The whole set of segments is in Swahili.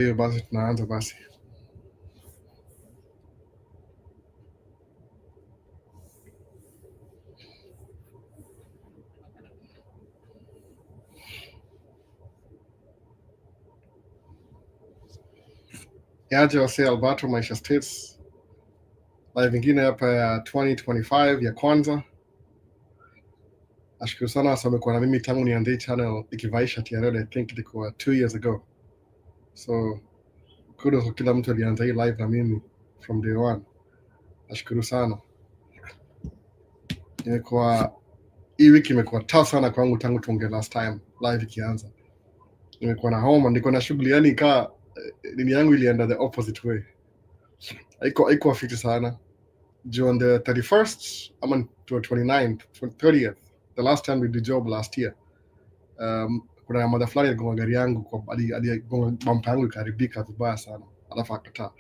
Hiyo basi tunaanza basi. Yaje wase Alberto Maisha States. Live ingine hapa ya 2025 ya kwanza. Nashukuru sana wase wamekuwa na mimi tangu nianze channel ikivaisha TRL, I think ilikuwa 2 years ago. So kudos kwa kila mtu alianza hii live na mimi from day one. Nashukuru sana. Hii wiki imekuwa tough sana kwangu tangu tuongee last time live ikianza. Nimekuwa na homa, niko na shughuli, yani nini yangu ilienda the opposite way. Haikuwa fiti sana. On the 31st, I'm on 29th, 30th, the last time we did job last year. Kuna mother fulani aligonga gari yangu kwa aligonga bumper yangu ikaribika vibaya sana. Alafu akataa.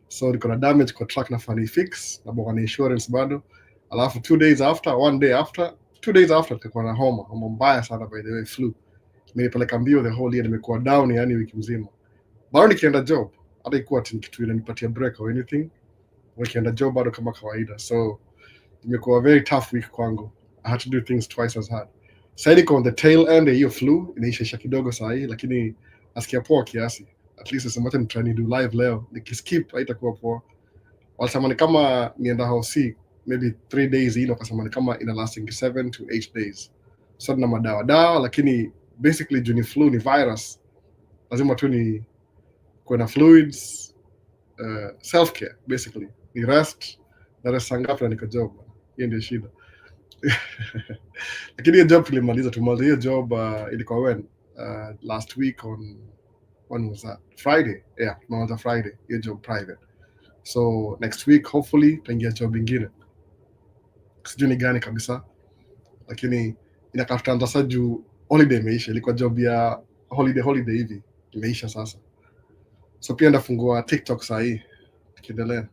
So niko na damage kwa truck na fani fix na bonga na insurance bado. Alafu 2 days after, 2 days after nikakuwa na homa mbaya sana, by the way, flu. Nimelipeleka mbio the whole year, nimekuwa down yani wiki mzima. Bado nikienda job, hata ikuwa kitu inanipatia break or anything. Nikienda job bado kama kawaida. So imekuwa very tough week kwangu. I had to do things twice as hard. Sasa niko on the tail end ya hiyo flu, inaisha kidogo saa hii, lakini nasikia poa kiasi. At least something I'm trying to do live leo. Nikiskip haitakuwa poa. Walisamani kama nienda hosi maybe 3 days hii, wakasamani kama ina lasting 7 to 8 days. So na madawa, lakini basically juu ni flu, ni virus. Lazima tu ni kuna fluids, self-care basically. Ni rest, na rest sangapi na niko job. Hiyo ndio shida. Lakini hiyo job tumaliza hiyo job ilikuwa when last week when was that? Friday. Yeah, on Friday. Hiyo job private. So next week hopefully tutaingia job ingine. Sijui ni gani kabisa. Lakini inakafutanda sasa juu holiday imeisha. Ilikuwa job ya holiday hivi imeisha sasa. So pia ndafungua TikTok saa hii tukiendelea.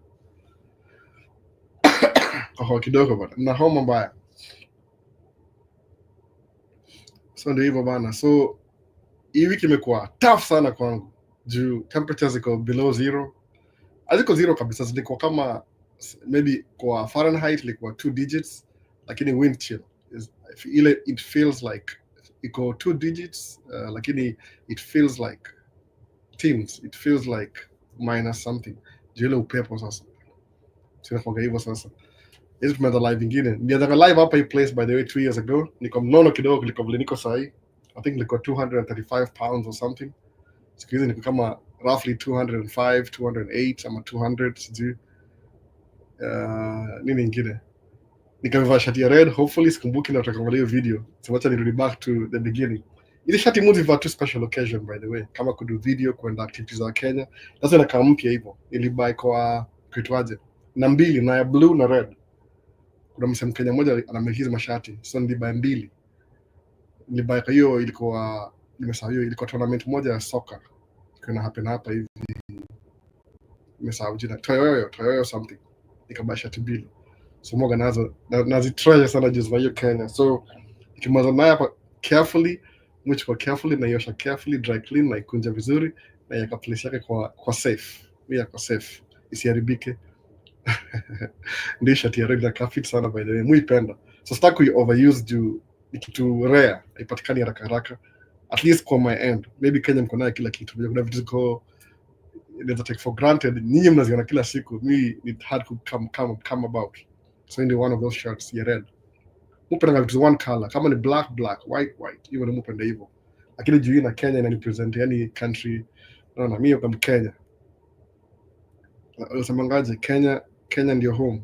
Kwa kidogo bana. Na homa mbaya. So ndio hivyo bana. So hii wiki imekuwa tough sana kwangu. Juu temperatures ziko below zero. Haziko zero kabisa, zilikuwa kama maybe kwa Fahrenheit ilikuwa 2 digits, lakini wind chill it feels like iko 2 digits, lakini it feels like teens, it feels like minus something. Juu ile upepo sasa. Sina kwa hivyo sasa. Hizo tumeanza live ingine. Nilianza live hapa hii place by the way 2 years ago. Niko mnono kidogo kuliko vile niko sasa hii. I think niko 235 pounds or something. Siku hizi niko kama roughly 205, 208 ama 200 sijui. Nini ingine? Nikavaa shati ya red, hopefully sikumbuki na utaangalia hiyo video. So wacha nirudi back to the beginning. Ile shati muzivaa to special occasion by the way. Kama kudu video kwenda activities za Kenya. Sasa na kama mpya hivyo. Nilibuy kwa kitwaje? Na mbili, na ya blue na red. Kuna msemo Kenya mmoja anamiliki mashati. So nilibuy mbili. Nilibuy kwa hiyo ilikuwa nimesahau, hiyo ilikuwa tournament moja ya soccer. Kuna happen hapa hivi. Nimesahau jina. Toyoyo something. Nikabuy shati mbili. So moga nazitreasure sana juzi za hiyo Kenya. So nikimaliza nayo hapa carefully, mwichukua carefully, na iosha carefully, dry clean, na ikunja vizuri, na yaka place yake kwa safe. Mimi kwa safe. Isiharibike. Ndio shati ya red na fit sana by the way. Muipenda. So sitaki overuse juu kitu rare haipatikani haraka. At least kwa my end. Maybe Kenya mko nayo kila kitu. Kuna vitu ziko inaweza take for granted. Nyinyi mnaziona kila siku. Me it had to come about. So in one of those shirts ya red. Mupenda vitu one color. Kama ni black, white. Hiyo ndio mupenda hivyo. Lakini juu na Kenya inanipresent yani country. Naona mimi kama Kenya. Unasemangaje? Kenya ndio home.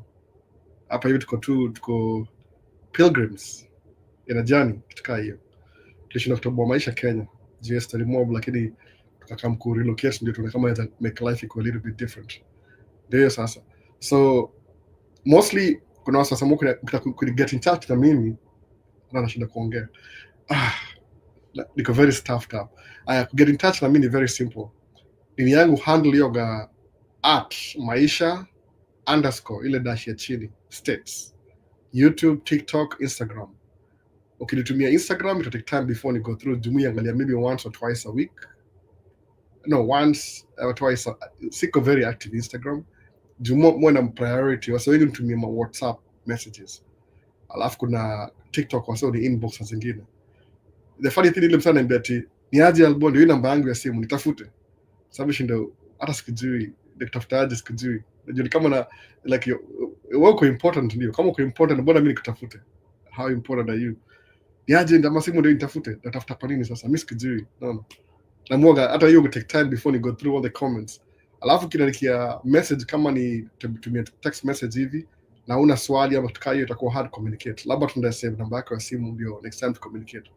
Hapa hivi tuko pilgrims. Ina journey kutoka hiyo. Tulishinda kutoboa maisha Kenya. GS mob, lakini tukakam ku relocate ndio tunaona kama ita make life a little bit different. Ndio sasa. So mostly kuna wasa samu kuna get in touch na mimi na nashinda kuongea. Niko very stuffed up. Get in touch na mimi ni very simple. Ni yangu handle yoga @Maisha _ ile dash ya chini states. YouTube, TikTok, Instagram. Ukinitumia Instagram, it will take time before you go through. Jumuiya angalia maybe once or twice a week. no, once or twice. Siko very active Instagram. More na priority wasa wengi nitumie ma WhatsApp messages, alafu kuna TikTok wasa ni inbox zingine. The funny thing ile msana niambia ati ni aje Albo, ndio namba yangu ya simu nitafute, sababu shindo hata sikujui nikitafutaje, sikujui. Najua kama na like wewe uko important, ndio kama uko important, mbona mimi nikutafute? How important are you? Ni aje ndio simu ndio nitafute, natafuta kwa nini sasa? Mimi sikujui. No. Na mwoga hata hiyo take time before you go through all the comments. Alafu kinanikia message kama ni tumia text message hivi na una swali ama tukaa, hiyo itakuwa hard communicate. Labda tunda save namba yako ya simu ndio next time to communicate.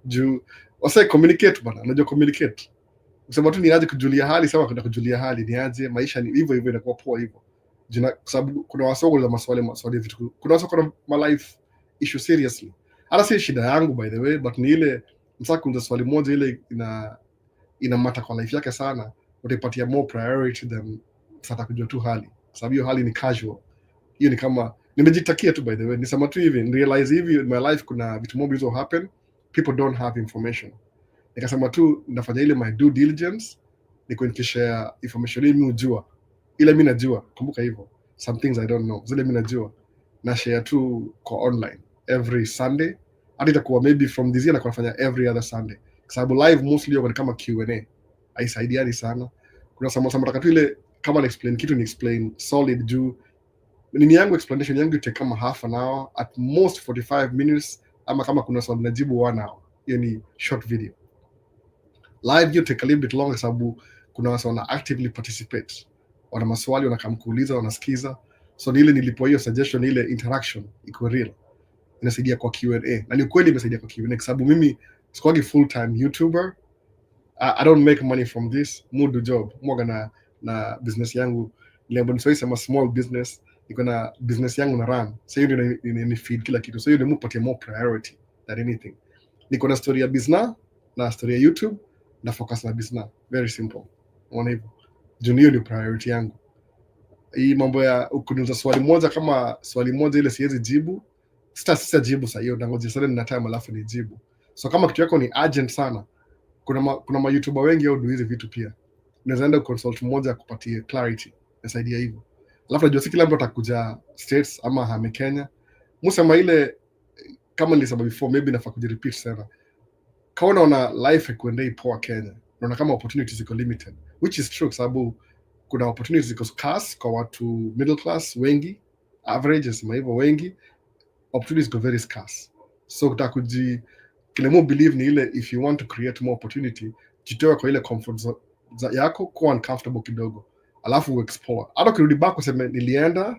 Juu wasa communicate bana, unajua communicate. Usema tu ni aje kujulia hali, sawa, kwenda kujulia hali ni aje, maisha ni hivyo hivyo, inakuwa poa hivyo. Jina kwa sababu kuna wasoko za maswali vitu. Kuna wasoko na my life issue seriously. Hata si shida yangu by the way, but ni ile msaka kuna swali moja ile ina mata kwa life yake sana, utaipatia more priority than sasa kujua tu hali, sababu hiyo hali ni casual. Hiyo ni kama nimejitakia tu by the way, nisema tu hivi, realize hivi in my life kuna vitu mob hizo happen, people don't have information. Nikasema tu nafanya ile my due diligence, niko nikishare information ile mimi hujua, ile mimi najua. Kumbuka hivyo, some things I don't know, zile mimi najua na share tu kwa online every Sunday. Hadi itakuwa maybe from this year na nafanya every other Sunday, kwa sababu live mostly ni kama Q&A, haisaidiani sana. Kuna somo nataka tu ile kama na explain kitu, ni explain solid juu nini yangu, explanation yangu ite kama half an hour at most 45 minutes, ama kama kuna swali najibu 1 hour. Hiyo ni short video. Live you take a little bit longer, sababu kuna watu wana actively participate, wana maswali, wanakamkuuliza, wanasikiza. So ni ile nilipo hiyo suggestion, ile interaction iko real, inasaidia kwa Q&A. Na ni kweli imesaidia kwa Q&A, sababu mimi sikuwa full time YouTuber. I don't make money from this mood job. Mwaga na business yangu lebo, ni sema small business, niko na business yangu na run. So hiyo ndio ni feed kila kitu. So hiyo ndio mpatie more priority than anything. Niko na story ya business na story ya YouTube, na focus na business. Very simple. Unaona hivyo? Junior ni priority yangu. Hii mambo ya ukuniuza swali moja, kama swali moja ile siwezi jibu, sita jibu sasa, hiyo nangoja sana na time alafu ni jibu. So kama kitu yako ni urgent sana, kuna ma YouTuber wengi au hizi vitu pia. Unaweza enda consult mmoja kupatia clarity, nasaidia hivyo. Alafu najua si kila mtu atakuja States ama hame Kenya. Msema ile kama nilisema before, maybe nafaa kujirepeat sana. Kaona una life kuendei poa Kenya, unaona kama opportunities ziko limited, which is true, sababu kuna opportunities ziko scarce kwa watu middle class wengi, average sema hivyo wengi, opportunities go very scarce. So utakuji kile mo believe ni ile, if you want to create more opportunity, jitoe kwa ile comfort yako, kuwa uncomfortable kidogo, alafu explore. Hata ukirudi back useme nilienda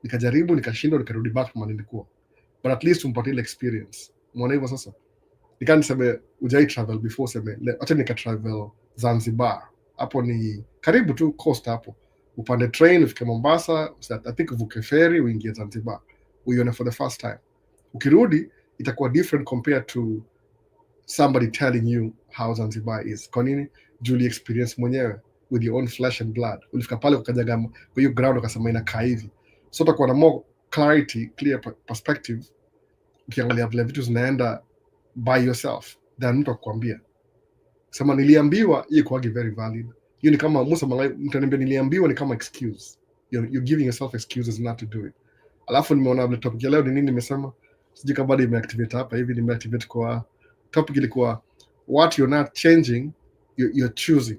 nikajaribu nikashindwa nikarudi back kama nilikuwa, but at least umpate ile experience. Umeona hivyo sasa? Nikani sema ujai travel before, sema acha nika travel Zanzibar, hapo ni karibu tu coast hapo, upande train ufike Mombasa, I think uvuke ferry uingie Zanzibar, uione for the first time. Ukirudi itakuwa different compared to somebody telling you how Zanzibar is. Kwa nini? Julie experience mwenyewe with your own flesh and blood. Ulifika pale ukajaga kwa hiyo ground ukasema inakaa hivi. So utakuwa na more clarity, clear perspective ukiangalia vile vitu zinaenda by yourself than mtu akwambia. Sema niliambiwa, hiyo kwa very valid. Hiyo ni kama Musa mtu ananiambia niliambiwa, ni kama excuse. You're giving yourself excuses not to do it. Alafu nimeona vile topic ya leo ni nini nimesema, sijui kama bado imeactivate hapa hivi, nimeactivate kwa topic ilikuwa what you're not changing, you're choosing.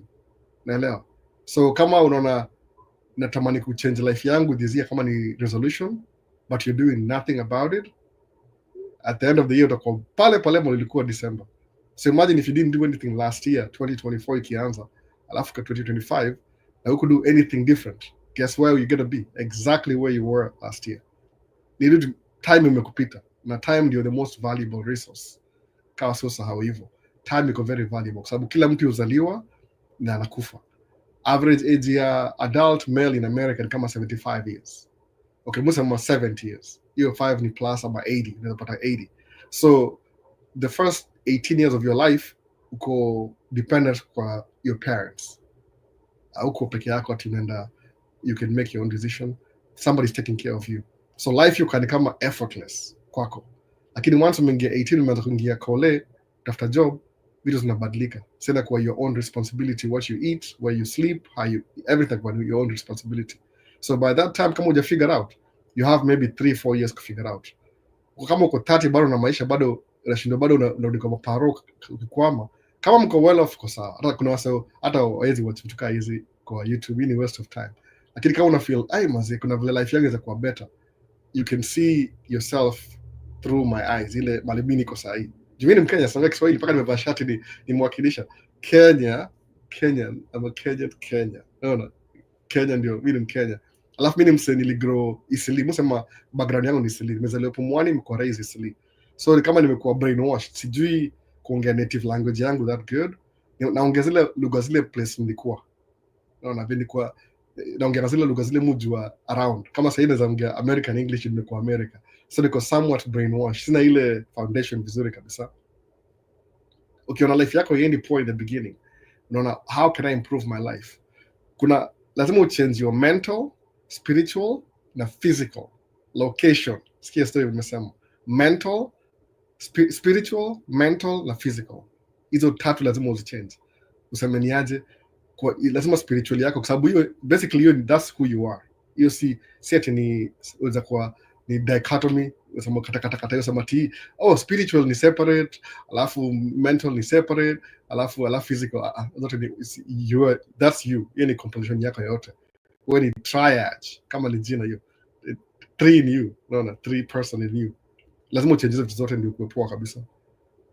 Naelewa. So kama unaona natamani kuchange life yangu this year kama ni resolution, but you're doing nothing about it, at the end of the year utakuwa pale pale mlilikuwa December. So imagine if you didn't do anything last year, 2024 ikianza, alafu kwa 2025 na you could do anything different, guess where you're gonna be? Exactly where you were last year. Time imekupita, na time ndio the most valuable resource. Kawa sio sahau hivyo. Time iko very valuable kwa sababu kila mtu uzaliwa na anakufa. Average age ya adult male in America ni kama 75 years. Okay, most of them are 70 years. Hiyo 5 ni plus ama 80, unaweza pata 80. So the first 18 years of your life uko dependent kwa your parents. Uko peke yako ati unaenda, you can make your own decision. Somebody's taking care of you. So life you can kama effortless kwako. Lakini once umeingia 18 umeanza kuingia kole, tafuta job, vitu zinabadilika. Sasa kwa your own responsibility, what you eat, where you sleep, how you, everything about your own responsibility. So by that time kama uja figure out, you have maybe 3-4 years to figure out. Kama uko 30 bado na maisha bado unashindwa, bado unarudi kwa maparo ukikwama. Kama mko well off kwa sawa. Hata kuna wasa hata hawezi watch vitu kama hizi kwa YouTube, ni waste of time. Lakini kama una feel ai mazi kuna vile life yangu itakuwa better, you can see yourself through my eyes, ile malibini iko sahi. Jumini Mkenya, sasa Kiswahili mpaka nimevaa shati ni mwakilisha Kenya, Kenyan, ama Kenya. Unaona? Kenya ndio mimi ni Mkenya. Alafu mimi mse niligrow Isili, msema background yangu ni Isili. Nimezaliwa Pumwani, mko raised Isili. So kama nimekuwa brainwashed, sijui kuongea native language yangu that good. Naongea zile lugha zile place nilikuwa. Unaona, nilikuwa naongea zile lugha zile mujua around. Kama sasa hivi naongea American English, nimekuwa America. So niko somewhat brainwashed. Sina ile foundation vizuri kabisa. Ukiona life yako iendi poor in the beginning, unaona how can I improve my life? Kuna lazima uchange your mental, spiritual na physical location. Sikia story nimesema mental, spiritual, mental na physical. Hizo tatu lazima uzichange. Useme niaje? Kwa lazima spiritual yako, kwa sababu hiyo basically hiyo that's who you are. Hiyo si ati ni unaweza kuwa ni dichotomy, unasema kata hiyo sema ti spiritual ni separate, alafu mental ni separate, alafu physical zote ni you are, that's you. Hiyo ni composition yako yote. Wewe ni triad kama ni jina hiyo, 3 in you, unaona, 3 person in you. Lazima uchange vitu zote ndio uwe poa kabisa.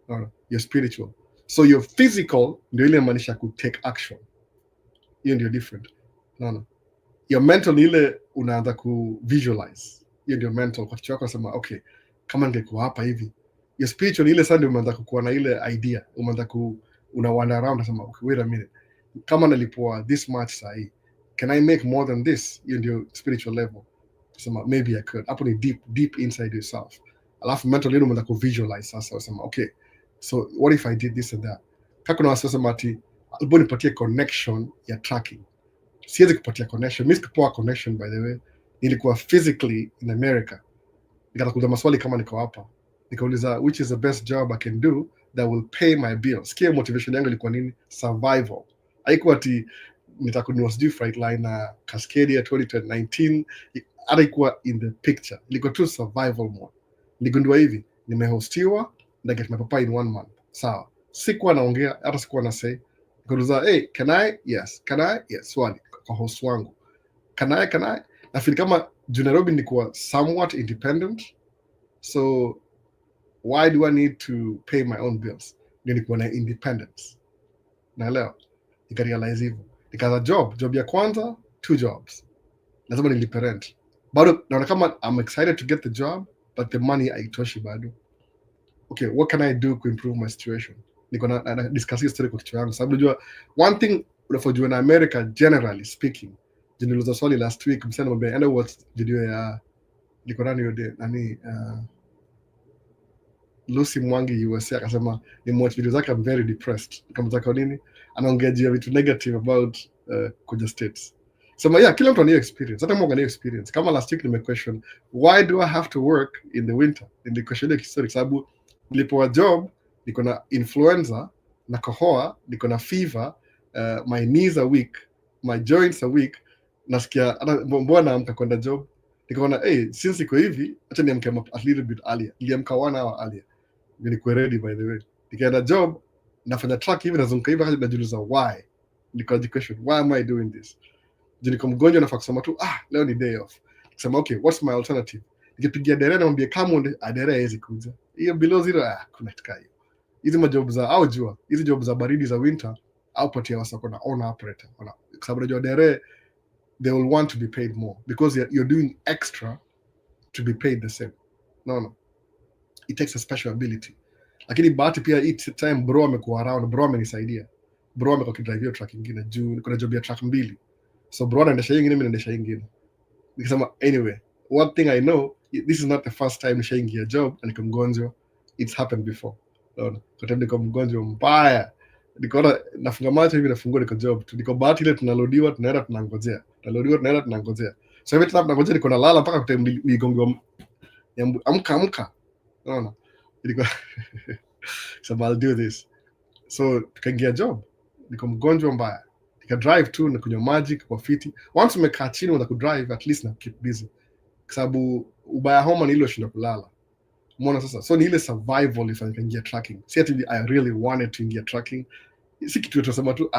Unaona, you're spiritual. So your physical ndio ile maanisha ku take action. Hiyo ndio different. Unaona, your mental ni ile unaanza ku visualize. Hiyo ndio mental, kwa kichwa chako unasema okay, kama ningekuwa hapa hivi. Your spiritual ile sasa ndio umeanza kuwa na ile idea, umeanza una wander around unasema okay, wait a minute, kama nalipoa this much sahi, can I make more than this? Hiyo ndio spiritual level. Unasema maybe I could. Hapo ni deep inside yourself. Alafu mental ile umeanza ku visualize sasa, unasema okay, so what if I did this and that? Kako na wasema ati albo nipatie connection ya tracking. Siwezi kupatia connection. Mimi sikupoa connection by the way. Nilikuwa physically in America. Nikakuuliza maswali kama niko hapa. Nikauliza which is the best job I can do that will pay my bills. Sikia motivation yangu ilikuwa nini? Survival. Haikuwa ati nitakununua sijui Flightline na Cascadia 2019. Hata ikuwa in the picture. Ilikuwa tu survival mode. Niligundua hivi, nimehostiwa na get my papa in 1 month. Sawa. Sikuwa naongea, hata sikuwa na say. Nikauliza, hey, can I? Yes. Can I? Yes. Swali kwa host wangu. Can I? Na feel kama Nairobi nilikuwa somewhat independent. So why do I need to pay my own bills? Nilikuwa na independence. Naelewa. Nikarealize hivyo. Nikaanza job ya kwanza, 2 jobs. Lazima nilipe rent. Bado naona kama I'm excited to get the job, but the money haitoshi bado. Okay, what can I do to improve my situation? Niko na discuss hii story kwa kichwa yangu. Sababu unajua one thing unafojua na America generally speaking. Niliuliza swali last week, msana mwambia enda watch video ya niko nani Lucy Mwangi USA, akasema ni watch video zake, I'm very depressed. Nikamtaka nini? Anaongea juu ya vitu negative about kuja states. Sema yeah, kila mtu ana experience. Hata mmoja ana experience. Kama last week question, why do I have to work in the winter? Ndio question ile kistory, sababu nilipoa job niko na influenza na kohoa, niko na fever, my knees are weak, my joints are weak. Nasikia hata mbona naamka kwenda job, nikaona since iko hivi acha niamke a little bit earlier. Niliamka 1 hour earlier nilikuwa ready by the way. Nikaenda job, nafanya track hivi, nazunguka hivi, hadi najiuliza why. Nikaji question, why am I doing this? Niko mgonjwa, nafaa kusema tu leo ni day off. Nikasema okay, what's my alternative? Nikipigia dereva namwambia kama dereva hawezi kuja, hiyo below zero kuna kitu hiyo. Hizi majob za au jua, hizi job za baridi za winter au patia wasako na owner operator. Kwa sababu unajua dereva they will want to be paid more because you're doing extra to be paid the same. No. It takes a special ability. Lakini bahati pia each time bro amekuwa around, bro amenisaidia. Bro amekuwa kidrive truck nyingine juu kuna job ya truck 2. So bro anaendesha nyingine, mimi naendesha nyingine. Nikasema anyway, one thing I know, this is not the first time nishaingia job na niko mgonjwa. It's happened before. Unaona? Kwa sababu niko mgonjwa mbaya. Nikaona nafunga macho hivi, nafungua niko job. Niko bahati ile tunalodiwa, tunaenda tunangojea. So hivi tunangojea, niko nalala mpaka kutembe migongo amka. Unaona? Ilikuwa so I'll do this. So tukaingia job, niko mgonjwa mbaya, nika drive tu na kunywa maji kwa fiti. Once umekaa chini unataka kudrive, at least na keep busy, kwa sababu ubaya homa ni ile ushinda kulala. Umeona sasa, so ni ile survival ifanye kaingia tracking. Si ati I really wanted to ingia tracking, si kitu tunasema tu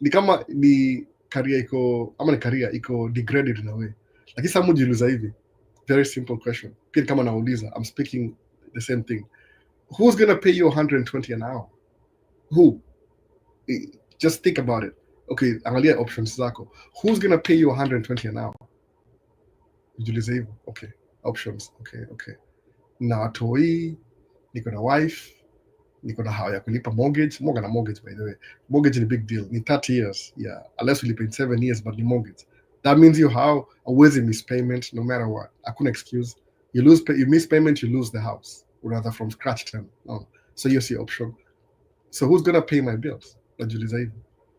ni kama ni career iko ama ni career iko degraded in a way. Lakini sasa mujiuliza hivi, very simple question. Pia kama nauliza, I'm speaking the same thing. Who's gonna pay you 120 an hour? Who? Just think about it. Okay, angalia options zako. Who's gonna pay you 120 an hour? Ujiulize hivyo. Okay, options. Okay. Na watoi, niko na wife, niko na hawa ya kulipa mortgage. Moga na mortgage, by the way. Mortgage is a big deal. Ni 30 years. Yeah, unless you live in 7 years, but the mortgage. That means you have always a miss payment, no matter what. Hakuna excuse. You miss payment, you lose the house. Rather from scratch then. No. So you see option. So who's gonna pay my bills? Najiuliza hivyo.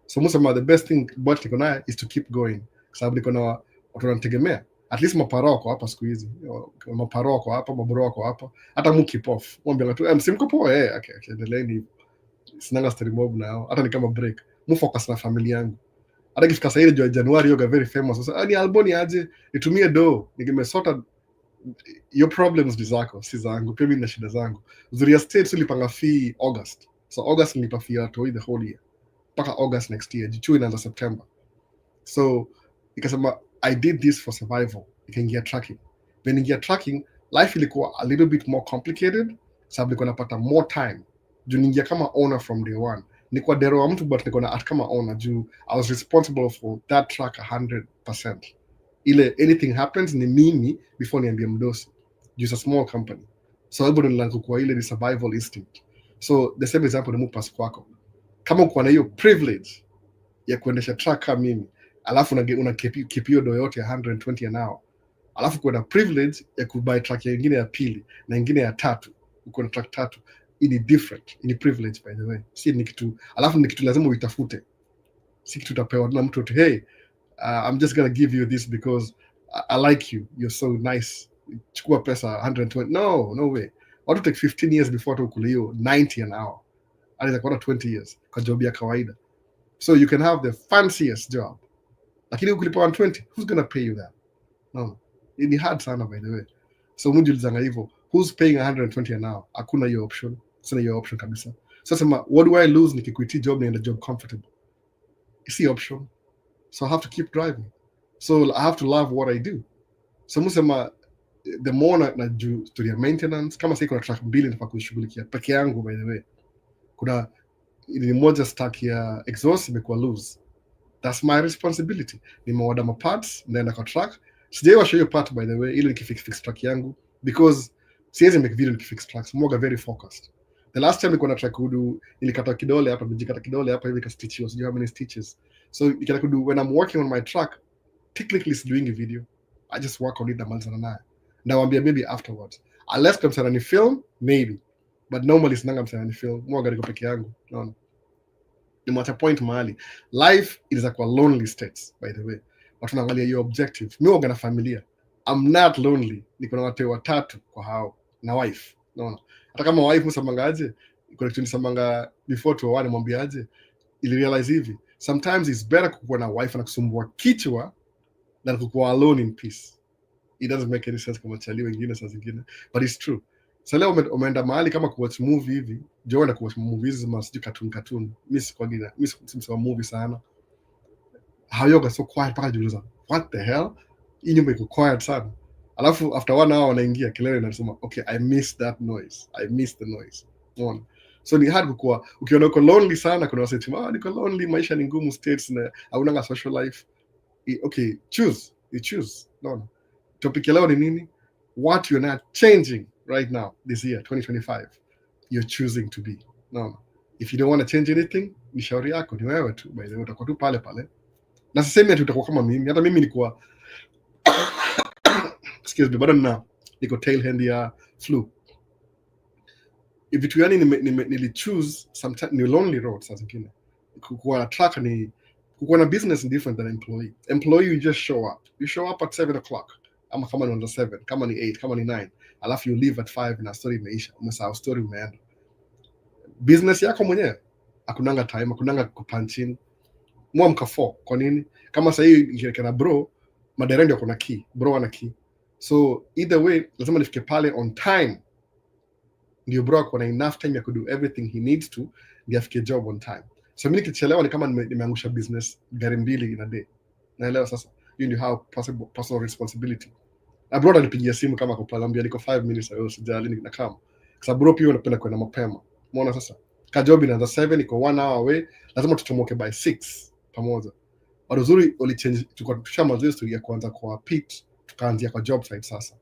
So the best thing but niko nayo is to keep going. Kwa sababu niko na watu wanitegemea. At least maparo wako hapa siku hizi. Maparo wako hapa, mabro wako hapa. Hata mu keep off. Mwambie tu msimko poa okay, endeleeni. Sinanga story mob nao. Hata ni kama break. Mu focus na familia yangu. Hata kifika saa ile jua Januari yoga very famous. Sasa ni alboni aje, nitumie do, nimesota your problems ni zako, si zangu. Pia mimi na shida zangu. Uzuri ya States ulipanga fee August. So August nilipa fee ya toi the whole year. Paka August next year. Jichu inaanza September. So ikasema I did this for survival. Ikaingia tracking. When ingia tracking, life ilikuwa a little bit more complicated. Sababu nilikuwa napata more time. Juu ningia kama owner from day one. Nilikuwa dero wa mtu but nilikuwa na kama owner juu I was responsible for that track 100%. Ile anything happens ni mimi before niambie mdosi. Juu it's a small company. So hebu nilangu kwa ile ni survival instinct. So the same example ni mupas kwako. Kama uko na hiyo privilege ya kuendesha track kama mimi, alafu una keep hiyo do yote 120 an hour, alafu kuna privilege ya kubuy track nyingine ya pili na nyingine ya tatu, uko na track tatu, ini different, ini privilege by the way. Si ni kitu, alafu ni kitu lazima uitafute. Si kitu utapewa na mtu tu, hey, I'm just gonna give you this because I like you, you're so nice, chukua pesa 120. No way. Watu take 15 years before to ukule hiyo 90 an hour. Anaweza kuwa 20 years kwa job ya kawaida. So you can have the fanciest job, lakini ukilipa 120, who's gonna pay you that? No. Ni hard sana by the way. So mujulizanga hivyo, who's paying 120 an hour? Hakuna hiyo option. Sina hiyo option kabisa. So sema, what do I lose nikiquit job na job comfortable? It's the option. So I have to keep driving. So I have to love what I do. So musema, the more na do to their maintenance, kama sasa kuna track mbili nafaa kushughulikia peke yangu by the way. Kuna ni moja stack ya exhaust imekuwa loose. That's my responsibility. Nimeorder my parts, naenda kwa track. Sijaiwa show you part by the way, ili nikifix track yangu because siwezi make video nikifix tracks. Mwaga very focused. The last time nilikuwa na track kudu, nilikata kidole hapa, nijikata kidole hapa hivi ka stitches, sijui how many stitches. So nikitaka kudu when I'm working on my track, technically doing a video, I just work on it na manzana naye. Nawaambia maybe afterwards. Unless kama sana ni film, maybe. But normally sinanga msana ni film. Mwaga niko peke yangu. No. Nimata point mahali. Life is like a lonely states, by the way. Watu naangalia your objective. Mimi huwa na familia. I'm not lonely. Niko na watu watatu kwa hao na wife. No. Hata kama wife msamangaje, iko kitu nisamanga before to one mwambiaje, ili realize hivi. Sometimes it's better kuwa na wife na kusumbua kichwa than kuwa alone in peace. It doesn't make any sense kama chali wengine saa zingine, but it's true. So leo umeenda mahali kama kuwatch movie hivi, njoo na kuwatch movies zima siju cartoon. Mimi simsema movie sana. Hayoga so quiet paka jiuliza, what the hell? Hii nyumba iko quiet sana. Alafu after 1 hour wanaingia kelele na nasema, okay, I miss that noise. I miss the noise. Unaona? So ni hard kukua, ukiona uko lonely sana, kuna wase tima, niko lonely, maisha ni ngumu states na hauna social life. Okay, choose. You choose. No. Topic leo ni nini? What you're not changing right now, this year, 2025, you're choosing to be. No. If you don't want to change anything, ni shauri yako, ni wewe tu. By the way, utakuwa tu pale pale. Na sisemi ati utakuwa kama mimi. Hata mimi nilikuwa excuse me, bado niko tail end ya flu. Vitu yani nilichoose sometimes ni lonely road saa zingine. Kukuwa na track ni kukuwa na business different than employee. Employee, you just show up. You show up at 7 o'clock. Ama kama ni on the 7, kama ni 8, kama ni 9. Alafu you leave at 5 na story imeisha. Umesahau story umeenda. Business yako mwenyewe. Hakunanga time, hakunanga kupunch in. Mwamka 4. Kwa nini? Kama sasa hii ikiwekana bro, madera ndio kuna key, bro ana key. So either way lazima nifike pale on time. Ndio bro akona enough time ya kudo everything he needs to ndio afike job on time. So mimi nikichelewa ni kama nimeangusha business gari mbili in a day. Naelewa sasa. Hiyo ndio how possible personal responsibility. Na bro alipigia simu kama kupalambia niko 5 minutes ago sijali na kama. Kwa sababu bro pia anapenda kwenda mapema. Umeona sasa? Ka job inaanza 7 iko 1 hour away, lazima tuchomoke by 6 pamoja. But uzuri ulichange, tulikuwa tushamaliza story ya kuanza kwa pit, tukaanzia kwa job site sasa.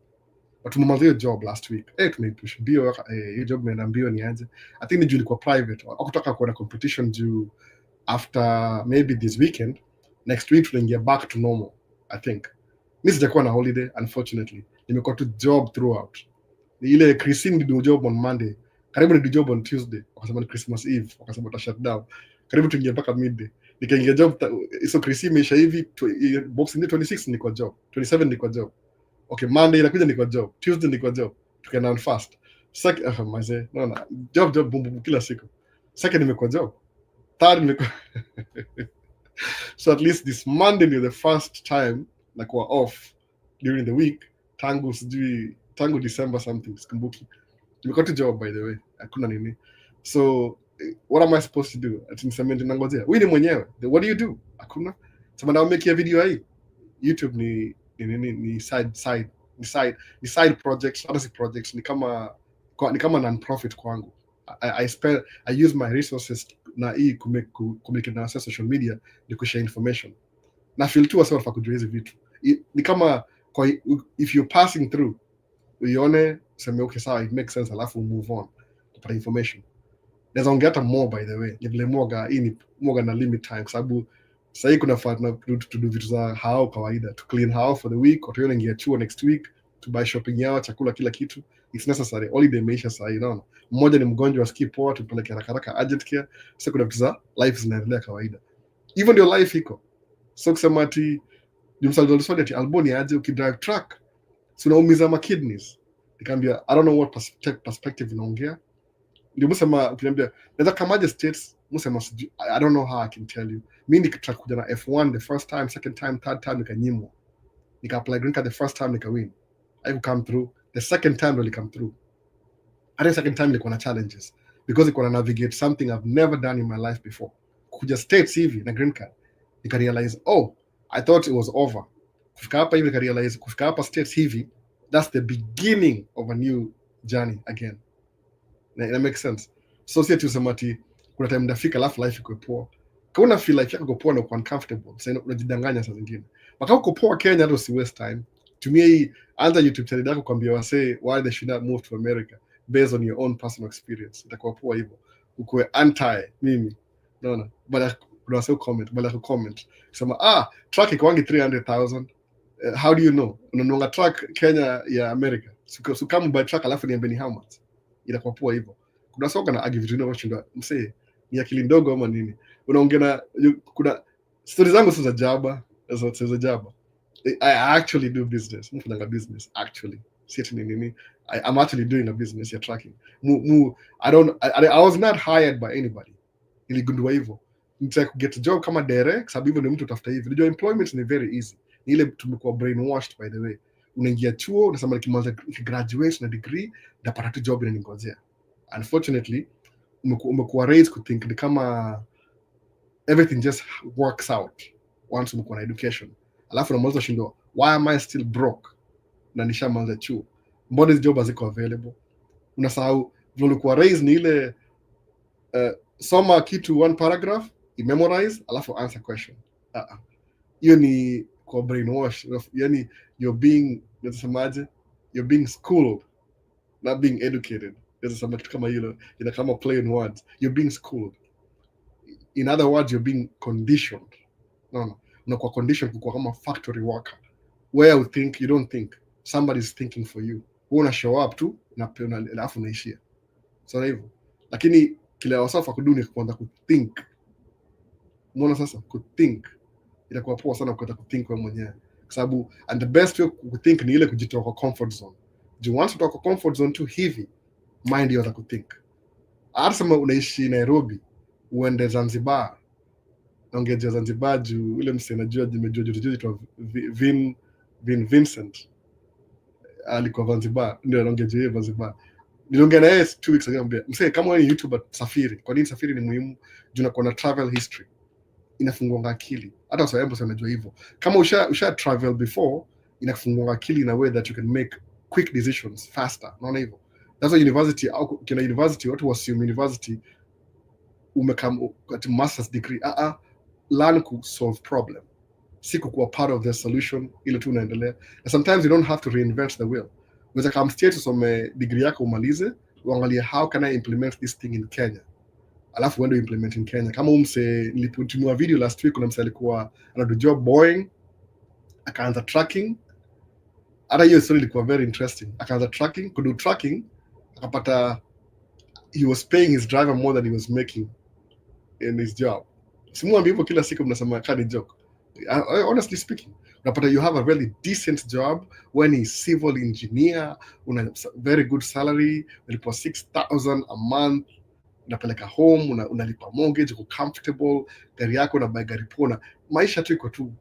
But tumemaliza job last week. Tumeipush bio, hiyo job imeenda mbio ni aje. I think ni juu ilikuwa private. Hakutaka kuona competition juu after maybe this weekend, next week tunaingia back to normal, I think. Mimi sijakuwa na holiday unfortunately. Nimekuwa tu job throughout. Ni ile Christine ndio job on Monday. Karibu ni job on Tuesday. Wakasema ni Christmas Eve, wakasema ta shut down. Karibu tuingie mpaka midday. Nikaingia job so Christine imeisha hivi boxing day 26 niko job, 27 niko job. Okay, Monday inakuja niko job, Tuesday niko job. Tukaenda on fast. Maze, no, job boom kila siku. Second nimekuwa job. Third nimekuwa so at least this Monday is the first time nakuwa off during the week tangu December something sikumbuki. Nimekuwa tu job by the way, hakuna nini. So what am I supposed to do? Ati niseme ndio nangojea. Wewe ni mwenyewe. What do you do? Hakuna. Sema na make a video hii. YouTube ni side projects, other projects ni kama non-profit kwangu. I use my resources na hii communicate na social media ni kushare information. Na feel tu wasa wafaa kujua hizi vitu. Ni kama if you're passing through, uione sema okay sawa, it makes sense, alafu move on kupata information. Naweza ongea hata more by the way. Ni vile mwoga na limit time kwa sababu sasa hii kuna fat to do vitu za hao kawaida, to clean house for the week, or tuone ingia chuo next week, to buy shopping yao, chakula kila kitu. It's necessary. Holiday Maisha sasa hii unaona. Mmoja ni mgonjwa asikii poa, tupeleke haraka urgent care. Sasa kuna vitu za life zinaendelea kawaida. Even ndio life iko. So kusema ati nimsaldo swali ati alboni aje ukidrive truck. So unaumiza ma kidneys. Nikamwambia I don't know what perspective unaongea. Ndio msema ukiniambia naweza kamaje states, msema I don't know how I can tell you. Mimi nikitaka kuja na F1 the first time, second time, third time nikanyimwa. Nika apply green card the first time nikawin. I come through. The second time really come through. At the second time nilikuwa na challenges because nilikuwa na navigate something I've never done in my life before. Kuja states hivi na green card. Nika realize, oh, I thought it was over. Kufika hapa hivi nika realize kufika hapa states hivi, that's the beginning of a new journey again. That makes sense. So si ati usemati kuna time ndafika alafu life iko poa. Kama una feel life yako poa na uko uncomfortable, sasa unajidanganya saa zingine. Maka uko poa Kenya hata usi waste time. Tumia hii anza YouTube channel yako kwambia wasee why they should not move to America based on your own personal experience. Itakuwa poa hivyo. Uko anti mimi. Naona. Bala kuna wasee comment. Sema truck iko wangi 300,000. How do you know? Unanunua truck Kenya ya America. So kama buy truck alafu niambie ni how much. Itakuwa poa hivyo. Kuna soka na argue vitu vinavyoshindwa msee ni akili ndogo ama nini. Unaongea na kuna stories zangu sasa za jaba. I actually do business. Mfanya business actually. Sitting in nini. I'm actually doing a business ya tracking. I was not hired by anybody. Niligundua hivyo. Nitaka get a job kama direct sababu hivyo ndio mtu utafuta hivi. Unajua employment ni very easy. Ni ile tumekuwa brainwashed by the way. Unaingia chuo unasema nikimaliza graduate na degree ndapata tu job inaningojea. Unfortunately umekuwa raised to think ni kama everything just works out once umekuwa na education. Alafu unamaliza shindo, why am I still broke? Na nishamaliza chuo. Mbona hizo job haziko available? Unasahau vile ulikuwa raised ni ile soma kitu one paragraph, memorize, alafu answer question. Hiyo ni kwa brainwash. Yani you're being schooled, not being educated. There's some kama hilo, kama plain words. You're being schooled. In other words, you're being conditioned. No. Unakuwa conditioned kuwa kama factory worker. Where you think, you don't think. Somebody's thinking for you. Wewe una show up tu na alafu unaishia. So hivyo. Lakini kile wasafa kuduni kwanza kuthink. Mbona sasa kuthink itakuwa poa sana kwa kuthink wewe mwenyewe. Kwa sababu and the best way kuthink ni ile kujitoa kwa comfort zone. Once utoka kwa comfort zone tu hivi, mind yote kuthink. Hata kama unaishi Nairobi, uende Zanzibar, naongea Zanzibar juu ule msee najua nimejua tu Vincent alikuwa Zanzibar, ndio anaongea Zanzibar. Niliongea naye 2 weeks ago, nikamwambia msee, kama wewe ni YouTuber safiri. Kwa nini safiri ni muhimu? Juu unakuwa na travel history, inafungua akili. Hata wasaembo sana unajua hivyo. Kama usha travel before, inafungua akili in a way that you can make quick decisions faster. Unaona hivyo? That's why university au kina university watu wasio university umekam at master's degree learn to solve problem, si kuwa part of the solution ile tu unaendelea. And sometimes you don't have to reinvent the wheel. Unaweza kama state usome degree yako umalize, uangalie how can I implement this thing in Kenya, alafu uende implement in Kenya. Kama umse nilipotumia video last week, kuna msee alikuwa anadu job Boeing, akaanza tracking. Hata hiyo story ilikuwa very interesting. Akaanza tracking, kudu tracking, akapata he was paying his driver more than he was making in his job. Simuambi hivyo kila siku mnasema kani joke. Honestly speaking, unapata you have a really decent job when he's civil engineer, una very good salary, unalipa 6,000 a month, unapeleka home, unalipa mortgage, uko comfortable, gari yako na buy gari pona, maisha tu iko tu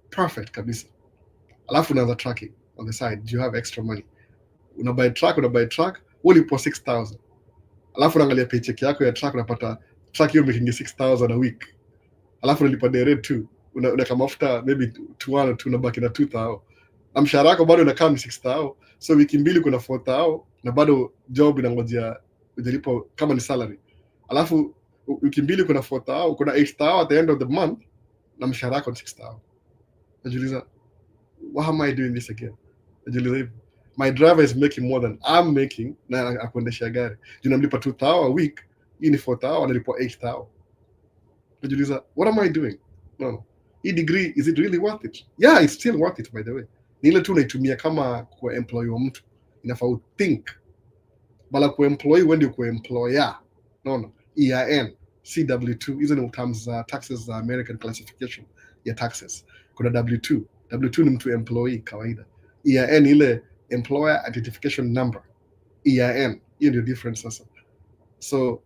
perfect kabisa. Alafu unaanza tracking on the side, do you have extra money? Una buy truck, ulipo 6,000. Alafu unaangalia paycheck yako ya truck, unapata truck hiyo making 6,000 a week. Alafu unalipa direct tu, unakama after maybe 2 unabaki na 2,000. Na mshahara wako bado unakaa ni 6,000. So wiki mbili kuna 4,000 na bado job inangojea ujalipo kama ni salary. Alafu wiki mbili kuna 4,000, kuna 8,000 at the end of the month na mshahara wako ni 6,000. Najiuliza, why am I doing this again? Najiuliza, my driver is making more than I'm making na akuendesha gari. Unamlipa 2,000 a week, hii ni 4,000, analipa 8,000. Najiuliza, what am I doing? No. Hii degree, is it really worth it? Yeah, it's still worth it, by the way. Ni ile tu naitumia kama kwa employee wa mtu. Inafaa think. Bala kwa employee wendi kwa employer. No. EIN, CW2, hizo ni terms za taxes za American classification ya taxes. Kuna W2. W2 ni mtu employee kawaida. EIN ile employer identification number. EIN, hiyo ndio difference sasa. So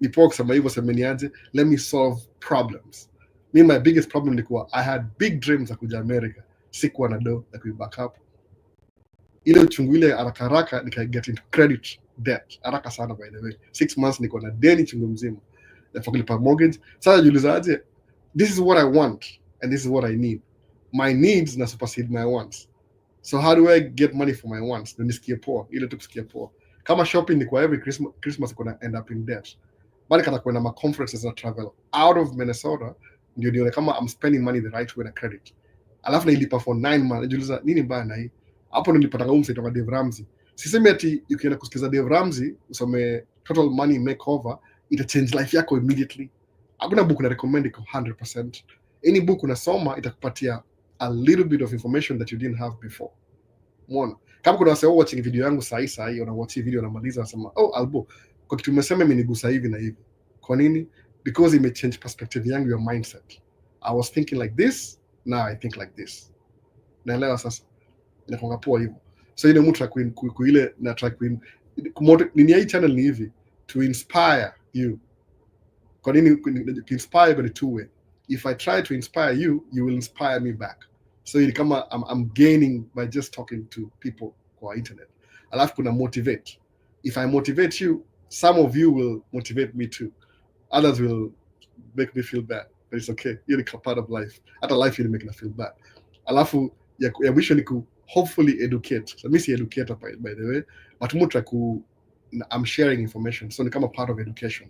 nipo kusema hivyo semeniaje, let me solve problems. My biggest problem ilikuwa I had big dreams za kuja America, sikuwa na do ya kuiback up. Ile uchungu ile haraka nika get into credit debt haraka sana, by the way. 6 months niko na deni chungu mzima ya kulipa mortgage. Sasa jiulizaje, this is what I want and this is what I need. My needs na supersede my wants. So how do I get money for my wants? Ndio nisikie poa, ile tu kusikia poa. Kama shopping ni kwa every Christmas kuna end up in debt. Bali kana kwenda ma conferences na travel out of Minnesota, ndio nione kama I'm spending money the right way na credit. Alafu nilipa for 9 months. Najiuliza nini mbaya na hii? Hapo nilipata ngumse kutoka Dave Ramsey. Sisemi ati ukienda kusikiza Dave Ramsey usome Total Money Makeover ita change life yako immediately. Hakuna book na recommend iko 100%. Any book unasoma itakupatia a little bit of information that you didn't have before. Umeona? Kama kuna waseo watching video yangu sahi una watch video na maliza nasema, "Oh, Albo, kwa kitu umesema imenigusa hivi na hivi." Kwa nini? Because it may change perspective yangu, your mindset. I was thinking like this, now I think like this. Naelewa sasa. Inakonga poa hivyo. So ile mtu kuile na try nini hii channel ni hivi, to inspire you. Kwa nini to inspire kwa two way? If I try to inspire you, you will inspire me back. So ili kama I'm gaining by just talking to people kwa internet. Alafu kuna motivate. If I motivate you, some of you will motivate me too. Others will make me feel bad, but it's okay. You're a part of life. Hata life you'll make me feel bad. Alafu ya mwisho ni ku hopefully educate. So me si educator by the way, but mutra I'm sharing information. So ni kama part of education.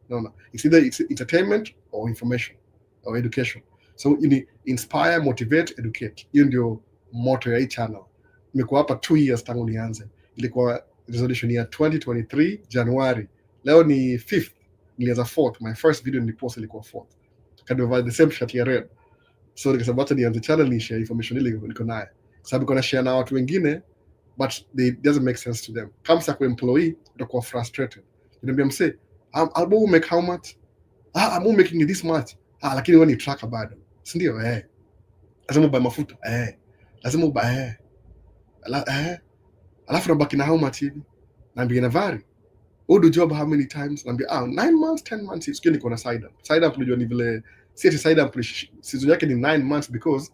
No. It's either it's entertainment or information or education. So you need inspire, motivate, educate. Hiyo ndio motto ya hii channel. Nimekuwa hapa 2 years tangu nianze. Ilikuwa resolution ya 2023 January. Leo ni 5th. Nilianza 4th. My first video nilipost ilikuwa 4th. Kadova the same shirt ya red. So nikasema hata nianze channel ni share information ile niko nayo. Sababu kuna share na watu wengine but they doesn't make sense to them. Kama sako employee utakuwa frustrated. Niambia mse, I'll make how much? I'm making this much. Lakini wewe ni tracker bado. Si ndio? Lazima ubuy mafuta. Lazima ubuy. Alafu nabaki na how much hivi? Naambia na vari. do job how many times? Naambia 9 months 10 months. Sikio niko na side up. Side up unajua ni vile si ati side up season yake ni 9 months because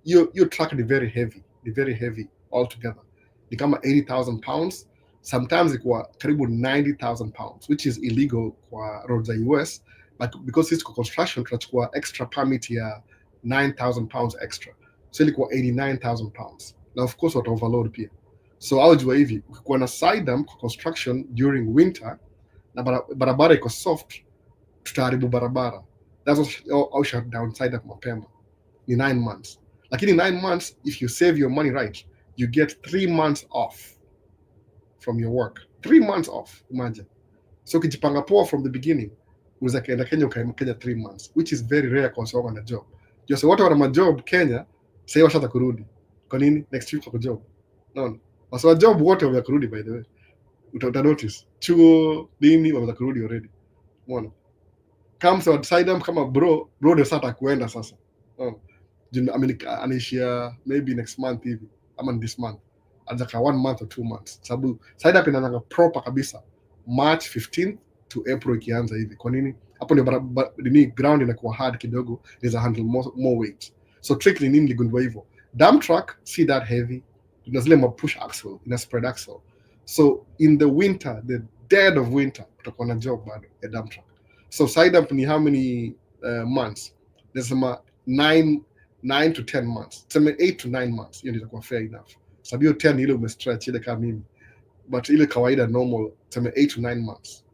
your truck ni very heavy altogether. Ni kama 80,000 pounds, sometimes ikuwa karibu 90,000 pounds, which is illegal kwa roads za US, but because it's construction tunachukua extra permit ya 9,000 pounds extra, so ilikuwa 89,000 pounds. Now of course wata overload pia, so aujua hivi ukikuwa na side dump kwa construction during winter na barabara iko soft, tutaharibu barabara. That's how shut down side dump mapema. Ni 9 months. Lakini 9 months, if you save your money right, you get 3 months off from your work. 3 months off, imagine. So ukijipanga poa from the beginning, unaweza kaenda Kenya ukaenda Kenya 3 months, which is very rare kwa sababu na job. Just watu wana majob Kenya, sasa washataka kurudi. Kwa nini? Next week kwa job. No. Wasa job wote wameanza kurudi by the way. Uta notice. Chuo nini wameanza kurudi already. Umeona? Kama sawa side up kama bro ndio sasa kuenda sasa. Anaishia maybe next month hivi ama this month, anataka 1 month or 2 months, sababu side up inaanza proper kabisa March 15th to April ikianza hivi. Kwa nini? Hapo ndio ni ground inakuwa hard kidogo, inaweza handle more weight. So trick ni nini ligundua hivyo? Dump truck see that heavy, ina zile push axle, ina spread axle. So in the winter, the dead of winter, utakuwa na job bado ya dump truck. So side up ni how many months? There's some 9 to 10 months. Tuseme 8 to 9 months. Hiyo ndio itakuwa fair enough. Sababu hiyo 10 ile umestretch ile kama mimi. But ile kawaida normal tuseme 8 to 9 months.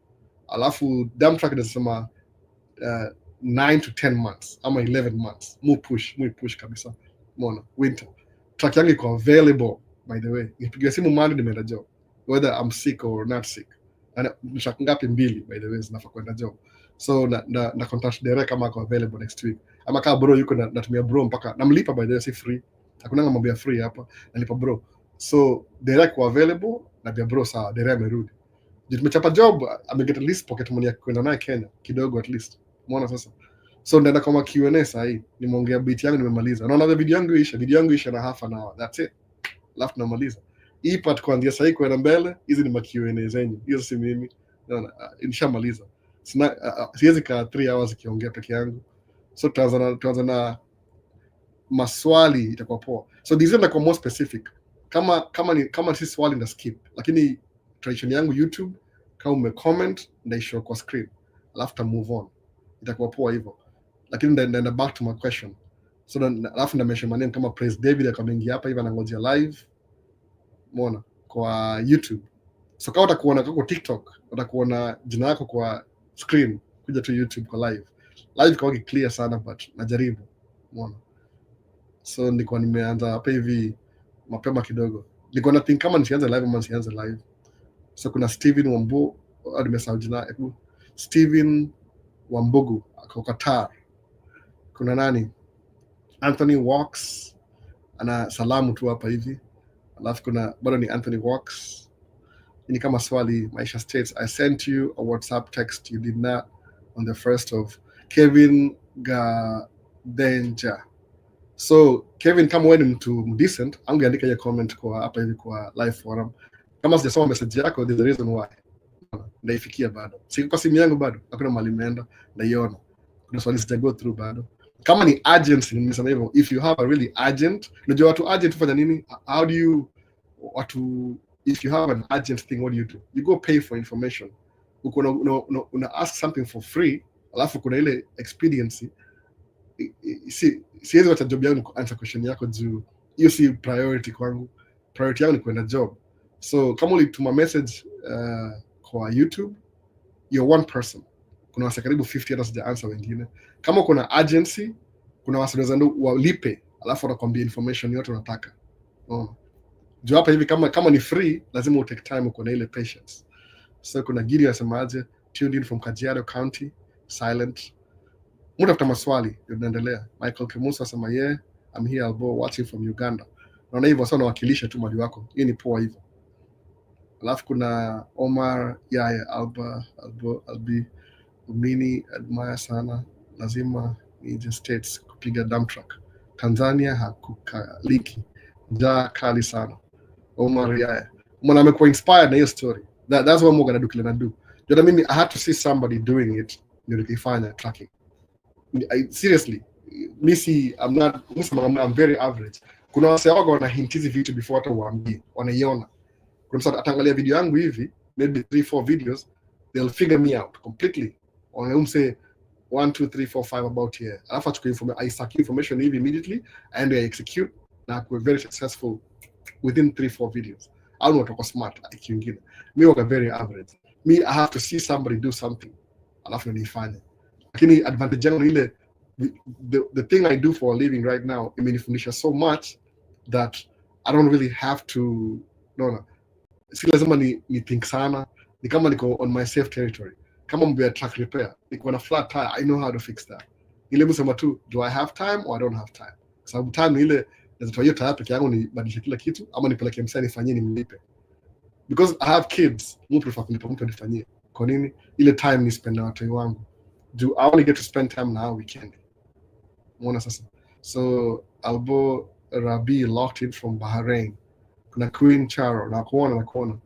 Alafu dump truck inasema 9 to 10 months ama 11 months. Mu push kabisa. Umeona? Winter. Truck yangu iko available by the way. Nipigia simu Monday nimeenda job. Whether I'm sick or not sick. Na truck ngapi mbili by the way zinafaa kwenda job. So na contact direct kama ako available next week. Ama kama bro yuko natumia bro mpaka namlipa by the way, si free. Hakuna mambo ya free hapa. Nalipa bro. So direct kwa available na bia bro sawa, direct amerudi. Tumechapa job, ameget at least pocket money ya kwenda naye Kenya kidogo at least. Umeona sasa? So ndaenda kama Q&A sasa hii. Nimeongea beat yangu nimemaliza. Naona video yangu isha na half an hour. That's it. Alafu tunamaliza. Hii part kuanzia sasa hii kwenda mbele, hizi ni ma Q&A zenyu. Hizo si mimi. Naona nishamaliza. Siwezi kaa 3 hours kiongea peke yangu. So tuanza na maswali, itakuwa poa. So these are like more specific. Kama si swali na skip. Lakini tradition yangu YouTube, kama umecomment ndaishow kwa screen. Alafu ta move on. Itakuwa poa hivyo. Lakini ndaenda back to my question. So alafu na mention maneno kama Praise David akamengia hapa hivi anangojea live. Umeona? Kwa YouTube. So kama utakuona kwa TikTok, utakuona jina lako kwa screen, kuja tu YouTube kwa live kwa clear sana, but najaribu. Umeona? So nilikuwa nimeanza hapa hivi mapema kidogo. Nilikuwa na think kama nisianze live ama nisianze live. So kuna Steven Wambu, nimesahau jina. Steven Wambugu ako Qatar. Kuna nani? Anthony Walks ana salamu tu hapa hivi. Alafu kuna bado ni Anthony Walks. Ni kama swali. Maisha states, I sent you a WhatsApp text you did not on the 1st of Kevin Gadenja. So Kevin, kama wewe ni mtu decent, angeandika hiyo comment kwa hapa hivi kwa live forum. Kama sijasoma message yako, there's a reason why. Ndaifikia bado. Siko kwa simu yangu bado. Hakuna mahali imeenda. Ndaiona. Kuna swali sija go through bado. Kama ni urgent, nimesema hivyo, if you have a really urgent, unajua watu urgent ufanya nini? How do you if you have an urgent thing, what do? You go pay for information. Una ask something for free, alafu kuna ile expediency. Siwezi wacha job yangu answer question yako juu hiyo si priority kwangu. Priority yangu ni kwenda job. So kama ulituma message kwa YouTube, you're one person. Kuna wasa karibu 50 hata sija answer wengine. Kama kuna urgency, kuna wasa wanaweza walipe, alafu wanakuambia information yote unataka. Juu hapa hivi kama ni free, lazima take time, uko na ile patience. So kuna Giri anasemaje, tuned in from Kajiado County, silent. Mtafuta maswali yanaendelea. Michael Kimusa anasema I'm here Albo watching from Uganda. Naona hivyo sana wakilisha tu mali wako. Hii ni poa hivyo. Alafu kuna Omar Albi Umini admire sana. Lazima ni states kupiga dump truck. Tanzania hakukaliki. Njaa kali sana. Omar Yaya. Mwana amekuwa inspired na hiyo story. That's what I'm gonna do kile na do. You know what I mean? I had to see somebody doing it ndio nikifanya tracking. Seriously, I'm very average. Kuna wase wako wanahintizi vitu before hata uambie, wanaiona. Kuna mtu atangalia video yangu hivi, maybe 3-4 videos, they'll figure me out completely. Say 1 2 3 4 5 about here. Alafu achukue I suck information hivi immediately and I execute na we're very successful within 3-4 videos. I don't know what smart ikingine. Me waka very average. Me I have to see somebody do something. Alafu nifanye. Lakini advantage yangu ile the thing I do for a living right now imenifundisha so much that I don't really have to si lazima ni think sana, ni kama niko on my safe territory. Kama mambo ya track repair, niko na flat tire, I know how to fix that. Ile msema tu, do I have time or I don't have time? Sababu time ile nazitoa hiyo tire peke yangu nibadilishe kila kitu ama nipeleke msanii nifanyie nimlipe. Because I have kids, mu prefer kulipa mtu anifanyie. Kwa nini? Ile time ni spend na watu wangu. Do I only get to spend time now weekend? Mwona sasa. So Albo Rabi locked in from Bahrain. Kuna Queen Charo na kuona.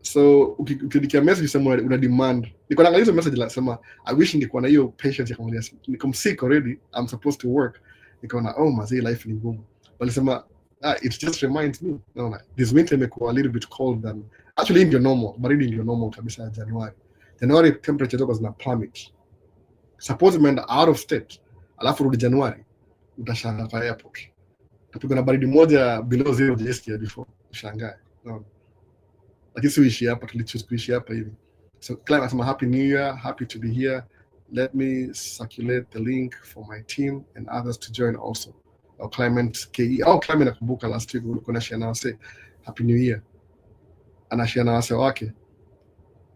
So ukidikia message sema una demand. Niko naangalia hizo message la sema I wish ningekuwa na hiyo patience ya kumwambia niko sick already, I'm supposed to work. Niko na mazee life ni ngumu. Walisema it just reminds me this winter imekuwa a little bit cold than actually in your normal, baridi ndio normal kabisa ya January temperature zoko zina plummet. Suppose umeenda out of state alafu rudi January utashangaa kwa airport. Tapigwa na baridi moja below zero just before ushangae. Lakini siishi hapa, tulichoose kuishi hapa hivi. So Clement, I'm happy new year, happy to be here. Let me circulate the link for my team and others to join also. Clement KE. Clement nakumbuka last week ulikuwa unashare na wase happy new year. Anashare na wase wake.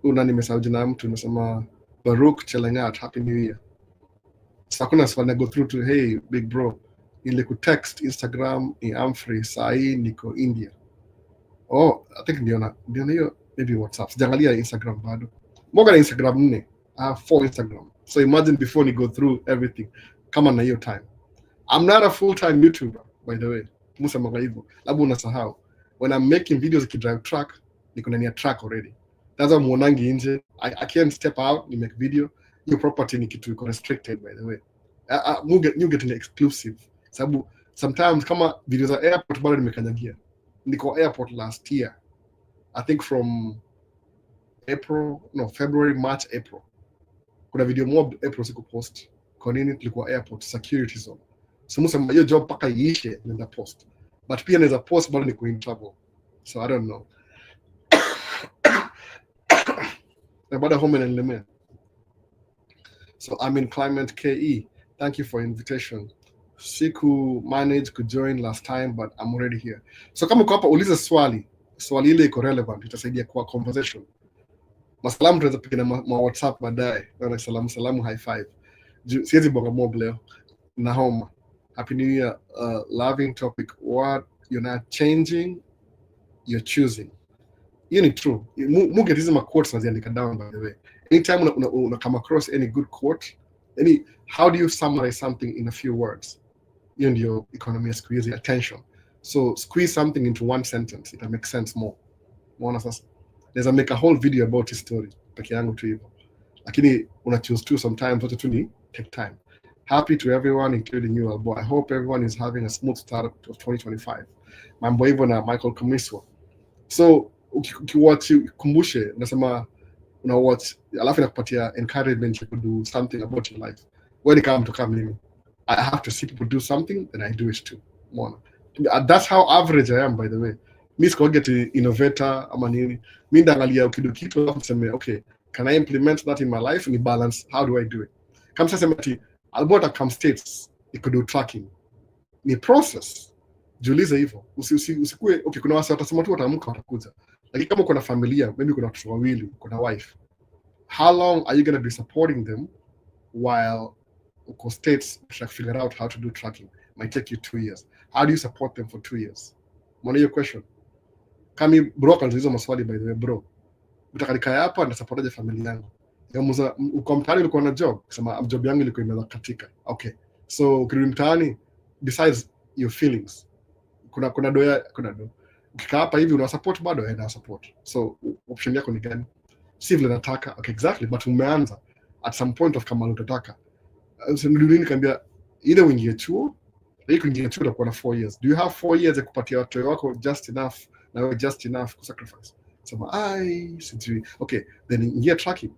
Nimesahau jina mtu nimesema Baruch Chelengat, happy new year. So kuna swali go through to hey big bro. Ile ku text Instagram ni Amfrey sai niko India. I think ndio hiyo maybe WhatsApp. Sijaangalia Instagram bado. Moga na Instagram 4. I have 4 Instagram. So imagine before you go through everything. Kama na hiyo time. I'm not a full-time YouTuber, by the way. Musa mga hivyo. Labu unasahau. When I'm making videos drive track, niko na track already. That's why muonangi nje. I can't step out, ni make video. Your property ni kitu iko restricted, by the way. You get an exclusive. Sababu sometimes kama videos za airport bado nimekanyagia. Niko airport last year. I think from February, March, April. Kuna video mob April siku post. Kwa nini tulikuwa airport security zone. So musema hiyo job paka iishe nenda post. But pia naweza post bado niko in trouble. So I don't know. About home and lemon. So I'm in Climate KE. Thank you for invitation. Siku manage could join last time, but I'm already here. So kama uko hapa uliza swali ile iko relevant, itasaidia kwa conversation. Masalamu tunaweza piga na WhatsApp baadaye. Na salamu high five. Siwezi bonga mob leo. Nahoma. Happy New Year. Loving topic. What you're not changing, you're choosing. You need true. Get these quotes naziandika down, by the way. Anytime una come across any good quote, how do you summarize something in a few words? You and your economy squeeze attention. So squeeze something into one sentence. It makes sense more. There's make a whole video about his story. Peke yangu tu hivyo. Lakini una choose to sometimes what to need take time. Happy to everyone, including you, Albo. I hope everyone is having a smooth start of 2025. Mambo hivyo na Michael Komiswa. So ukiwatch kumbushe nasema una watch alafu inakupatia encouragement to do something about your life. When it comes to mimi, I have to see people do something, then I do it too. That's how average I am, by the way. Mi siko get innovator ama nini. Mi ndaangalia ukidu kitu alafu niseme okay, can I implement that in my life? Ni balance, how do I do it? Kama sasa ati Alberta come states you could do tracking. Ni process. Jiulize hivyo. Usikue okay, kuna watu watasema tu wataamka watakuja. Lakini kama uko na familia, maybe kuna watoto wawili, uko na wife. How long are you going to be supporting them while uko states trying to figure out how to do tracking? Might take you 2 years. How do you support them for 2 years? Mbona hiyo question? Kami bro kanzizo maswali, by the way bro. Utakalika hapa na supportaje familia yangu? Yamuza uko mtaani ulikuwa na job, kusema job yangu ilikuwa imeanza katika. Okay. So ukirudi mtaani, besides your feelings, kuna do Ukikaa hapa hivi una support bado na support. So option yako ni gani? Si vile nataka. Okay, exactly, but umeanza at some point of kama unataka. Ndio nikamwambia either uingie chuo, hii kuingia chuo utakuwa na 4 years. Do you have 4 years ya kupatia watu wako just enough na wewe just enough ku sacrifice? Sema sijui. Okay, then ingia tracking.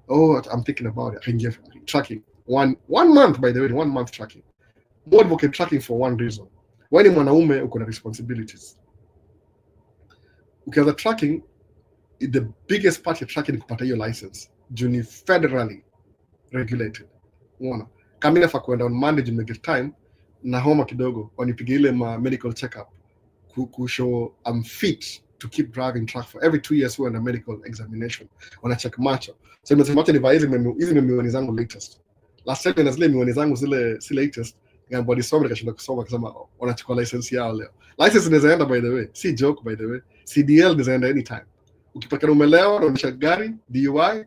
Oh, I'm thinking about it. Ingia tracking. One month, by the way, 1 month tracking. More advocate tracking for one reason. Wewe ni mwanaume uko na responsibilities. Ukianza tracking, the biggest part ya tracking ni kupata hiyo license. Juu ni federally regulated. Unaona? Kama nafaa kwenda on Monday juu get time na homa kidogo, wanipige ile medical check-up ku show I'm fit to keep driving truck for every 2 years when a medical examination. Wana check macho. So nimesema acha nivae hizi miwani zangu latest. Last time na zile miwani zangu zile si latest. Ngamba nisome nikashinda kusoma kusema wanachukua license yao leo. License inaweza enda by the way. Si joke by the way. CDL inaweza enda anytime. Ukipata umelewa na unaendesha gari DUI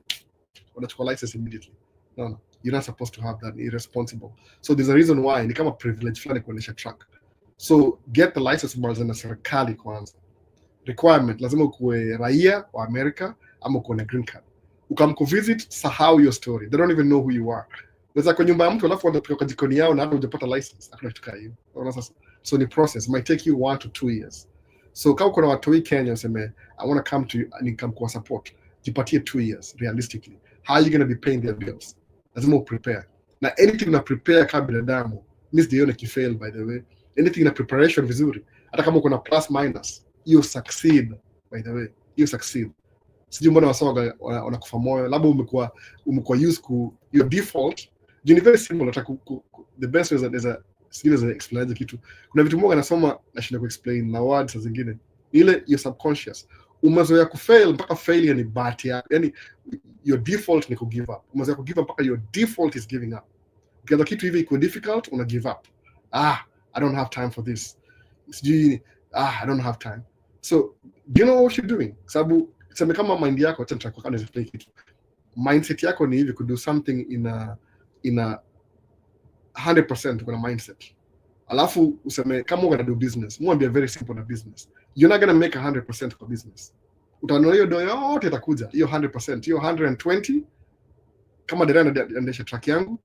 wanachukua license immediately. No. You're not supposed to have that. Irresponsible. So there's a reason why ni kama privilege fulani kuendesha truck. So get the license mwanzo na serikali kwanza. Requirement lazima ukuwe raia wa America ama uko na green card. Ukamkuvisit, sahau your story. They don't even know who you are. Unaweza kwa nyumba ya mtu alafu wanapika kwa jikoni yao na hata hujapata license. Hakuna kitu kama hiyo. Unaona sasa? So the process might take you 1 to 2 years. So kama kuna watu wa Kenya waseme I want to come to you and come kwa support. Jipatie 2 years realistically. How are you going to be paying their bills? Lazima prepare. Na anything na prepare kama binadamu, miss the ki fail by the way. Anything na preparation vizuri. Hata kama uko na plus minus, you succeed by the way. You succeed. Sijui mbona wasoga wanakufa moyo. Labda umekuwa used ku your default. Ni very simple. The best way is a explain kitu. Kuna vitu moja nasoma nashinda ku explain na words zingine. Ile your subconscious. Umezoea kufail mpaka failure ni bahati yako. Yani your default ni ku give up. Umezoea ku give up mpaka your default is giving up. Ukianza kitu hivi iko difficult una give up. I don't have time for this. I don't have time. So do you know what you're doing? Sababu sema kama mind yako acha nitakwaka na explain kitu. Mindset yako ni hivi ku do something in a 100% kuna mindset. Alafu useme kama unataka do business, mwambie very simple na business. You're not going to make 100% for business. Utaona hiyo do yote itakuja, hiyo 100%, hiyo 120 kama dereva anaendesha truck yangu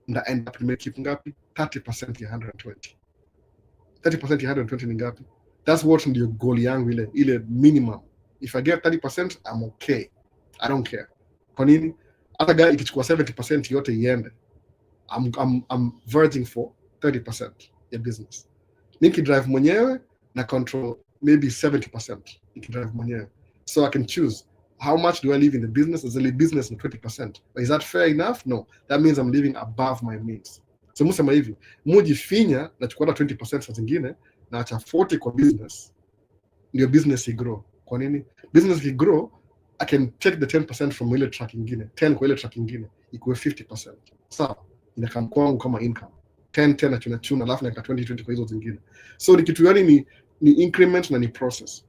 nda end up make ngapi? 30% ya 120. 30% ya 120 ni ngapi? That's what ndio goal yangu ile minimum. If I get 30%, I'm okay. I don't care. Kwa nini? Hata gari ikichukua 70% yote iende. I'm verging for 30% ya business. Niki drive mwenyewe na control maybe 70% niki drive mwenyewe. So I can choose how much do I live in the business as a business na 20%. But is that fair enough? No. That means I'm living above my means. So musema hivi, mujifinya na chukua 20% sa zingine na acha 40 kwa business. Ndio business igrow. Kwa nini? Business igrow, I can take the 10% from ile track ingine, 10 kwa ile track ingine, ikuwe 50%. Sawa? Inakam kwangu kama income. 10 na chuna alafu na 20 kwa hizo zingine. So ni kitu yani ni increment na ni process.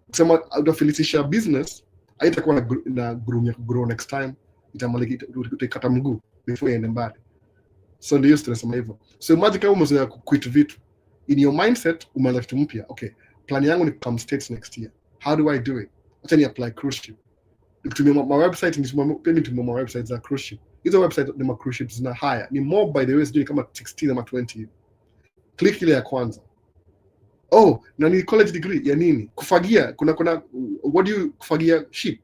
Kusema utafilitisha business, haitakuwa na grow next time, itamaliki utakata mguu before iende mbali. So ndio tunasema hivyo. So imagine kama umezoea quit vitu. In your mindset umeanza kitu mpya. Okay, plan yangu ni come States next year. How do I do it? Acha ni apply cruise ship. Nikitumia my website nitumia my website za cruise ship. Hizo website ni cruise ships na higher. Ni more by the way sijui kama 16 ama 20. Click ile ya kwanza. Oh, na ni college degree ya nini? Kufagia. Kuna what do you kufagia ship?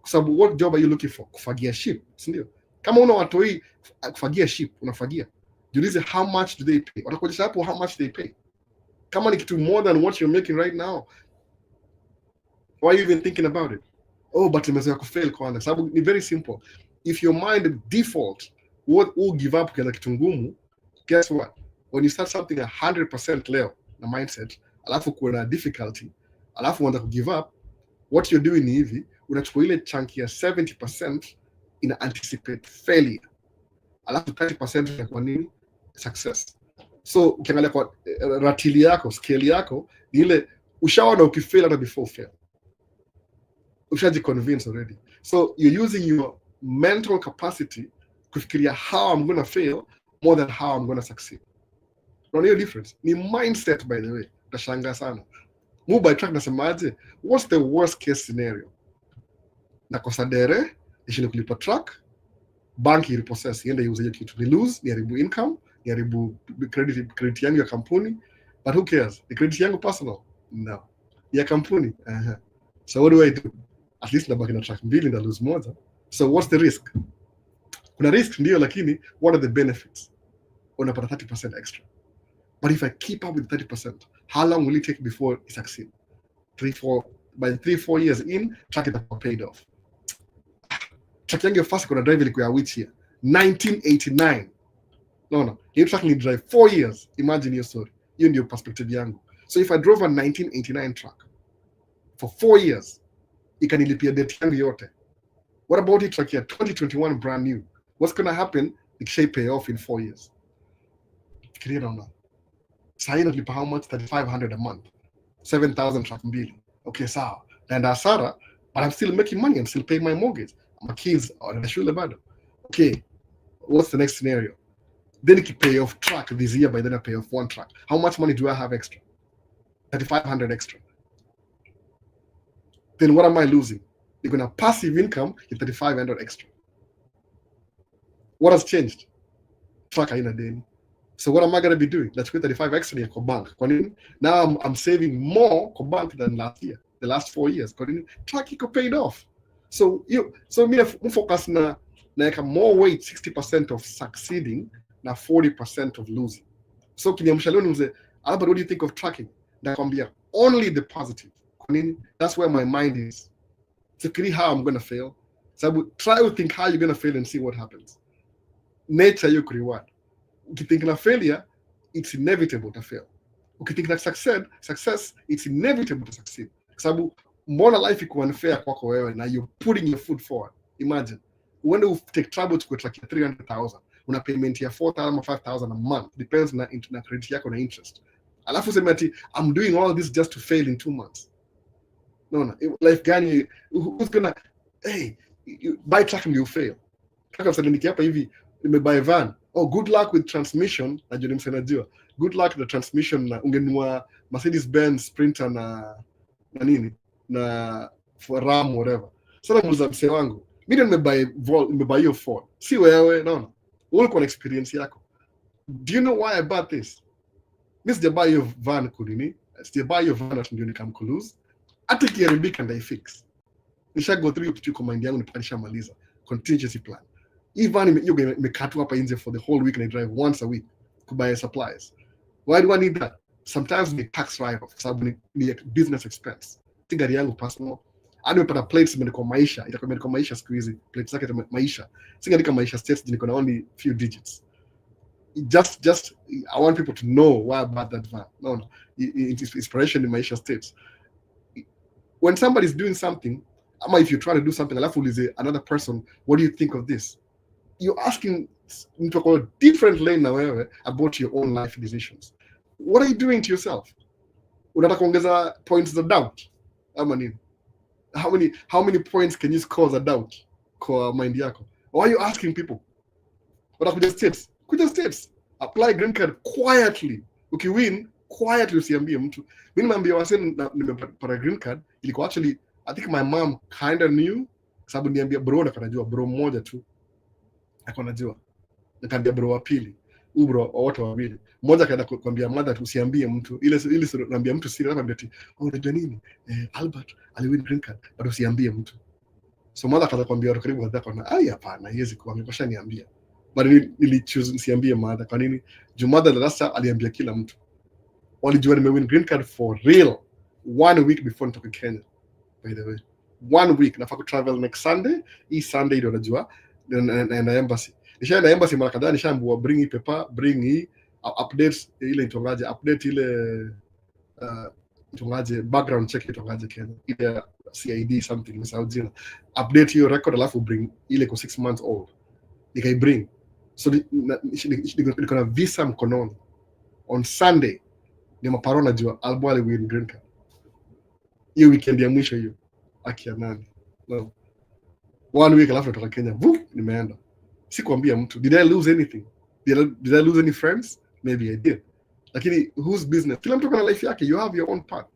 Kwa sababu what job are you looking for? Kufagia ship, si ndio? Kama una watu hii kufagia ship, unafagia. Jiulize how much do they pay? Watakuonyesha hapo how much they pay. Kama ni kitu more than what you're making right now, why are you even thinking about it? Oh, but imezoea kufail kwanza. Sababu ni very simple. If your mind default what will give up kwa kitu ngumu, guess what? When you start something 100% leo na mindset, alafu kuna difficulty, alafu unaanza ku give up, what you're doing ni hivi, unachukua ile chunk ya 70% ina anticipate failure. Alafu 30% ya kwa nini? Success. So ukiangalia kwa ratili yako, scale yako, ni ile ushaona ukifail hata before fail. Ushaji convince already. So you're using your mental capacity kufikiria how I'm going to fail more than how I'm going to succeed. Unaona hiyo difference? Ni mindset by the way. Utashangaa sana. Move by track nasemaje? What's the worst case scenario? Nakosa dere, ishinde kulipa track, banki iliprocess, iende iuze hiyo kitu. Ni lose, ni haribu income, ni haribu credit yangu ya kampuni. But who cares? The credit yangu personal? No. Ya kampuni? So what do I do? At least nabaki na track mbili na lose moja. So what's the risk? Kuna risk ndio, lakini what are the benefits? Unapata 30% extra. But if I keep up with 30%, how long will it take before it succeed? 3-4 years in, track it paid off. Track yangu ya first kuna drive ilikuwa which year? 1989. No. Hiyo track ni drive 4 years. Imagine hiyo story. Hiyo ndio perspective yangu. So if I drove a 1989 truck for 4 years, ikanilipia debt yangu yote. What about it track ya 2021 brand new? What's going to happen if she pay off in 4 years? Fikiria naona. Sasa nalipa how much? 3,500 a month. 7,000 track mbili. Okay, sawa. And hasara, but I'm still making money. I'm still paying my mortgage. My kids are in the shule bado. Okay, what's the next scenario? Then if you pay off track this year, by then I pay off one track. How much money do I have extra? 3,500 extra. Then what am I losing? You're going to passive income, you 3,500 extra. What has changed? Track haina deni. So what am I going to be doing? Let's get 35 extra here for bank. Now I'm saving more for bank than last year, the last 4 years. Track iko paid off. So me focus na more weight 60% of succeeding na 40% of losing. So kiniamsha leo nimze, Albert, what do you think of tracking? Nakwambia only the positive. That's where my mind is. Fikiri how I'm going to fail. So try to think how you're going to fail and see what happens. Nature you reward. Ukithinking of failure, it's inevitable to fail. Ukithinking of success, it's inevitable to succeed. Sababu mbona life iko unfair kwako wewe na you're putting your foot forward. Imagine when you take trouble to track 300,000, una payment ya 4,000 or 5,000 a month, depends na credit yako na interest. Alafu sema ati I'm doing all this just to fail in 2 months. No, life gani, who's gonna, hey, you buy track and you fail. Kaka msaniki hapa hivi nimebuy van. Oh, good luck with transmission. Najua nimsenajua. Good luck with the transmission na ungenunua Mercedes Benz Sprinter na nini na for RAM whatever. Sasa muuza mse wangu. Mimi nimebuy hiyo Ford. Si wewe, naona. Wewe uko na experience yako. Do you know why I bought this? Mimi sijabuy hiyo van kunini. Sijabuy hiyo van ndio nikamclose. Hata kiharibika ndio fix. Nisha go through kitu kwa mind yangu nipanisha maliza. Contingency plan. Even if you're mekatu hapa nje for the whole week and I drive once a week to buy supplies. Why do I need that? Sometimes ni tax write-off, sababu ni business expense. Si gari yangu personal. Nimepata plates imeandikwa Maisha, itakuwa imeandikwa Maisha siku hizi. Plates zake ni Maisha. Singeandika Maisha states niko na only few digits. Just I want people to know why I bought that van. No. It's inspiration in Maisha states. When somebody's doing something, ama if you're trying to do something, alafu ulize another person, what do you think of this? You're asking into a different lane na wewe about your own life decisions. What are you doing to yourself? Unataka kuongeza points of doubt? Ama nini? How many points can you score as a doubt kwa mind yako? Why are you asking people? Watakuja states. Kuja states. Apply green card quietly. Ukiwin, quietly usiambie mtu. Mimi nimeambia wase nimepata green card, ilikuwa actually I think my mom kind of knew, sababu niambia bro na kanajua bro mmoja tu. Akonajua. Nikaambia bro wa pili. Bro wote wawili. Mmoja kaenda kuambia mother usiambie mtu. Ile naambia mtu siri naambia ati unajua nini? Albert aliwin green card, but usiambie mtu. So mother kaza kuambia watu karibu wadaka na hapana, haiwezi kuwa amekosha niambia. But nili choose nisiambie mother. Kwa nini? Juu mother darasa aliambia kila mtu. Walijua nimewin green card for real 1 week before nitoke Kenya. By the way, 1 week nafaa travel next Sunday. Hii Sunday ndio najua na embassy. Nishaenda embassy mara kadhaa, nishaambiwa bring hii paper, bring hii updates ile itongaje, update ile itongaje background check itongaje Kenya. Ile CID something nimesahau jina. Update hiyo record alafu bring ile kwa 6 months old. Nikai bring. So niko na visa mkononi. On Sunday ni maparo najua Albo aliwin green card. Hiyo weekend ya mwisho hiyo. Akia nani? No. 1 week alafu natoka Kenya. Nimeenda. Sikuambia mtu. Did I lose anything? Did I lose any friends? Maybe I did. Lakini whose business? Kila mtu kuna life yake. You have your own path.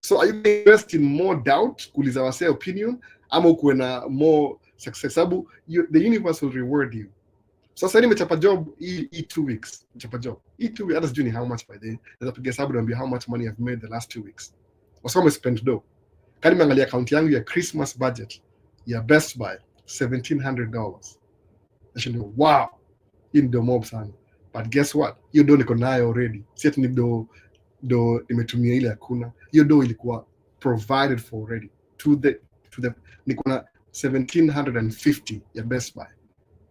So are you invest in more doubt, kuuliza wase opinion, ama ukuwe na more success? Sababu the universe will reward you. So sasa nimechapa job hii 2 weeks. Nimechapa job hii 2 weeks, hata sijui ni how much by the way. Naweza piga hesabu niambie how much money I've made the last 2 weeks. Wasome spend do. Kani nimeangalia account yangu ya Christmas budget ya Best Buy $1,700. Nashinda wow. Hii ndio mob sana. But guess what? Hiyo do niko nayo already. Si ati ni do nimetumia ile hakuna. Hiyo do ilikuwa provided for already to the niko na 1,750 ya Best Buy.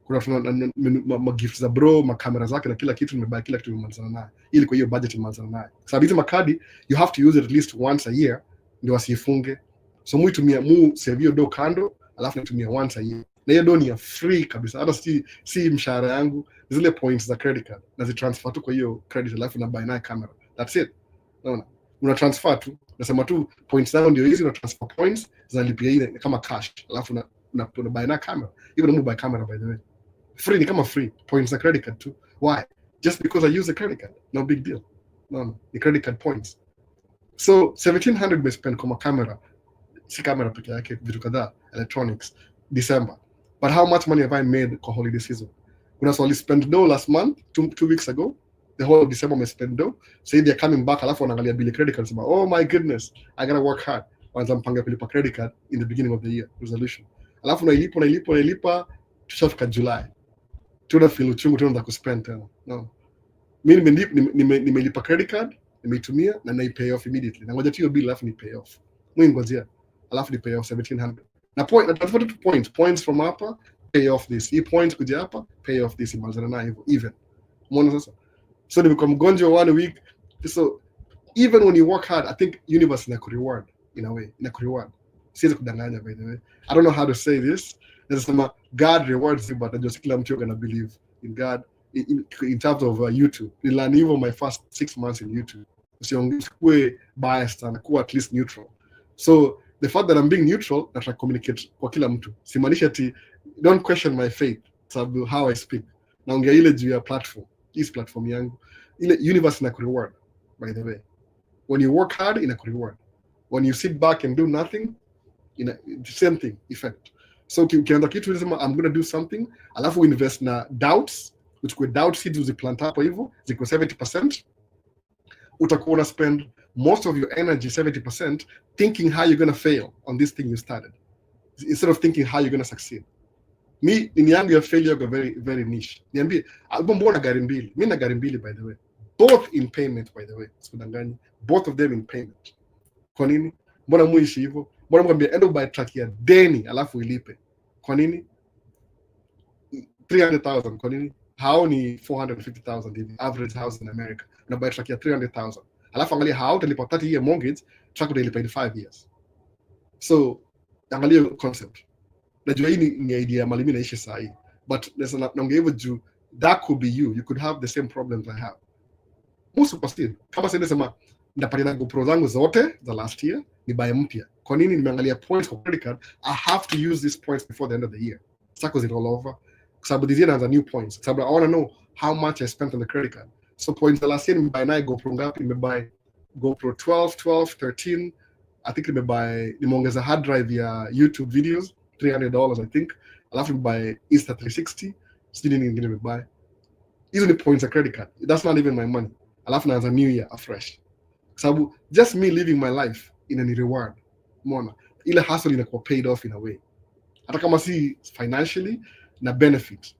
Kuna magifts za bro, makamera zake na kila kitu, nimebaki kila kitu nimemalizana nayo. Ili kwa hiyo budget nimemalizana nayo. Sababu hizo makadi you have to use it at least once a year ndio wasifunge. So mu save hiyo do kando, alafu natumia once a year. Na hiyo do ni ya free kabisa. Hata si mshahara yangu, zile points za credit card na zitransfer tu kwa hiyo credit, alafu na buy nayo camera. That's it. Unaona? Una transfer tu, nasema tu points zangu ndio hizi, na transfer points zinalipia ile kama cash, alafu na buy na camera. Even na buy camera by the way. Free, ni kama free points za credit card tu. Why? Just because I use a credit card. No big deal. No, the credit card points. So 1,700 we spend kwa camera. Si camera peke yake, vitu kadhaa, electronics, December. But how much money have I made kwa holiday season? Kuna swali spend dough last month, 2 weeks ago. The whole of December me spend dough. So they're coming back, alafu wanaangalia bill credit card, sema, oh my goodness, I gotta work hard. Wanza mpanga kulipa credit card in the beginning of the year, resolution. Alafu nailipa, tushafika July. Tuna feel uchungu tena kuspend tena. No. Mimi nimelipa credit card, nimeitumia na pay off immediately. Na ngoja tu hiyo bill alafu ni pay off. Ngojea. Alafu ni pay off 1,700. Na point, na transfer to points from hapa, pay off this. Hii points kuja hapa, pay off this, imalizana na hivyo even. Umeona sasa? So nimekuwa mgonjwa 1 week. So even when you work hard, I think universe ina reward in a way, ina reward. Siwezi kudanganya by the way. I don't know how to say this. Nasema God rewards you, but I just kila mtu gonna believe in God in terms of YouTube. Nililearn hivyo my first 6 months in YouTube. Usiongee biased na kuwa at least neutral. So the fact that I'm being neutral, I try to communicate kwa kila mtu. Simaanisha ati don't question my faith, sababu how I speak. Naongea ile juu ya platform. This platform yangu. Ile universe ina reward by the way. When you work hard, ina reward. When you sit back and do nothing, the same thing effect. So ukianza kitu unasema I'm going to do something, alafu invest na doubts, which kwa doubt seeds uziplant hapo hivyo, ziko 70%. Utakuwa una spend most of your energy, 70%, thinking how you're going to fail on this thing you started, instead of thinking how you're going to succeed. Mi ni yangu ya failure go very very niche. Niambie, mbona gari mbili? Mimi na gari mbili by the way. Both in payment by the way. Sikudanganya. Both of them in payment. Kwa nini? Mbona muishi hivyo? Mbona mwambie endo buy truck ya deni alafu ilipe? Kwa nini? 300,000 kwa nini? Hao ni 450,000 hivi average house in America. Na buy truck ya 300,000. Alafu angalia hao utalipa 30 year mortgage, truck utalipa in 5 years. So angalia concept. Najua hii ni idea mali mimi naishi saa hii, but naongea hivyo juu that could be you could have the same problems I have. Musu pasted kama sasa nasema ndapatia GoPro zangu zote za last year ni buy mpya. Kwa nini? Nimeangalia points kwa credit card, I have to use these points before the end of the year. Sako it all over. Sababu this year naanza new points. Sababu I want to know how much I spent on the credit card. So points the last year nimebuy na GoPro ngapi? Nimebuy GoPro 12, 13. I think nimeongeza hard drive ya YouTube videos $300 I think. Alafu buy Insta360. Sijui nini ngine buy. Hizo ni points a credit card. That's not even my money. Alafu naanza new year afresh. Sababu just me living my life in any reward. Umeona? Ile hustle inakuwa paid off in a way. Hata kama si financially na benefit.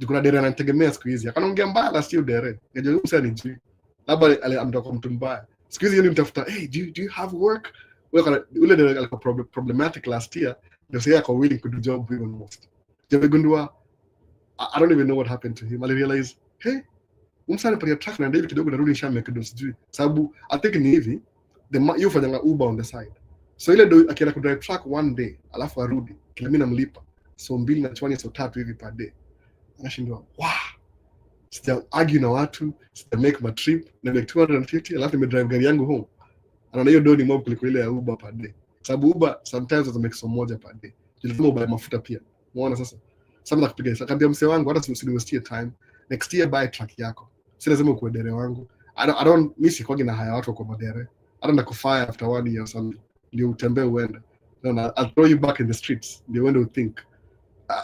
Kuna dere anategemea siku hizi. Akanaongea mbaya la sio dere. Ngejua huyu sasa ni juu. Labda ametoka mtu mbaya. Siku hizi yeye mtafuta, "Hey, do you have work?" Ule dere alikuwa problematic last year. Ndio sasa yako willing to do job even most. Jabegundua I don't even know what happened to him. I realized, hey, umsana patia truck na David kidogo narudi shamba kidogo sijui. Sababu I think ni hivi, you fanya Uber on the side. So ile do akienda kudrive truck one day, alafu arudi. Kila mimi namlipa. So 220 so 3 hivi per day. Anashindwa, wow. Sija argue na watu, sija make my trip, na make 250, alafu nimedrive gari yangu home. Anaona hiyo do ni mob kuliko ile ya Uber per day. Sababu Uber sometimes doesn't make so moja per day. Lazima ubuy mafuta pia. Umeona sasa? Sasa nakupiga sasa kambia msee wangu hata usiniwestie time. Next year buy truck yako. Si lazima ukuwe dere wangu. I don't mimi sikogi na haya watu kwa madere. hata nakufire after 1 year or something, ndio utembee uende. No, I'll throw you back in the streets, ndio uende uthink.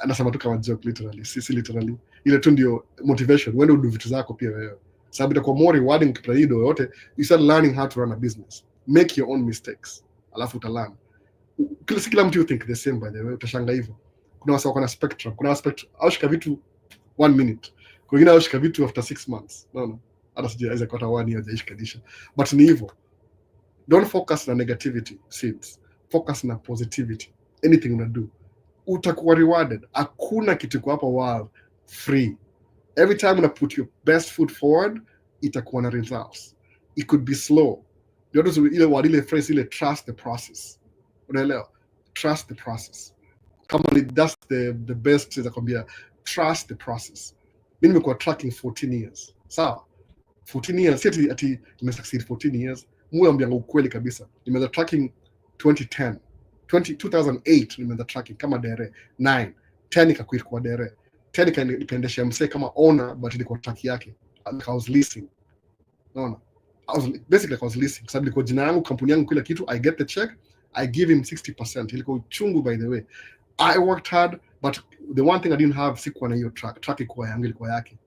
Nasema tu kama joke, literally, si literally. Ile tu ndio motivation, uende udu vitu zako pia wewe. Sababu itakuwa more rewarding ukipata hiyo yote, you start learning how to run a business. Make your own mistakes, alafu utalearn. Kila mtu you think the same, by the way, utashanga hivyo. Kuna wasa wako na spectrum, kuna spectrum aushika vitu 1 minute, kuna wengine aushika vitu after 6 months. No, hata sijaweza kupata 1 year hajaishikadisha, but ni hivyo. Don't focus na negativity seeds, focus na positivity. Anything una do utakuwa rewarded. Hakuna kitu kwa hapa world free. Every time una put your best foot forward, itakuwa na results. It could be slow. Ile phrase ile, trust the process. Unaelewa? Trust the process. Kama that's the best nakwambia, trust the process. Mimi nimekuwa tracking 14 years. Sawa? 14 years, si ati nimesucceed 14 years. Mungu ambianga ukweli kabisa. Nimeanza tracking 2008 nimeanza tracking kama dere 9, 10 ikakuwa kwa dere 10 ikaendesha msee kama owner, but ilikuwa track yake. I was leasing. No. I was leasing. Kwa sababu ilikuwa jina yangu, kampuni yangu, kila kitu. I get the check, I give him 60%. Ilikuwa uchungu, by the way. I worked hard, but the one thing I didn't have, sikuwa na hiyo track. Track ilikuwa yangu, ilikuwa yake.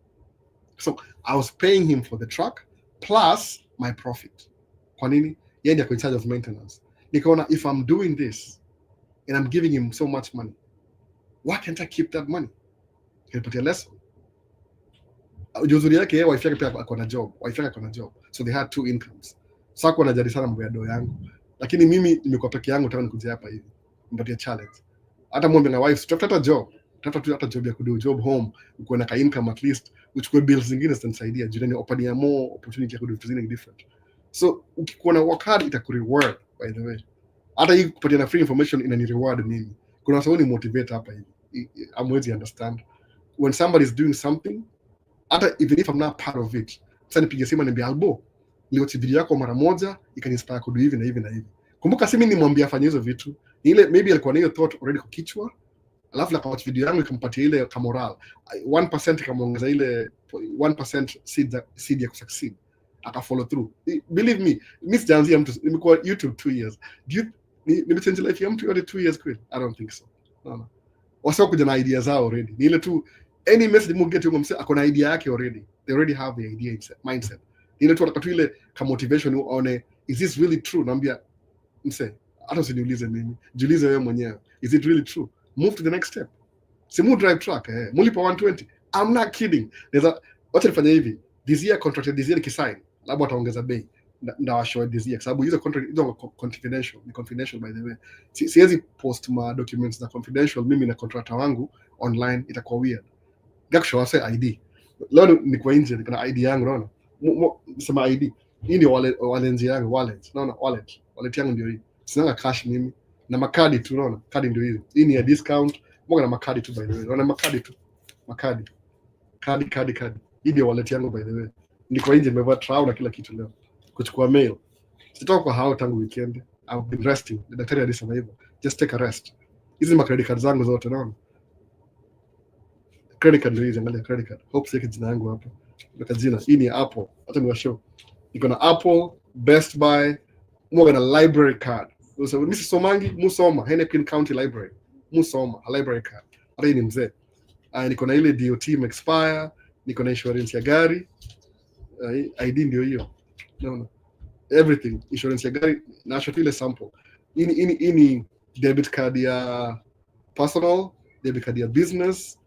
So I was paying him for the truck plus my profit. Kwa nini? Yeye ndiye in charge of maintenance. Nikaona, if I'm doing this and I'm giving him so much money, why can't I keep that money? Nilipatia lesson. Uzuri yake yeye, wife yake pia akona job. Wife yake akona job. So they had 2 incomes. Sasa kwa najali sana mambo ya doo yangu. Lakini mimi nimekuwa peke yangu, nataka nikuje hapa hivi. Nipatie challenge. Hata muombe na wife, tafuta job. Tafuta hata job ya kudo job home, uko na ka income at least, uchukue bills zingine zitanisaidia. Jirani open ya more opportunity ya kudo vitu zingine different. So ukikuwa na work hard itakureward, by the way. Hata hii kupatia na free information inani reward mimi. Kuna sababu ni motivate hapa hivi. Amwezi understand when somebody is doing something, hata even if I'm not part of it. Sasa nipige simu niambie, Albo, niliwatch video yako mara moja ikaninspire kudu hivi na hivi na hivi. Kumbuka si mimi nimwambia afanye hizo vitu. Ile maybe alikuwa na hiyo thought already kwa kichwa. Alafu akawatch video yangu ikampatia ile ka moral. 1% ikamuongeza ile 1% seed ya kusucceed. Aka follow through. Believe me, miss Janzi mtu nimekuwa YouTube 2 years. Nimechange life ya mtu yote 2 years kweli? I don't think so. No. Wasio kuja na ideas zao already. Ni ile tu any message mu get mse akona idea yake already. They already have the idea mindset. Ni ile tu atakatu ile ka motivation uone, is this really true? Naambia mse, hata usiniulize mimi. Jiulize wewe mwenyewe. Is it really true? Move to the next step. Simu drive truck mulipa 120. I'm not kidding. Wacha nifanye hivi. This year contracted, this year kisign. Labda ataongeza bei. Ndawashow this year. Sababu hizo contract hizo confidential. Ni confidential, by the way. Siwezi post ma documents na confidential mimi na contractor wangu online, itakuwa weird. Gakushow say ID. Leo ni kwa nje nikana ID yangu, unaona? Sema ID. Hii ndio wallet yangu, wallet. Unaona wallet. Wallet yangu ndio hii. Sina cash mimi. Na makadi tu, unaona? Kadi ndio hizi. Hii ni ya discount. Mbona na makadi tu, by the way. Unaona makadi tu. Makadi. Kadi. Hii ndio wallet yangu, by the way. Niko nje nimevaa trao na kila kitu leo. Kuchukua mail. Sitoka kwa hao tangu weekend. I've been resting. Daktari alisema hivyo. Just take a rest. Hizi ni credit card zangu zote, unaona? Credit card hizi, angalia credit card. Hope sike jina yangu hapa. Ndio jina. Hii ni Apple. Hata ni show. Niko na Apple, Best Buy, mmoja na library card. So mimi somangi, musoma, Hennepin County Library. Musoma, a library card. Hata hii ni mzee. Niko na ile DOT expire, niko na insurance ya gari. ID ndio hiyo. No. Everything, insurance ya gari, na show ile sample. Ini debit card ya personal, debit card ya business,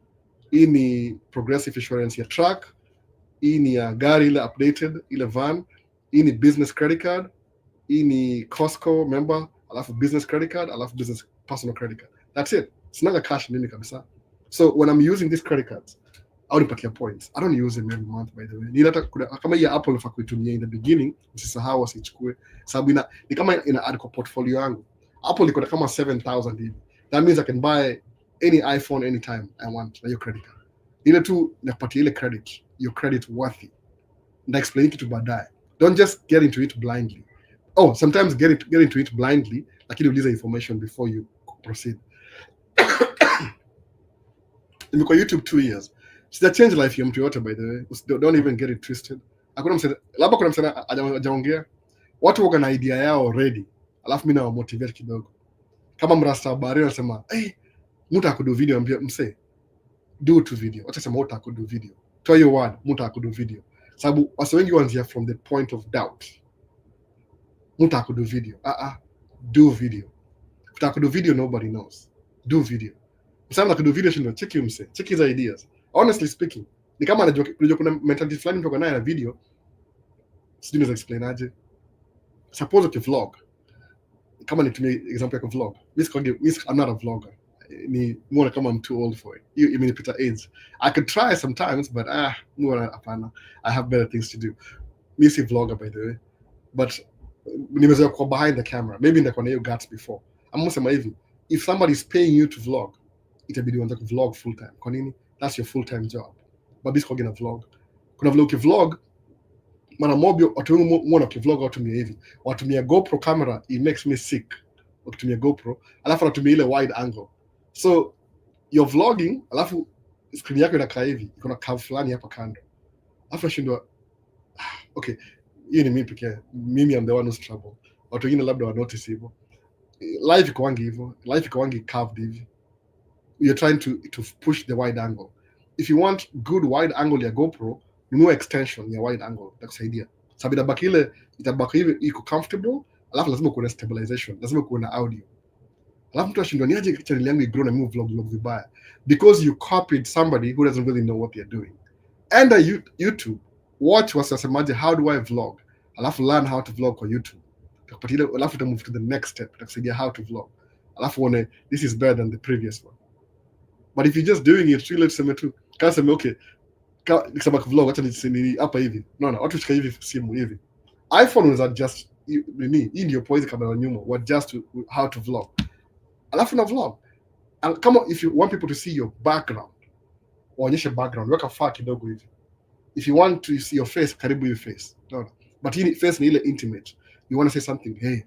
ini progressive insurance ya truck, ini ya gari ile updated, ile van, ini business credit card, ini Costco member, alafu business credit card, alafu business personal credit card. That's it. Sinaga cash mimi kabisa. So when I'm using these credit cards, I only patia points. I don't use them every month, by the way. Ni hata kama hii Apple nafaa kuitumia in the beginning, usisahau usichukue. Sababu ni kama ina add kwa portfolio yangu. Apple iko kama 7,000 hivi. That means I can buy any iPhone anytime I want na your credit card. Ile tu nakupatia ile credit, your credit worthy. Na explain kitu baadaye. Don't just get into it blindly. Oh, sometimes get into it blindly, lakini uliza information before you proceed. Nimekuwa YouTube 2 years. Sija change life ya mtu yote, by the way. Don't even get it twisted. Hakuna msana, labda kuna msana hajaongea. watu wako na idea yao already, alafu mimi na motivate kidogo. Kama mrasta habari anasema mtu akudu video, ambia mse do to video, acha sema mtu akudu video, toa your word, mtu akudu video, sababu wase wengi wanzia from the point of doubt. Mtu akudu video, do video. Kutakudu video nobody knows, do video. Msana kudu video shindo, check you mse, check his ideas. Honestly speaking, ni kama anajua kuna mentality fulani mtu naye na video, sijui naweza explain aje. Suppose uki vlog, kama nitumie example ya vlog, I'm not a vlogger, ni more kama I'm too old for it. You mean Peter age. I could try sometimes, but more hapana, I have better things to do. Me si vlogger by the way, but nimezoea kwa behind the camera, maybe nitakuwa na hiyo guts before. I'm sema hivi, if somebody is paying you to vlog, itabidi uanze ku vlog full time. Kwa nini? That's your full time job. But this kogina vlog. Kuna vile ukivlog, mara mobi watu wengi muona ukivlog watumia hivi. Watumia GoPro camera, it makes me sick. Watumia GoPro, alafu watumia ile wide angle. So you're vlogging, alafu screen yako inakaa hivi, iko na curve fulani hapa kando. Alafu nashindwa okay, hiyo ni mimi pekee. Mimi am the one who's trouble. Watu wengine labda wa notice hivyo. Live iko wangi hivyo, live iko wangi curved hivi. You're trying to push the wide angle. If you want good wide angle ya GoPro, nunua extension ya wide angle itakusaidia. Sababu itabaki hivi iko comfortable, alafu lazima kuwe na stabilization, lazima kuwe na audio. Alafu mtu ashindwa ni aje channel yangu igrow na mimi vlog vibaya, because you copied somebody who doesn't really know what they're doing. And YouTube, watch wasemaje, how do I vlog? Alafu learn how to vlog kwa YouTube. Tukapatile alafu to move to the next step, itakusaidia how to vlog. Alafu uone this is better than the previous one. But if you're just doing it, really sema tu, kama sema okay, nikisema vlog acha ni hapa hivi. No, watu shika hivi simu hivi. iPhone was adjust hii ndio poise kamera nyuma, what just how to vlog. Alafu na vlog. And come on, if you want people to see your background, waonyeshe background, weka far kidogo hivi. If you want to see your face, karibu your face. No. But hii face ni ile intimate. You want to say something, hey,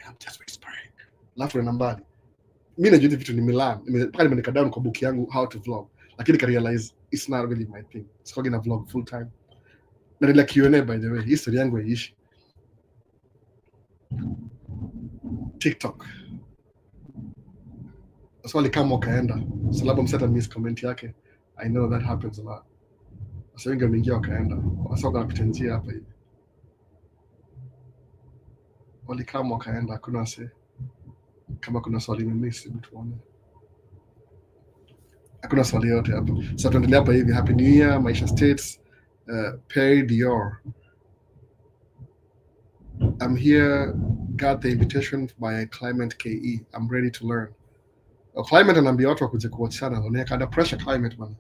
I'm just whispering. Alafu na nambari. Mimi najua vitu ni Milan. Mpaka nimeandika down kwa book yangu how to vlog. Lakini ka realize it's not really my thing. Sikogi na vlog full time. Na nila Q&A by the way, history yangu haiishi. TikTok. Swali kama wakaenda. So labda mseta miss comment yake. I know that happens a lot. Sasa wengi wameingia wakaenda. Wasoga napita njia hapa hivi. Wali kama wakaenda, hakuna wase. Kama kuna swali nimemiss, hebu tuone. Hakuna swali yote hapa. Sasa tuendelea hapa hivi. Happy New Year, Maisha States, Perry Dior. I'm here, got the invitation by Climate KE. I'm ready to learn. Climate anaambia watu wakuje kuwachana, unaweka under pressure Climate man.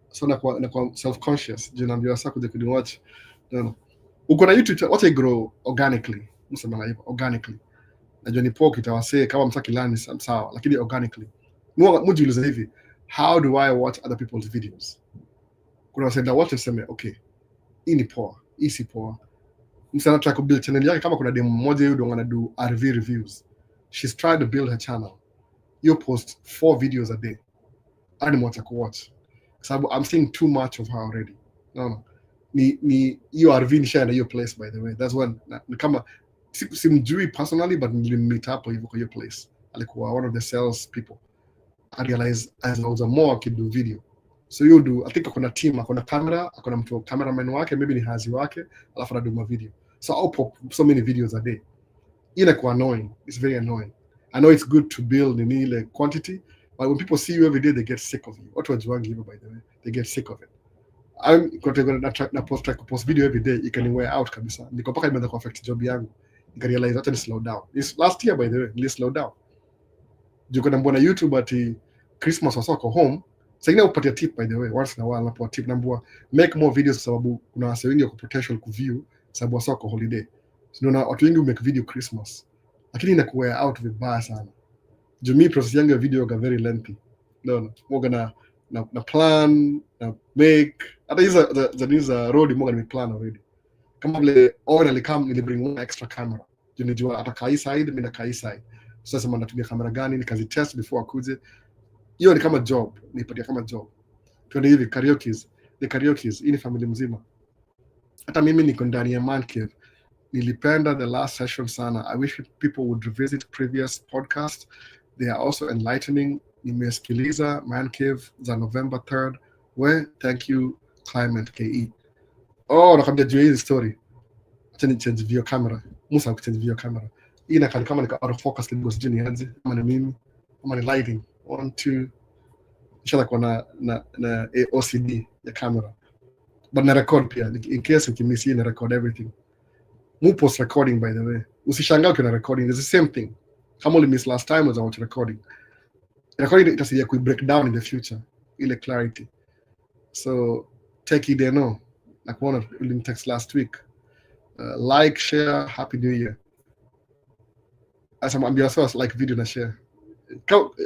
So na kwa self conscious, je naambia sasa kuja kuniwatch. No. Uko na YouTube, what I grow organically. Msema hivyo, organically. Najua ni poke itawasee kama msaki lani sawa, lakini organically. Mujiuliza hivi, how do I watch other people's videos? Kuna wasenda watch niseme, okay, hii ni poa, hii si poa. Msana try to build channel yake kama kuna demo mmoja yule ndo do RV reviews. She's trying to build her channel. You post 4 videos a day. Ani mwacha kuwatch. Sababu I'm seeing too much of her already. No. Ni hiyo RV ni share na hiyo place by the way. That's one kama simjui personally but nilimmeet hapo hivyo kwa hiyo place. Alikuwa one of the sales people. I realized as I was more kid do video. So you do, I think akona team, akona camera, akona mtu cameraman wake, maybe ni hazi wake, alafu anadu ma video. So I'll pop so many videos a day. Inakuwa annoying. It's very annoying. I know it's good to build in ile quantity, but when people see you every day, they get sick of you. Watu wajuangi hivyo by the way. They get sick of it. I'm going to post video every day, you can wear out kabisa. Niko paka imeanza ku affect job yangu. Nika realize hata ni slow down. This last year by the way, ni slow down. Juko na mbona YouTube ati Christmas wasoko home. Sasa upatia tip by the way, once na while napo tip nambua make more videos sababu kuna wase wengi wako potential ku view sababu wasoko holiday. So na watu wengi make video Christmas. Lakini inakuwa out vibaya sana. Jumi process yangu ya video ga very lengthy. No. Moga na plan, na make hata hizo road moga ni plan already. Kama vile ona likam ni bring one extra camera. Junijua atakai side mimi na kai side. Sasa mimi natumia kamera gani nikazi test before akuje. Hiyo ni kama job, nipatia kama job. Tuende hivi karaoke, hii ni family mzima. Hata mimi niko ndani ya man cave. Nilipenda the last session sana. I wish people would revisit previous podcasts. They are also enlightening. Nimesikiliza Man Cave za November 3rd. Thank you Climate KE. Oh, nakwambia juu hii story. Acha ni change view camera. Musa kuchange view camera. Hii inakaa kama nika out of focus kidogo, sijui nianze kama ni mimi kama ni lighting. 1 2 inshallah kuna na OCD ya camera. But na record pia in case ukimiss na record everything. Mu post recording by the way. Usishangaa kuna recording, it's the same thing. Kama uli miss last time was about recording. Recording itasaidia ku break down in the future ile clarity. So take it there no. Like one of the text last week. Like, share, happy new year. As I'm yourself, like video na share.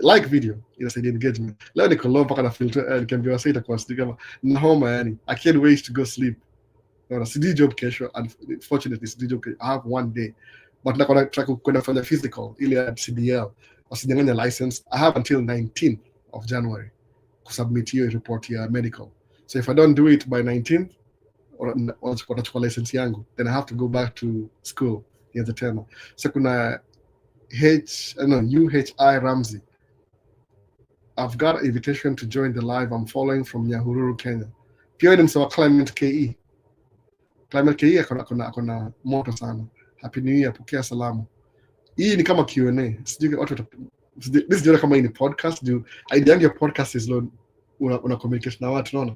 Like video inasaidia engagement. Leo niko low mpaka na filter nikiambiwa sasa itakuwa stika na homa yani. I can't wait to go sleep. No, CD job kesho, unfortunately CD job I have one day. But nakona try kwenda fanya physical ile ya CDL. Wasinyang'anya license. I have until 19th of January to submit your report ya medical. So if I don't do it by 19th or watachukua license yangu, then I have to go back to school nianze tena. So kuna UHI Ramsey. I've got an invitation to join the live I'm following from Nyahururu, Kenya. Pia ni msawa Climate KE. Climate KE akona moto sana. Happy New Year, pokea salamu. Hii ni kama Q&A. Sijui watu this is kama hii ni podcast. Idea yangu ya podcast is una communicate na watu naona.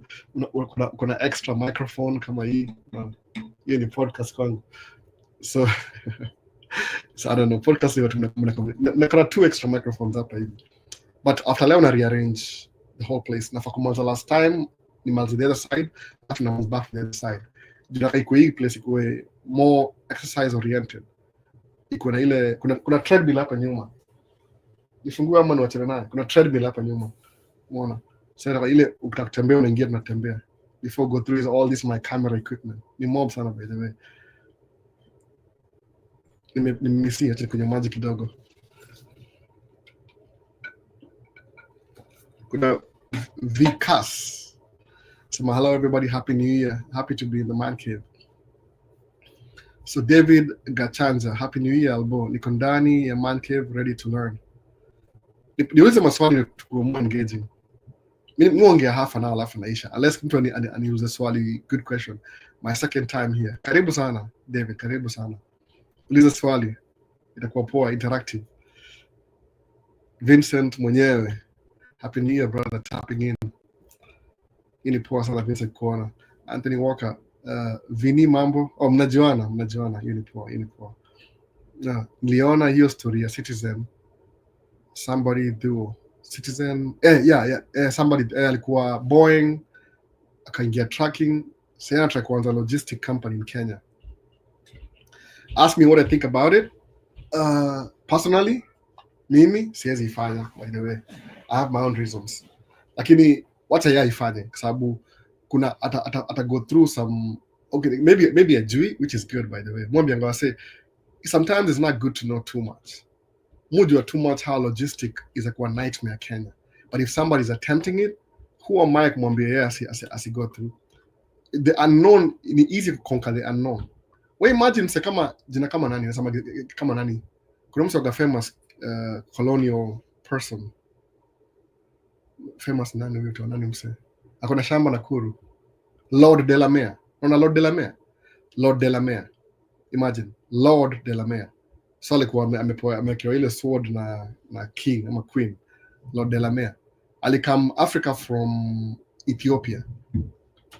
Kuna extra microphone kama hii. Hii ni podcast kwangu. So I don't know, podcast ni watu mna 2 extra microphones hapa hivi. But after leo na rearrange the whole place. Na fakumaza last time ni malzi the other side, after na move back to the other side. Junaka iko hii place iko more exercise oriented. Iko na ile kuna treadmill hapa nyuma. Nifungue ama niwachane naye. Kuna treadmill hapa nyuma. Umeona? Sasa ile ukitaka unaingia tunatembea. Before go through all this my camera equipment. Ni mob sana by the way. Nimesi acha kwenye maji kidogo. Kuna Vikas. So hello everybody, happy new year. Happy to be in the Man Cave. So David Gachanza, happy new year albo. Niko ndani ya Man Cave, ready to learn. Niulize maswali tukuwa engaging. Mimi muongea half an hour alafu naisha. Unless mtu aniulize swali, good question. My second time here. Karibu sana David, karibu sana. Uliza swali. Itakuwa poa, interactive. Vincent mwenyewe. Happy New Year, brother, tapping in. Hii ni poa sana Vincent kuona. Anthony Walker, Vini mambo. Oh, mnajuana. Hii ni poa. Niliona hiyo story ya Citizen. Somebody duo. Citizen. Somebody alikuwa Boeing akaingia tracking. Sasa anataka kuanza logistic company in Kenya. Ask me what I think about it. Personally, mimi siwezi ifanya, by the way. I have my own reasons. Lakini wacha yeye ifanye kwa sababu kuna ata go through some maybe a jui, which is good by the way. Mwambie ngo say sometimes it's not good to know too much. Mujua too much how logistic is a nightmare Kenya. But if somebody is attempting it, who am I kumwambia yeye as he go through? The unknown ni easy to conquer the unknown. We imagine se kama jina kama nani nasema kama nani. Kuna mtu famous colonial person. Famous nani huyo nani mse. Akona shamba Nakuru. Lord Delamere. Unaona Lord Delamere? Lord Delamere. Imagine Lord Delamere. So alikuwa amepewa ile sword na king ama queen. Lord Delamere. Alikam Africa from Ethiopia.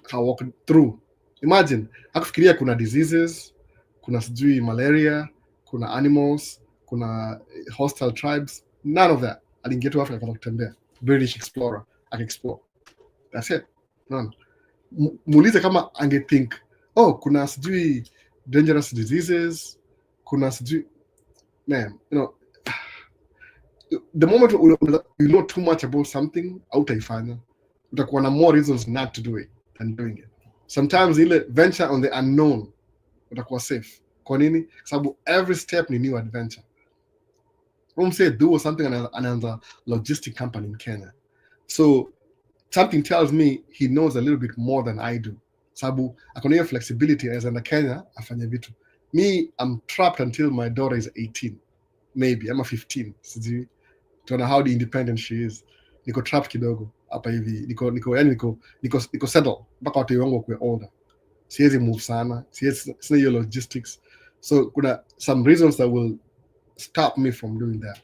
Ka walk through. Imagine, hakufikiria kuna diseases, kuna sijui malaria, kuna animals, kuna hostile tribes, none of that. Aliingia tu Africa kutembea. British explorer, explore. That's it. None. Muulize kama angethink, kuna sijui dangerous diseases, kuna sijui, man, the moment you know too much about something, hautaifanya. Utakuwa na more reasons not to do it than doing it. Sometimes ile venture on the unknown utakuwa safe. Kwa nini? Sababu every step ni new adventure. Say do something another logistic company in Kenya. So something tells me he knows a little bit more than I do. Sababu akona hiyo flexibility as in Kenya afanye vitu. Me, I'm trapped until my daughter is 18, maybe. I'm a 15. Sijui. Tuona how independent she is. Niko trapped kidogo hapa hivi. Niko settle mpaka watu wangu wakuwe older. Siwezi move sana. Sina hiyo logistics. So kuna some reasons that will stop me from doing that.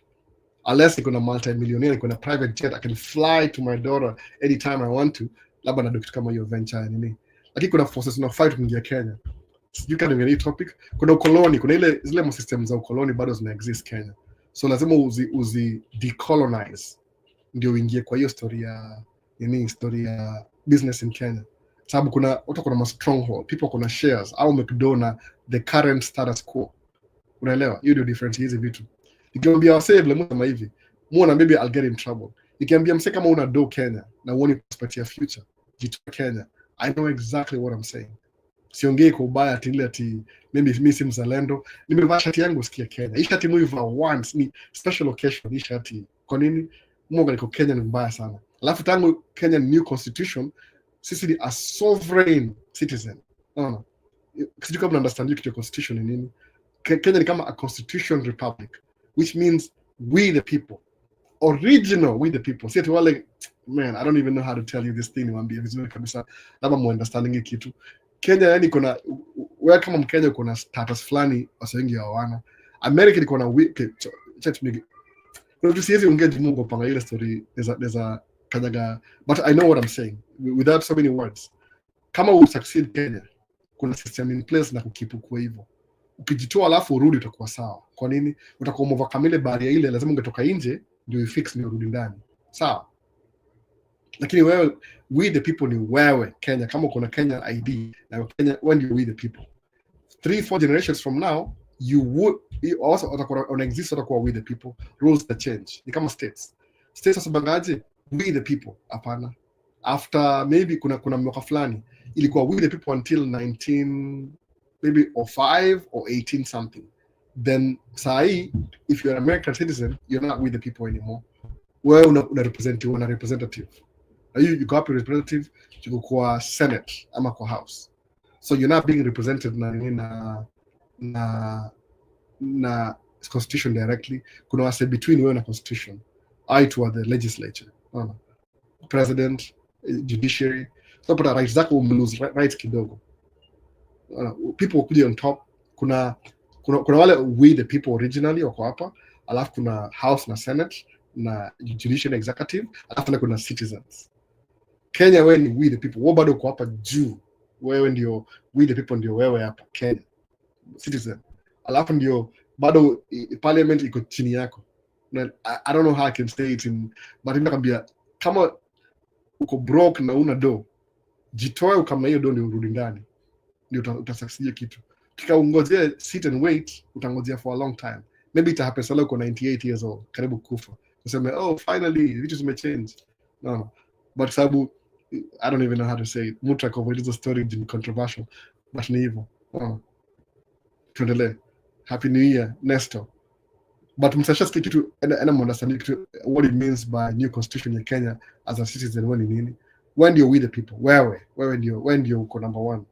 Unless niko na multi-millionaire, niko na private jet, I can fly to my daughter anytime I want to. Labda na kitu kama hiyo venture nini. Lakini kuna forces na fight kuingia Kenya. You can have any topic. Kuna ukoloni, kuna zile system za ukoloni bado zina exist Kenya. So lazima uzi decolonize ndio uingie kwa hiyo story ya business in Kenya. Sababu kuna ma stronghold, people kuna shares au McDonald the current status quo. Unaelewa? Hiyo ndio difference hizi vitu. Nikiambia wasee vile mtu hivi, muona maybe I'll get in trouble. Nikiambia msee kama una do Kenya na uone perspective future, jitoa Kenya, I know exactly what I'm saying. Siongei kwa ubaya ati mimi si mzalendo. Nimevaa shati yangu sikia Kenya. Hii shati nimevaa once, ni special occasion hii shati. Kwa nini? Mungu niko Kenya ni mbaya sana. Alafu tangu Kenya new constitution, sisi ni a sovereign citizen. No. Sijui kama understand kitu constitution ni nini. Kenya ni kama a constitution republic, which means we the people. Original we the people. See to wale, man, I don't even know how to tell you this thing niwaambie vizuri kabisa. Labda mu understanding kitu. Kenya yani kuna wewe kama Mkenya kuna status fulani wasa wengi hawana. America iko na chat me. Kuna tu siwezi ongea Mungu panga ile story there's a kanyaga, but I know what I'm saying without so many words. Kama u succeed Kenya, kuna system in place na kukipu kwa hivyo. Ukijitoa alafu urudi utakuwa sawa. Kwa nini? Utakuwa overcome ile barrier ile, lazima ungetoka nje ndio fix ndio urudi ndani. Sawa? Lakini wewe, we the people ni wewe Kenya. Kama uko na Kenya ID na Kenya, when you we the people 3-4 generations from now, you also utakuwa exist, utakuwa we the people. Rules that change. Ni kama states wasabangaje we the people. Hapana, after maybe kuna mwaka fulani ilikuwa we the people until 19 maybe or 5 or 18 something. Then sahi, if you're an American citizen, you're not we the people anymore. Wewe una representative. You go up to representative, you go kwa Senate ama kwa House. So you're not being represented na constitution directly. Kuna wase between wewe na constitution. I to the legislature. President, judiciary. So pata rights zako umlose rights kidogo. People kuja on top. Kuna wale we the people originally wako hapa, alafu kuna House na Senate na judicial executive, alafu kuna citizens. Kenya wewe ni we the people. Wewe bado uko hapa juu. Wewe ndio we the people, ndio wewe hapa Kenya. Citizen. Alafu ndio bado parliament iko chini yako. I don't know how I can say it but ninakwambia kama uko broke na una do, jitoe kama hiyo do ndio urudi ndani. Ndio utasucceed kitu. Kikaungojea sit and wait, utangojea for a long time. Maybe it happens sala uko 98 years old, karibu kufa. Useme finally vitu zimechange. No. But sababu I don't even know how to say it. Mutra cover is a story in controversial. But ni hivyo. Tuendelee. Happy New Year, Nestor. But msashasikia kitu ena understand kitu what it means by new constitution in Kenya as a citizen when nini? When you're with the people. When ndio uko number 1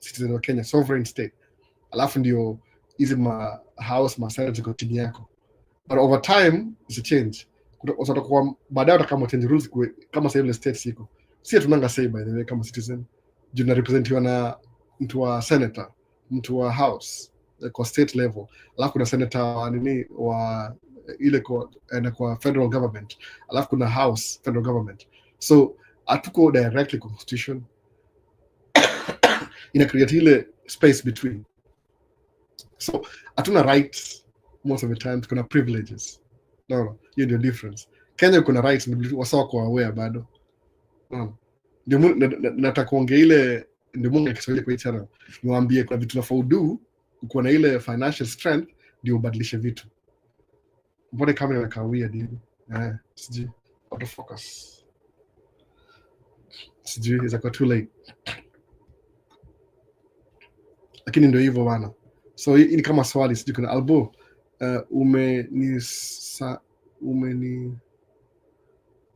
citizen wa Kenya, sovereign state. Alafu ndio hizi ma house ma senate ziko chini yako. But over time it's a change. Utakuwa baadaye utakama change rules kama sasa ile state siko. Si tunanga say by the way kama citizen. Juna representiwa na mtu wa senator, mtu wa house kwa state level. Alafu kuna senator nini wa ile kwa federal government. Alafu kuna house federal government. So atuko directly constitution. Ina create ile space between. So hatuna rights most of the time, kuna privileges. No, hiyo ndio difference. Kenya kuna rights ni wasawa kwa aware bado. Ndio nataka kuongea ile ndio Mungu Kiswahili kwa channel. Niwaambie kwa vitu nafaa do, uko na ile financial strength ndio ubadilishe vitu. Mbona kamera inakaa weird hivi? Sijui auto focus. Sijui is too late. Lakini ndio hivyo bana. So hii ni kama swali sijui kuna Albo umeni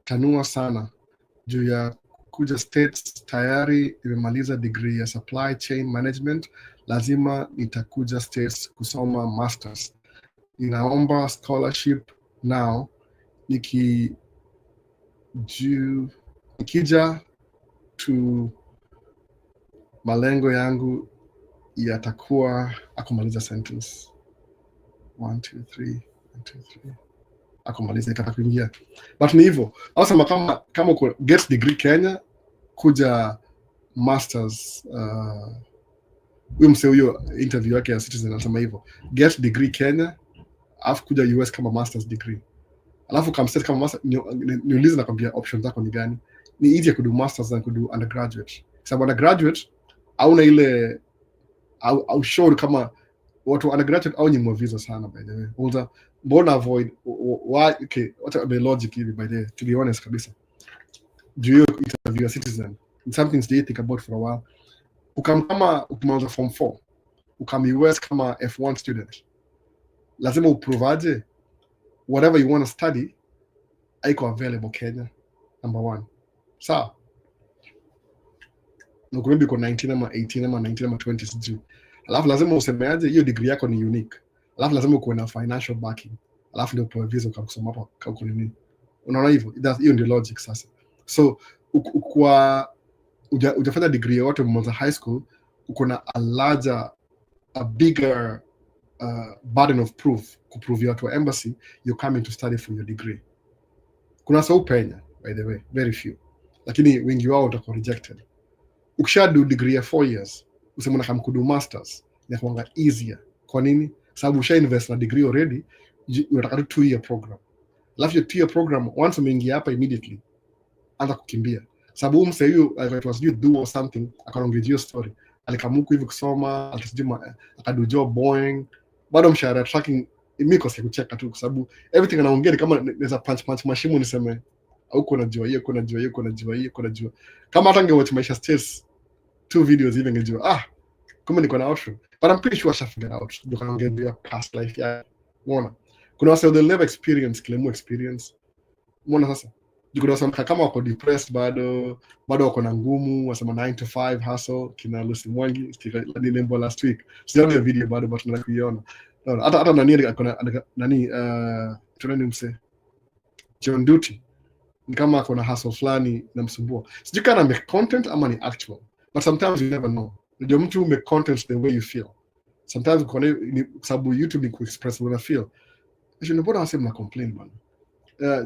tanua sana juu ya kuja States tayari nimemaliza degree ya supply chain management, lazima nitakuja States kusoma masters. Ninaomba scholarship now, nikija tu malengo yangu yatakuwa akumaliza sentence 1 2 3 akumaliza itaka kuingia, but ni hivyo ausema kama uko get degree Kenya kuja masters. Huyo mse huyo interview yake ya Citizen anasema hivyo, get degree Kenya alafu kuja US kama masters degree, alafu kama state kama master. Niulize na kwambia options zako ni gani. Ni easier kudu masters than kudu undergraduate, sababu undergraduate hauna ile au sure kama watu undergraduate au nyimwa visa sana. By the way, unza mbona avoid why? Okay, what are the logic hivi? By the way, to be honest kabisa, do you interview a Citizen, it's something that you think about for a while. Kama ukimaliza form 4 ukam US kama F1 student, lazima uprovaje whatever you want to study haiko available Kenya, number 1. Sawa, na maybe uko 19 ama 18 ama 19 ama 20 sijui, alafu lazima usemeaje hiyo degree yako ni unique, alafu lazima uko na financial backing, alafu ndio upewe visa ukakusoma hapo kwa nini. Unaona hivyo, hiyo ndio logic sasa. So kwa ujafanya degree yote mwanzo high school, uko na a bigger burden of proof kuprove your to embassy you're coming to study for your degree. Kuna sababu penya, by the way, very few, lakini wengi wao utakuwa rejected. Ukishadu degree ya 4 years usemona kama kudu masters ni kuanga easier. Kwa nini? Sababu usha invest na degree already, unataka 2-year program. Alafu your 2-year program once umeingia hapa immediately anza kukimbia. Sababu mse huyo it was you do or something akaongezea story. Alikamuku hivi kusoma, atasijuma akadu job Boeing, bado mshahara tracking imiko siku kucheka tu kwa sababu everything anaongea kama naweza punch mashimo niseme au kuna jua hiyo kuna jua. Kama hata ngewatch Maisha States 2 videos hivi ngejua kumbe niko na outro, but I'm pretty sure I figured out ndio kaongea past life ya unaona. Kuna wase the live experience kilemu experience unaona. Sasa kuna wase kama wako depressed bado wako na ngumu, wasema 9 to 5 hustle kina Lucy Mwangi ni lembo last week, sijaona video bado but nataka kuiona. Hata nani tunani mse John Duty kama kuna hustle fulani namsumbua, sijui kana make content ama ni actual, but sometimes you never know. Ndio mtu make content the way you feel. Sometimes kwa sababu YouTube ni express what I feel. Sio mbona wasema na complain man.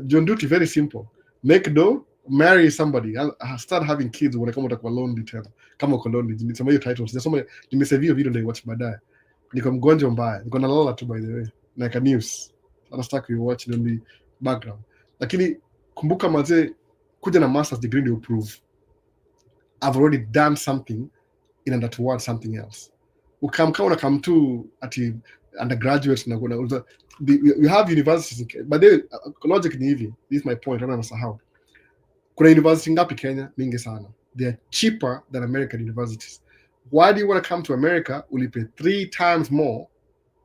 John Duty very simple, make dough, marry somebody, start having kids when kama utakuwa lonely tena. Kama uko lonely, nimesema hiyo title, sijasoma, nimesave hiyo video ndio watch baadaye. Niko mgonjwa mbaya, niko nalala tu by the way, like a news. Anastaka kuwatch in the background. Lakini kumbuka mazee, kuja na masters degree ndio prove I've already done something in order towards something else. Ukamkaona kama tu ati undergraduate na kuna we have universities, but the logic ni hivi, this is my point, ana nasahau. Kuna university ngapi Kenya? Mingi sana. They are cheaper than American universities. Why do you want to come to America ulipe 3 times more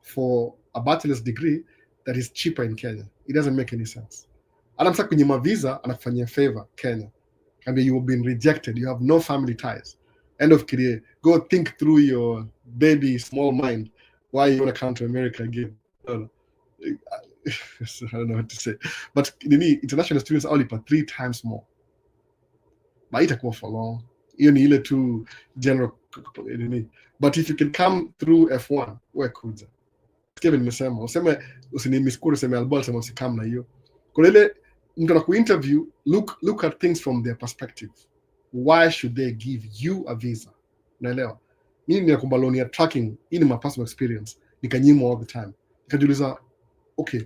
for a bachelor's degree that is cheaper in Kenya? It doesn't make any sense. Anamsaka kunyima visa, anakufanyia favor Kenya. And you have been rejected, you have no family ties. End of career. Go think through your baby small mind why you want to come to America again. I don't know what to say. But international students only pay 3 times more. But itakuwa for long. Hiyo ni ile tu general. But if you can come through F1, wewe kuja. Kevin nimesema, usinimiskuru sema albal sema usikam na hiyo. Kuna ile mtu anaku interview, look at things from their perspective. Why should they give you a visa? Unaelewa? Mimi ninakumba loan ya tracking, hii ni my personal experience. Nikanyimwa all the time. Nikajiuliza, okay,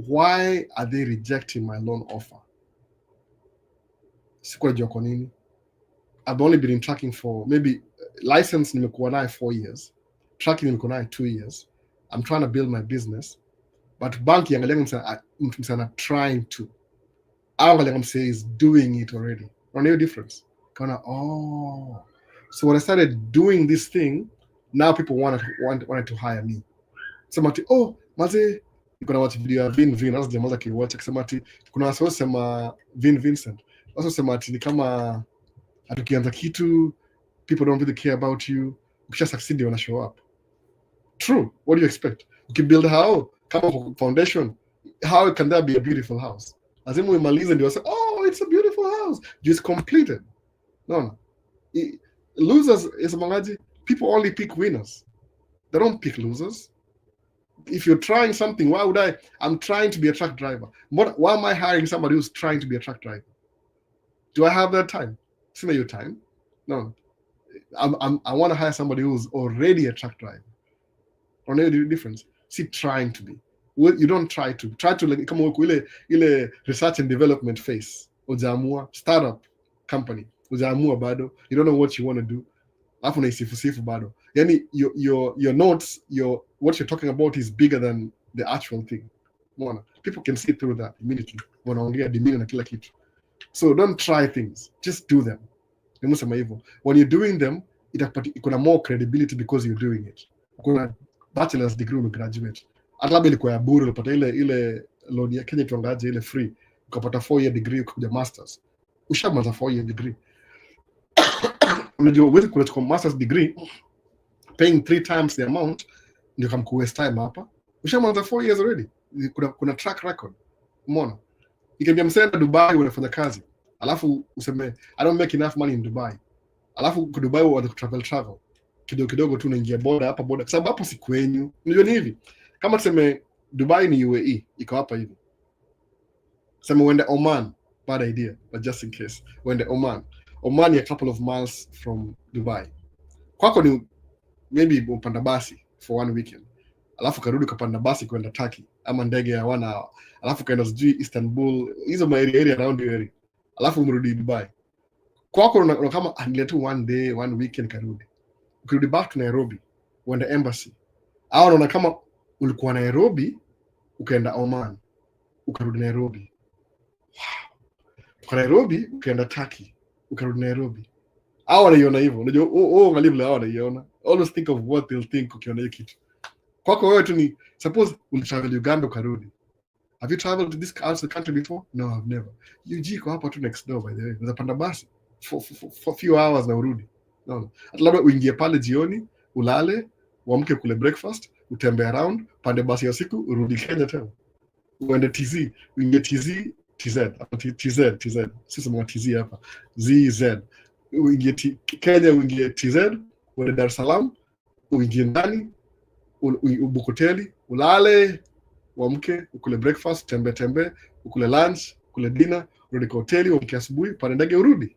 why are they rejecting my loan offer? Sikuwa najua kwa nini. I've only been in tracking for maybe license nimekuwa nayo 4 years. Tracking nimekuwa nayo 2 years. I'm trying to build my business. But bank yangalia msana trying to. Angalia mse is doing it already. Unaona hiyo difference? Kana so when I started doing this thing, now people wanted to hire me. Sema ati maze niko na watch video ya Vin hasa jamaa za kiwatch akisema ati kuna watu wasema Vincent. Watu wasema ati ni kama Atukianza kitu, people don't really care about you. Ukisha succeed you wanna show up. True. What do you expect? Ukibuild how? Kama foundation, how can that be a beautiful house? Lazima uimalize ndio say, oh, it's a beautiful house. Just completed. No. Losers is mangaji. People only pick winners. They don't pick losers. If you're trying something, why would I? I'm trying to be a truck driver. Why am I hiring somebody who's trying to be a truck driver? Do I have that time? It's not your time. No. I want to hire somebody who's already a truck driver. Or no difference. See, trying to be. Well, you don't try to. Try to like, come up with ile research and development phase. Ujaamua startup company. Ujaamua bado. You don't know what you want to do. Alafu naisifu bado. Yani your notes, what you're talking about is bigger than the actual thing. Mwana. People can see through that immediately. Wanaongea demeanor na kila kitu. So don't try things. Just do them. Nimusema hivyo. When you're doing them, kuna more credibility because you're doing it. Kuna bachelor's degree umegraduate. Hata labda ilikuwa ya bure, ulipata ile loan ya Kenya tuangaje ile free. Ukapata 4-year degree ukakuja masters. Ushamaliza 4-year degree. Unajua wewe kwa master's degree paying 3 times the amount ndio kama waste time hapa. Ushamaliza 4 years already. Kuna track record. Umeona? Ikiambia msenda Dubai unafanya kazi. Alafu useme I don't make enough money in Dubai. Alafu kwa Dubai waanze travel. Kidogo tu unaingia boda hapa boda. Kwa sababu hapo si kwenyu. Unajua ni hivi. Kama tuseme Dubai ni UAE, iko hapa hivi. Sema uende Oman, bad idea, but just in case. Uende Oman. Oman is a couple of miles from Dubai. Kwako ni maybe upanda basi for 1 weekend. Alafu karudi kapanda basi kwenda Turkey ama ndege ya 1 hour. Alafu kaenda sijui Istanbul, hizo ma area around the area. Alafu umrudi Dubai. Kwako una kama andiletu 1 day, 1 weekend karudi. Ukirudi back to Nairobi, uende embassy. Au unaona kama ulikuwa Nairobi, ukaenda Oman, ukarudi Nairobi. Wow. Kwa Nairobi, ukaenda Turkey, ukarudi Nairobi. Au wanaiona hivyo. Unajua ngalivu la wanaiona. Always think of what they'll think ukiona hiyo kitu. Kwako wewe tu ni suppose ulitravel Uganda ukarudi. Have you traveled to this country before? No, I've never. UG kwa hapa tu next door by the way. Unapanda basi for few hours na urudi. No. Hata labda uingie pale jioni, ulale, uamke kule breakfast, utembee around, pande basi ya siku, urudi Kenya tena. Uende TZ, uingie TZ. Sisi mwa TZ hapa. ZZ. Uingie Kenya, uingie TZ, uende Dar es Salaam, uingie ndani, ubuku hoteli, ulale, uamke, ukule breakfast, tembe, ukule lunch, ukule dinner, urudi kwa hoteli, uamke asubuhi, pande ndege urudi.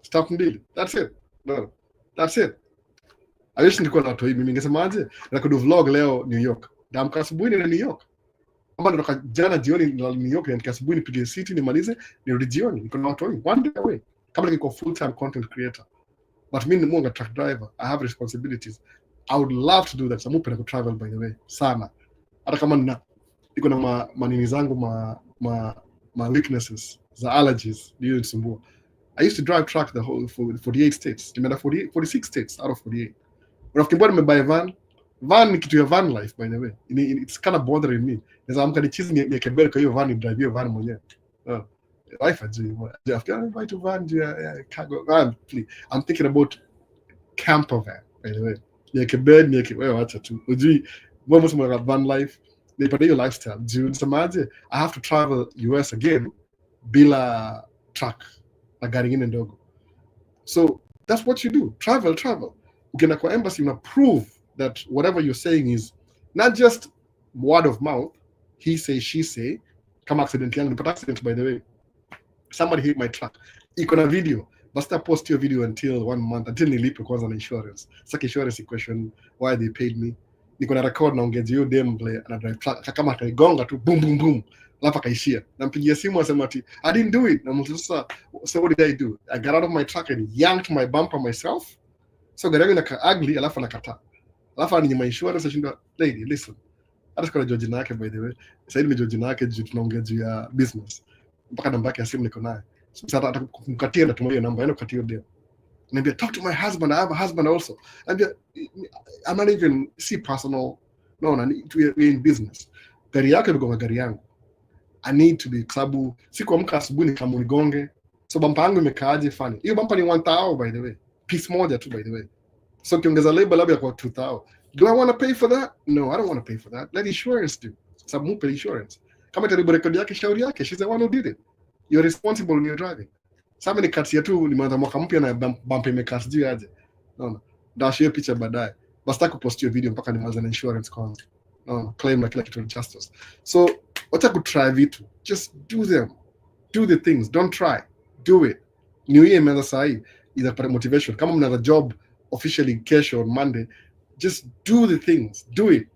Stop mbili. That's it. No. That's it. I wish nilikuwa na watu hivi, mimi ningesema aje? Na kudu vlog leo New York. Damka asubuhi ni New York. Kama natoka jana jioni na New York, na asubuhi nipige city nimalize, nirudi jioni. Niko na watu hivi. 1 day away. Kama niko full time content creator. But mimi ni mwanga truck driver. I have responsibilities. I would love to do that. Samu penda ku travel by the way. Sana. Hata kama niko na manini zangu ma weaknesses, za allergies, ndio nisumbua. I used to drive truck the whole 48 states. Nimeenda 46 states out of 48. Unafikiri nimebuy van ni kitu ya van life by the way. It's kind of bothering me. Naweza amka ni chizi ni kebele kwa hiyo van, ni drive hiyo van mwenyewe. Life ajui. After buy to van cargo van, please. I'm thinking about camper van by the way. Ni kebele wewe acha tu. Ujui mbona msema van life? Nipate hiyo lifestyle. Juu nisemaje? I have to travel US again bila truck. Na gari ingine ndogo. So that's what you do. Travel. Ukienda kwa embassy una prove that whatever you're saying is not just word of mouth, he say, she say. Kama accident yangu, nipata accident by the way. Somebody hit my truck. Iko na video. Basta post your video until 1 month, until nilipe kwanza na insurance. Saka insurance question why they paid me. Niko na record na ongeji hiyo dem play na drive truck. Kama ataigonga tu boom. Alafu akaishia. Nampigia simu asema ati I didn't do it. Na mtu sasa, so what did I do? I got out of my truck and yanked my bumper myself. So gari yangu inaka ugly, alafu nakata. Alafu ni my insurance ashindwa, lady listen. Hata sikona judge na yake by the way. Sasa hivi judge na yake juu tunaongea juu ya business. Mpaka namba yake ya simu niko nayo. Sasa atakumkatia na tumia namba yenu katia ndio. Niambia talk to my husband, I have a husband also. Niambia I'm not even see personal. No, we're in business. Gari yake ndio gari yangu. I need to be sababu siku amka asubuhi kama unigonge So bumper yangu imekaaje funny. Hiyo bumper ni 1000 by the way. Piece moja tu by the way. So ukiongeza label labda kwa 2000. Do I want to pay for that? No, I don't want to pay for that. Let insurance do. Sababu mupe insurance. Kama itaribu record yake, shauri yake. She's the one who did it. You're responsible when you're driving. Sasa ni kati ya tu nimeanza mwaka mpya na bumper imekaa sijui aje. Naona. Ndashia picha baadaye. Basta kupost hiyo video mpaka nianze na insurance kwanza. Naona. Claim na kila kitu ni justice. So, wacha kutry vitu. Just do them. Do the things. Don't try. Do it. New year imeanza saa hii. Itapata motivation. Kama mnaanza job officially kesho on Monday, just do the things. Do it.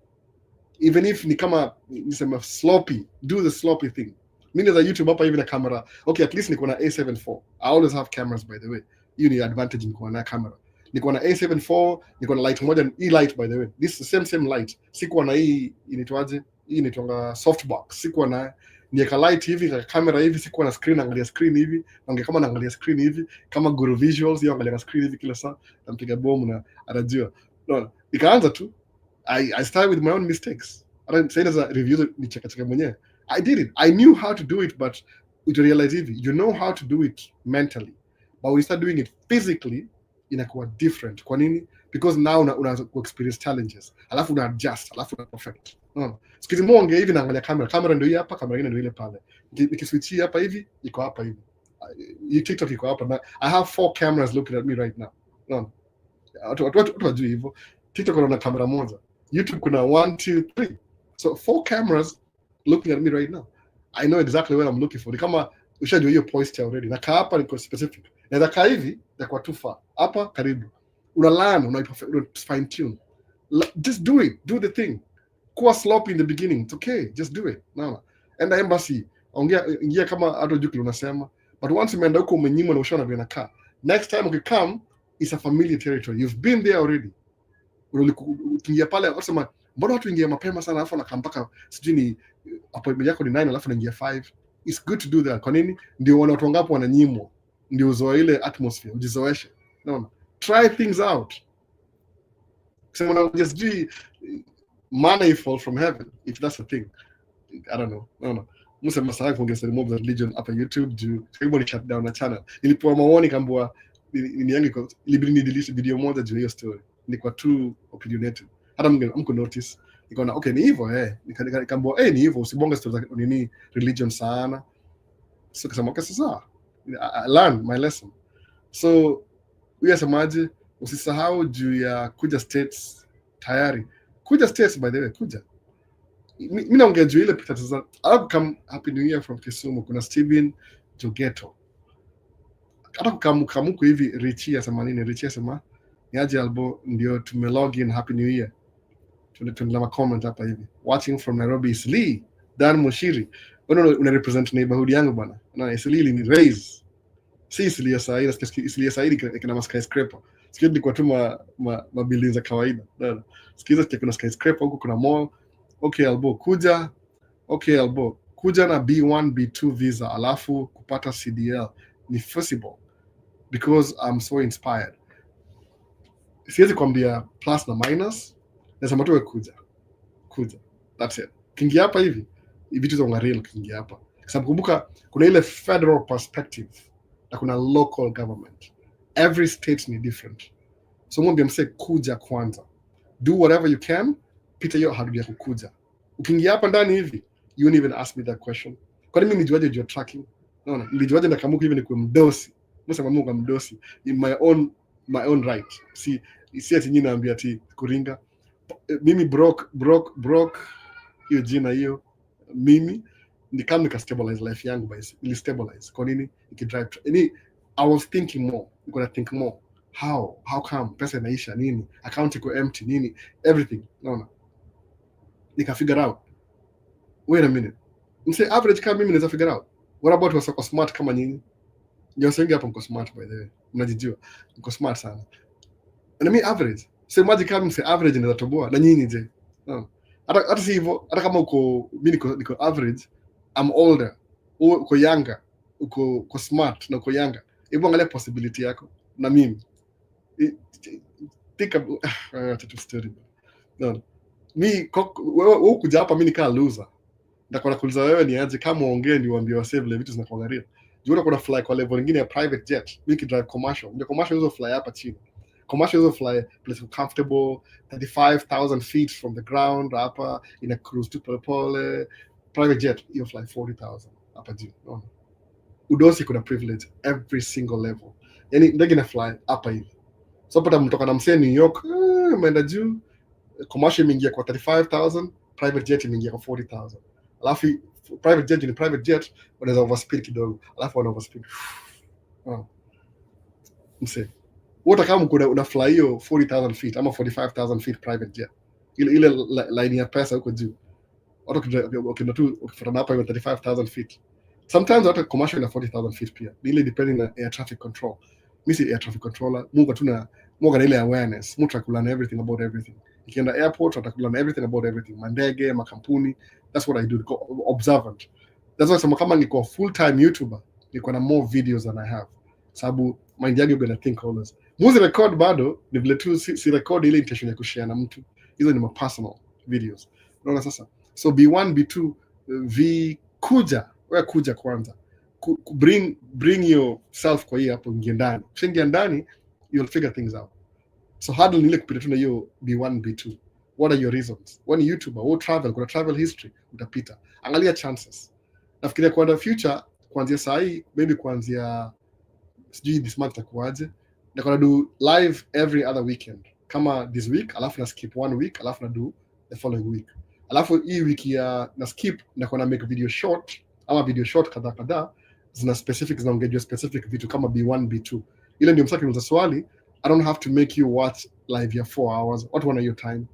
Even if ni kama nisema sloppy, do the sloppy thing. Mimi za YouTube hapa hivi na camera. Okay, at least niko na A74. I always have cameras by the way. Hiyo ni advantage niko na camera. Niko na A74, niko na light moja, light by the way. This is the same light. Sikuwa na hii inaitwaje? Hii inaitwa softbox. Sikuwa na niweka light hivi na camera hivi, sikuwa na screen, angalia screen hivi, naongea kama naangalia screen hivi, kama Guru Visuals hiyo angalia screen hivi kila saa, nampiga bomu na anajua. No, ikaanza tu. I started with my own mistakes. Hata sasa za reviews ni cheka mwenyewe. I did it. I knew how to do it, but you realize hivi, you know how to do it mentally. But when you start doing it physically, inakuwa different. Kwa nini? Because now unaanza ku experience challenges. Alafu una adjust, alafu una perfect. No. Sikizi monge hivi naangalia kamera. Kamera ndio hii hapa, kamera nyingine ndio ile pale. Nikiswitch hapa hivi, iko hapa hivi. TikTok iko hapa na I have 4 cameras looking at me right now. No. Watu wajui hivyo. TikTok kuna kamera moja. YouTube kuna 1 2 3. So 4 cameras looking at me right now. I know exactly what I'm looking for. Ni kama ushajua hiyo posture already. Na kaa hapa niko specific. Na kaa hivi kwa too far. Hapa karibu. Una learn, una fine tune. Just do it. Do the thing. Kuwa sloppy in the beginning. It's okay. Just do it. No. Enda embassy. Ingia kama hata juu kile unasema. But once umeenda huko umenyimwa na ushaona vile inakaa. Next time ukikam, it's a familiar territory. You've been there already. Ukiingia pale unasema mbona watu ingia mapema sana alafu nakaa mpaka sijui ni appointment yako ni 9 alafu naingia 5. It's good to do that. Kwa nini? Ndio watu wangapo wananyimwa. Ndio uzoe ile atmosphere, ujizoeshe. No. Try things out. So when I just do money fall from heaven, if that's a thing. I don't know. No. Musa masahau kuongeza remove the religion hapa YouTube juu karibu ni shut down na channel. Ilipoa maoni kambua ni yangu ilibidi ni delete video moja juu hiyo story. Nilikuwa too opinionated. Hata mko notice. Nikaona okay ni hivyo nikambua ni hivyo usibonge story za nini religion sana. So kasema okay sasa I learned my lesson. So wewe semaje usisahau juu ya kuja states tayari. Kuja states by the way kuja. Mimi naongea juu ile picture za I'll come happy new year from Kisumu kuna Steven Jogeto. Hata kamuko hivi Richie sema nini Richie sema niaje albo ndio tumelog in happy new year. Tunalama comment hapa hivi. Watching from Nairobi is Lee Dan Mushiri. Una represent neighborhood yangu bwana. Na Isili ni raise. Si Isili ya Saidi, Isili ya Saidi kuna skyscraper. Sikio ni kwa tu ma buildings za kawaida. Ndio. Sikiza kuna skyscraper huko kuna mall. Okay albo kuja. Okay albo kuja na B1 B2 visa alafu kupata CDL ni feasible because I'm so inspired. Siwezi kuambia plus na minus. Nasema tu kuja. That's it. Kingia hapa hivi vitu za ungaril kingia hapa. Kwa sababu kumbuka kuna ile federal perspective na kuna local government. Every state ni different. So mwambie mse kuja kwanza. Do whatever you can, pita hiyo hadi ya kukuja. Ukiingia hapa ndani hivi, you won't even ask me that question. Kwa nini nijuaje your tracking? Naona, nilijuaje na kamuku hivi ni kwa mdosi. Msema Mungu mdosi in my own right. Si ati nyinyi naambia ati kuringa. Mimi broke hiyo jina hiyo mimi ni kama nika stabilize life yangu basi ili stabilize kwa nini ikidrive I was thinking more niko na think more how come pesa inaisha nini account iko empty nini everything naona nika figure out wait a minute mse average kama mimi naweza figure out what about wasako smart kama nyinyi ndio sengi hapo mko smart by the way mnajijua mko smart sana na mimi average so maji kama mse average inaweza toboa na nyinyi je no. Hata si hivyo hata kama mimi niko average I'm older uko younger uko smart na uko younger hebu angalia possibility yako na mimi think about story no wewe kuja hapa mimi nikaa loser ndakwenda kuuliza wewe ni aje kama uongee niwaambie wase vile vitu zinakuwa real Juu kuna fly kwa level nyingine ya private jet. Mimi drive commercial. Ndio commercial hizo fly hapa chini. Commercial hizo fly place comfortable 35,000 feet from the ground hapa in a cruise tu pole. Private jet hiyo fly 40,000 hapa juu. Unaona? Udosi kuna privilege every single level. Yaani ndege ina fly hapa hivi. So pata mtoka na msee New York, umeenda juu, commercial imeingia kwa 35,000, private jet imeingia kwa 40,000. Alafu private jet ni private jet, wanaweza overspeed kidogo, alafu wana overspeed. Msee. Wote kama una fly hiyo 40,000 feet ama 45,000 feet private jet. Ile line ya pesa huko juu. Watu ukienda tu ukifuatana hapa hiyo 35,000 feet. Sometimes hata commercial ina 40,000 feet pia. Ile depending na air traffic control. Mimi si air traffic controller, Mungu tuna na ile awareness, mtu akulana everything about everything. Ikienda airport atakulana everything about everything, mandege, makampuni. That's what I do, observant. That's why some kama niko full time YouTuber, niko na more videos than I have. Sababu mind yangu gonna think always. Muzi record bado, ni vile tu si record ile intention ya kushare na mtu. Hizo ni my personal videos. Unaona sasa? So B1, B2, V kuja kwanza. Bring yourself kwa hiyo hapo ingia ndani. Ukishaingia ndani, you'll figure things out. So hurdle ni ile kupita tu na hiyo B1, B2. What are your reasons? When YouTuber, or travel, kuna travel history, utapita. Angalia chances. Nafikiria kwa the future, kuanzia saa hii, maybe kuanzia sijui this month itakuwaje, na kuna do live every other weekend. Kama this week, alafu na skip 1 week, alafu na do the following week. Alafu hii wiki ya na skip na kuna make video short, ama video short kadhaa zina specific, zinaongejwa specific vitu kama B1, B2. Ile ndio msaki unauza swali, I don't have to make you watch live ya 4 hours. What one of your time?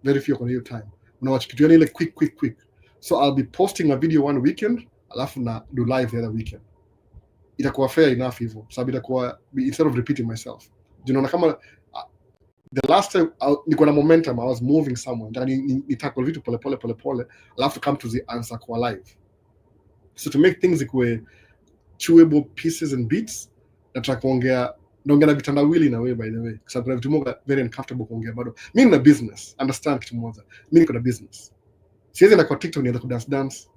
Very few on your time. Una watch kitu ile quick. So I'll be posting a video one weekend, alafu na do live the other weekend. Itakuwa fair enough hivyo. Sababu itakuwa instead of repeating myself. Unaona kama the last time niko na momentum, I was moving somewhere. Ndani nitackle vitu pole, alafu come to the answer kwa live. So to make things ikue chewable pieces and bits, nataka kuongea na vitandawili na wewe by the way. Kwa sababu kuna vitu moja very uncomfortable kuongea bado. Mimi nina business, understand kitu moja. Mimi niko na business. Siwezi na kwa TikTok nianza kudance.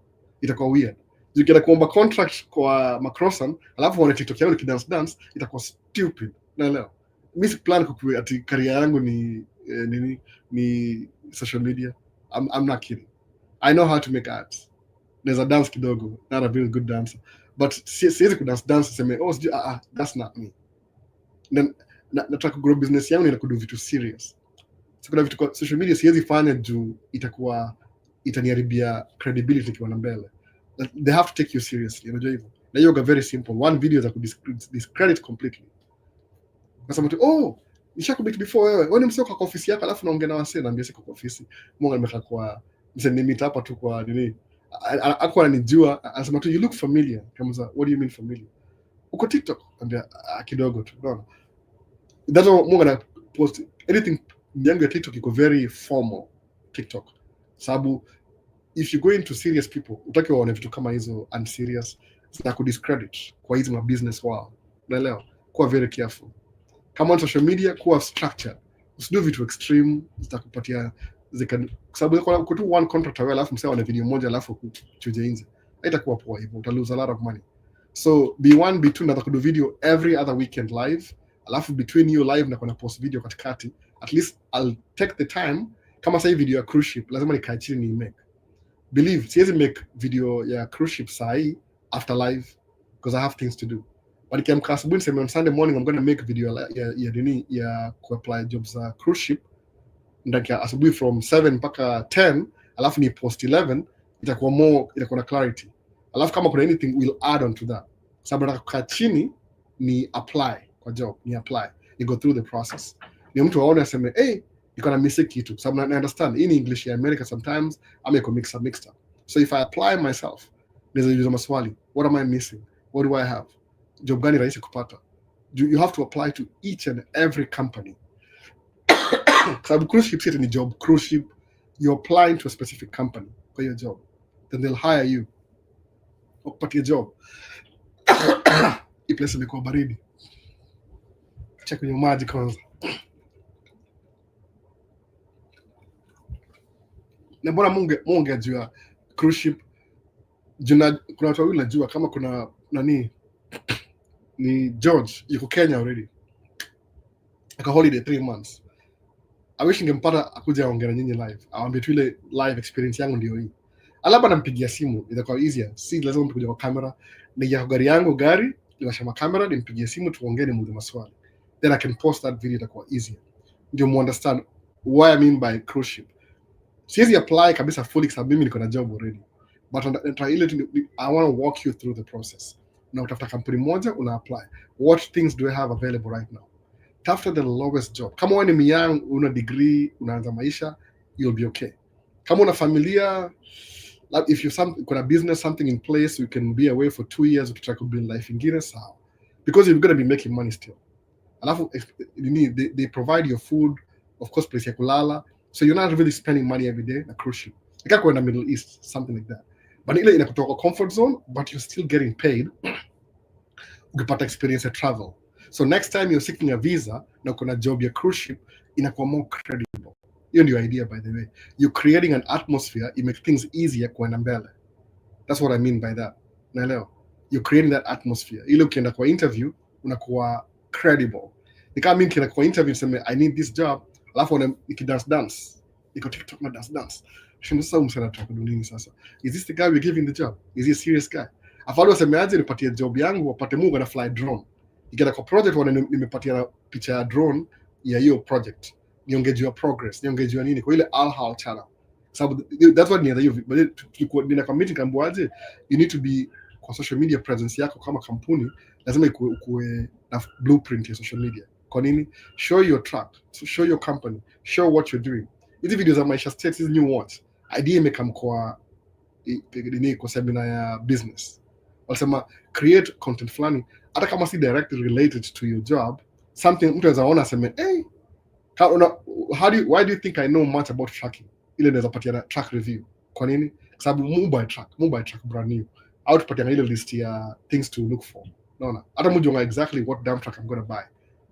Itakuwa weird. Ukienda kuomba contract kwa Macrosan, alafu wana TikTok yao nikidance, itakuwa stupid. Naelewa. Mimi si plan kukuwa ati career yangu ni social media. I'm not kidding. I know how to make ads. Naweza dance kidogo, not a very good dancer. But siwezi kudance sema that's not me. Nataka grow business yangu na kudo vitu serious. So kuna vitu kwa social media siwezi fanya juu itaniharibia credibility kwa mbele. They have to take you seriously, unajua hivyo. Na hiyo very simple. One video za discredit completely. Nasema tu nishakubit before wewe ni msio kwa ofisi yako alafu naongea na wasee naambia siko kwa ofisi. Mungu nimekaa kwa mseni meet hapa tu kwa nini? Akwa ananijua, anasema tu you look familiar. Kama what do you mean familiar? Uko TikTok? Anambia kidogo tu. Unaona? That's why Mungu na post anything yangu ya TikTok iko very formal TikTok. Sababu if you go into serious people, utaki waone vitu kama hizo unserious na kudiscredit kwa hizo business wao. Unaelewa? Kuwa very careful. Kama on social media, kuwa structured. Usido vitu extreme zitakupatia sababu kwa tu one contract away alafu msao na video moja alafu kuchuje nje. Haitakuwa poa hivyo, uta lose a lot of money. So B1, B2 nataka kudo video every other weekend live. Alafu between you live na kuna post video katikati. At least I'll take the time. Kama sasa video ya cruise ship, lazima nikae chini ni make. Believe, siwezi make video ya cruise ship sahi after live because I have things to do. But nikiamka asubuhi niseme on Sunday morning I'm going to make video ya ku-apply jobs za cruise ship. Ndaki asubuhi from 7 mpaka 10, alafu ni post 11, itakuwa na clarity. Alafu kama kuna anything we'll add on to that. Sababu nataka kukaa chini ni apply kwa job, ni apply. You go through the process. Ni mtu aone aseme, you can miss kitu. Sababu na understand in English ya America sometimes I'm a mixed up. So if I apply myself, there's a maswali. What am I missing? What do I have? Job gani rahisi kupata? You have to apply to each and every company. Sababu cruise ship ni job cruise ship, you're applying to a specific company for your job. Then they'll hire you. Wakupatia job. Hii place imekuwa baridi. Check kwenye maji kwanza. Na bora munge ajua cruise ship. Kuna watu wawili najua kama kuna ni George, yuko Kenya already, aka holiday 3 months. I wish ningempata akuja aongea na nyinyi live, awaambie tu ile live experience yangu ndio hii. Alaba nampigia simu, itakuwa easier, si lazima mtu kuja kwa kamera. Nija gari yangu, gari niwasha kamera, nimpigie simu tuongee, nimuulize maswali, then I can post that video, itakuwa easier. Ndio mu understand what I mean by cruise ship. Siwezi apply kabisa fully kwa mimi niko na job already, but I want to walk you through the process. Na utafuta kampuni moja, una apply, what things do I have available right now. Tafuta the lowest job. Kama wewe ni young, una degree, unaanza maisha, you'll be okay. Kama una familia, like if you got a business, something in place, you can be away for 2 years to try to build life ingine, sawa, because you're going to be making money still. Alafu they provide your food, of course, place ya kulala, so you're not really spending money every day. Na cruise ship ikakuwa in the Middle East, something like that, but ile inakutoka comfort zone, but you're still getting paid ukipata experience ya travel. So next time you're seeking a visa na uko na job ya cruise ship, inakuwa more credible. Hiyo ndio idea, by the way. You're creating an atmosphere, you make things easier kuenda mbele. That's what I mean by that. Naelewa? You're creating that atmosphere. Ile ukienda kwa interview unakuwa credible. Nikaa mimi nikienda kwa interview niseme I need this job, alafu nikidance niko TikTok na dance. Sasa umsana tutaka nini sasa? Is this the guy we're giving the job? Is he a serious guy? Afadhali wasemeaje nipatie job yangu, wapate Mungu na fly drone. Ikienda kwa project nimepatia picha ya drone ya hiyo project, niongejea progress, niongejea nini kwa ile Al channel, sababu that's what ni hiyo. But tulikuwa nina committee kambuaje, you need to be kwa social media presence yako kama kampuni lazima ikuwe na blueprint ya social media. Kwa nini? Show your track, show your company, show what you're doing. Hizi videos za Maisha States, hizi new watch idea imekam kwa seminar ya business, wasema create content fulani, hata kama si directly related to your job, something mtu anaweza ona aseme hey, why do you think I know much about tracking? Ile naweza patia track review. Kwa nini? Kwa sababu mobile track brand new, au tupatia ile list ya things to look for. Unaona, hata mjua exactly what dump truck I'm going to buy.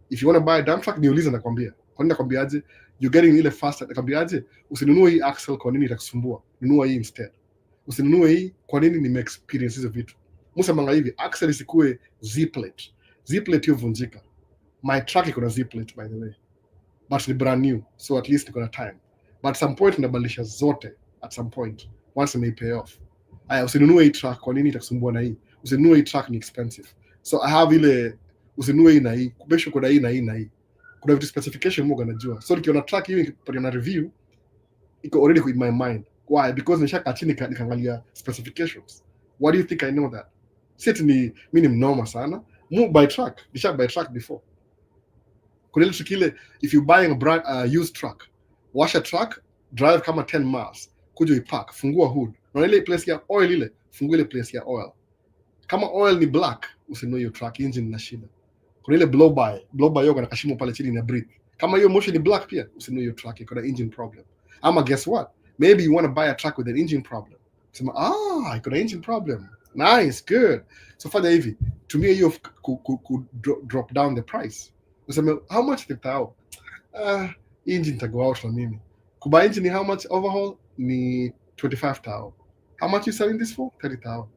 If you want to buy a dump truck, niulize, nakwambia. Kwa nini nakwambiaje? You're getting ile faster, nakwambiaje? Usinunue hii axle, kwa nini itakusumbua? Nunua hii instead. Usinunue hii, kwa nini? Nime experience hizo vitu. Musemanga hivi, axle isikue Z-plate. Z-plate hiyo vunjika. My truck iko na Z-plate, by the way, but ni brand new, so at least niko na time. But some point nabadilisha zote at some point once it may pay off. Aya, usinunue hii truck, kwa nini itakusumbua na hii? Usinunue hii truck, ni expensive. So I have ile usinunue hii na hii, kubesho kuna hii na hii na hii. Kuna vitu specification moga najua. So nikiona truck hiyo nikipatia na review, iko already in my mind. Why? Because nishaka chini nikaangalia specifications. Why do you think I know that? Sisi ni mimi ni mnoma sana. Buy truck, nisha buy truck before. Kuna ile tukile, if you buying a brand used truck, wash a truck, drive kama 10 miles, kuja ipark, fungua hood. Na ile place ya oil ile, fungua ile place ya oil. Kama oil ni black, usinunue hiyo truck, engine ina shida. Kuna ile blow by yoga na kashimo pale chini na breathe. Kama hiyo motion ni black pia, usinunue hiyo truck, iko na engine problem. Ama guess what? Maybe you want to buy a truck with an engine problem. Sema, iko na engine problem. Nice, good. So fanya hivi, tumia hiyo drop down the price. Useme, how much the tao? Engine to go out na mimi. Kuba engine ni how much overhaul? Ni 25 tao. How much you selling this for? 30 tao.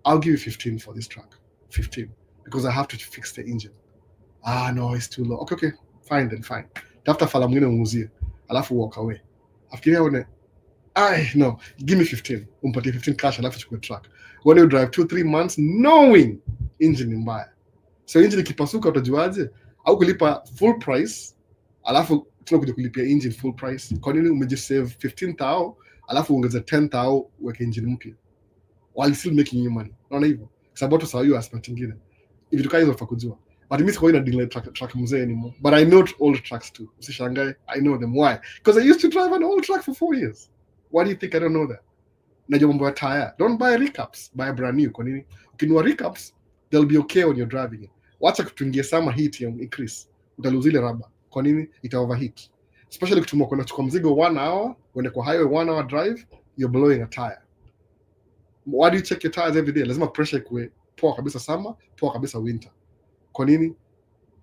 I'll give you 15 for this truck. 15. Because I have to fix the engine. No, it's too low. Okay, fine then, fine. Tafuta fala mwingine umuzie. Alafu walk away. Afikiria one, no, give me 15. Umpatie 15 cash, alafu chukue truck. When you drive 2-3 months knowing engine ni mbaya. So engine ikipasuka utajuaje? Au kulipa full price, alafu tunakuja kulipia engine full price. Kwa nini umejisave 15,000 alafu ongeza 10,000 weke engine mpya? While still making you money. Unaona hivyo? Sababu sawa hiyo aspect nyingine. Hivi tukai hizo fakujua. But mimi siko ina delay truck mzee anymore. But I know old trucks too. Usishangae, I know them. Why? Because I used to drive an old truck for 4 years. Why do you think I don't know that? Najua mambo ya tire. Don't buy recaps, buy brand new. Kwa nini? Ukinunua recaps, they'll be okay when you're driving it. Wacha kutuingia sama heat ya increase. Utalose ile rubber. Kwa nini? Ita overheat. Especially kutumwa kwenda chukua mzigo 1 hour, when kwa highway 1 hour drive, you're blowing a tire. Why do you check your tires every day? Lazima pressure ikuwe poa kabisa summer, poa kabisa winter. Kwa nini?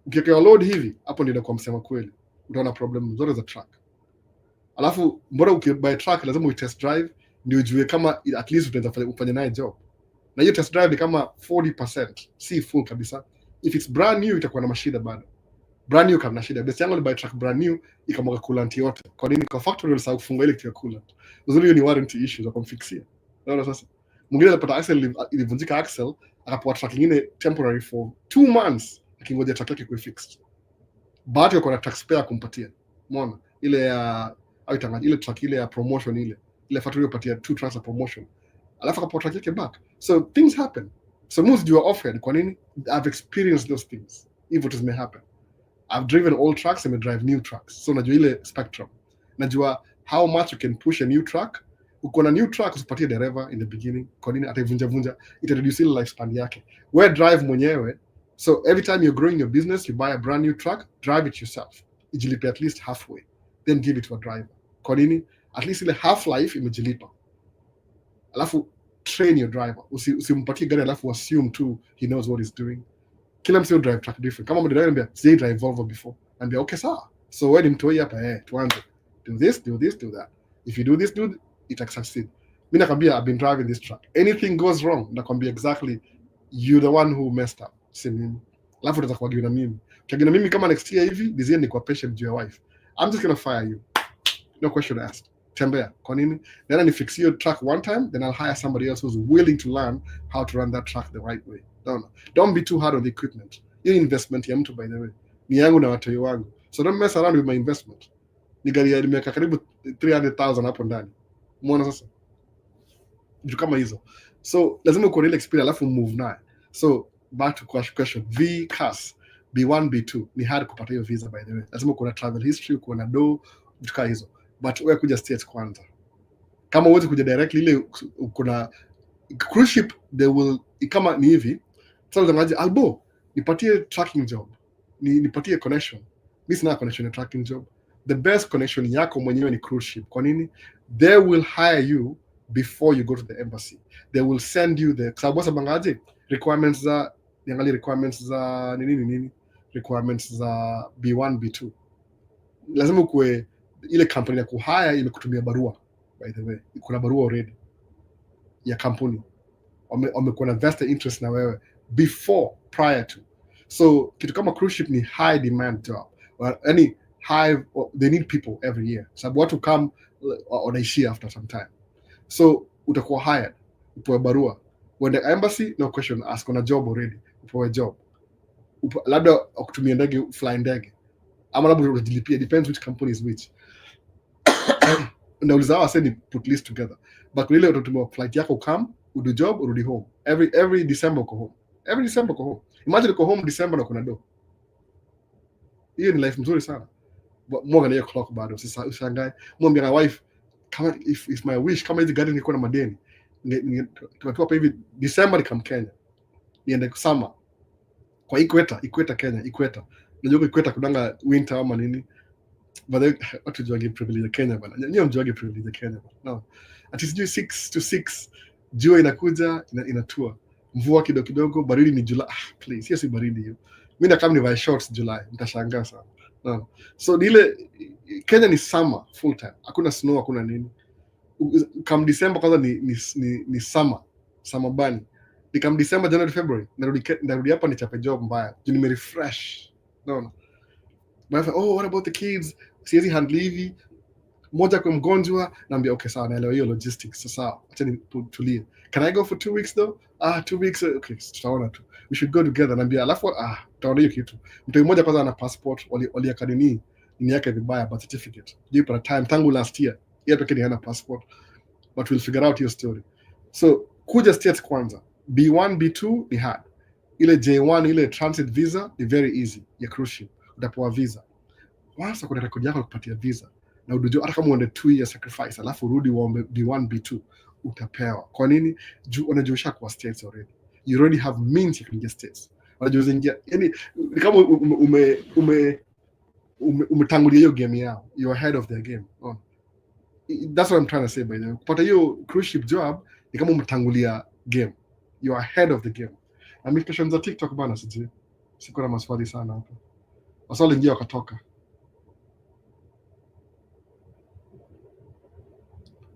Ukiweka load hivi, hapo ndio inakuwa msema kweli. Utaona problem zote za truck. Alafu mbona ukibuy truck lazima uitest drive ndio ujue kama at least utaweza kufanya naye job. Na hiyo test drive ni kama 40%, si full kabisa. If it's brand new itakuwa na mashida bado. Brand new kama shida. Best yangu ni buy truck brand new ikamwaga coolant yote. Kwa nini? Kwa factory walisahau kufunga ile kitu ya coolant. Uzuri hiyo ni warranty issue za kumfixia. Unaona sasa? Mwingine alipata axle ilivunjika axle, akapewa truck nyingine temporary for 2 months akingoja truck yake kuwe fixed. Bahati yako na truck spare kumpatia. Umeona? Ile ya ile truck ile ya promotion ile factory ilipatia 2 trucks of promotion. Alafu akapewa truck yake back. So things happen. So most you are offered. Kwa nini? I've experienced those things. If it may happen. I've driven old trucks and I drive new trucks. So najua ile spectrum. Najua how much you can push a new truck. Uko na new truck usipatie dereva in the beginning. Kwa nini? Ataivunja, ita reduce ile lifespan yake. Wewe drive mwenyewe. So every time you're growing your business, you buy a brand new truck, drive it yourself. Ijilipe at least halfway. Then give it to a driver. Kwa nini? At least ile half life imejilipa. Alafu train your driver. Usimpatie gari alafu assume too he knows what he's doing. Kila mtu drive truck different. Kama mdriver anambia sijai drive Volvo before. Anambia okay sawa. So wewe ni mtoi hapa tuanze. Do this, do that. If you do this, dude, it will succeed. Mimi nakwambia I've been driving this truck. Anything goes wrong, nakwambia exactly you the one who messed up. Si mimi. Alafu utakuwa na mimi. Ukiagana mimi kama next year hivi, this year ni kwa patient juu ya wife. I'm just going to fire you. No question asked. Tembea. Kwa nini? Then I fix your truck one time, then I'll hire somebody else who's willing to learn how to run that truck the right way. Don't be too hard on the equipment. Hiyo investment ya mtu by the way. Ni yangu na watoi wangu. So don't mess around with my investment. Ni gari ya nimeweka karibu 300,000 hapo ndani. Umeona sasa? Vitu kama hizo. So lazima uko na ile experience alafu move naye. So back to question. V-Class, B1, B2 ni hard kupata hiyo visa by the way. Lazima uko na travel history, uko na do, vitu kama hizo. But wewe kuja States kwanza. Kama uweze kuja directly ile uko na cruise ship, they will kama ni hivi. Sasa unangaje albo nipatie tracking job. Nipatie connection. Mimi sina connection na tracking job. The best connection yako mwenyewe ni cruise ship. Kwa nini? They will hire you before you go to the embassy. They will send you the sababu sabangaje requirements za niangalie requirements za nini requirements za B1 B2. Lazima ukue ile company ya kuhire imekutumia barua by the way. Kuna barua already ya kampuni. Wamekuwa na vested interest na wewe prior to. So kitu kama cruise ship ni high demand job. Any they need people every year. Sababu watu come wanaishia after some time. So utakuwa hired, upewe barua. When the embassy, no question ask, on a job already, upewe job. Labda ukutumia ndege, fly ndege. Ama labda utajilipia, depends which company is which. Nauliza hawa send put list together. But ile utatumia flight yako come, udo job, urudi home. Every December uko home. Every December uko home. Imagine uko home December na kuna do. Hiyo ni life mzuri sana. Mwanga na hiyo clock bado. Sasa ushangae. Mwambia na wife, kama if my wish kama hizi gari nilikuwa na madeni. Tukatoa hapa hivi December nikam Kenya. Niende summer. Kwa Ikweta Kenya, Ikweta. Unajua Ikweta kudanga winter ama nini? But watu juangi privilege Kenya bana. Nyinyi mjuangi privilege Kenya bana. No. Ati sijui 6 to 6 jua inakuja inatua. Mvua kidogo, baridi ni July. Please, hiyo si baridi hiyo. Mimi na kama nivae shorts July, nitashangaa sana. No. So ile Kenya ni summer full time. Hakuna snow, hakuna nini. Come December kwanza ni summer bani. Come December, January, February, narudi hapa nichape job mbaya. Juu nimerefresh. No. But what about the kids? Siwezi handle hivi. Moja kwa mgonjwa, naambia okay sawa, naelewa hiyo logistics. Sasa acha nitulie. Can I go for 2 weeks though? 2 weeks. Okay, tutaona tu. We should go together. Naambia alafu tutaona hiyo kitu. Mtu mmoja kwanza ana passport, wali academy ni yake vibaya, but certificate. Jipa na time tangu last year. Yeye pekee hana passport. But we'll figure out your story. So kuja States kwanza. B1 B2 ni hard. Ile J1 ile transit visa ni very easy ya cruise ship. Utapewa visa. Once kuna record yako kupatia visa. Na udujua hata kama uende 2 year sacrifice alafu rudi uombe B1 B2 utapewa. Kwa nini? Unajua kwa States already. You already have means you can get States. Unajua ingia yani kama umetangulia hiyo game yao. You are ahead of their game. That's what I'm trying to say by the way. Kupata hiyo cruise ship job ni kama umetangulia game. You are ahead of the game. Na mimi questions za TikTok bana sije. Siko na maswali sana hapo. Waswali ingia wakatoka.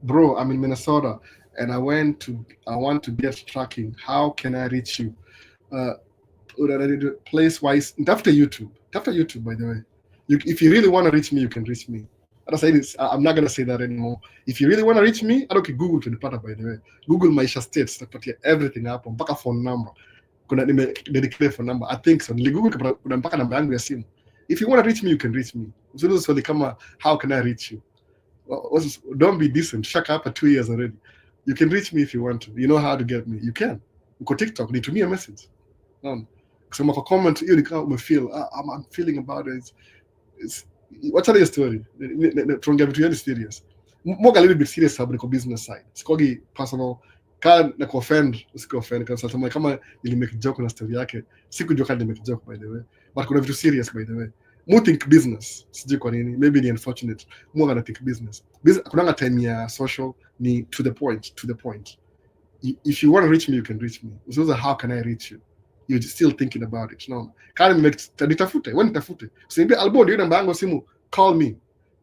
Bro, I'm in Minnesota. and I want to get tracking. How can I reach you? Place wise, after YouTube. After YouTube, by the way. If you really want to reach me, you can reach me. I'm not gonna say that anymore. If you really want to reach me, I don't care. Google to the part, by the way. Google Maisha states tapatia everything hapo mpaka phone number. Kuna dedicated phone number. I think so. Google kuna mpaka namba yangu ya simu. If you want to reach me, you can reach me. Usiulize swali kama how can I reach you? Don't be decent. Shaka hapa 2 years already. You can reach me if you want to. You know how to get me. You can. Uko TikTok, nitumie message. Kusema kwa comment hiyo ni kama umefeel I'm feeling about it. What's your story? Tuongea vitu yani serious. Moga little bit serious sababu niko business side. Sikogi personal. Na offend, usiko-offend kama ili make joke na story yake. Sikujua kama make joke by the way. But kuna vitu serious by the way. Mu think business. Sijui kwa nini. Maybe ni unfortunate. Mu gonna think business. Kuna time ya social ni to the point. If you want to reach me, you can reach me. Usiuliza how can I reach you? You're still thinking about it. No. Kama nitafute, wewe nitafute. Usiniambie Albo ndio namba yangu simu, call me.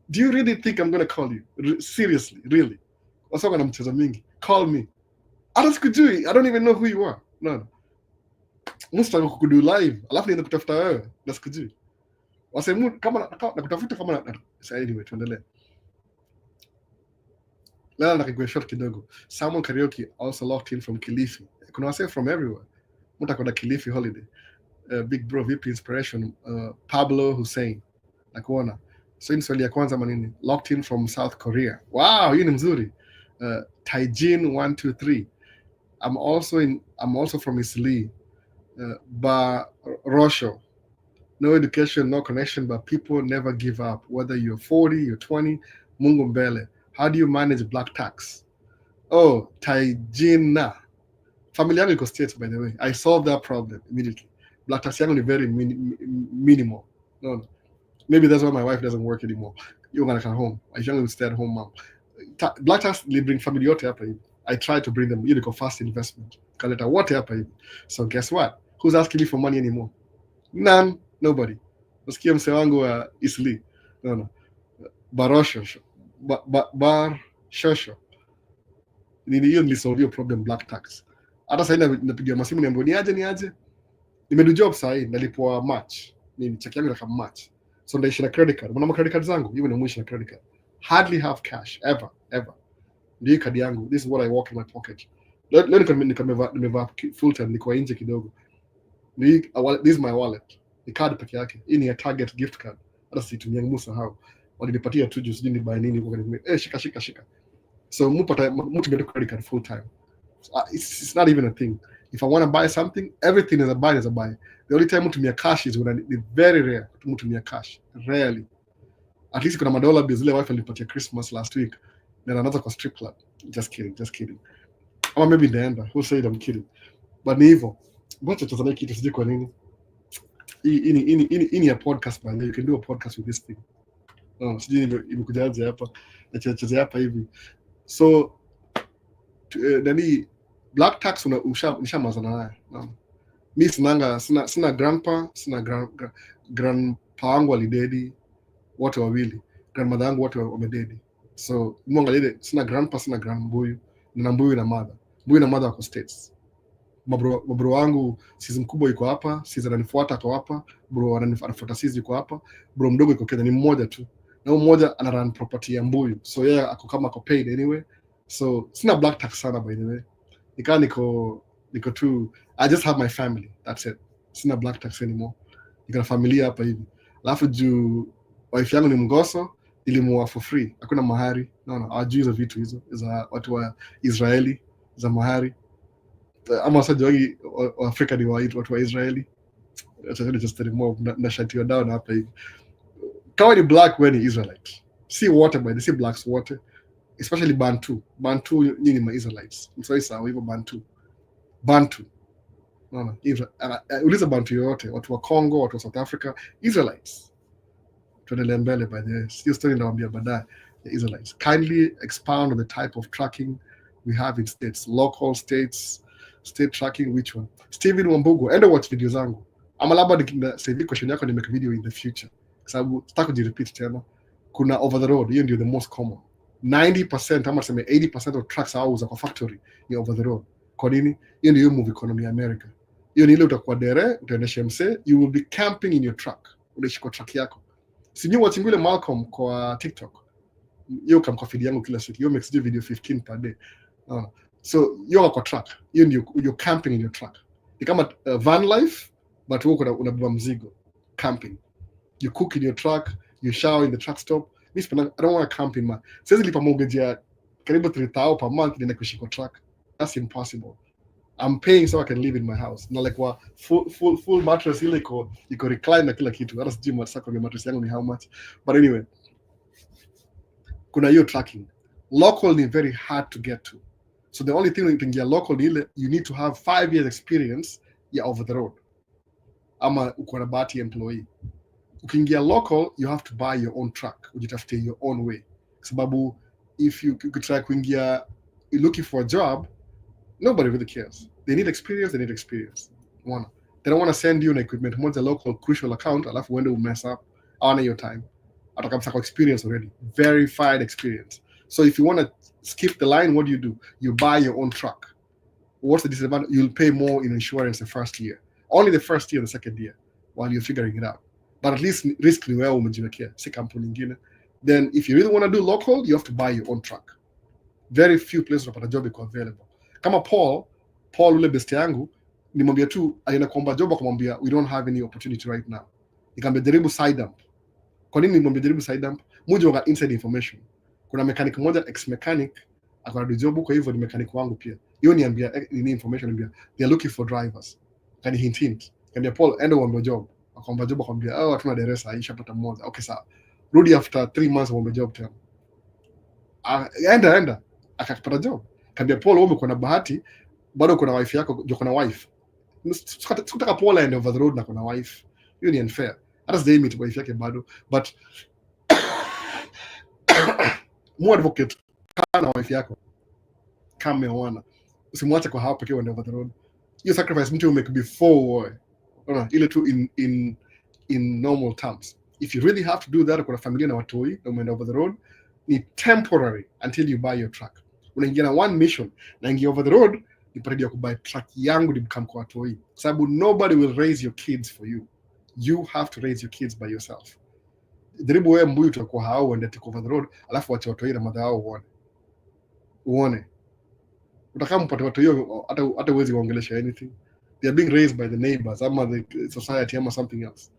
Do you really think I'm going to call you? Seriously, really? Wasoga na mchezo mingi. Call me. Hata sikujui. I don't even know who you are. No. Mustaka kukudu live, alafu nienda kutafuta wewe, na sikujui. Wasemu kama nakutafuta kama anyway, tuendelee. Lala nakigwe short kidogo. Salmon Karaoke also locked in from Kilifi. Kuna wase from everywhere. Mutakwenda Kilifi holiday. Big bro VP inspiration, Pablo Hussein. Nakuona. So in swali ya kwanza manini, locked in from South Korea. Wow, hii ni mzuri. Taijin 123. I'm also from Isli. Barosho. No education, no connection, but people never give up. Whether you're 40, you're 20, Mungu mbele. How do you manage black tax? Oh, Taijina. Family yangu iko States, by the way. I solved that problem immediately. Black tax yangu ni very minimal. No. Maybe that's why my wife doesn't work anymore. You're gonna come home. I usually stay at home mom. Black tax they bring family yote hapa hivi. I try to bring them go fast investment. Kaleta wote hapa hivi. So guess what? Who's asking me for money anymore? None. Nobody. Nasikia mse wangu wa Isli. No. Barosho. Barshosho. Hiyo nilisolve problem black tax. Hata sasa napigia masimu niambia niaje. Nimedu job sasa nalipwa March. Mimi check yangu kama March. So ndaishi na credit card. Mbona credit card zangu? Hiyo ni mwisho na credit card. Hardly have cash ever. Ndio kadi yangu. This is what I walk in my pocket. Leo nimevaa full time niko nje kidogo. This is my wallet. Ni card peke yake. Hii ni a Target gift card. Hata situmia ngumu hao. Walinipatia tu juzi ni buy nini kwa nini. Shika. So mtu credit card full time. It's not even a thing. If I want to buy something, everything is a buy. The only time mtumia cash is when it's very rare mtumia cash. Rarely. At least kuna madola bills zile wife alipatia Christmas last week. Then another kwa strip club. Just kidding. Ama maybe ndaenda. Who said I'm kidding? But ni hivyo. Wacha tutazame kitu sije kwa nini. Hii ni a podcast man. You can do a podcast with this thing. No, sije imekujaje hapa. Nacheza hapa hivi. So nani black tax nishamazana naye. No. Mimi sina grandpa, sina grandpa wangu alidedi wote wawili. Grandmother yangu wote wamededi. So mwangalie sina grandpa, sina grandmbuyu, na mbuyu na mother. Mbuyu na mother wako States. Mabro wangu season kubwa yuko hapa, season ananifuata ako hapa, bro anafuata season yuko hapa, bro mdogo yuko Kenya, ni mmoja tu. Na mmoja ana run property ya mbuyu. So yeye ako kama ako paid anyway. So sina black tax sana by the way. Niko tu, I just have my family. That's it. Sina black tax anymore. Niko na familia hapa hivi. Alafu juu wife yangu ni Mgoso, ilimuoa for free. Hakuna mahari. No. Hawajui hizo vitu hizo. Za watu wa Israeli za mahari. Ama sasa jogi wa Afrika ni watu wa Israeli. Just anymore na shati down hapa hivi. Kama ni black when Israelite. See water by the see blacks water. Especially Bantu. Bantu nyinyi ma Israelites. Msoi sawa hivyo Bantu. No. Uliza Bantu yote, watu wa Congo, watu wa South Africa, Israelites. Tuendelee mbele by the way. Still story naambia baadaye the Israelites. Kindly expound on the type of tracking we have in states, local states, state tracking, which one? Steven Wambugu, enda watch video zangu. Ama labda save question yako ni make video in the future. Sababu sitaki kujirepeat tena. Kuna over the road, hiyo ndio the most common. 90% ama tuseme 80% of trucks auza kwa factory ni over the road. Kwa nini? Hiyo ndio move economy ya America. Hiyo ni ile utakuwa dere, utaendesha mse, you will be camping in your truck. Unaishi kwa truck yako. Sijui watching ile Malcolm kwa TikTok. Hiyo kama kwa feed yangu kila siku. Hiyo makes video 15 per day. So you're kwa truck. Hiyo ndio you're camping in your truck. Ni kama van life but wewe unabeba mzigo. Camping. You cook in your truck, you shower in the truck stop. I don't want to camp in my. Siwezi lipa mortgage ya karibu 3,000 per month ndio kuishi kwa truck. That's impossible. I'm paying so I can live in my house. Na like wa full mattress ile iko recline na kila kitu. Hata sijui mattress kwa mattress yangu ni how much. But anyway, kuna hiyo tracking. Local ni very hard to get to. So the only thing you can get local ile, you need to have 5 years experience ya over the road. Ama uko na bahati employee. Ukiingia local, you have to buy your own truck. Ujitafute your own way. Sababu if you try kuingia looking for a job, nobody really cares. They need experience. They don't want to send you an equipment moja local crucial account alafu uende mess up on your time. Atakamsa kwa experience already. Verified experience. So if you want to skip the line, what do? You buy your own truck. What's the disadvantage? You'll pay more in insurance the first year. Only the first year, the second year, while you're figuring it out. But at least risk ni wewe umejiwekea, si kampuni nyingine. Then if you really want to do local, you have to buy your own truck. Very few places unapata job iko available. Kama Paul ule best yangu, nimwambia tu aenda kuomba job akamwambia we don't have any opportunity right now. Nikamwambia jaribu side dump. Kwa nini nimwambia jaribu side dump? Mmoja wa inside information. Kuna mechanic mmoja ex mechanic akona job, kwa hivyo ni mechanic wangu pia. Hiyo niambia ni information niambia they are looking for drivers. Kani hint. Niambia Paul enda uombe job. Akamwambia job akamwambia hatuna deresa Aisha pata mmoja. Okay sawa. Rudi after 3 months uombe job tena. Enda akapata job. Kaambia Paul wewe uko na bahati bado kuna wife yako, uko na wife. Sikutaka Paul aende over the road na kuna wife. Hiyo ni unfair. Hata sijai meet wife yake bado, but more advocate kana wife yako kama unaona. Usimwache kwa hapo pekee uende over the road. You sacrifice mtu make before ile tu in normal terms. If you really have to do that kuna familia na watoi na umeenda over the road, ni temporary until you buy your truck. Unaingia na one mission na ingia over the road ni paradi ya kubuy truck yangu ni become kwa watoi. Sababu nobody will raise your kids for you. You have to raise your kids by yourself. Jaribu wewe mbuyu utakuwa hao uende take over the road alafu wacha watoi na madha hao uone. Utakaa mpate watoi hata uwezi kuongelesha anything. They are being raised by the neighbors ama the society ama something else.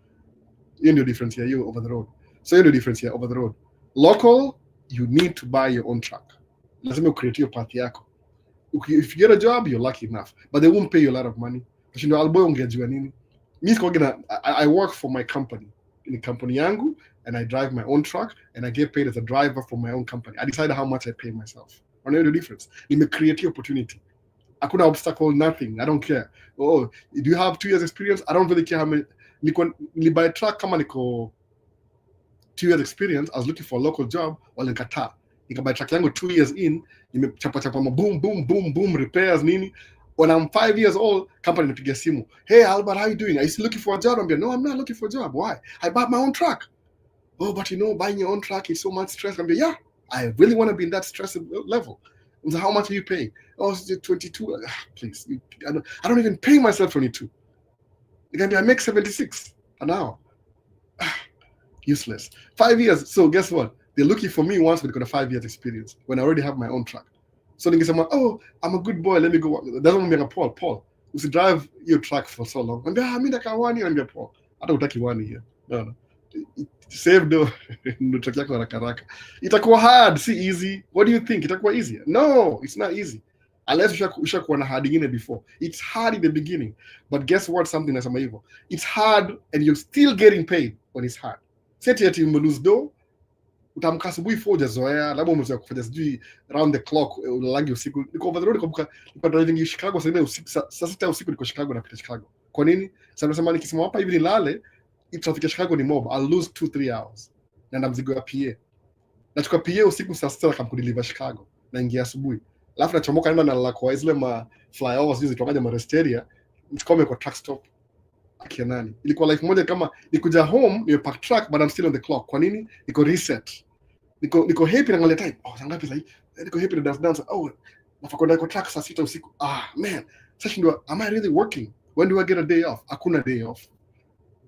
Hiyo ndio difference ya you over the road. So hiyo ndio difference ya over the road. Local, you need to buy your own truck. Lazima create your path yako. If you get a job, you're lucky enough, but they won't pay you a lot of money. Kishindo alboy ungejua nini? I work for my company. In company yangu, and I drive my own truck, and I get paid as a driver for my own company. I decide how much I pay myself. I know the difference. You may create your opportunity. Hakuna obstacle, nothing. I don't care. Oh, do you have 2 years experience? I don't really care how many. Nilibuy truck kama niko 2 years experience. I was looking for a local job while in Qatar. Nikabuy truck yangu 2 years in. Nimechapa boom repairs nini. When I'm 5 years old, company nipigia simu. Hey Albert, how you doing? Are you still looking for a job? I'm like, no, I'm not looking for a job. Why? I bought my own truck. Oh, but buying your own truck is so much stress. I'm like, yeah, I really want to be in that stress level. So how much are you paying? Oh, it's 22. Please, I don't even pay myself 22. I make 76 an hour. Useless. 5 years. So guess what? They're looking for me once with a 5 years experience when I already have my own truck. So ningesema, oh, I'm a good boy, let me go. That's what I'm Paul, you should drive your truck for so long. And I mean, like 1 year, and Paul, I don't take 1 year. No. Save the truck yako haraka. Itakuwa hard, si easy. What do you think? Itakuwa easy? No, it's not easy. Unless ushakuwa na hard ingine before. It's hard in the beginning. But guess what? Something nasema hivyo. It's hard and you're still getting paid when it's hard. Seti ati umelose dough, utamka asubuhi 4 hujazoea, labda umezoea kufanya sijui round the clock unalangi usiku. Niko over the road kumbuka nipo driving Chicago sasa usiku saa 6 usiku niko Chicago napita Chicago. Kwa nini? Sasa nasema nikisema hapa hivi nilale, traffic ya Chicago ni mob. I'll lose 2-3 hours. Na mzigo ya PA. Nachukua PA usiku saa 6 kama kudeliver Chicago. Naingia asubuhi. Alafu nachomoka naenda na kwa zile ma flyovers hizo tukaja ma rest area. Nichukome kwa truck stop. Akia nani? Ilikuwa life moja kama nikuja home, ni park truck but I'm still on the clock. Kwa nini? Niko reset. niko happy naangalia time. Oh, saa ngapi sasa? Niko happy na dance. Oh, nafaa kwenda kwa track saa 6 usiku. Man, sasa ndio, am I really working? When do I get a day off? Hakuna day off.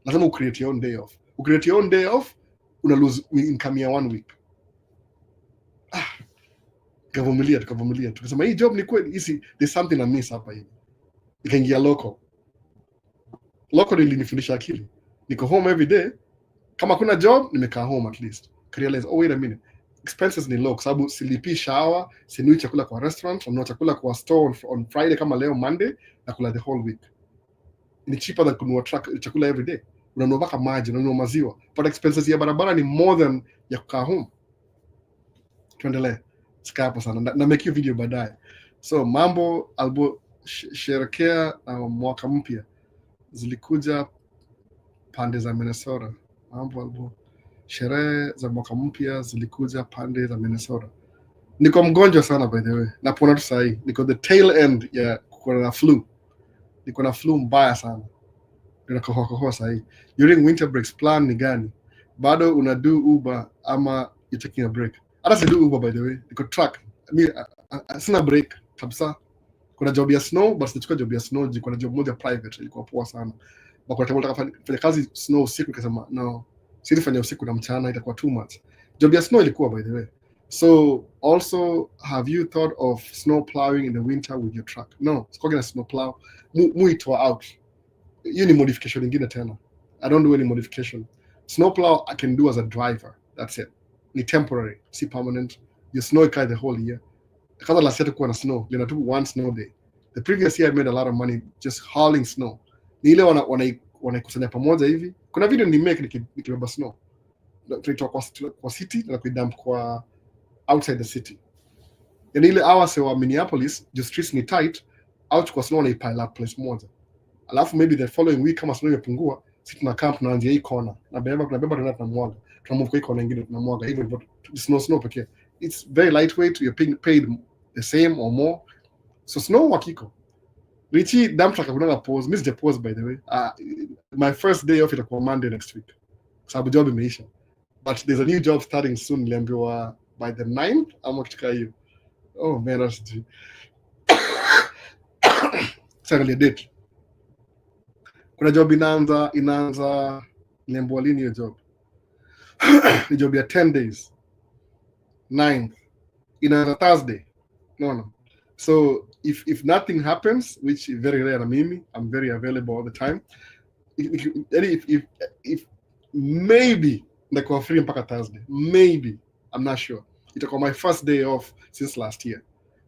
Lazima ucreate your own day off. Ucreate your own day off, una lose income ya 1 week. Tukavumilia. Tukasema hii job ni kweli, hizi there's something I miss hapa hivi. Nikaingia local. Local ilinifundisha akili. Niko home every day. Kama kuna job, nimekaa home at least. Realize, oh wait a minute. Expenses ni low kwa sababu silipi shower, sinui chakula kwa restaurant, nanunua chakula kwa store on Friday kama leo Monday, na kula the whole week. Ni cheaper than kununua chakula every day. Unanunua mpaka maji, unanunua maziwa. But expenses ya barabara ni more than ya kukaa home. Tuendelee. Sika hapo sana. Na make you video baadaye. So mambo albo sherekea mwaka mpya zilikuja pande za Minnesota. Mambo albo sherehe za mwaka mpya zilikuja pande za Minnesota. Niko mgonjwa sana by the way. Napona tu saa hii. Niko the tail end ya kuwa na flu. Niko na flu mbaya sana. Ninakohoa saa hii. During winter breaks plan ni gani? Bado una do Uber ama you're taking a break? Hata si do Uber by the way. Niko track. Sina break kabisa. Kuna job ya snow, but sichukua job ya snow, kuna job moja private ilikuwa poa sana. Kwa sababu nataka kufanya kazi snow usiku, nikasema no. Sisi fanya usiku na mchana itakuwa too much. Job ya snow ilikuwa by the way. So also, have you thought of snow plowing in the winter with your truck? No, sikuwa na snow plow. Muitwa out. Hiyo ni modification nyingine tena. I don't do any modification. Snow plow I can do as a driver. That's it. Ni temporary, si permanent. You snow car the whole year. Kama last year kuwa na snow, nina tu one snow day. The previous year I made a lot of money just hauling snow. Ni ile wanaikusanya pamoja hivi. Kuna video ni make nikibeba snow. Tulitoa kwa city na kuidump kwa outside the city. Yani ile hours wa Minneapolis, just streets ni tight, out kwa snow na pile up place moja. Alafu maybe the following week kama snow imepungua, sisi tuna camp tunaanzia hii corner. Na beba tunamwaga. Tunamove kwa hii corner nyingine tunamwaga. Hivyo snow pekee. It's very lightweight, you're being paid the same or more. So snow wakiko. Richie dump truck hakuna pause. Miss the pause by the way. My first day off itakuwa Monday next week. Sababu job imeisha. But there's a new job starting soon. Niliambiwa by the 9th ama kitu hiyo. Oh man, that's it. Sasa date. Kuna job inaanza niliambiwa lini hiyo job. Ni job ya 10 days. 9th. Inaanza Thursday. No. So if nothing happens, which is very rare, I'm very available all the time. If maybe nitakuwa free mpaka Thursday. Maybe. I'm not sure. Itakuwa my first day off since last year.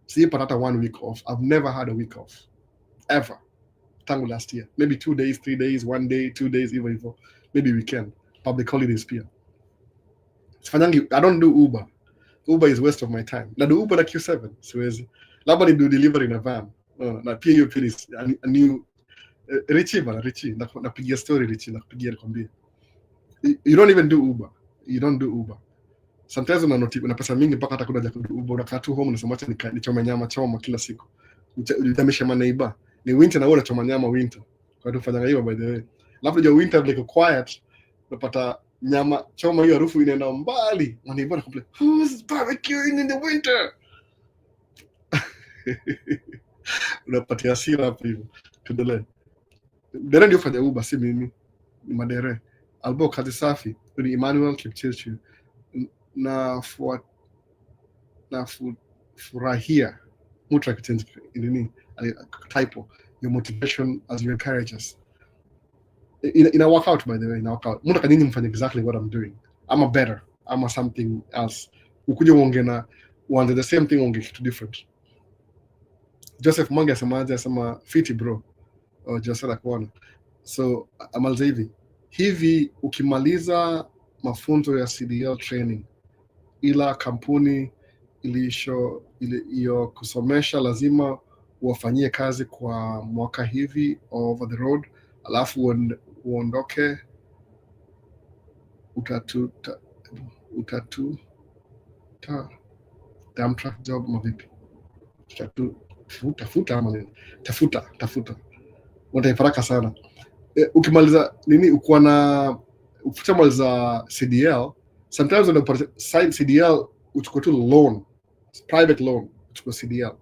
Sipata hata 1 week off. I've never had a week off. Ever. Tangu last year. Maybe 2 days, 3 days, 1 day, 2 days, even if maybe weekend. Public holidays pia. I don't do Uber. Uber is waste of my time. Na do Uber na Q7. Siwezi. Labda ni do delivery na van. Na pia hiyo pili a new Richie. Napigia story Richie, nakupigia nikwambie. You don't even do Uber. You don't do Uber. Sometimes una pesa mingi mpaka hata kuna haja kudu Uber, unakaa tu home unasema acha nichome nyama choma kila siku. Utamisha maneiba. Ni winter na wewe unachoma nyama winter. Kwa hiyo tufanya hiyo by the way. Alafu ndio winter like quiet. Unapata nyama choma hiyo harufu inaenda mbali. Maneiba na complain, who's barbecuing in the winter? Unapatia hasira hapo hivyo. Tuendelee. Dere ndio fanya Uber, si mimi. Ni madere. Albo kazi safi. Ni Emmanuel Kipchirchir. Furahia. Mutra kitendo nini? Typo. Your motivation as you encourage us. In a workout by the way, in a workout. Mutra kanini mfanya exactly what I'm doing. I'm a better. I'm a something else. Ukuje uongee na uanze the same thing uongee kitu different. Joseph Mange asema fiti bro. Joseph akuona. So amaliza hivi ukimaliza mafunzo ya CDL training ila kampuni iliyo kusomesha lazima uwafanyie kazi kwa mwaka hivi over the road, alafu uondoke damn truck job mavipi? Tafuta. Utaifaraka sana. Ukimaliza nini ukimaliza CDL Sometimes when you sign CDL, which go to loan, private loan, which go CDL,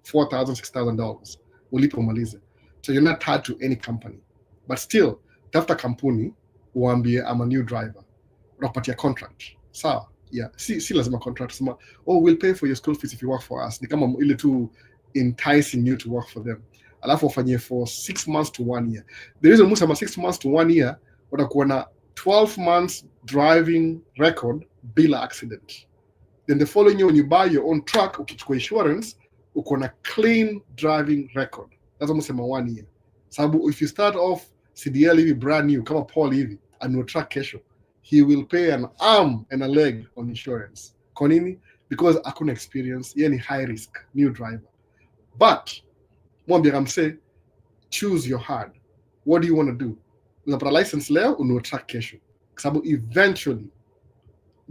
$4,000, $6,000, ulipo umalize. So you're not tied to any company. But still, tafuta kampuni, uambie I'm a new driver. Unakupatia contract. Sawa? Yeah. Si lazima contract. Sema, oh, we'll pay for your school fees if you work for us. Ni kama ile tu enticing you to work for them. Alafu wafanyie for 6 months to 1 year. The reason musama 6 months to 1 year, watakuwa na 12 months driving record bila accident. Then the following year when you buy your own truck, ukichukua insurance, uko na clean driving record. That's almost 1 year. Sababu if you start off CDL hivi brand new, kama Paul hivi, and your truck kesho, he will pay an arm and a leg on insurance. Kwa nini? Because hakuna experience, yeye ni high risk, new driver. But, mwambie kamse, choose your hard. What do you want to do? Unapata license leo, ununue truck kesho. Sababu eventually,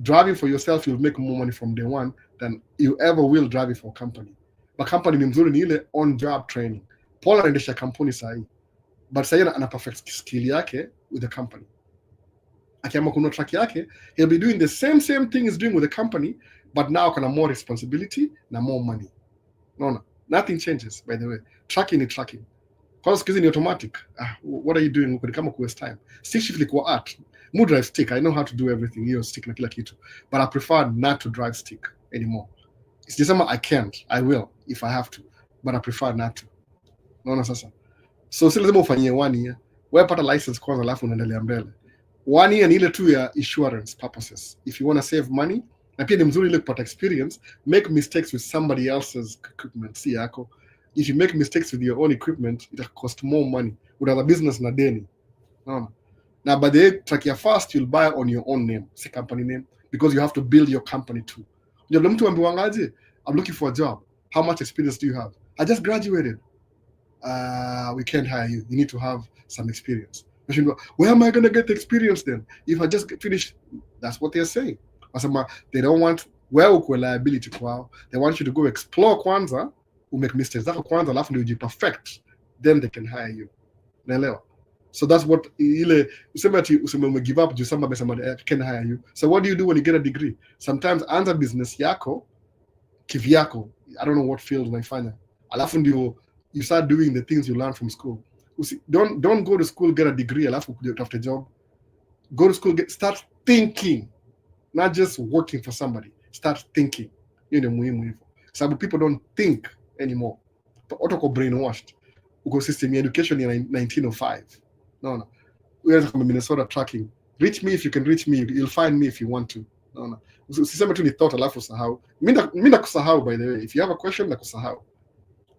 driving for yourself, you'll make more money from day one than you ever will driving for a company. But company ni mzuri ni ile on-job training. Paul anaendesha kampuni sahi. But sahi ana perfect skill yake with the company. Akiamua kununua truck yake, he'll be doing the same thing he's doing with the company, but now kana more responsibility na more money. No. Nothing changes, by the way. Tracking is tracking. Kwa siku hizi ni automatic. What are you doing? Kama ku waste time. Stick shift ilikuwa art. Mu drive stick. I know how to do everything. Hiyo stick na kila kitu. But I prefer not to drive stick anymore. It's just I can't. I will if I have to. But I prefer not to. Naona sasa. So si lazima ufanyie 1 year. Wewe pata license kwanza alafu unaendelea mbele. 1 year ni ile tu ya insurance purposes. If you want to save money, na pia ni mzuri ile kupata experience, make mistakes with somebody else's equipment, si yako. If you make mistakes with your own equipment, it cost more money. Unaanza business na deni. Naona. Now, by the way, track your fast, you'll buy on your own name, si company name, because you have to build your company too. Unajua mtu ambiwangaje, I'm looking for a job. How much experience do you have? I just graduated. We can't hire you. You need to have some experience. Where am I going to get the experience then? If I just finished, that's what they're saying. They don't want liability kwao. They want you to go explore kwanza, make mistakes zako kwanza, alafu ndio perfect. Then they can hire you. Naelewa? So that's what ile useme give up juu somebody can hire you. So what do you do when you get a degree? Sometimes anza business yako kivyako. I don't know what field unaifanya. Alafu ndio you start doing the things you learn from school. Don't go to school, get a degree, alafu after job. Go to school, start thinking, not just working for somebody. Start thinking. Hiyo ndio muhimu hivyo. Sababu people don't think anymore. Otoko brainwashed. Uko system education in 1905. No. We are from Minnesota tracking. Reach me if you can reach me. You'll find me if you want to. No. Usiseme tu ni thought alafu sahau. Mimi nakusahau by the way. If you have a question nakusahau.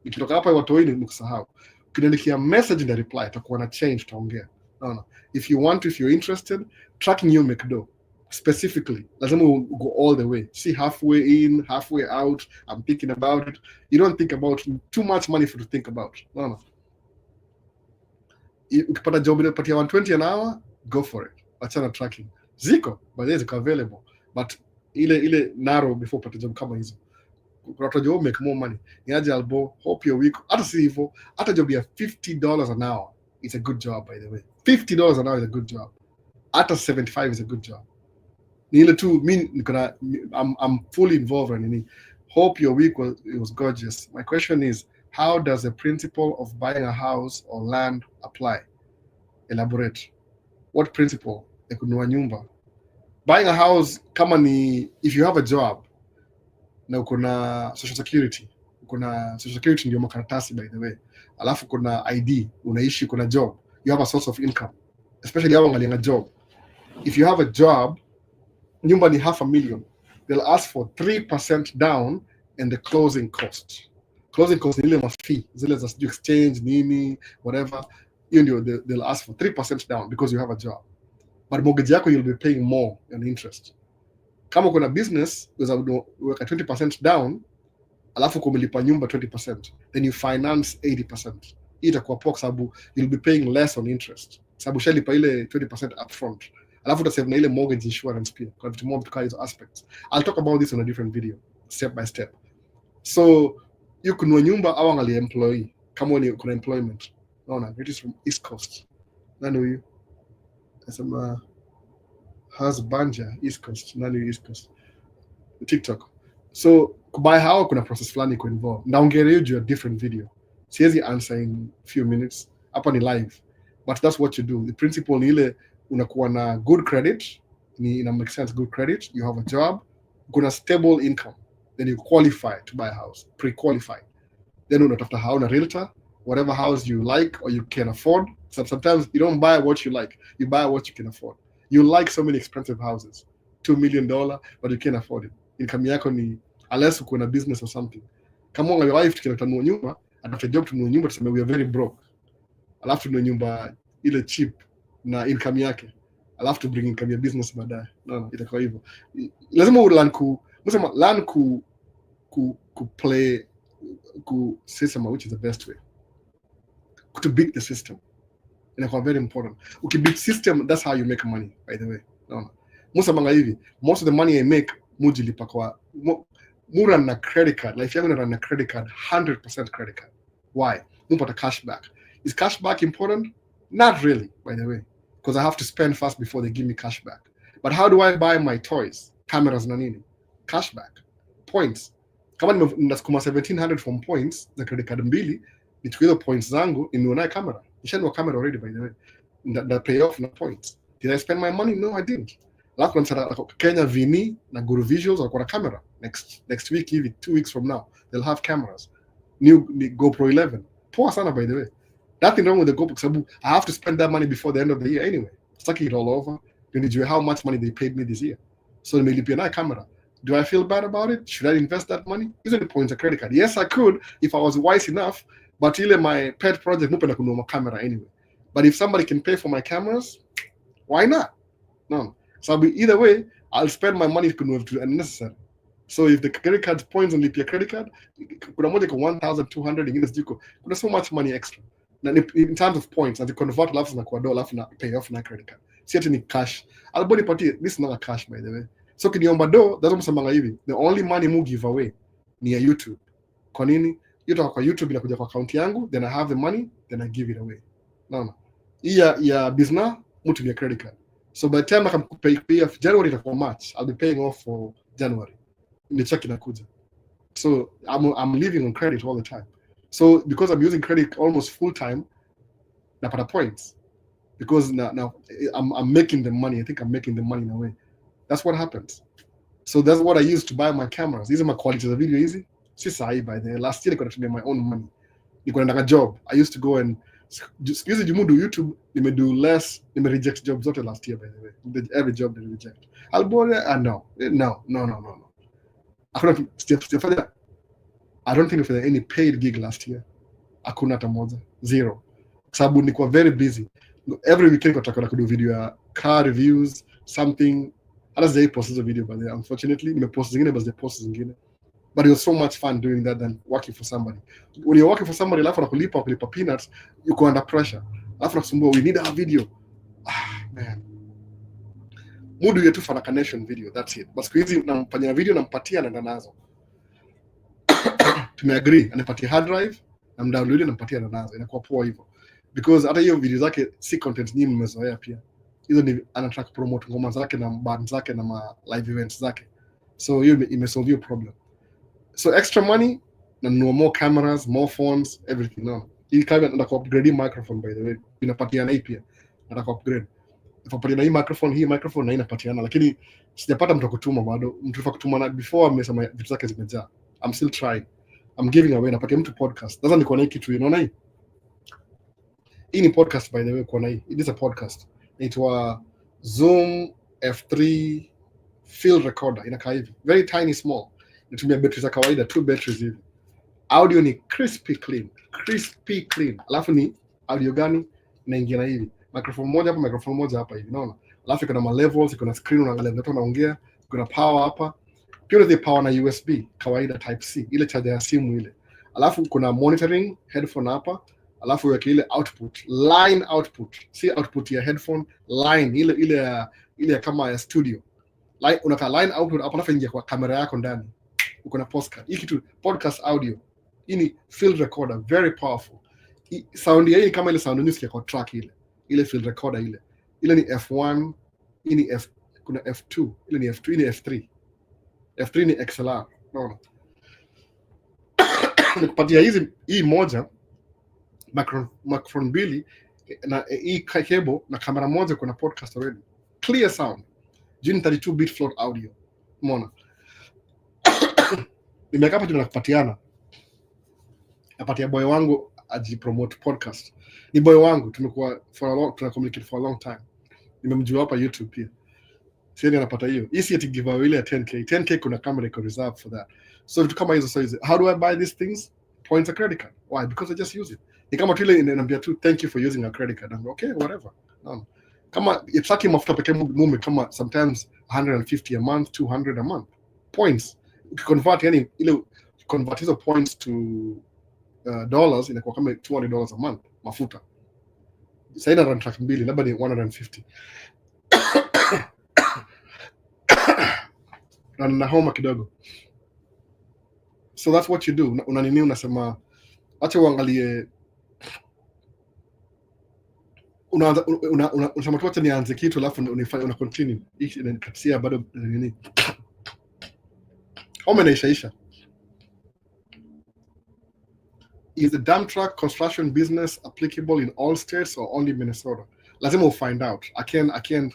Nikitoka hapa watu wengi nikusahau. Ukiniandikia message in the reply itakuwa na change taongea. No. If you want to, if you're interested, tracking you make do. Specifically, lazima go all the way. See halfway in, halfway out. I'm thinking about it. You don't think about too much money for to think about. No. Ukipata job inapatia 120 an hour, go for it. Achana tracking. Ziko, but there's available. But ile narrow before pata job kama hizo. Kuna job make more money. Niaje albo, hope your week. Hata si hivyo, hata job ya $50 an hour. It's a good job by the way. $50 an hour is a good job. Hata 75 is a good job. Nile tu I'm fully involved in it. Hope your week was gorgeous. My question is, how does the principle of buying a house or land apply? Elaborate. What principle? Kununua nyumba. Buying a house kama ni if you have a job na uko na social security. Uko na social security ndio makaratasi by the way. Alafu kuna ID, unaishi kuna job. You have a source of income. Especially hao angalia job. If you have a job, nyumba ni $500,000. They'll ask for 3% down and the closing cost. Closing cost ni ile mafee, zile za exchange nini, whatever. They'll ask for 3% down because you have a job. But mortgage yako you'll be paying more on interest. Kama kuna business, weka 20% down, alafu kumelipa nyumba 20%, then you finance 80%. Itakuwa poa sababu you'll be paying less on interest. Sababu shalipa ile 20% upfront. Alafu utasave na ile mortgage insurance pia. Kwa vitu more because hizo aspects. I'll talk about this on a different video, step by step. So, you kununua nyumba au angalia employee. Kama ni kuna employment. Naona, it is from East Coast. Nani huyu? Nasema Has Banja East Coast, nani East Coast, TikTok. So kubuy how kuna process fulani iko involved. Naongelea juu ya different video. Siwezi answer in few minutes. Hapa ni live. But that's what you do. The principle ni ile unakuwa na good credit, ni ina make sense, good credit, you have a job, kuna stable income, then you qualify to buy a house, pre-qualified. Then unatafuta house na realtor, whatever house you like or you can afford. Sometimes you don't buy what you like, you buy what you can afford. You like so many expensive houses, $2 million, but you can't afford it. Income yako ni, unless uko na business or something. Kama unga wife tukinunua nyumba, atafuta job tununua nyumba, tuseme we are very broke. Alafu tununua nyumba ile cheap na income yake. Alafu to bring income ya business baadaye. No, itakuwa hivyo. Lazima learn ku play ku system, which is the best way to beat the system. Inakuwa very important. Beat system, that's how you make money, by the way. No. Most of the money I make mujilipa kwa mura na credit card. Like if you're going to run a credit card, 100% credit card. Why? Mupata cashback. Is cashback important? Not really, by the way, because I have to spend first before they give me cashback. But how do I buy my toys? Cameras na nini? Cashback. Points. Kama ninasukuma 1700 from points za credit card mbili, nichukue hizo points zangu ninunue camera. Nishanunua camera already, by the way. That pay off na points. Did I spend my money? No, I didn't. Alafu nasema Kenya Vini na Guru Visuals wako na camera. Next week, hivi 2 weeks from now, they'll have cameras. New GoPro 11. Poa sana, by the way. Nothing wrong with the GoPro, sababu I have to spend that money before the end of the year anyway. Stuck it all over. Nijue how much money they paid me this year. So nimelipia na camera. Do I feel bad about it? Should I invest that money? These are the points of credit card. Yes, I could if I was wise enough, but ile my pet project mupenda kununua camera anyway. But if somebody can pay for my cameras, why not? No. So either way, I'll spend my money to unnecessary. So if the credit card points on your credit card, kuna moja kwa 1,200 ingine sijiko. Kuna so much money extra. In terms of points, and the convert alafu na kwa dola alafu na pay off na credit card. Si ati ni cash. Alboni pati, this is not a cash, by the way. So kiniomba do, that's msamanga hivi. The only money mu give away ni ya YouTube. Kwa nini? Yotoka kwa YouTube inakuja kwa account yangu, then I have the money, then I give it away. No. Hii ya business mtu ni credit card. So by the time I can pay off January itakuwa March, I'll be paying off for January. The check inakuja. So I'm living on credit all the time. So because I'm using credit almost full time, napata points. Because now I'm making the money. I think I'm making the money in a way. That's what happens. So that's what I use to buy my cameras. These are my quality of the video easy. Si sahi by the last year I got my own money. Niko na job. I used to go and use jimudu YouTube. Nime do less. Nime reject jobs zote last year, by the way. Every job they reject. No. I don't think if there any paid gig last year. Hakuna hata moja. Zero. Sababu nilikuwa very busy. Every weekend nataka kudu video ya car reviews, something. Hata sijai post hizo video, but unfortunately nimepost zingine, but post zingine. But it was so much fun doing that than working for somebody. When you're working for somebody, alafu nakulipa peanuts, you go under pressure. Alafu nakusumbua, we need our video. Man. Mudu yetu fana connection video, that's it. But siku hizi nampanya video nampatia naenda nazo. Tumeagree, anipatie hard drive, namdownload nampatia naenda nazo. Inakuwa poa hivyo. Because hata hiyo video zake si content nyingi mmezoea pia. Hizo ni anataka promote ngoma zake na band zake na ma live events zake. So hiyo imesolve your problem. So extra money, nanunua more cameras, more phones, everything. No. Hii kama nataka upgrade microphone, by the way. Inapatiana hii pia. Nataka upgrade. Napatiana hii microphone na inapatiana, lakini sijapata mtu kutuma bado. Mtu kutuma na before amesema vitu zake zimejaa. I'm still trying. I'm giving away, napatia mtu podcast. Sasa niko na hii kitu, unaona hii? Hii ni podcast, by the way, kwa na hii. It is a podcast. Inaitwa Zoom F3 field recorder. Inakaa hivi. Very tiny, small. Natumia batteries za kawaida, 2 batteries hivi. Audio ni crispy clean. Alafu ni audio gani? Inaingia na hivi. Microphone moja hapa hivi, unaona? Alafu kuna ma levels, kuna screen unaangalia mtu anaongea, kuna power hapa. Pia kuna power na USB kawaida type C, ile charger ya simu ile. Alafu kuna monitoring headphone hapa. Alafu weka ile output, line output. Si output ya headphone, line ile kama ya studio. Line unaka line output hapa nafingia kwa kamera yako ndani. Uko na podcast. Hii kitu podcast audio. Hii ni field recorder, very powerful. Sound hii kama ile sound unisikia kwa track ile field recorder ile. Ile ni F1, hii ni kuna F2, ile ni F2, ile F3. F3 ni XLR, unaona. Nikupatia hii moja microphone mbili na hii cable na kamera moja, kuna podcast already, clear sound, jini 32 bit float audio, umeona. Nimeka hapa tunakupatiana, napatia boy wangu ajipromote podcast. Ni boy wangu, tumekuwa tuna communicate for a long time, nimemjua hapa YouTube pia. Sasa anapata hiyo. Hii si ati giveaway ile ya 10k kuna camera iko reserved for that. So vitu kama hizo, so how do I buy these things? Points a credit card. Why? Because I just use it. Ni kama tu ile inaniambia tu thank you for using a credit card. I'm okay, whatever. No. Kama itaki mafuta pekee mume, kama sometimes 150 a month, 200 a month. Points. Ukiconvert, yani ile convert hizo points to dollars, inakuwa kama $200 a month mafuta. Sasa ina run track mbili, labda ni 150. Na homa kidogo. So that's what you do. Unanini, unasema acha uangalie, unasema tu acha nianze kitu alafu una continue. Hii inakatia bado nini? Homa inaisha. Is the dump truck construction business applicable in all states or only Minnesota? Lazima find out. I can't.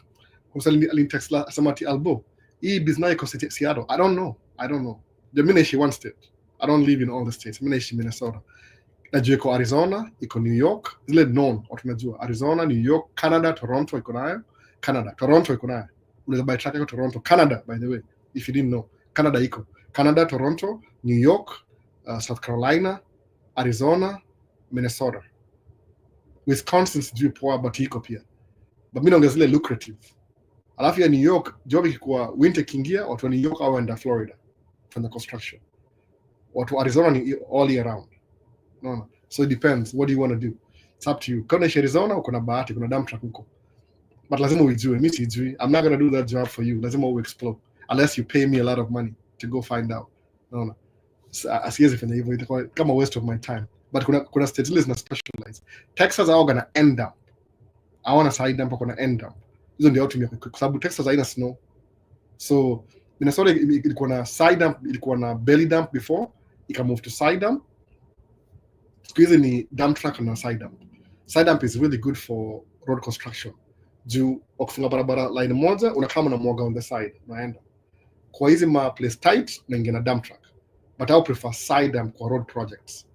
Kusali text la samati albo. Hii business iko Seattle. I don't know. Mimi naishi one state. I don't live in all the states. Mimi naishi Minnesota. Najua iko Arizona, iko New York, zile known watu najua. Arizona, New York, Canada, Toronto iko nayo. Toronto iko nayo. Unaweza buy truck iko Toronto, Canada, by the way, if you didn't know. Canada iko. Canada, Toronto, New York, South Carolina, Arizona, Minnesota. Wisconsin sijui poa, but iko pia. But mimi naongea zile lucrative. Alafu ya New York, job ikikuwa winter kingia, watu wa New York au enda Florida for the construction. Watu wa Arizona ni all year round. No. So it depends. What do you want to do? It's up to you. Kama ni Arizona, uko na bahati, kuna dump truck huko. But lazima ujue, mimi sijui. I'm not going to do that job for you. Lazima u explore. Unless you pay me a lot of money to go find out. No. Asiwezi fanya hivyo, itakuwa kama waste of my time. But kuna states na specialize. Texas are gonna end up. I want a side dump, kuna end up. Hizo ndio watu kwa sababu Texas haina snow. So Minnesota ilikuwa na side dump, ilikuwa na belly dump before, ika move to side dump. Siku hizi ni dump truck na side dump. Side dump is really good for road construction. Juu ukifunga barabara line moja, unakama na mwaga on the side, unaenda. Kwa hizi ma place tight, unaingia na dump truck. But I prefer side dump kwa road projects.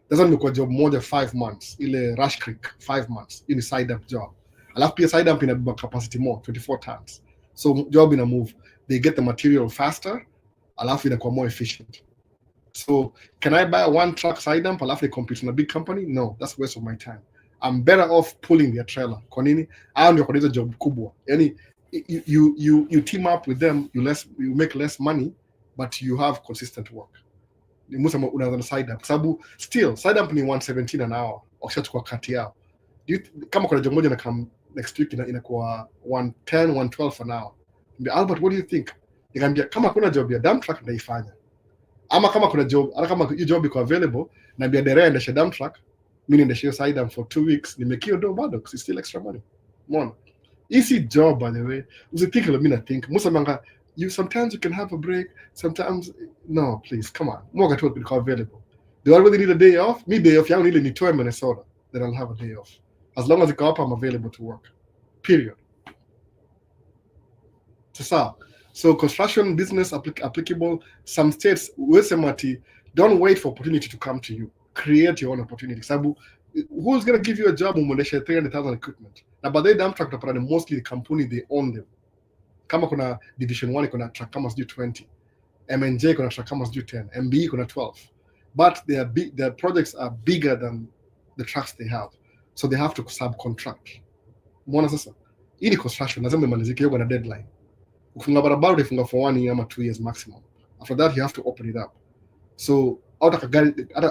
That's nimekuwa job moja 5 months, ile Rush Creek 5 months. Hii ni side dump job. Alafu pia side dump ina capacity more, 24 tons. So job ina move. They get the material faster, alafu inakuwa more efficient. So can I buy one truck side dump alafu they compete in a big company? No, that's a waste of my time. I'm better off pulling their trailer. Kwa nini? Hao ndio kwa hizo job kubwa. Yani you team up with them, you make less money, but you have consistent work. Ni musema unaweza side dump. Sababu still side dump ni 117 an hour. Wakishachukua kati yao. Kama kuna job moja na come next week inakuwa 110, 112 an hour. Albert, what do you think? Nikamwambia kama kuna job ya dump truck naifanya. Ama kama kuna job, hata kama hiyo job iko available, naambia dereva aendeshe dump truck, mimi niendeshe hiyo side dump for 2 weeks, nimekio do bado, it's still extra money. Umeona? Easy job, by the way. Usithink like mimi na think. Musamanga, sometimes you can have a break, sometimes no, please, come on. Mwaga tu iko available. Do I really need a day off? Me day off yangu ile nitoe Minnesota, then I'll have a day off. As long as iko up, I'm available to work. Period. So construction business applicable. Some states, don't wait for opportunity to come to you. Create your own opportunity. Sabu, who's going to give you a job umondesha 300,000 equipment? Na baadaye dump truck utapata mostly the company, they own them. Kama kuna division 1 kuna truck kama sijui 20. MNJ kuna truck kama sijui 10. MBE kuna 12. But their projects are bigger than the trucks they have. So they have to subcontract. Mbona sasa? Hii ni construction, lazima imalizike hiyo na deadline. Ukifunga barabara utafunga for 1 year or 2 years maximum. After that you have to open it up. So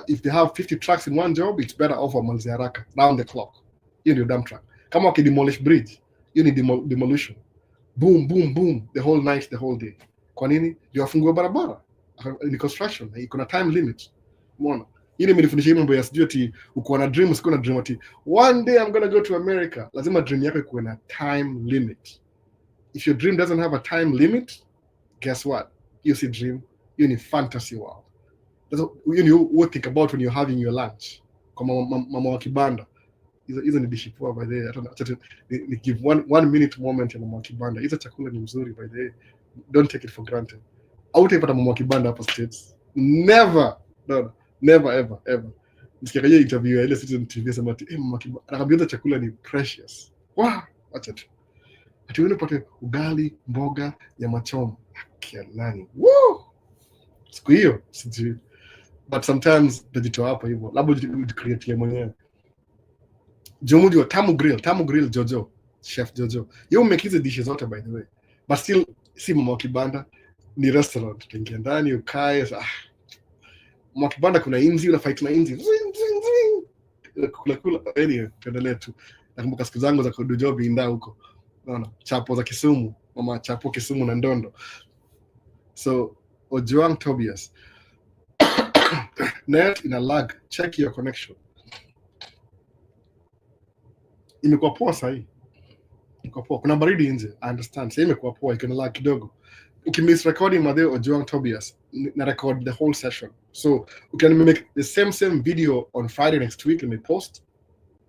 if they have 50 trucks in one job, it's better off malizi haraka round the clock. Hiyo ndio dump truck. Kama wakidemolish bridge, hiyo ni demolition. Boom boom boom the whole night, the whole day. Kwa nini? Ndio afungwe barabara. Ni construction, iko na time limit. Umeona? Ile imenifundisha mambo ya sijui ati uko na dream, usiku na dream ati one day I'm going to go to America. Lazima dream yako ikuwe na time limit. If your dream doesn't have a time limit, guess what? You see dream, you're in a fantasy world. That's what think about when you're having your lunch. Kama mama wa kibanda. Hizo ni dishi poa by the way. Hata ni give one minute moment ya mama wa kibanda. Hizo chakula ni mzuri by the way. Don't take it for granted. Hautaipata mama wa kibanda hapa States. Never. No, never ever. Nisikia interview ya ile Citizen TV sema ati mama wa kibanda anakwambia chakula ni precious. Wow, acha tu. Ati wewe unapata ugali, mboga, nyama choma. Kialani. Woo! Siku hiyo sijui. But sometimes najitoa hapo hivyo. Labda ujicreate mwenyewe. Jomuji wa Tamu Grill Jojo, Chef Jojo. You make hizi dishes zote by the way. But still si mama wa kibanda, ni restaurant. Tuingia ndani ukae, mama wa kibanda kuna inzi, unafight na inzi. Kula anyway, tuendelee tu. Nakumbuka siku zangu za kudojo binda huko. Unaona, chapo za Kisumu, mama chapo Kisumu na Ndondo. So, Ojuang Tobias. Net in a lag, check your connection. Imekuwa poa sahi. Imekuwa poa. Kuna baridi nje, I understand. Sasa imekuwa poa, iko na lag kidogo. Ukimiss recording Madeo Ojuang Tobias, na record the whole session. So, you can make the same video on Friday next week and we post.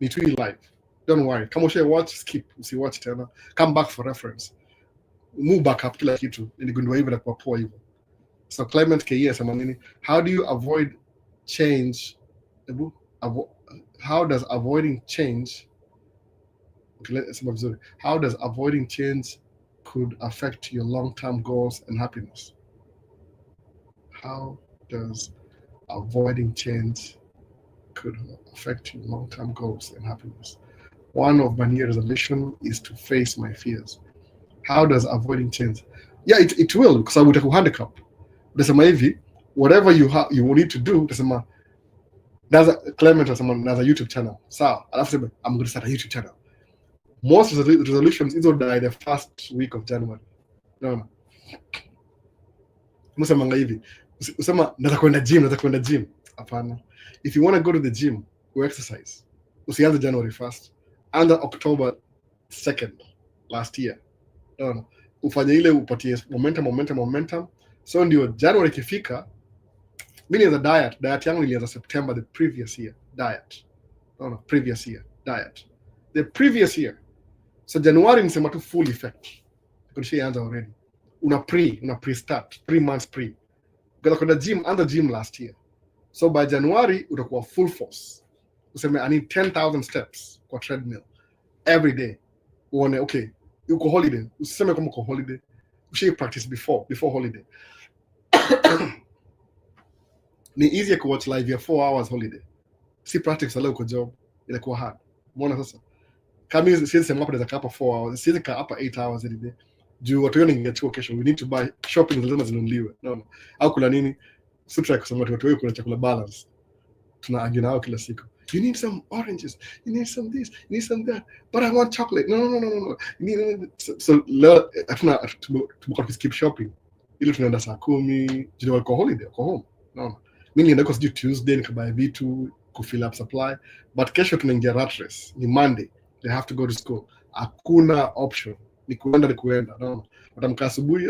Ni tu live. Don't worry. Kama ushe watch, skip. Usiwatch tena. Come back for reference. Move back up kila kitu. Iligundua hivyo na kwa poa hivyo. So Clement KE asema nini? How do you avoid change? How does avoiding change? How does avoiding change could affect your long-term goals and happiness? How does avoiding change could affect your long-term goals and happiness? One of my New Year resolution is to face my fears. How does avoiding change? Yeah, it will, because I would have a handicap. Utasema hivi, whatever you need to do, utasema Clement utasema naza YouTube channel. Sawa, alafu sema I'm going to start a YouTube channel. Most resolutions either die the first week of January. No. Musema hivi, usema naza kwenda gym. Hapana. If you want to go to the gym, go exercise. Usianze January 1st. Under October 2nd last year. No. Ufanye ile upatie momentum. So ndio January ikifika, mimi ni diet yangu ilianza September the previous year, the previous year. So January nisema tu full effect. Kunishaanza already. Una pre-start, 3 months pre. Because kwenda gym, under gym last year. So by January utakuwa full force. Useme I need 10,000 steps kwa treadmill every day. Uone okay, uko holiday, usiseme kama uko holiday. Ushi practice before holiday. Ni easier to watch live ya 4 hours holiday. Si practice leo uko job, inakuwa hard. Umeona sasa? Kama hizi sema hapo naweza kaa hapa 4 hours, siwezi kaa hapa 8 hours every day. Juu watu wengi ingechukua kesho, we need to buy shopping lazima zinunuliwe. No. Au kula nini? Si try kusema watu wengi kuna chakula balance. Tunaargue nao kila siku. You need some oranges, you need some this, you need some that, but I want chocolate. No. So to skip shopping. Ile tunaenda saa 10, jina wako holiday, wako home. No. Mimi nienda kwa Tuesday nikabuy vitu, kufill up supply, but kesho tunaingia rat race. Ni Monday, they have to go to school. Hakuna option. Ni kuenda. No. Watamka asubuhi,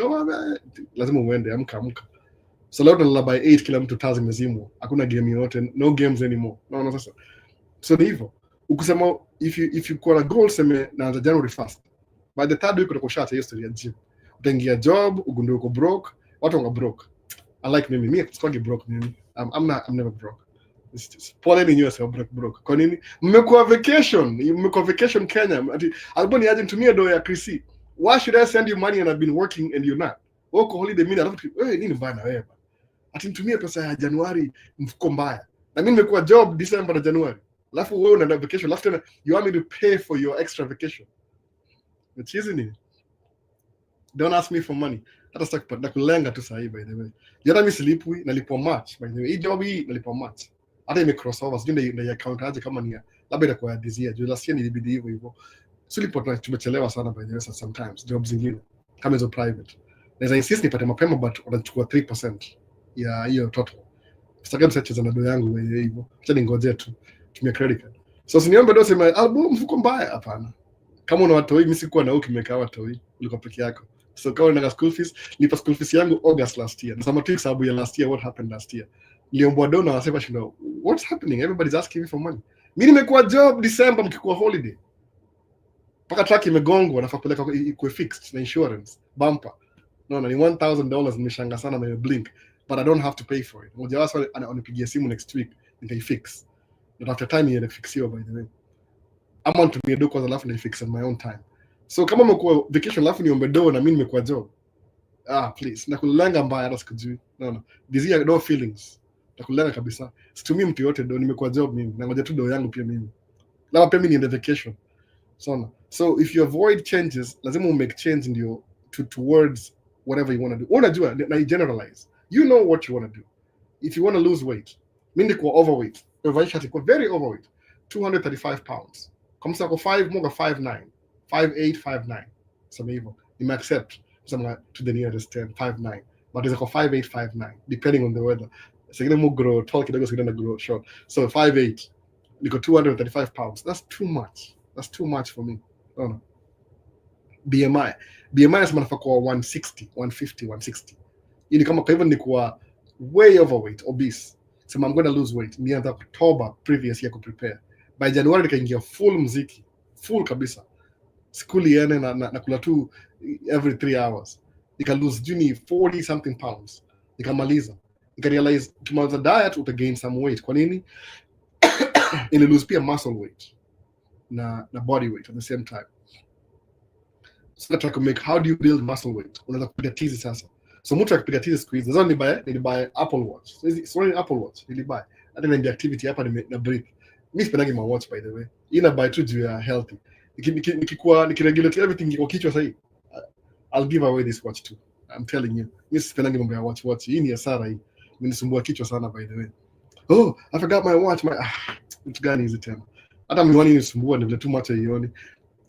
lazima uende, amka. So leo tunalala by 8 kila mtu tazi mzimu. Hakuna game yote, no games anymore. No sasa. So ni hivyo. Ukisema if you call a goal sema naanza January 1st. By the third week utakuwa shata hiyo story ya gym. Utaingia job, ugundue uko broke, watu wanga broke. Unlike mimi sikuwa broke mimi. I'm never broke. Pole ni nyuo sema broke. Kwa nini? Mmekuwa vacation Kenya. Alikuwa ni aje nitumie do ya Chrissy. Why should I send you money and I've been working and you're not? Wako holiday mimi alafu nini bana wewe? Ati nitumie pesa ya Januari mfuko mbaya. Na mimi nimekuwa job December na January. Alafu wewe unaenda vacation, alafu tena you want me to pay for your extra vacation. Which isn't it? Don't ask me for money. Hata sasa kupata kulenga tu sahi by the way. Jana mimi silipwi, nalipwa March by the way. Hii job hii nalipwa March. Hata ime crossover, sijui ndio account aje kama ni labda itakuwa this year. Juu last year nilibidi hivyo. Silipwa tumechelewa sana by the way sometimes jobs zingine kama hizo private. Naweza insist nipate mapema but wanachukua 3% ya hiyo total. Sitaki msacheza na do yangu wewe hivyo. Acha ningoje tu tumia credit card. So usiniombe do sema album mfuko mbaya hapana. Kama una watoi, mimi sikuwa na ukimekaa watoi, ulikuwa peke yako. So kama unataka school fees, lipa school fees yangu August last year. Nasema tu sababu ya last year, what happened last year. Niliombwa dona wasema shindo, what's happening? Everybody's asking me for money. Mimi nimekuwa job December mkikuwa holiday. Paka truck imegongwa nafaa kupeleka ikuwe fixed na insurance, bumper. No, ni $1,000 nimeshanga sana na blink, but I don't have to pay for it. Mmoja wao anipigia simu next week, nitaifix. But after time ile fixiwa by the way. I'm on to be a do cause alafu naifix on my own time. So kama umekuwa vacation alafu niombe do na mimi nimekuwa job. Please, nakulanga mbaya hata sikujui. No. These are no feelings. Nakulanga kabisa. Situmii mtu yote do, nimekuwa job mimi. Na ngoja tu do yangu pia mimi. Na pia mimi niende vacation. So if you avoid changes, lazima make change ndio towards whatever you want to do. Unajua na generalize. You know what you want to do. If you want to lose weight, mimi niko overweight. Maisha iko very overweight. 235 pounds. Kama sako 5 moga 5'9", 5'8", 5'9". Sema hivyo. You accept something to the nearest 10, 5'9". But it's like 5'8", 5'9", depending on the weather. Singine mo grow tall kidogo, singine grow short. So 5'8", niko 235 pounds. That's too much. That's too much for me. No. BMI nasema nafaa kwa 160, 150, 160. Ili kama kwa hivyo nikuwa way overweight, obese. Sema I'm gonna lose weight. Nianza October previous year ku prepare. By January nikaingia full muziki. Full kabisa. Skuli yene na kula tu every 3 hours. Nika lose juni 40 something pounds. Nikamaliza. Nika realize ukimaliza diet uta gain some weight. Kwa nini? Ili lose pia muscle weight. Na body weight at the same time. So nataka to make, how do you build muscle weight? Unaweza kupiga tizi sasa. So mtu akipiga tizi siku hizi, nazao nilibuy Apple Watch. Sorry, Apple Watch nilibuy. Hata na activity hapa na break. Mimi sipendangi my watch by the way. Ina buy tu juu ya healthy. Nikiregulate everything kwa kichwa sasa, I'll give away this watch too. I'm telling you. Mimi sipendangi mambo ya watch. Hii ni hasara hii. Imenisumbua kichwa sana by the way. Oh, I forgot my watch. Mtu gani hizi tena? Hata miwani inisumbua ni vile too much aioni.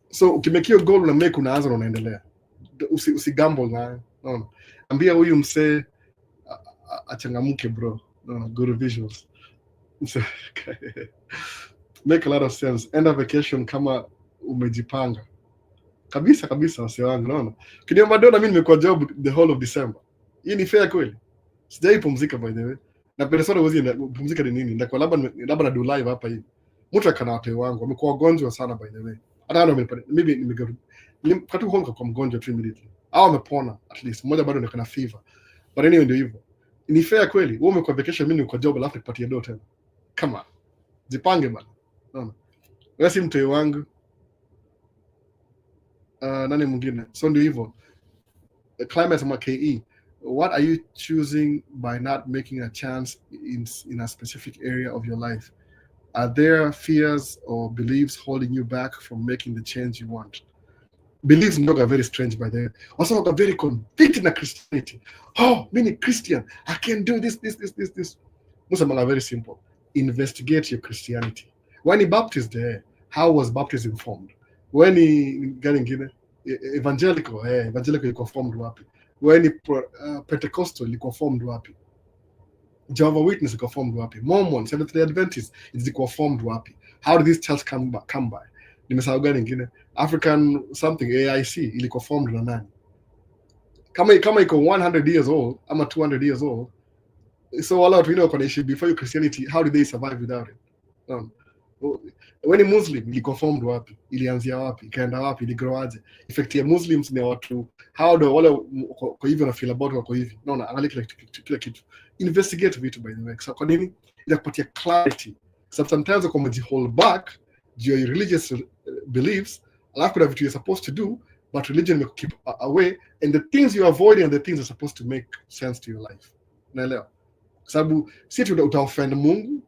So ukimekio goal na make unaanza na unaendelea. Usigamble na. No. Ambia huyu msee achangamuke bro. No, good visuals. Make a lot of sense. End of vacation kama umejipanga. Kabisa wase wangu naona. Kiniomba dona mimi nimekuwa job the whole of December. Hii ni fair kweli? Sijai pumzika by the way. Na persona wazi pumzika ni nini? Ndakwa labda na do live hapa hivi. Mtu akana watu wangu wamekuwa wagonjwa sana by the way. Hata ndio maybe nimekatu home kwa mgonjwa tu immediately. Au amepona at least. Mmoja bado ndio kana fever. But anyway ndio hivyo. Ni fair kweli? Wewe umekuwa vacation, mimi niko job alafu nipatie do tena. Kama jipange bana. Naona. Wewe si mtoi wangu. Nani mwingine? So ndio hivyo. Climate ma KE. What are you choosing by not making a chance in a specific area of your life? Are there fears or beliefs holding you back from making the change you want? Beliefs are very strange by the way. Also are very convicted in Christianity. Oh, many Christian, I can do this. Most of them are very simple. Investigate your Christianity. When he baptized there, how was baptism formed? When he evangelical iko formed wapi? When he Pentecostal iko formed wapi? Jehovah's Witness iko formed wapi? Mormon, Seventh-day Adventist iko formed wapi? How did this church come by? Nimesahau gani nyingine? African something AIC iliko formed na nani? Kama iko 100 years old ama 200 years old, so wala watu wengine wako naishi before your Christianity, how did they survive without it? When Muslim iliko formed wapi? Ilianzia wapi? Ikaenda wapi? Iligrow aje? Effect ya Muslims ni watu, how do wale kwa hivyo na feel about wako hivi? Naona angalia kila kitu. Investigate vitu by the way. So kwa nini? Inakupatia clarity. Sometimes uko hold back your religious beliefs, alafu kuna vitu you're supposed to do, but religion will keep away, and the things you're avoiding are the things that are supposed to make sense to your life. Unaelewa? Sababu si utaoffend Mungu,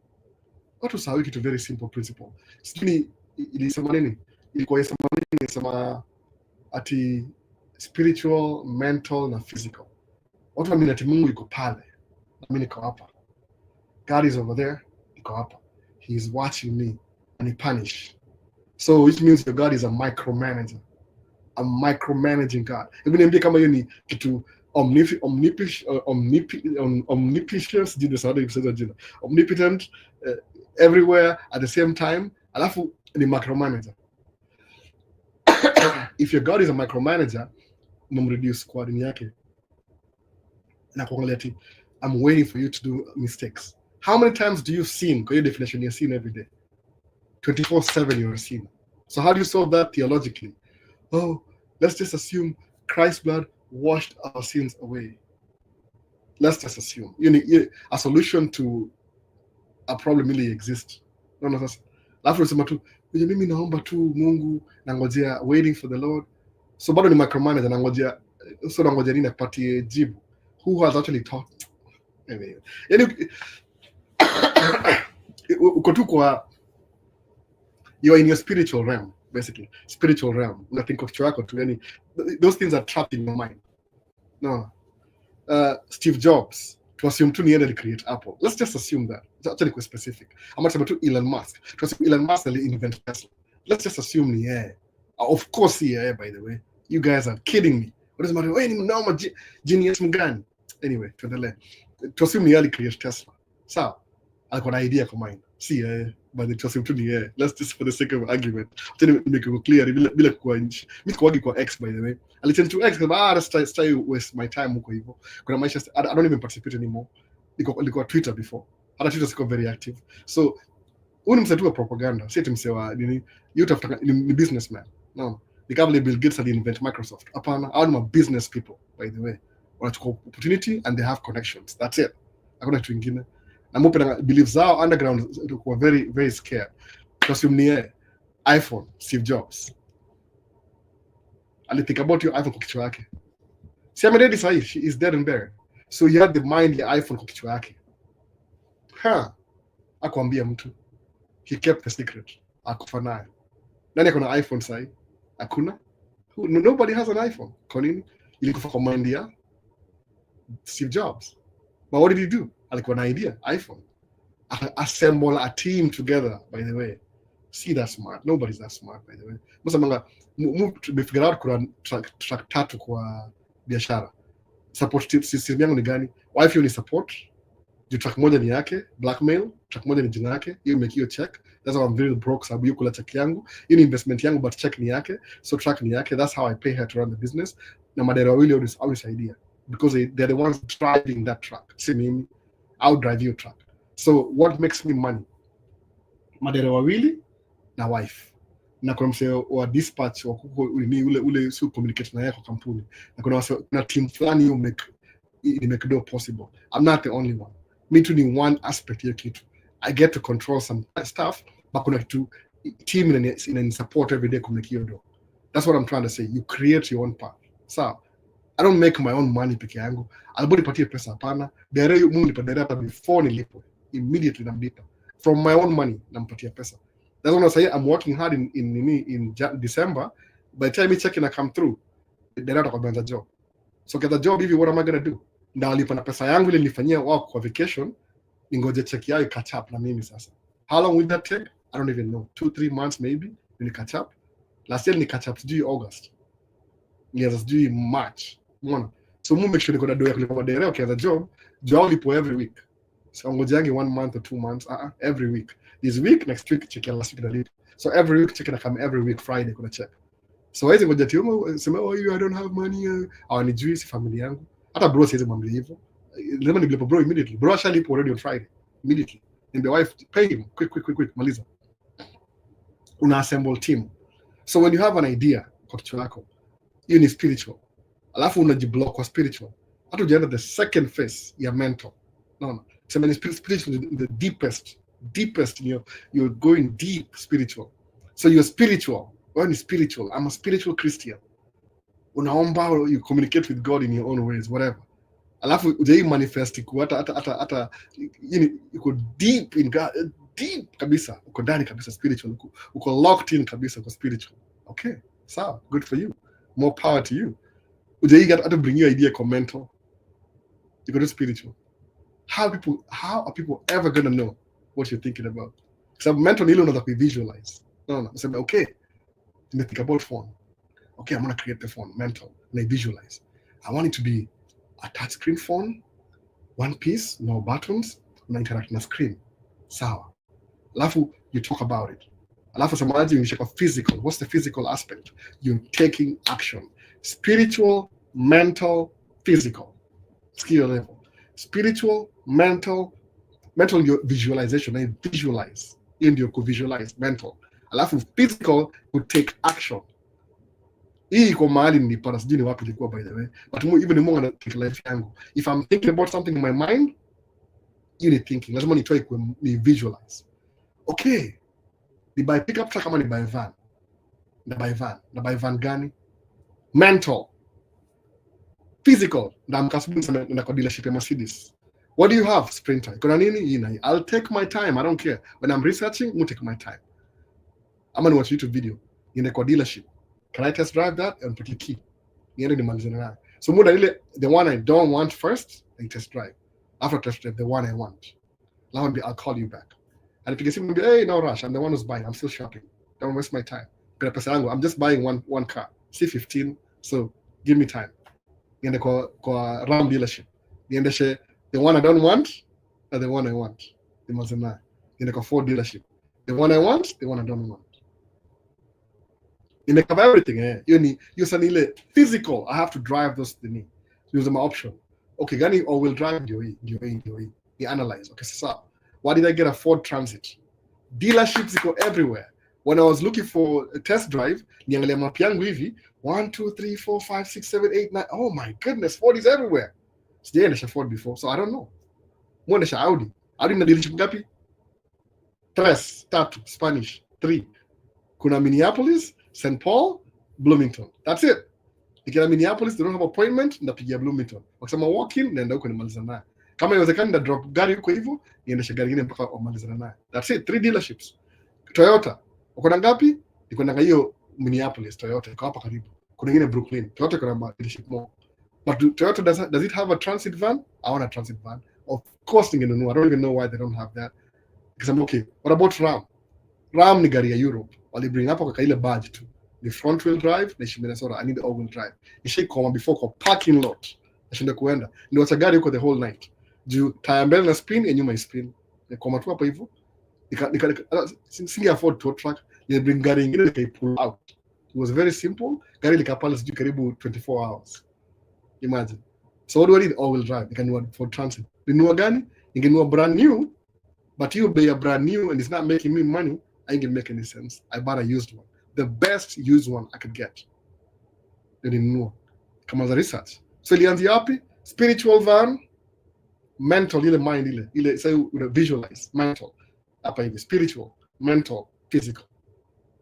watu sawa kitu very simple principle. Sijui ilisema nini? Ilikuwa inasema ati spiritual, mental na physical. Watu waamini ati Mungu yuko pale, na mimi niko hapa. God is over there, niko hapa. He is watching me and he punish. So which means your God is a micromanager. A micromanaging God. Hebu niambie kama hiyo ni kitu omnipotent, everywhere at the same time, alafu ni micromanager. If your God is a micromanager, umemreduce squad yake na kuangalia ati I'm waiting for you to do mistakes. How many times do you sin? Kwa hiyo definition ya sin every day. 24/7 you're a sinner. So how do you solve that theologically? Oh, let's just assume Christ's blood washed our sins away. Let's just assume. A solution to a problem really exists. No, sasa. Alafu unasema tu, mimi naomba tu Mungu, nangojea, waiting for the Lord. So bado ni micromanager, nangojea nini akupatie jibu. Who has actually taught? Anyway. Uko tu kwa, you're in your spiritual realm, basically. Spiritual realm. Nothing kwa kichwa yako tu, yani those things are trapped in your mind. No. Steve Jobs, to assume tu niende to create Apple. Let's just assume that. Actually quite specific. I'm not to Elon Musk. To assume Elon Musk will invent Tesla. Let's just assume of course by the way. You guys are kidding me. What does it matter? No, genius mgani. Anyway, to assume he create Tesla. So, I got an idea for mine. But it was to let's just for the sake of argument. Make it clear. Bila kwa nchi. Mimi kwa kwa X by the way. I listen to X because stay waste my time huko hivyo. Kuna Maisha, I don't even participate anymore. Niko Twitter before. Hata Twitter siko very active. So huu ni msatu wa propaganda. Si msewa nini? You tafuta ni businessman. No. Ni kama Bill Gates invent Microsoft. Hapana, hao ni business people by the way. Wanachukua opportunity and they have connections. That's it. Hakuna kitu kingine. Na mmoja believe zao underground were very very scared. Because you iPhone, Steve Jobs. Think about your iPhone kwa kichwa yake. Si ameredi sahi, she is dead and buried. So you had the mind ya iPhone kwa kichwa yake. Akwambia mtu. He kept the secret. Akufa nayo. Nani akona iPhone sahi? Hakuna. Nobody has an iPhone. Kwa nini? Ilikufa kwa mind ya Steve Jobs. But what did he do? Alikuwa na idea, iPhone. Assemble a team together, by the way. See, that's smart. Nobody's that smart, by the way. Msamanga, tumefigure out kuna track tatu kwa biashara. Support system yangu ni gani? Wifi ni support. Track moja ni yake, blackmail. Track moja ni jina yake. Hiyo make hiyo check. That's why I'm very broke, sababu hiyo kula check yangu. Hiyo ni investment yangu, but check ni yake. So track ni yake. That's how I pay her to run the business. Na madera wawili always idea. Because they're the ones driving that truck. See me, I'll drive your truck. So what makes me money? Madera wawili na wife. Na kuna mseo wa dispatch wa kuko ule su communicate na yako kampuni. Na kuna team fulani you make it possible. I'm not the only one. Me too ni one aspect hiyo kitu. I get to control some stuff, but kuna kitu team in support every day kumake hiyo do. That's what I'm trying to say. You create your own path. So I don't make my own money peke yangu. Alibodi patie pesa hapana. Dere yu mungu nipa dere hata before nilipo. Immediately namlipa. From my own money nampatia pesa. That's what I say. I'm working hard in December. By the time I check in I come through, dere hata kwa job. So get the job hivi, what am I gonna do? Nda alipa na pesa yangu ile nilifanyia wao kwa vacation. Ningoje check yao catch up na mimi sasa. How long will that take? I don't even know. 2-3 months maybe. Ni catch up. Last year ni catch up sijui August. Nianza sijui March. Umeona? So mu make sure niko na do ya kulipa madere ukianza job lipo every week. So ngojangi 1 month or 2 months every week. This week, next week check ya last week nalipa. So every week check na come every week Friday kuna check. So hizi ngoja tiumo sema I don't have money au ni juice familia yangu. Hata bro siwezi mwambia hivyo. Lazima nilipo bro immediately. Bro ashalipo already on Friday immediately. And the wife pay him quick maliza. Una assemble team. So when you have an idea kwa kichwa yako, hiyo ni spiritual. Alafu unajiblock kwa spiritual. Hata ujaenda the second phase ya mental. No. Sema ni spiritual, the deepest you're going deep spiritual. So you're spiritual. Wewe ni spiritual. I'm a spiritual Christian. Unaomba, you communicate with God in your own ways, whatever. Alafu ujai manifest ku hata uko deep in God, deep kabisa. Uko ndani kabisa spiritual. Uko locked in kabisa kwa spiritual. Okay. So, good for you. More power to you. Ujai got to bring your idea kwa mental. You go to spiritual. How are people ever gonna know what you're thinking about? Because mental nilo unataka visualize. No. I said, okay, you think about phone. Okay, I'm gonna create the phone, mental, and I visualize. I want it to be a touchscreen phone, one piece, no buttons, and interact on a screen. Sawa. Alafu, you talk about it. Alafu samaji unishaka physical. What's the physical aspect? You're taking action. Spiritual, mental, physical. Skill level. Spiritual, mental your visualization. I visualize. In your visualize mental. Alafu physical would take action. Hii iko mahali nilipata, sijui ni wapi ilikuwa by the way, but even more na think life yangu. If I'm thinking about something in my mind, you need thinking. Lazima nitry ni visualize. Okay, ni buy pickup truck kama ni buy van. Na buy van gani? Mental. Physical. Na mkasubu na kwa dealership ya Mercedes. What do you have? Sprinter. Kuna nini? I'll take my time. I don't care. When I'm researching, I'll take my time. I'm going to watch YouTube video. In the dealership. Can I test drive that? And put the key. So the one I don't want first, I test drive. After test drive, the one I want. I'll call you back. And if you can say, hey, no rush. I'm the one who's buying. I'm still shopping. Don't waste my time. I'm just buying one car. C15. So give me time. In the Ram dealership. The one I don't want, or the one I want. In the Ford dealership. The one I want, the one I don't want. In the cover everything, you suddenly physical. I have to drive those things. Use my option. Okay, gani or will drive you analyze. Okay, so why did I get a Ford Transit? Dealerships go everywhere. When I was looking for a test drive, niangalia map yangu hivi 1, 2, 3, 4, 5, 6, 7, 8, 9. Oh my goodness, Ford is everywhere. Sijaendesha Ford before, so I don't know. Mwendesha Audi. Audi na dealership ngapi? 3, Spanish. 3. Kuna Minneapolis, St. Paul, Bloomington. That's it. Nikienda Minneapolis, they don't have appointment, napigia Bloomington. Wakisema walk in, naenda huko nimaliza naye. Kama inawezekana na drop gari huko hivyo, niendesha gari nyingine mpaka umalizane naye. That's it. 3 dealerships. Toyota. Uko na ngapi? Niko na hiyo Minneapolis Toyota, iko hapa karibu. Kuna nyingine Brooklyn. Toyota iko na dealership more. But Toyota does it have a transit van? I want a transit van. Of course, I don't even know why they don't have that. Because I'm okay. What about Ram? Ram ni gari ya Europe. Wali bring up kwa ile badge tu. The front wheel drive, na Minnesota. I need the all wheel drive. Nishe koma before kwa parking lot. Nashinda kuenda. Ndio wacha gari huko the whole night. Juu tire mbele na spin, nyuma i spin. Koma tu hapo hivyo. Singe afford tow truck. Ni bring gari nyingine kai pull out. It was very simple. Gari likapala sijui karibu 24 hours. Imagine. So what do I need? All-wheel drive. You can do it for transit. Ninua gani? You can do a brand new, but you buy a brand new and it's not making me money. I ain't gonna make any sense. I bought a used one. The best used one I could get. Ninua. Come as a research. So ilianzia wapi? Spiritual van, mental, ile mind ile so visualize, mental. Hapa hivi spiritual, mental, physical.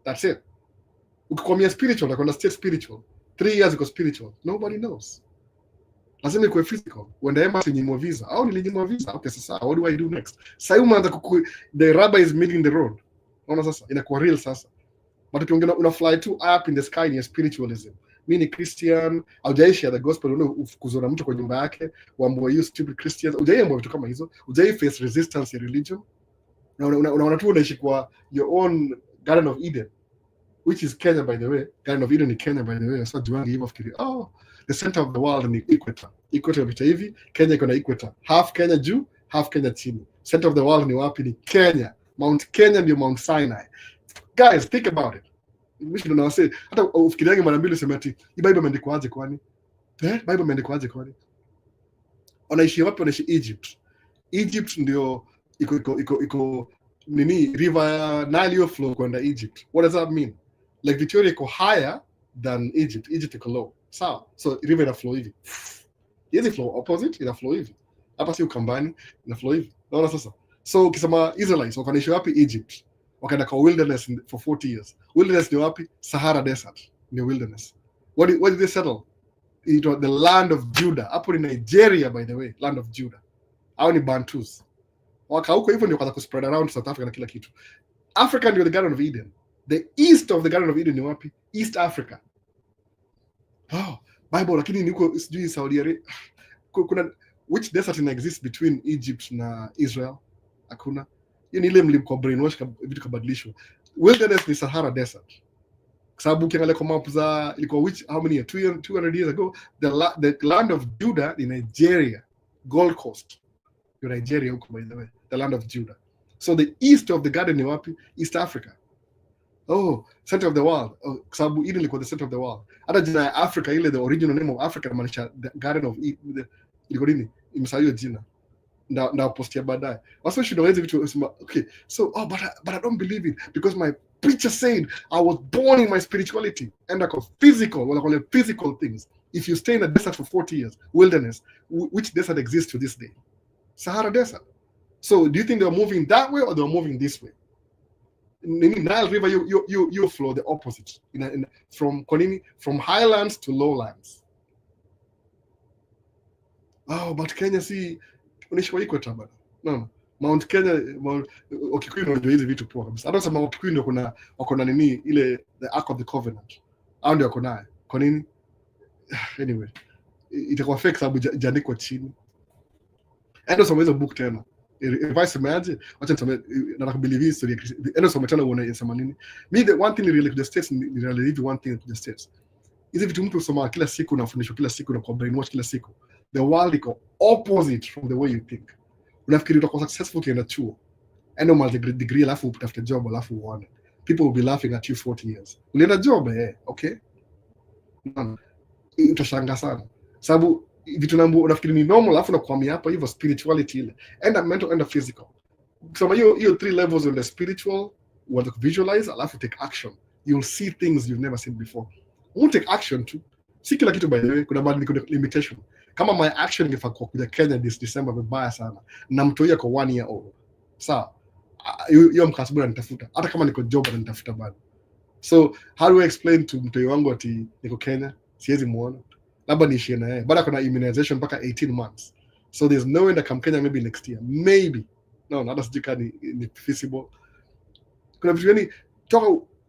That's it. Ukikwamia spiritual, nakwenda state spiritual. 3 years ago spiritual. Nobody knows. Lazima ikuwe physical. Uenda embassy nyimwa visa. Au nilinyimwa visa. Okay, sasa what do I do next? Sasa umeanza the rubber is meeting the road. Unaona sasa inakuwa real sasa. But ukiongea una fly too up in the sky in spiritualism. Mimi ni Christian, hujaishi the gospel, unafukuzwa mtu kwa nyumba yake, waambie you stupid Christians. Hujaiambia vitu kama hizo. Hujai face resistance in religion. Na unaona tu unaishi kwa your own Garden of Eden, which is Kenya by the way. Garden of Eden in Kenya by the way. So juangi hivyo fikiri. Oh, the center of the world ni equator. Equator vita hivi, Kenya iko na equator. Half Kenya juu, half Kenya chini. Center of the world ni wapi? Ni Kenya. Mount Kenya ndio Mount Sinai. Guys, think about it. Mimi ndo nawasema hata ufikiriage mara mbili useme ati Bible imeandikwa aje kwani? Bible imeandikwa aje kwani? Wanaishi wapi? Wanaishi Egypt. Egypt ndio iko nini river Nile flow kwenda Egypt. What does that mean? Like Victoria iko higher than Egypt. Egypt iko low. Sawa. So river ina flow hivi. Hizi flow opposite ina flow hivi. Hapa si Ukambani ina flow hivi. Naona sasa. So ukisema Israelites wakaishi wapi? Egypt. Wakaenda kwa wilderness for 40 years. Wilderness ni wapi? Sahara Desert. Ni wilderness. What did they settle? It was the land of Judah. Hapo ni Nigeria by the way, land of Judah. Hao ni Bantus. Waka huko hivyo ndio wakaanza kuspread around South Africa na kila kitu. Africa ndio the Garden of Eden. The east of the Garden of Eden ni wapi? East Africa. Oh, Bible lakini niko sijui Saudi Arabia. Kuna which desert exists between Egypt na Israel? Hakuna. Hiyo ni ile mlimko brainwash vitu kabadilishwa. Wilderness ni Sahara Desert. Kwa sababu ukiangalia kwa map za ilikuwa which how many 200 years ago the land of Judah in Nigeria, Gold Coast. You're Nigeria huko by the way, the land of Judah. So the east of the garden ni wapi? East Africa. Oh, center of the world. Oh, kwa sababu ile ilikuwa the center of the world. Hata jina ya Africa ile, the original name of Africa inamaanisha the Garden of Eden. Ilikuwa nini? Imesahau jina. Na postia baadaye. Also should always vitu usema, okay, so but I don't believe it because my preacher said I was born in my spirituality and like a physical, what I call it, physical things. If you stay in a desert for 40 years, wilderness, which desert exists to this day? Sahara Desert. So do you think they were moving that way or they were moving this way? Nile River, you flow the opposite. From highlands to lowlands. Oh, but Kenya si unaishi kwa equator bana. No. Mount Kenya, Wakikuyu ndio hizi vitu poa kabisa. Hata sema Wakikuyu ndio wako na nini ile the Ark of the Covenant. Hao ndio wako nayo. Kwa nini? Anyway, itakuwa fake sababu jandiko chini. Endo soma hizo book tena. Advice meaje? Wacha nisome na believe history. Endo soma tena uone inasema nini. Me the one thing really to the states, really one thing to the states. Hizi vitu mtu usoma kila siku na fundisho kila siku na kwa brainwash kila siku. The world iko opposite from the way you think. Unafikiri utakuwa successful ukienda chuo. Endo mal degree alafu utafute job alafu uone. People will be laughing at you 40 years. Ulienda job okay? Utashangaa sana. Sababu vitu unafikiri ni normal alafu nakwamia hapa hivyo spirituality ile. Enda mental, enda physical. Kusema hiyo 3 levels in the spiritual, what to visualize alafu take action. You'll see things you've never seen before. Won't take action too. Si kila kitu by the way, kuna limitation. Kama my action ingefaa kuja Kenya this December vibaya sana. Na mtoia kwa 1 year old. Sawa. Hiyo mkasubira nitafuta. Hata kama niko job nitafuta bado. So, how do I explain to mtoi wangu ati niko Kenya? Siwezi muona. Labda niishie na yeye. Bado kuna immunization mpaka 18 months. So there's no way that come Kenya maybe next year. Maybe. No, hata sijui kama ni feasible. Kuna vitu gani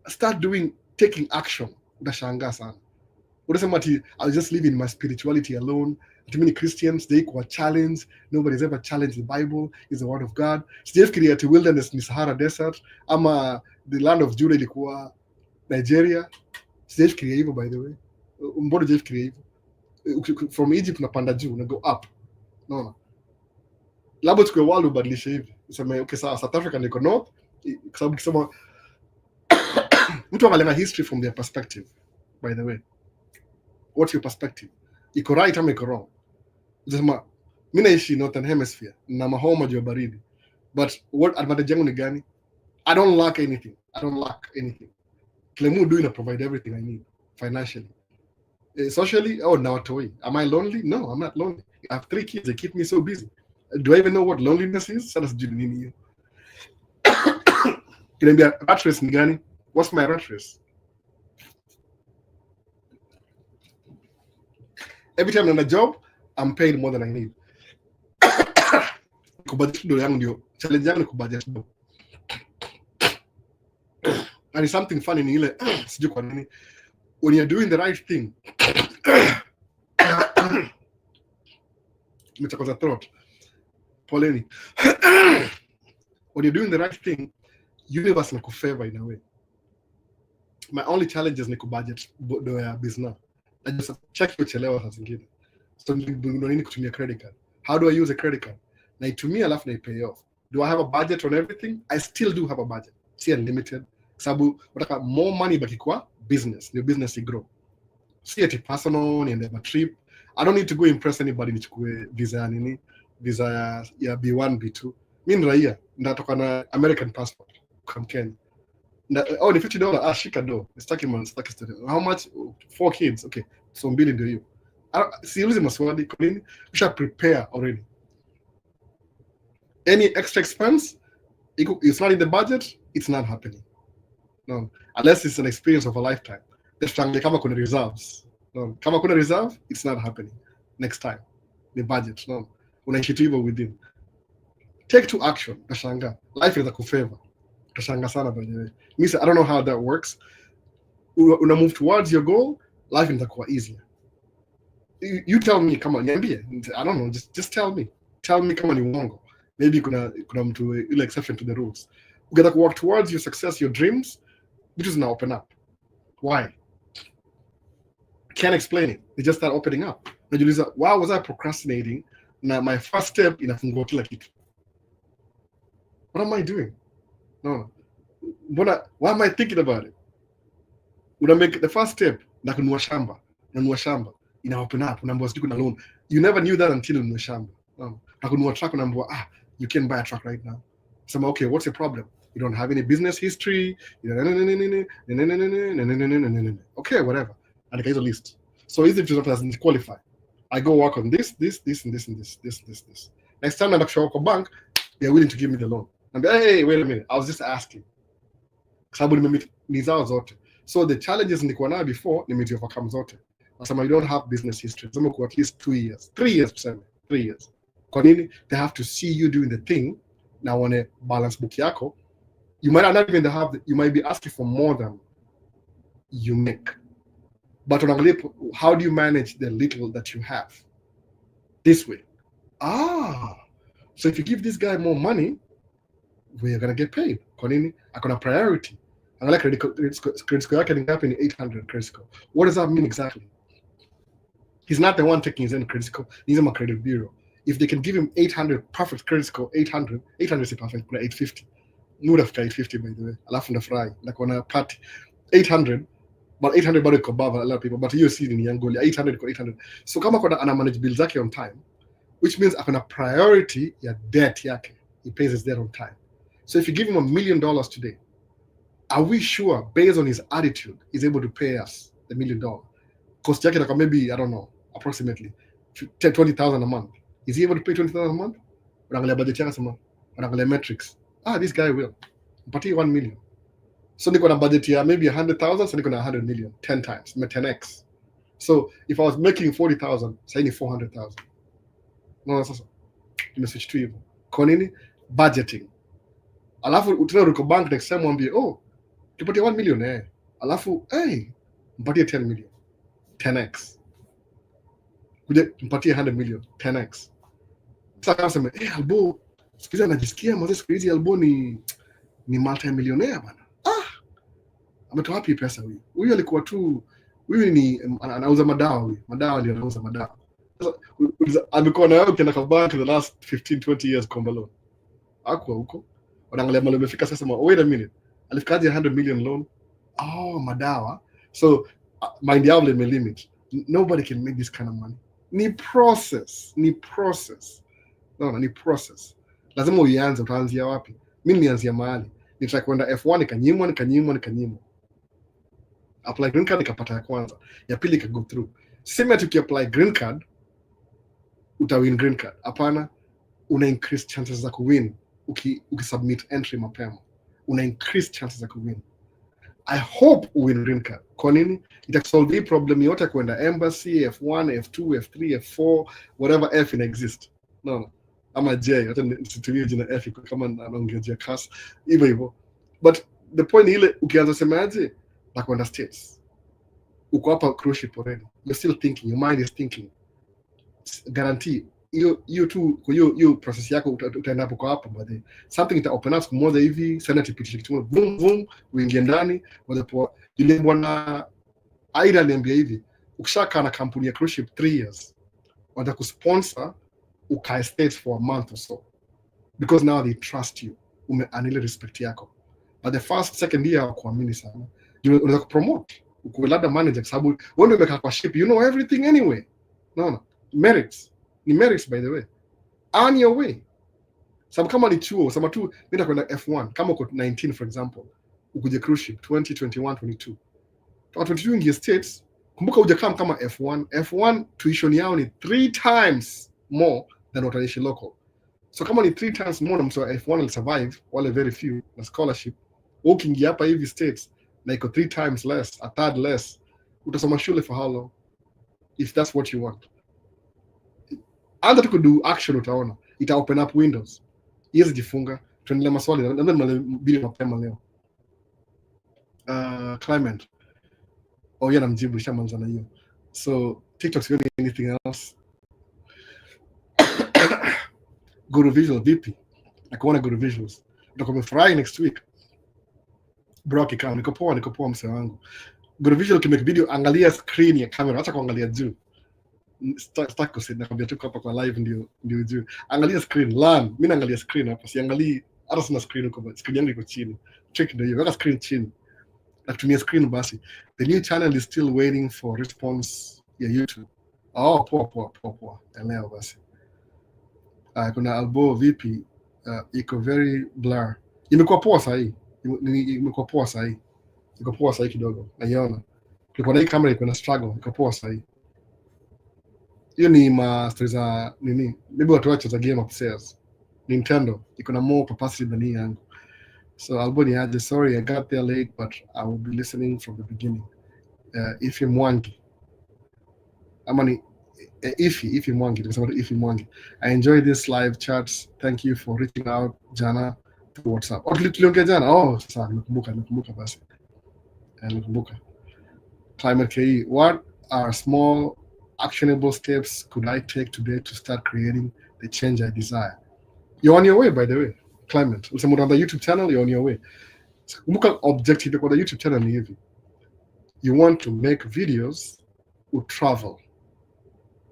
start doing, taking action. Utashangaa sana. Unasema ati I'll just live in my spirituality alone. Too many Christians, they equal challenge. Nobody's ever challenged the Bible. It's the word of God. Sijafikiria ati wilderness ni Sahara Desert ama the land of Judah ilikuwa Nigeria. Sijafikiria hivyo by the way. Mbona sijafikiria hivyo? From Egypt unapanda juu, una go up. No. Labda tukue world ubadilishe hivi. Useme okay sawa, South Africa niko north. Kwa sababu kisema mtu analenga history from their perspective. By the way, what's your perspective? Iko right ama iko wrong? Unasema mimi naishi northern hemisphere na mahoma juu baridi. But what advantage yangu ni gani? I don't lack anything. Klemu do ina provide everything I need financially. Socially, now watoi. Am I lonely? No, I'm not lonely. I have 3 kids. They keep me so busy. Do I even know what loneliness is? Sasa sijui nini hiyo. Kiniambia rat race ni gani? What's my rat race? Every time I'm on a job, I'm paid more than I need. Kubudget do yangu ndio challenge yangu ni kubudget do. And it's something funny ni ile sijui kwa nini when you're doing the right thing. Mtakoza throat. Poleni. When you're doing the right thing, universe nakufavor in a way. My only challenge is budget do ya business. I just check kuchelewa saa zingine. So nini kutumia credit card. How do I use a credit card? Naitumia alafu pay off. Do I have a budget on everything? I still do have a budget. See unlimited. Sababu unataka more money baki kwa business. Your business will grow. See ati personal, niende a trip. I don't need to go impress anybody nichukue visa ya nini. Visa ya B1, B2. Mimi ni raia. Natoka na American passport. Come Kenya. Ni $50. Shika do. Sitaki study. How much? 4 kids. Okay. So mbili ndio hiyo. Siulize maswali kwa nini? Usha prepare already. Any extra expense, it's not in the budget, it's not happening. No. Unless it's an experience of a lifetime. Kama kuna reserves. No. Kama kuna reserve, it's not happening. Next time. The budget. No. Unaishi tu hivyo within. Take to action. Utashanga. Life is a kufavor. Utashanga sana by the way. I don't know how that works. Una move towards your goal, life itakuwa easier. You tell me kama niambie. I don't know, just tell me. Tell me kama ni uongo. Maybe kuna mtu ile exception to the rules. You gotta work towards your success, your dreams, which is now open up. Why? Can't explain it. They just start opening up. Najiuliza, why was I procrastinating? Na my first step inafungua kila kitu. What am I doing? No. Mbona, why am I thinking about it? Una make the first step na kununua shamba ina open up, unaambiwa sijui kuna loan. You never knew that until ununua shamba. Na kununua truck, unaambiwa you can buy a truck right now. Sema, okay, what's your problem? You don't have any business history. Okay, whatever. And I get a list. So easy to doesn't qualify. I go work on this, and this. Next time I show up a bank, they're willing to give me the loan. And hey, wait a minute, I was just asking. So the challenges nilikuwa nayo before nimeovercome zote. Nasema you don't have business history. Nasema kwa at least 2 years. 3 years tuseme. 3 years. Kwa nini? They have to see you doing the thing. Na wane balance book yako. You might not even have, you might be asking for more than you make. But how do you manage the little that you have? This way. So if you give this guy more money, we're gonna get paid. Kwa nini? Akona priority. Angalia credit score yake ni ngapi? Ni 800 credit score. What does that mean exactly? He's not the one taking his own credit score. He's a credit bureau. If they can give him 800 perfect credit score, 800 is perfect, 850. Would have 850 by the way. Alafu nafurahi. Like on a party. 800, but 800 bado iko above a lot of people. But you see in Yangolia 800 iko 800. So kama kuna ana manage bills zake on time, which means akona priority ya debt yake. He pays his debt on time. So if you give him $1 million today, are we sure, based on his attitude, he's able to pay us the $1 million? Cost yake like maybe, I don't know, approximately 20,000 a month. Is he able to pay 20,000 a month? Unaangalia budget yake sama, unaangalia metrics. This guy will. Mpatie 1 million. So niko na budget ya maybe 100,000, so niko na 100 million, 10 times, 10x. So if I was making 40,000, say ni 400,000. No, sasa. Nimeswitch to hivyo. Kwa nini? Budgeting. Alafu utena ruko bank next time mwambie, tupatie 1 million Alafu, mpatie 10 million. 10x. Kuja mpatie 100 million. 10x. Sasa kama sema, Albo, sikiza najisikia mwanzo siku hizi Albo ni multi-millionaire bana. Ametoa wapi pesa huyu? Huyu alikuwa tu, huyu ni anauza madawa huyu. Madawa ndio anauza madawa. Sasa amekuwa na yao kina bank the last 15-20 years komba loan. Hakuwa huko. Wanaangalia mali umefika sasa, wait a minute. Alifikaje 100 million loan? Madawa. So mind yao le limit. Nobody can make this kind of money. Ni process. No, ni process. Lazima uianze, utaanzia wapi? Mimi nianzia mahali. Nitaka kwenda F1 nikanyimwa. Apply green card nikapata ya kwanza. Ya pili ka go through. Sema tukiapply green card utawin green card. Hapana, una increase chances za kuwin. Ukisubmit entry mapema. Una increase chances za kuwin. I hope win green card. Kwa nini? Itasolve the problem yote kwenda embassy, F1, F2, F3, F4, whatever F exist. No. Ama J, hata nisitumie jina F kama anaongezea class hivyo. But the point ile ukianza semaje na kwenda states. Uko hapa cruise ship already. You're still thinking, your mind is thinking. Guarantee hiyo tu kwa hiyo process yako utaenda hapo kwa hapo baadaye. Something ita open up moja hivi, sana tipitisha kitu boom uingie ndani whatever. Yule bwana Aida aliambia hivi, ukishakaa na kampuni ya cruise ship 3 years, watakusponsor ukae states for a month or so, because now they trust you, umeanile respect yako. But the first second year hawakuamini sana, unaweza kupromote ukulada manager, sababu wewe ndio umekaa kwa ship, you know everything anyway. No merits, ni merits by the way, on your way. Sababu kama ni chuo, sema tu mimi nitakwenda F1 kama uko 19 for example, ukuje cruise ship 2021 22 22 ingie states, kumbuka hujakaa kama F1 tuition yao ni 3 times more than what is local. So kama ni 3 times more na mtu wa F1 will survive, wale very few na scholarship, ukiingia hapa hivi states na iko 3 times less, a third less, utasoma shule for how long if that's what you want? Anza tu do action, utaona ita open up windows. Hizi jifunga, tuendelee maswali na ndio mbili mapema leo. Climate. Namjibu shamanza na hiyo. So TikTok's got anything else? Go to visual vipi? Nakuona go to visuals. Tutakuwa Friday next week. Bro, kikao niko poa mse wangu. Go to visual kimake video, angalia screen ya camera, acha kuangalia juu. Start kusema nakwambia tu hapa kwa live ndio juu. Angalia screen, learn. Mimi naangalia screen hapa, siangalii hata sina screen huko, screen yangu iko chini. Trick ndio hiyo, weka screen chini na kutumia screen basi. The new channel is still waiting for response ya YouTube. Oh, poa. Elewa basi. Kuna Albo vipi? Iko very blur. Imekuwa poa sahi. Imekuwa poa sahi. Iko poa sahi kidogo. Naiona. Kulikuwa na hii kamera iko na struggle, iko poa sahi. Hiyo ni stories za nini? Maybe watu wacha za game upstairs. Nintendo iko na more capacity than hii yangu. So Albo ni aje, sorry I got there late but I will be listening from the beginning. Ifi Mwangi. Ama ni Ifi Mwangi. I enjoy this live chats. Thank you for reaching out jana to WhatsApp. Tuliongea jana. Oh, sasa nimekumbuka basi. Nimekumbuka. Climate KE, what are small actionable steps could I take today to start creating the change I desire? You're on your way, by the way. Climate. Usema on the YouTube channel, you're on your way. Kumbuka objective kwa the YouTube channel ni hivi. You want to make videos with travel.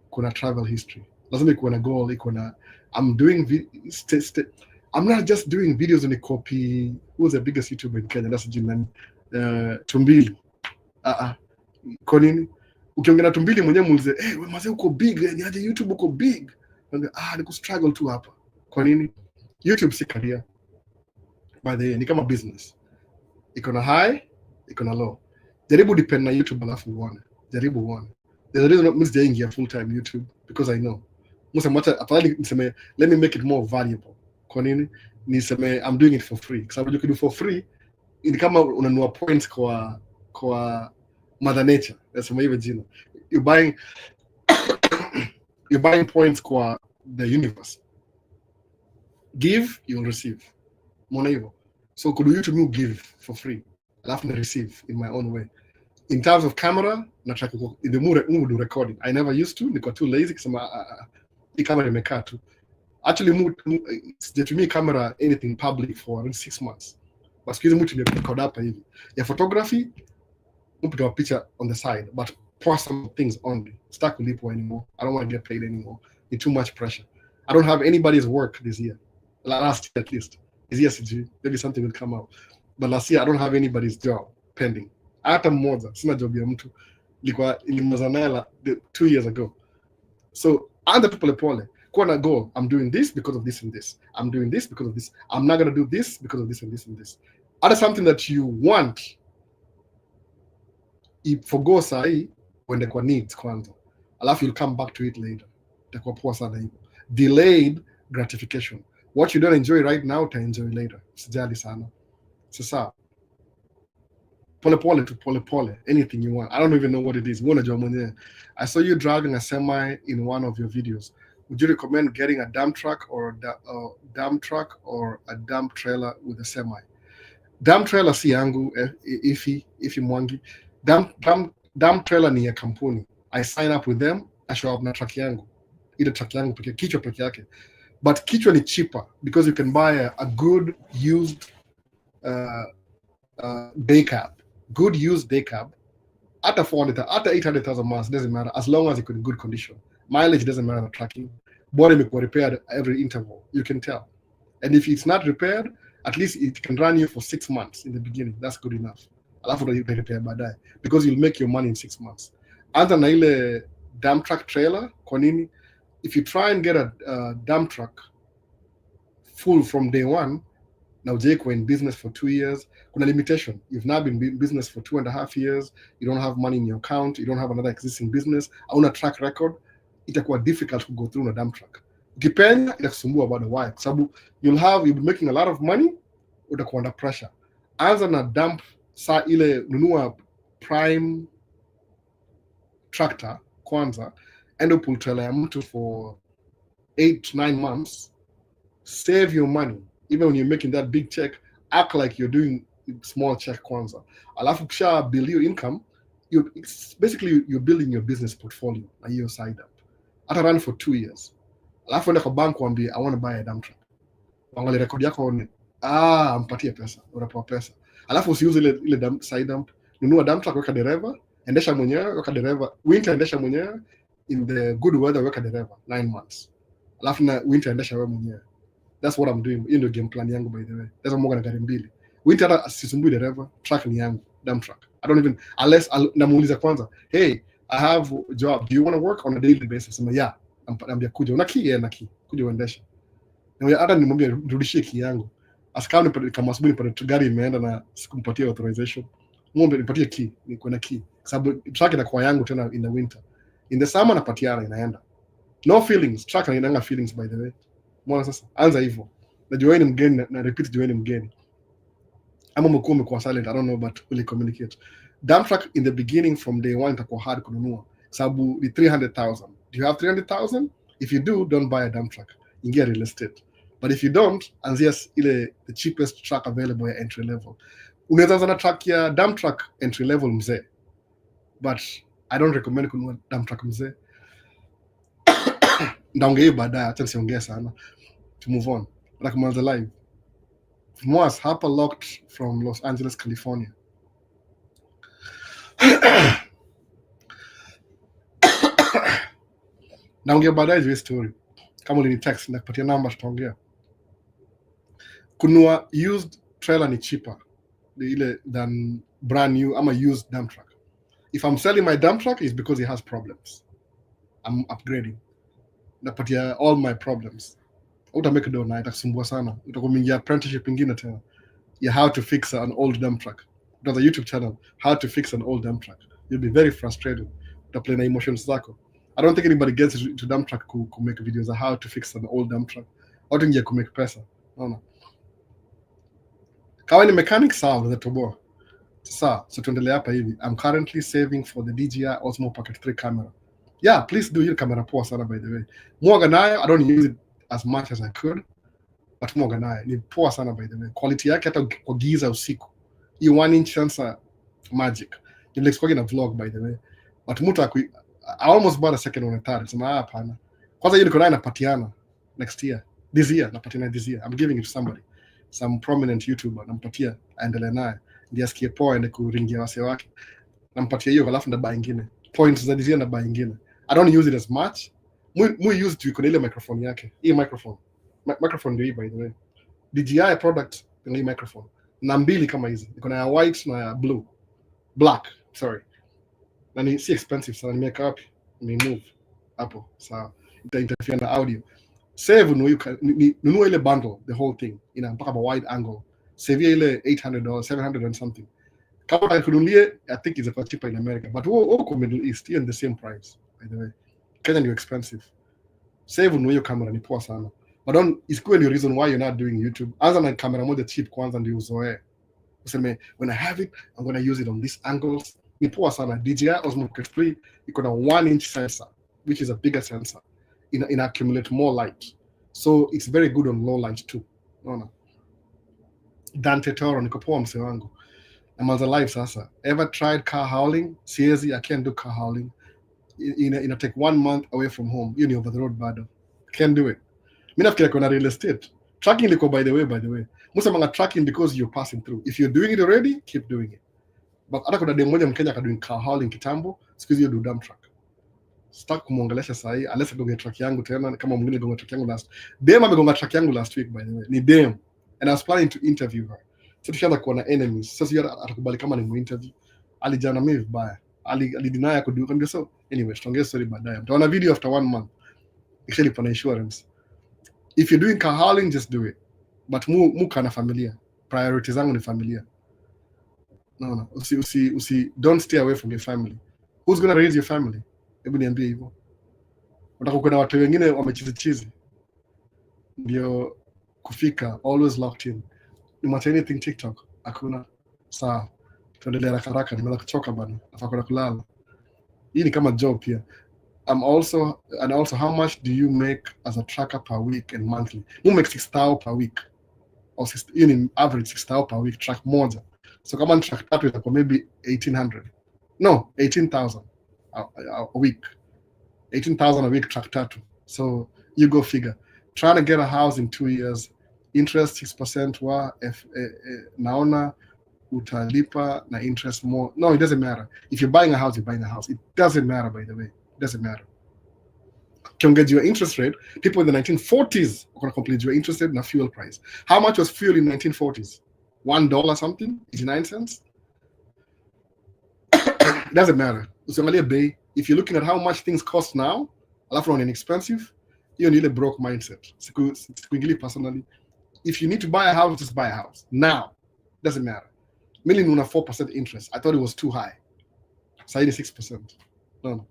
Kuna travel history. Lazima ikuwe na goal, iko na I'm not just doing videos on a copy. Who's the biggest YouTuber in Kenya? That's Jimmy Tumbili. Kwa nini? Ukiongea na Tumbili mwenyewe muulize, wewe mzee uko big, ni aje YouTube uko big? Niko struggle tu hapa. Kwa nini? YouTube si career. By the way, ni kama business. Iko na high, iko na low. Jaribu depend na YouTube alafu uone. Jaribu uone. There's a reason I'm doing full time YouTube because I know. Niseme, let me make it more valuable. Kwa nini? Niseme I'm doing it for free. Kwa sababu you can do for free, ni kama unanunua points kwa Mother Nature. Nasema hivyo jina. You're buying points kwa the universe. Give, you'll receive. Mwana hivyo. So could YouTube you give for free? Alafu na receive in my own way. In terms of camera, nataka in the mood recording. I never used to, niko too lazy kusema hii camera imekaa tu. Actually sijatumia camera anything public for around 6 months. But siku hizi mtu nimerecord hapa hivi. Ya photography, mpiga picha on the side, but post some things only. Start kulipwa anymore. I don't want to get paid anymore. It's too much pressure. I don't have anybody's work this year. Last year at least. This year maybe something will come out. But last year I don't have anybody's job pending. Hata mmoja sina job ya mtu ilimazanaela 2 years ago. So anza tu pole kuwa na goal. I'm doing this because of this and this. I'm doing this because of this. I'm not going to do this because of this and this and this. Other something that you want, forgo sahi uende kwa needs kwanza, alafu you'll come back to it later. Itakuwa poa sana hivyo. Delayed gratification. What you don't enjoy right now, uta enjoy later. Sijali sana. Sasa pole, anything you want. I don't even know what it is. I saw you driving a semi in one of your videos. Would you recommend getting a dump truck or a dump trailer with a semi? Dump trailer si yangu, Ifi Mwangi. Dump trailer ni ya kampuni. I sign up with them, I show up na truck yangu. Ile truck yangu kichwa peke yake. But kichwa ni cheaper because you can buy a good used day cab. Good used day cab at 800,000 miles, doesn't matter, as long as it's in good condition. Mileage doesn't matter, tracking. Body may be repaired every interval, you can tell. And if it's not repaired, at least it can run you for 6 months in the beginning. That's good enough. Alafu you can repair badai because you'll make your money in 6 months. Anta na ile dump truck trailer, kwa nini? If you try and get a dump truck full from day one, now Jake, we're in business for 2 years. Kuna limitation. You've now been in business for 2.5 years. You don't have money in your account. You don't have another existing business. Hauna track record. Itakuwa difficult to go through a dump truck. Ukipenda itakusumbua about the why. Sababu you'll be making a lot of money. Utakuwa under pressure. Anza na dump saa ile nunua prime tractor kwanza. Endo pull trailer ya mtu for 8 to 9 months. Save your money. Even when you're making that big check, act like you're doing small check kwanza. Alafu kisha build your income, you're building your business portfolio na hiyo side up. Ata run for 2 years. Alafu enda kwa bank waambie, I want to buy a dump truck. Wangalie record yako one, mpatie pesa, unapewa pesa. Alafu usiuze ile dump side dump, nunua dump truck, weka dereva, endesha mwenyewe, weka dereva, winter endesha mwenyewe, in the good weather weka dereva 9 months. Alafu na winter endesha wewe mwenyewe. That's what I'm doing. Hiyo ndio game plan yangu, by the way. That's why na gari mbili. Winter hata sisumbui dereva, truck ni yangu, dump truck. I don't even, unless namuuliza kwanza, hey, I have a job, do you want to work on a daily basis? Sema yeah, naambia kuja, una key? Na key, kuja uendeshe. Na hata nimwambia rudishie key yangu. Askari kama asubuhi nipate gari imeenda na sikumpatia authorization. Mwombe nipatie key, niko na key. Sababu truck inakuwa yangu tena in the winter. In the summer napatiana inaenda. No feelings, truck inaanga feelings, by the way. Mwana sasa, anza hivyo. Najua ni mgeni, na repeat jua ni mgeni. Ama umekuwa silent, I don't know, but will communicate. Dump truck in the beginning from day one itakuwa hard kununua. Sababu ni 300,000. Do you have 300,000? If you do, don't buy a dump truck. Ingia real estate. But if you don't, anzia ile the cheapest truck available ya entry level. Unaweza anza na truck ya dump truck entry level mzee. But I don't recommend kununua dump truck mzee. Ndaongea baadaye, acha nisiongee sana. To move on. Like Manza live. Moas hapa locked from Los Angeles, California. Naongea baadaye hiyo story. Kama ulini text nakupatia namba tutaongea. Kununua used trailer ni cheaper ile than brand new ama used dump truck. If I'm selling my dump truck, it's because it has problems. I'm upgrading. Napatia all my problems. Utamake do na itakusumbua sana. Utakumingia apprenticeship ingine tena. Yeah, how to fix an old dump truck. There's a YouTube channel, how to fix an old dump truck. You'll be very frustrated. Utaplay na emotions zako. I don't think anybody gets to dump truck ku make videos on how to fix an old dump truck. Watu nje ku make pesa. Naona. Kawa ni mechanic sawa unaweza toboa. Sasa, so tuendelee hapa hivi. I'm currently saving for the DJI Osmo Pocket 3 camera. Yeah, please do. Hiyo camera poa sana, by the way. Mwaga nayo, I don't use it as much as I could. But mwaga nayo ni poa sana, by the way. Quality yake hata kwa giza usiku. Hiyo 1-inch sensor magic. Nilikuwa na vlog, by the way. But mtu I almost bought a second one third. Sema hapana. Kwanza hiyo niko nayo napatiana next year. This year napatiana this year. I'm giving it to somebody. Some prominent YouTuber nampatia aendelee naye. Ndiye asikie poa ende kuringia wase wake. Nampatia hiyo halafu ndaba nyingine. Points za dizia ndaba nyingine. I don't use it as much. Mu use it iko ile microphone yake. Hii microphone. Microphone ndio hii, by the way. DJI product ni microphone. Na mbili kama hizi. Iko na ya white na ya blue. Black, sorry. Na ni si expensive sana, nimeweka wapi? Ni move hapo. Sawa. Ita na audio. Save nunua ile bundle, the whole thing. Ina mpaka wide angle. Save ile $800, $700 and something. Kama ukunulie, I think it's a cheaper in America. But huko Middle East, in the same price, by the way. Kenya ni expensive. Save nunua hiyo camera, ni poa sana. But don't, isikuwe ni reason why you're not doing YouTube. Anza na camera moja cheap kwanza ndio uzoee. Useme, when I have it, I'm going to use it on these angles. Ni poa sana. DJI Osmo Pocket 3 iko na 1-inch sensor, which is a bigger sensor. In accumulate more light. So it's very good on low light too. No. Dante Toro niko poa mse wangu. I'm on the live sasa. Ever tried car hauling? Seriously, I can't do car hauling. Ina take 1 month away from home. You know, over the road bado. Can't do it. Mimi nafikiri kuna real estate. Tracking liko by the way. Musa manga tracking because you're passing through. If you're doing it already, keep doing it. But hata kuna demo moja Mkenya akadoing car hauling kitambo, siku hiyo do dump truck. Sitaki kumuongelesha sahi, unless agonge track yangu tena kama mwingine gonga track yangu last. Dem amegonga track yangu last week, by the way. Ni dem. And I was planning to interview her. So tushaanza kuwa na enemies. Sasa yeye atakubali kama ni mu-interview. Alijana mimi vibaya. Alideny akudu. So anyway, tutaongea story baadaye. Mtaona video after 1 month. Actually pana insurance. If you're doing car hauling, just do it. But mu kana familia. Priorities zangu ni familia. No. Don't stay away from your family. Who's going to raise your family? Hebu niambie hivyo. Unataka kuna watu wengine wamechizi. Ndio kufika, always locked in. You want anything TikTok? Hakuna. Sawa. Tuendelee haraka nimeanza kuchoka bana. Nafaa kwenda kulala. Hii ni kama job pia. Also how much do you make as a tracker per week and monthly? You make 6,000 per week. Or in average 6,000 per week track moja. So kama ni track tatu itakuwa maybe 1,800. No, 18,000 a week. 18,000 a week track tatu. So you go figure. Trying to get a house in 2 years. Interest 6% wa naona utalipa na interest more. No, it doesn't matter. If you're buying a house, you're buying a house. It doesn't matter, by the way. It doesn't matter. Ukiongeza your interest rate, people in the 1940s were going to complain your interest rate na fuel price. How much was fuel in 1940s? $1 something, 89 cents. It doesn't matter. Usiangalie bei. If you're looking at how much things cost now, alafu ni inexpensive, hiyo ni ile broke mindset. Sikuingili personally. If you need to buy a house, just buy a house now. Doesn't matter. Million una 4% interest. I thought it was too high. Saidi 6%. No.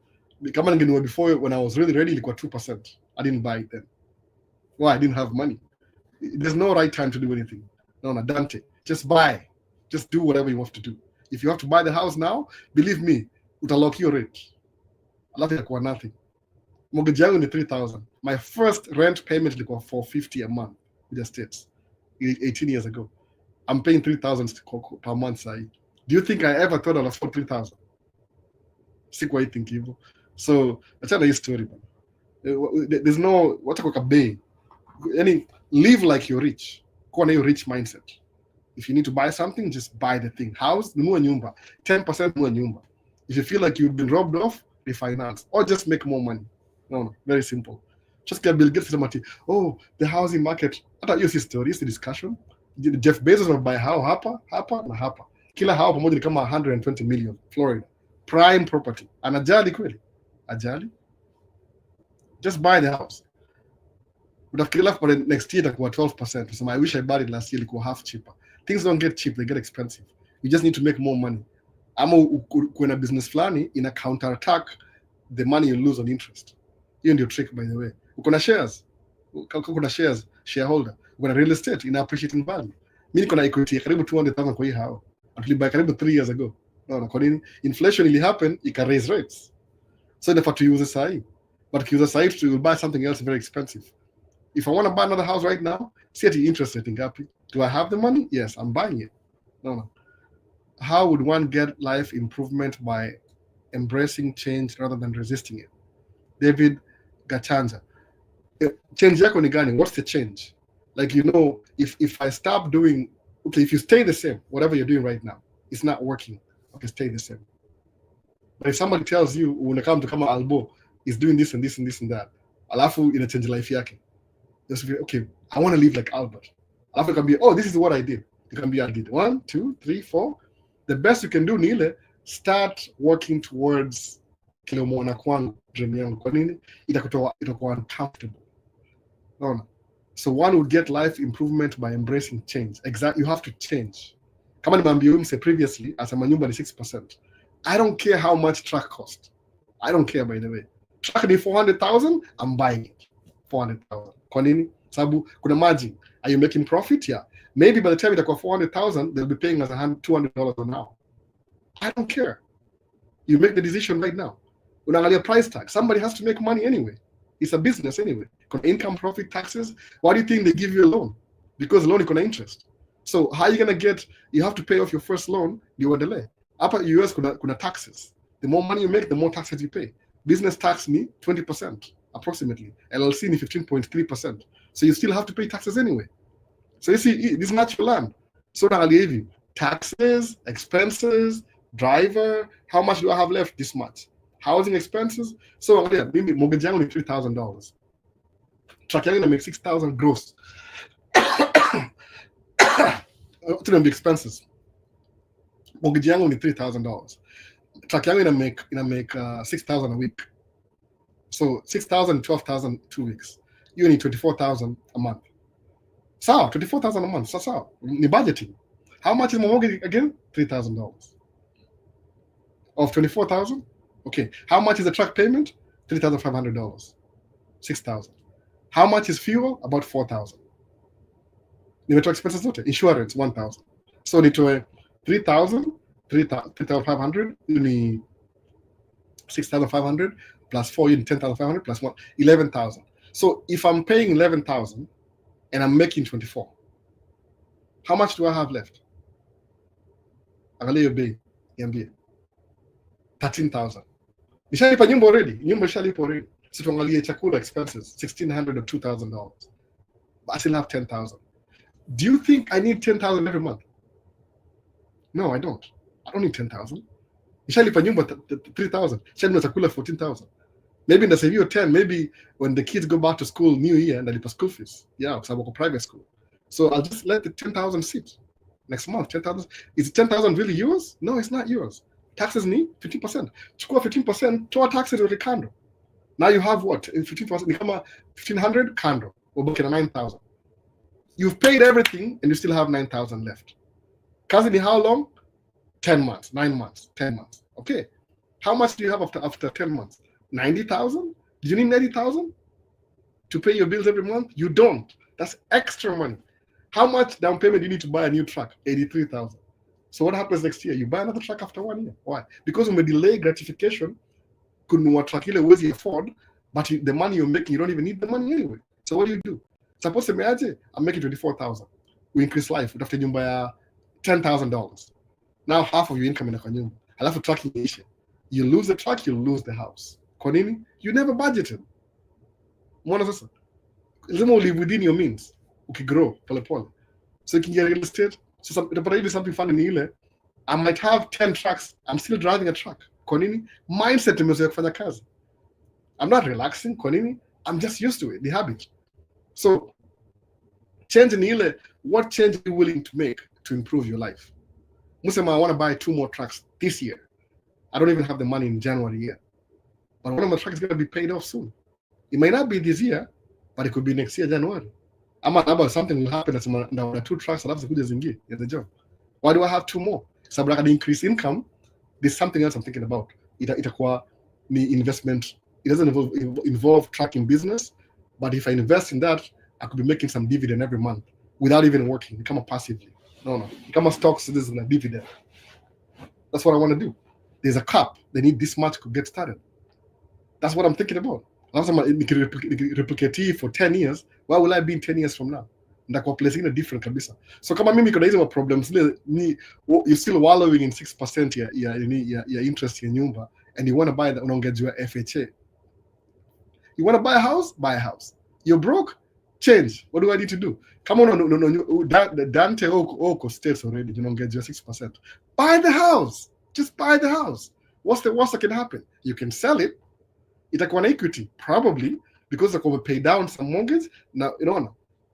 Kama ningenunua before, when I was really ready, ilikuwa 2%. I didn't buy it then. Why? I didn't have money. There's no right time to do anything. No, Dante. Just buy. Just do whatever you want to do. If you have to buy the house now, believe me, utalock your rate. Alafu itakuwa nothing. Mortgage yangu ni 3,000. My first rent payment ilikuwa $450 a month in the States 18 years ago. I'm paying 3,000 per month sahi. Do you think I ever thought I'd afford 3,000? Sikuwahi think hivyo. So achana hii story man. There's no watu kwa bei. Yani live like you're rich. Kuwa na hiyo rich mindset. If you need to buy something, just buy the thing. House, nunua nyumba. 10% nunua nyumba. If you feel like you've been robbed off, refinance or just make more money. No, very simple. Just get Bill Gates somebody. Oh, the housing market. Hata hiyo si story, it's the discussion. Jeff Bezos will buy how hapa na hapa. Kila hao pamoja ni kama 120 million Florida. Prime property. Anajali kweli? Ajali? Just buy the house. Utafikiria for the next year itakuwa 12%. So I wish I bought it last year ilikuwa half cheaper. Things don't get cheap, they get expensive. You just need to make more money. Ama kuna business fulani ina counter attack the money you lose on interest. Hiyo ndio trick by the way. Uko na shares. Uko na shares, shareholder. Uko na real estate ina appreciate in value. Mimi niko na equity karibu 200,000 kwa hii hao. Tulibuy karibu 3 years ago. No, kwa nini? Inflation ili happen, ika raise rates. So therefore to use SAI. But to use SAI to buy something else very expensive. If I want to buy another house right now, see at the interest rate ngapi? Do I have the money? Yes, I'm buying it. No. How would one get life improvement by embracing change rather than resisting it? David Gachanja. Change yako ni gani? What's the change? Like, you know, if I stop doing, okay, if you stay the same, whatever you're doing right now, it's not working. Okay, stay the same. But if somebody tells you, when I come to Kama Albo, is doing this and this and this and that, alafu ina change life yake. Just be, okay, I want to live like Albert. Alafu can be, oh, this is what I did. You can be, I did 1, 2, 3, 4. The best you can do, Nile, start working towards kile umeona kwangu dream yangu. Kwa nini? Itakuwa uncomfortable. No. So one would get life improvement by embracing change. Exactly, you have to change. Kama nimeambia mse previously, asema nyumba ni 6%. I don't care how much truck cost. I don't care, by the way. Truck ni 400,000, I'm buying it. 400,000. Kwa nini? Sababu kuna margin. Are you making profit? Yeah. Maybe by the time itakuwa 400,000, they'll be paying us $200 an hour. I don't care. You make the decision right now. Unaangalia price tag. Somebody has to make money anyway. It's a business anyway. Income, profit, taxes. Why do you think they give you a loan? Because loan is interest. So how are you gonna get? You have to pay off your first loan. You delay. Up at US, kuna taxes. The more money you make, the more taxes you pay. Business tax me 20% approximately. LLC ni 15.3%. So you still have to pay taxes anyway. So you see, this is not your land. So now I'll give you taxes, expenses, driver. How much do I have left? This much. Housing expenses. So maybe mortgage yangu ni $3,000. Truck yangu make 6,000 gross. To them the expenses. Mortgage yangu ni $3,000. Truck yangu ina make 6,000 a week. So 6,000, 12,000 2 weeks. You need 24,000 a month. So 24,000 a month. So ni budgeting. How much is my mortgage again? $3,000. Of 24,000? Okay. How much is the truck payment? $3,500. 6,000. How much is fuel? About 4,000. Nimetoa expenses zote. Insurance 1,000. So nitoe 3,000, 3,500, you need 6,500 plus 4, you need 10,500 plus 1, 11,000. So if I'm paying 11,000 and I'm making 24, how much do I have left? Angalia your bill, niambie. 13,000. Nishalipa nyumba already. Nyumba nishalipa already. So tuangalie chakula expenses, $1,600 or $2,000. But I still have 10,000. Do you think I need 10,000 every month? No, I don't. I don't need 10,000. Nishalipa nyumba 3,000. Nishalipa chakula 14,000. Maybe in the save you 10, maybe when the kids go back to school new year and they'll school fees. Yeah, because I work in private school. So I'll just let the 10,000 sit next month. 10,000. Is 10,000 really yours? No, it's not yours. Taxes need 15%. Chukua 15%, toa taxes with the kando. Now you have what? 15%, become a 1,500 kando. We're booking a 9,000. You've paid everything and you still have 9,000 left. Kazi, how long? 10 months, 9 months, 10 months. Okay. How much do you have after 10 months? 90,000? Do you need 90,000 to pay your bills every month? You don't. That's extra money. How much down payment do you need to buy a new truck? 83,000. So what happens next year? You buy another truck after 1 year. Why? Because when we delay gratification, kununua truck ile huwezi afford, but the money you're making, you don't even need the money anyway. So what do? Suppose semeaje, I'm making 24,000. We increase life. Utafute nyumba ya $10,000. Now half of your income inakuwa nyumba. Halafu truck inaisha. You lose the truck, you lose the house. Kwa nini? You never budgeted. Mwana sasa. Lazima live within your means. Ukigrow pole pole. So you can get real estate. So itapata something fun ni ile. I might have 10 trucks. I'm still driving a truck. Kwa nini? Mindset imezoea kufanya kazi. I'm not relaxing. Kwa nini? I'm just used to it. The habit. So change ni ile. What change are you willing to make to improve your life? Musema, I want to buy 2 more trucks this year. I don't even have the money in January yet. But one of my trucks is going to be paid off soon. It might not be this year, but it could be next year, January. About something will happen. Now 2 trucks, I'll have to put this in gear. Get the job. Why do I have 2 more? So I can increase income. There's something else I'm thinking about. Itakuwa ni investment. It doesn't involve tracking business, but if I invest in that, I could be making some dividend every month without even working. Become a passively. No. Become a stock citizen, a dividend. That's what I want to do. There's a cap. They need this much to get started. That's what I'm thinking about. Last time I replicate for 10 years, where will I be in 10 years from now? Ndakuwa place in a different kabisa. So kama mimi kuna hizo problems you're still wallowing in 6% ya interest ya nyumba, and you want to buy that unaongezewa FHA. You want to buy a house? Buy a house. You're broke? Change. What do I need to do? Come on, Dante Oko states already, unaongezewa 6%. Buy the house. Just buy the house. What's the worst that can happen? You can sell it. Itakuwa na equity, probably, because they're going to pay down some mortgage. Now,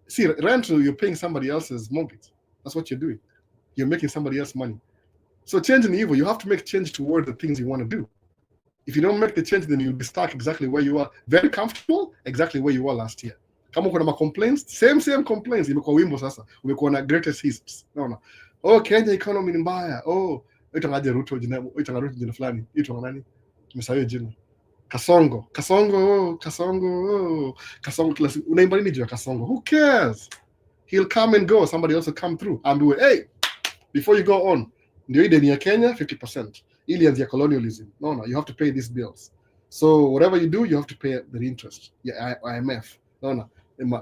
see, rent, you're paying somebody else's mortgage. That's what you're doing. You're making somebody else money. So changing evil, you have to make change toward the things you want to do. If you don't make the change, then you'll be stuck exactly where you are. Very comfortable, exactly where you were last year. Kama kuna complaints, same complaints. Imekuwa wimbo sasa. Umekuwa na greatest hits. No. Oh, Kenya economy ni mbaya. Oh, itangaje Ruto jina fulani. Ito nani? Tumesahau jina. Kasongo kila siku. Unaimba nini juu ya Kasongo? Who cares? He'll come and go. Somebody else will come through. Ambiwe, hey, before you go on, ndio hii deni ya Kenya 50%. Ili anzia colonialism. No, you have to pay these bills. So whatever you do, you have to pay the interest. Yeah, IMF. No.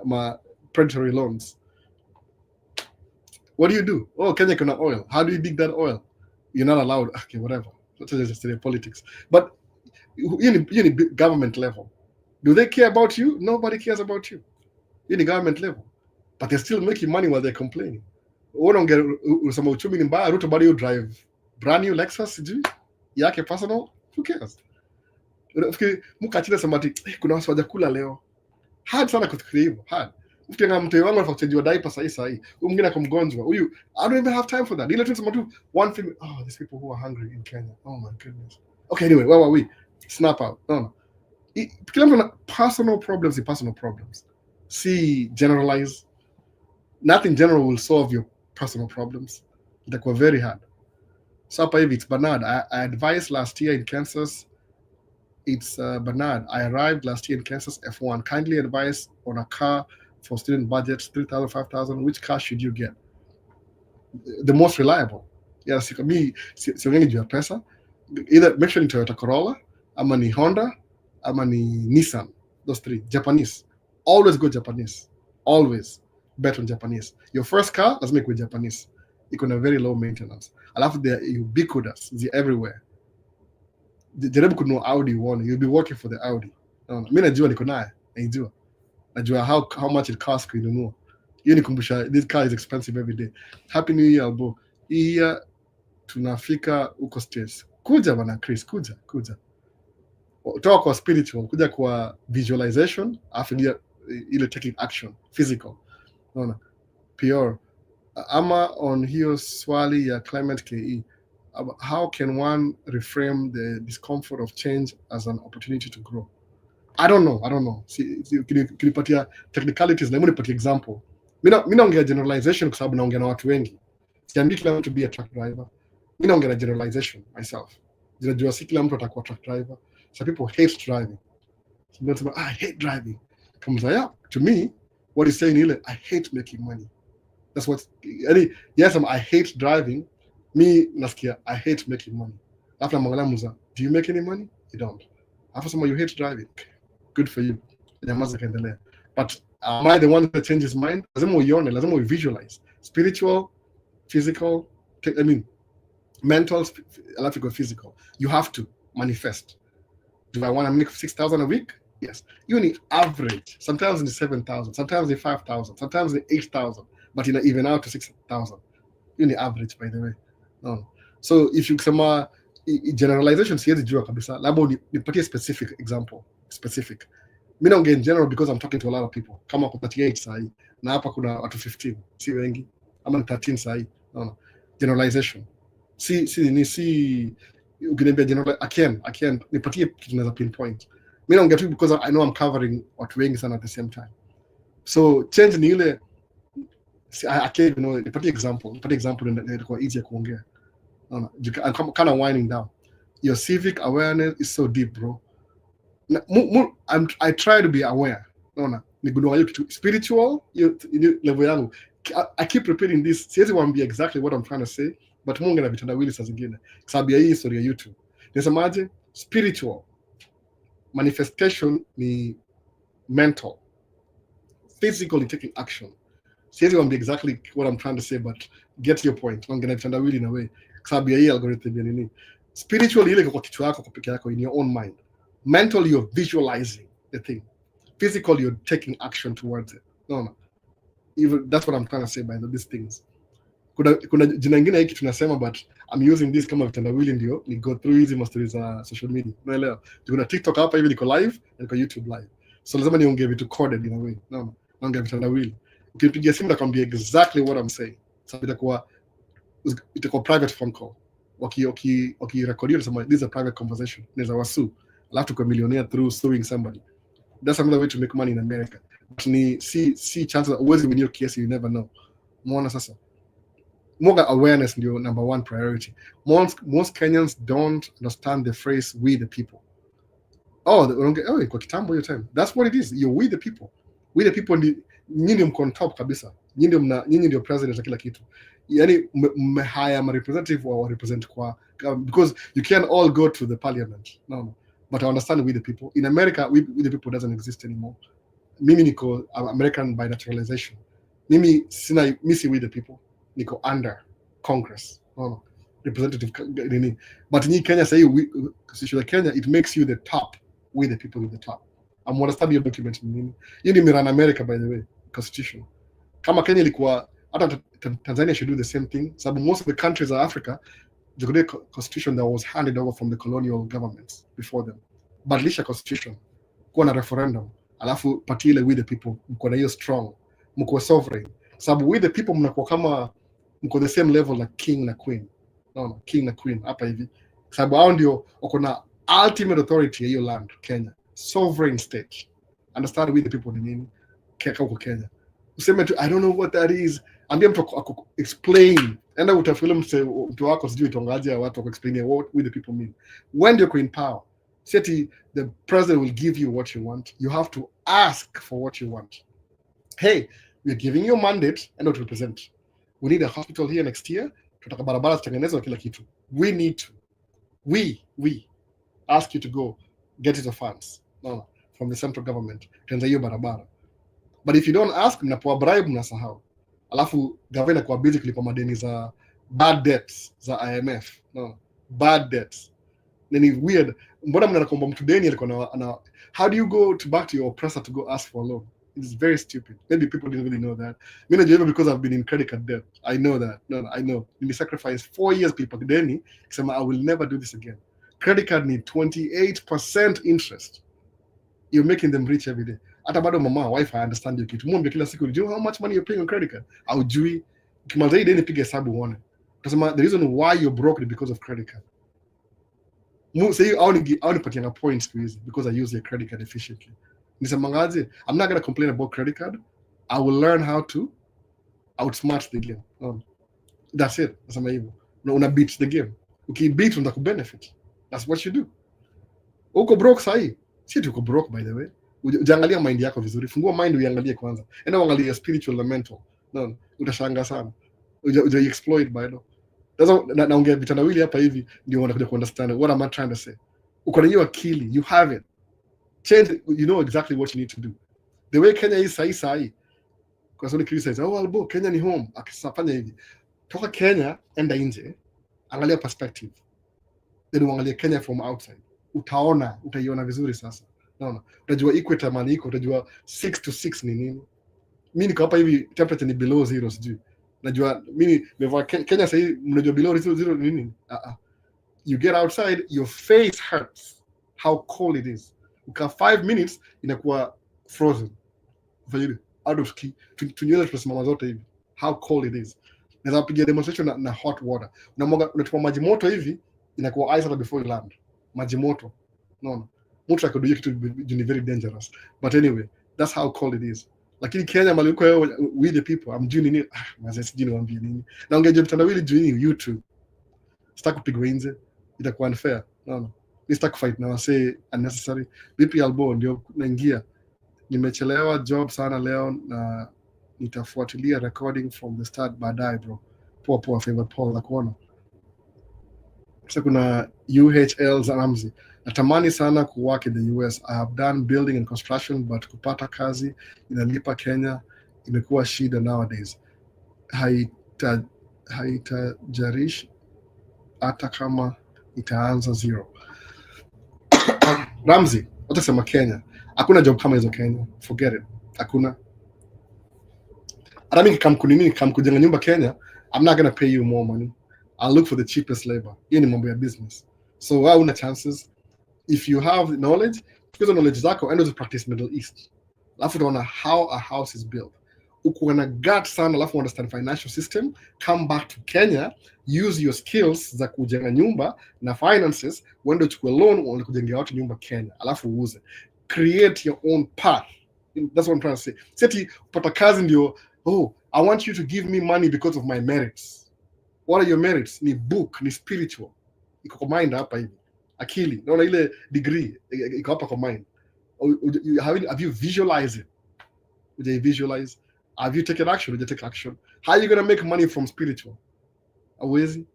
My predatory loans. What do? Oh, Kenya kuna oil. How do you dig that oil? You're not allowed. Okay, whatever. That's just politics. But in government level, do they care about you? Nobody cares about you. In the government level, but they're still making money while they're complaining. Usema uchumi ni mbaya, Ruto bado drive brand new Lexus yake personal. Who cares? Unafikiri mkachina samati kuna watu wajakula leo. Hard sana kufikiria hivyo. Hard. Ukianga mtu wangu anafuatilia diaper sahi. Huyu mwingine akamgonjwa. Huyu I don't even have time for that. Ile tu sema tu one thing. Oh, these people who are hungry in Kenya. Oh my goodness. Okay, anyway, where were we? Snap out. No. Kila mtu na personal problems. See, generalize. Nothing general will solve your personal problems. Itakuwa very hard. So hapa hivi, it's Bernard. I advised last year in Kansas. It's Bernard. I arrived last year in Kansas F1. Kindly advise on a car for student budgets, 3,000, 5,000. Which car should you get? The most reliable. Yes, siongeni juu ya pesa. Either make sure ni Toyota Corolla, ama ni Honda, ama ni Nissan. Those 3. Japanese. Always go Japanese. Always bet on Japanese. Your first car, let's make with Japanese. It's going to very low maintenance. Alafu they're ubiquitous. They're everywhere. Jaribu kununua Audi one. You'll be working for the Audi. Mimi najua niko naye. Najua how much it costs kuinunua. Hiyo nikumbusha, this car is expensive every day. Happy New Year, Albo. Hii year tunafika uko States. Kuja bana Chris, kuja. Toka kwa spiritual kuja kwa visualization, afu ile taking action physical. Unaona pure. Ama on hiyo swali ya climate KE, how can one reframe the discomfort of change as an opportunity to grow? I don't know. Kinipatia technicalities na nipatie example. Mimi naongea generalization kwa sababu naongea na watu wengi. Siambii kila mtu be a truck driver. Mimi naongea na generalization myself. Ninajua si kila mtu atakuwa truck driver. Some people hate driving. Some people say, I hate driving. Comes like, yeah, to me, what he's saying is, I hate making money. That's what, yes, I hate driving. Me, nasikia, I hate making money. After mwangalia muza, do you make any money? You don't. After someone, you hate driving. Good for you. But am I the one that changes his mind? Lazima uione, lazima visualize. Spiritual, physical, mental, electrical, physical. You have to manifest. Do I want to make 6,000 a week? Yes. You need average. Sometimes in 7,000, sometimes in 5,000, sometimes in 8,000, but even out to 6,000. You need average, by the way. No. So if you sema generalization, siwezi jua kabisa. Labda nipatie specific example. Specific. Mimi naongea in general because I'm talking to a lot of people. Kama kwa 38 sahi na hapa kuna watu 15, si wengi. Ama 13 sahi. No. Generalization. Si ukiniambia general again nipatie kitu naweza pinpoint. Mimi naongea tu because I know I'm covering watu wengi sana at the same time. So change ni ile nipatie example ndio easy kuongea. No. I'm kind of winding down. Your civic awareness is so deep, bro. I try to be aware. No. Nigundua hiyo kitu spiritual level yangu. I keep repeating this. Siwezi waambia exactly what I'm trying to say. But Mungu na vitendawili saa zingine sababu ya hii historia ya YouTube. Nisemaje? Spiritual manifestation ni mental, physically taking action. Siwezi waambia exactly what I'm trying to say, but get your point. Mungu na vitendawili na way sababu ya hii algorithm ya nini. Spiritual ile kwa kichwa yako, kwa peke yako, in your own mind. Mental, you're visualizing the thing. Physical, you're taking action towards it. No. Even that's what I'm trying to say by these things. Kuna jina ingine hiki tunasema, but I'm using this kama vitendawili ndio ni go through hizi mastori za social media. Unaelewa? Kuna TikTok hapa hivi niko live na niko YouTube live. So lazima niongee vitu coded in a way. No. Naongea vitendawili. Ukinipigia simu nakwambia exactly what I'm saying. So itakuwa private phone call. Wakirecordia nasema this is a private conversation. Naweza wasu. Alafu tuko millionaire through suing somebody. That's another way to make money in America. But ni si chances always when you case you never know. Muona sasa. More awareness is your number one priority. Most Kenyans don't understand the phrase "we the people." Kwa kitambo hiyo time. That's what it is. You're we the people. We the people nyinyi mko on top kabisa. Nyinyi ndio president kila kitu. Yani mmehire ma representative wa represent kwa because you can't all go to the parliament. No. But I understand we the people. In America, we the people doesn't exist anymore. Mimi niko American by naturalization. Mimi si we the people. Niko under Congress. No. Representative nini. But in Kenya say constitution of Kenya, it makes you the top. We the people in the top. I'm understand your document nini. Hii ni Miran America, by the way, constitution. Kama Kenya ilikuwa hata Tanzania should do the same thing. Sababu most of the countries of Africa, the constitution that was handed over from the colonial governments before them. Badilisha constitution. Kuwa na referendum. Alafu pati ile we the people. Mko na hiyo strong. Mko sovereign. Sababu we the people mnakuwa kama mko the same level like king na queen. No, king na queen hapa hivi. Sababu hao ndio wako na ultimate authority ya hiyo land, Kenya. Sovereign state. Understand we the people ni nini? Huko Kenya. Useme tu I don't know what that is. Ambia mtu explain. Enda utafilm mtu wako sijui itongaje watu wako explain what we the people mean. When you're in power, say the president will give you what you want. You have to ask for what you want. Hey, we're giving you a mandate and not represent. We need a hospital here next year. Tutaka barabara zitengenezwe kila kitu. We need to. We ask you to go get it the funds. No, from the central government. Tenza hiyo barabara. But if you don't ask, mnapoa bribe mnasahau. Alafu gavana kwa busy kulipa madeni za bad debts za IMF. No, bad debts. Then it's weird. Mbona mnakomba mtu deni alikuwa na how do you go back to your oppressor to go ask for a loan? It's very stupid. Maybe people didn't really know that. Me najua because I've been in credit card debt. I know that. No, I know. We sacrificed 4 years people deni. Kusema I will never do this again. Credit card ni 28% interest. You're making them rich every day. Hata bado mama wife I understand you kitu. Mwambie kila siku, do you know how much money you're paying on credit card? Haujui. Ukimaliza hii deni piga hesabu uone. Utasema the reason why you're broke is because of credit card. Say I only put in a point squeeze because I use your credit card efficiently. Nisemangaje, I'm not going to complain about credit card. I will learn how to outsmart the game. That's it. Nasema hivyo. Una beat the game. Ukibeat unataka benefit. That's what you do. Uko broke sahi. Si uko broke by the way. Ujiangalia mind yako vizuri. Fungua mind uiangalie kwanza. Enda uangalie spiritual na mental. No, utashangaa sana. Uja exploit bado. Naongea vitandawili hapa hivi ndio wanakuja kuunderstand what am I trying to say. Uko na hiyo akili, you have it. Change, you know exactly what you need to do. The way Kenya is sahi. Kwa sababu Chris says, "Oh, Albo, Kenya ni home." Akisafanya hivi. Toka Kenya enda nje. Angalia perspective. Then uangalie Kenya from outside. Utaiona vizuri sasa. Unaona? Utajua equator mali iko, utajua 6 to 6 ni nini. Mimi niko hapa hivi temperature ni below 0 sijui. Najua mimi nimevaa Kenya sasa hivi mnajua below 0 ni nini? You get outside, your face hurts. How cold it is. Uka 5 minutes inakuwa frozen. Ufanye out of key. Tunywele tunasimama zote hivi. How cold it is. Naweza kupiga demonstration na hot water. Unachukua maji moto hivi inakuwa ice hata before you land. Maji moto. No. Moto yakudujia kitu ni very dangerous. But anyway, that's how cold it is. Lakini Kenya mali uko we the people, I'm doing nini? Sijui niwaambie nini. Na ungeje mtandawili juu YouTube. Sitaki kupigwa nje. Itakuwa unfair. No. Sitaki fight na wase unnecessary. Vipi Albo ndio naingia. Nimechelewa job sana leo na nitafuatilia recording from the start baadaye bro. Poa favorite Paul la kuona. Sasa kuna UHL Ramzi. Natamani sana kuwork in the US. I have done building and construction but kupata kazi inalipa Kenya imekuwa shida nowadays. Haitajarishi hata kama itaanza 0. Ramzi, utasema Kenya. Hakuna job kama hizo Kenya. Forget it. Hakuna. Hata mimi kama kujenga nyumba Kenya, I'm not going to pay you more money. I'll look for the cheapest labor. Hiyo ni mambo ya business. So wewe una chances. If you have knowledge, because knowledge zako endo to practice Middle East. Alafu utaona how a house is built. Uko na gut sana, alafu understand financial system, come back to Kenya, use your skills za kujenga nyumba na finances, uende uchukue loan uende kujengea watu nyumba Kenya, alafu uuze. Create your own path. That's what I'm trying to say. Seti upata kazi ndio, oh, I want you to give me money because of my merits. What are your merits? Ni book, ni spiritual. Iko kwa mind hapa hivi. Akili, naona ile degree iko hapa kwa mind. Have you visualized it? Would you visualize? Have you taken action? Would you take action? How are you going to make money from spiritual? Awezi?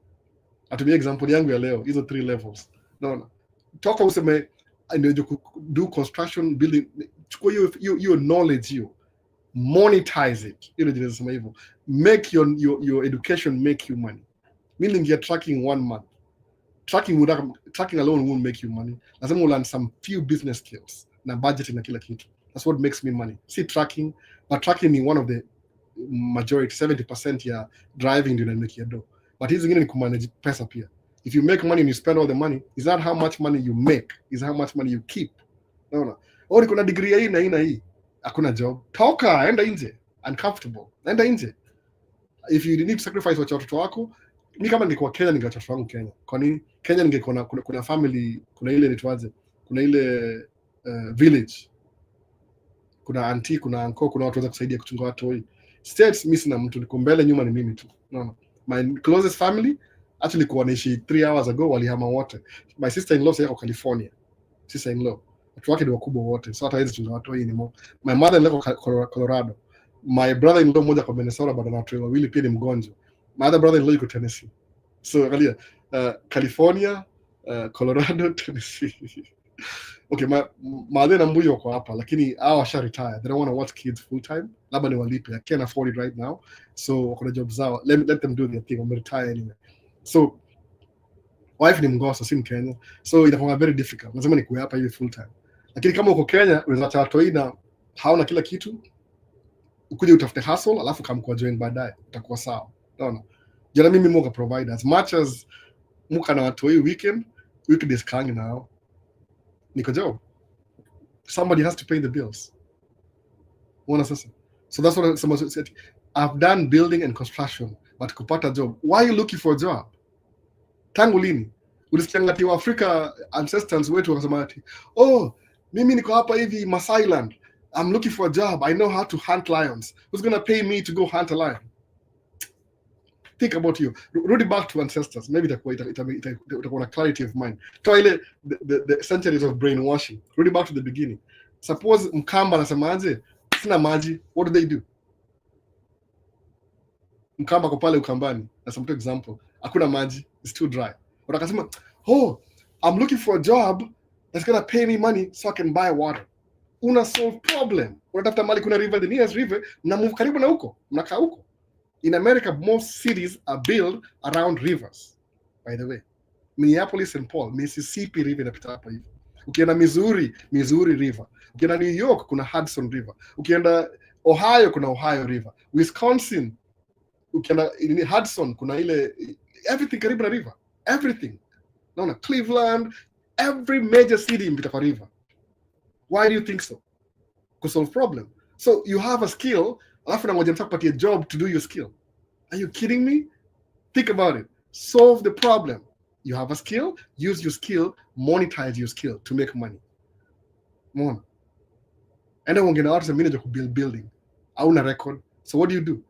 Atumia example yangu ya leo, hizo 3 levels. Naona. Toka useme do construction, building, chukua your knowledge hiyo. Monetize it. Ile jinsi nasema hivyo. Make your education make you money. Meaning you're tracking 1 month. Tracking alone won't make you money. Lazima learn some few business skills na budgeting na kila kitu. That's what makes me money. See tracking, but tracking is one of the majority 70% ya driving ndio inamake dough. But hizi zingine ni kumanage pesa pia. If you make money and you spend all the money, is not how much money you make, is how much money you keep. Naona. Au niko na degree hii na hii. Hakuna job. Toka enda nje. Uncomfortable. Enda nje. If you need to sacrifice watoto wako, mimi kama ningekuwa Kenya ningeacha watoto wangu Kenya. Kwa nini? Kenya ningekuwa kuna family, kuna ile nitwaje? Kuna ile village. Kuna auntie, kuna uncle, kuna watu waweza kusaidia kuchunga watu hoi. States mimi sina mtu, niko mbele nyuma ni mimi tu. No. My closest family actually kwa naishi 3 hours ago walihama wote. My sister-in-law sasa yuko California. Sister-in-law. Watu wake ni wakubwa wote. So hata hizo chunga watu hoi ni mo. My mother-in-law kwa Colorado. My brother-in-law mmoja kwa Minnesota bado na watu wawili pia ni mgonjwa. My other brother-in-law yuko Tennessee. So angalia, California, Colorado, Tennessee. Okay, my na mbuyo wako hapa lakini hao washa retire. They don't want to watch kids full time. Labda ni walipe. I can't afford it right now. So wako na job zao. Let them do their thing. I'm retire anyway. So wife ni mgoso si Kenya. So inakuwa very difficult. Lazima nikuwe hapa hivi full time. Lakini kama uko Kenya unaweza acha watu ina hauna kila kitu. Ukuje utafute hustle alafu kama kwa join baadaye utakuwa sawa. Unaona? Jana mimi muka provide as much as muka na watu hii weekend weekdays kangi now. Niko job. Somebody has to pay the bills. Unaona sasa? So that's what someone said. I've done building and construction, but kupata job. Why are you looking for a job? Tangu lini? Ulisikianga ati Africa ancestors wetu wakasema ati, oh, mimi niko hapa hivi Masailand. I'm looking for a job. I know how to hunt lions. Who's going to pay me to go hunt a lion? Think about you. Rudi back to ancestors. Maybe itakuwa na clarity of mind. Toa ile the centuries of brainwashing. Rudi back to the beginning. Suppose Mkamba anasemaje, sina maji. What do? Mkamba kwa pale Ukambani. That's some example. Hakuna maji. It's too dry. But akasema, oh, I'm looking for a job that's going to pay me money so I can buy water. Una solve problem. Unatafuta mali kuna river, the nearest river, mna move karibu na huko, mnakaa huko. In America, most cities are built around rivers. By the way, Minneapolis, St. Paul, Mississippi River inapita hapa hivi. Ukienda Missouri River. Ukienda New York kuna Hudson River. Ukienda Ohio kuna Ohio River. Wisconsin, ukienda Hudson kuna ile, everything karibu na river. Everything. Naona Cleveland, every major city impita kwa river. Why do you think so? To solve problem. So you have a skill, alafu na ngoja nitakupatia job to do your skill. Are you kidding me? Think about it. Solve the problem. You have a skill, use your skill, monetize your skill to make money. Mona. And then wengine watu mimi naja kubuild building. Hauna record. So what do?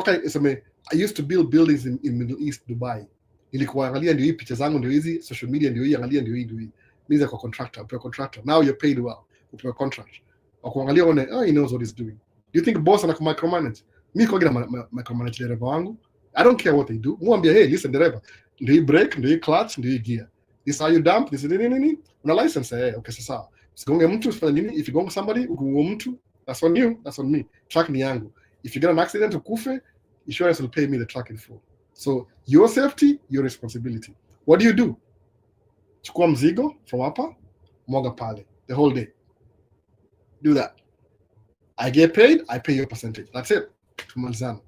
I used to build buildings in Middle East, Dubai. Nilikuwa angalia ndio hii picha zangu ndio hizi, social media ndio hii, angalia ndio hii. Niza kwa contractor. Now you're paid well. Upewa contract. Wakuangalia one, he knows what he's doing. Do you think boss anaku micromanage? Mimi kwa gina micromanage dereva wangu. I don't care what they do. Mwambia, hey, listen dereva. Ndio hii brake, ndio hii clutch, ndio hii gear. This how you dump, this nini. Una license okay sasa. Usigonge mtu, usifanye nini? If you gonge somebody, ugonge mtu, that's on you, that's on me. Truck ni yangu. If you get an accident ukufe, insurance will pay me the truck in full. So your safety, your responsibility. What do? Chukua mzigo from hapa, mwaga pale the whole day. Do that. I get paid, I pay your percentage. That's it. Tumalizana.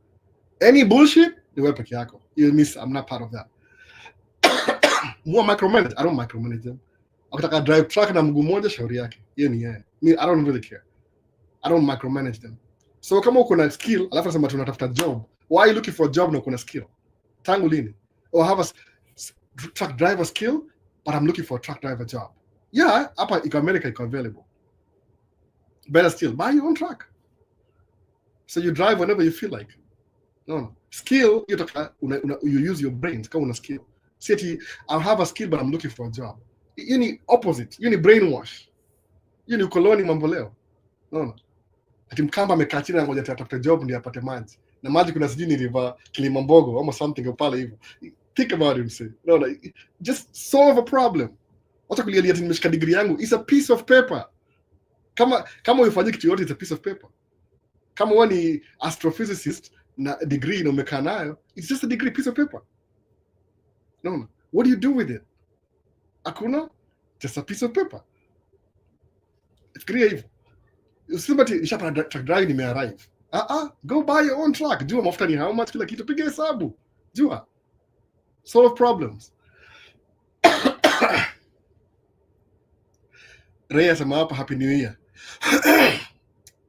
Any bullshit, ni wewe peke yako. You'll miss. I'm not part of that. More micromanage. I don't micromanage them. Akitaka drive truck na mguu moja, shauri yake. Yeye ni yeye. Me, I don't really care. I don't micromanage them. So kama uko na skill, alafu nasema tunatafuta job. Why are you looking for a job na uko na skill? Tangu lini? Or have a truck driver skill, but I'm looking for a truck driver job. Yeah, hapa iko America iko available. Better still, buy your own truck. So you drive whenever you feel like. No. Skill, you use your brains. Kama una skill. See, I have a skill, but I'm looking for a job. You need opposite. You need brainwash. You need ukoloni mambo leo. No. Ati Mkamba amekaa chini ngoja atatafuta job ndio apate maji. Na maji kuna sijui ni river Kilimambogo ama something pale hivyo. Think about it, say. No, just solve a problem. Wacha kulialia ati nimeshika degree yangu. It's a piece of paper. Kama ufanye kitu yote, it's a piece of paper. Kama wewe ni astrophysicist na degree na umekaa nayo, it's just a degree, piece of paper. No. What do you do with it? Hakuna, just a piece of paper. Fikiria hivyo. Usibati nishapata truck drive nimearrive. Go buy your own truck. Jua mafuta ni how much, kila kitu, piga hesabu. Jua. Solve problems. Ray asema hapa happy new year.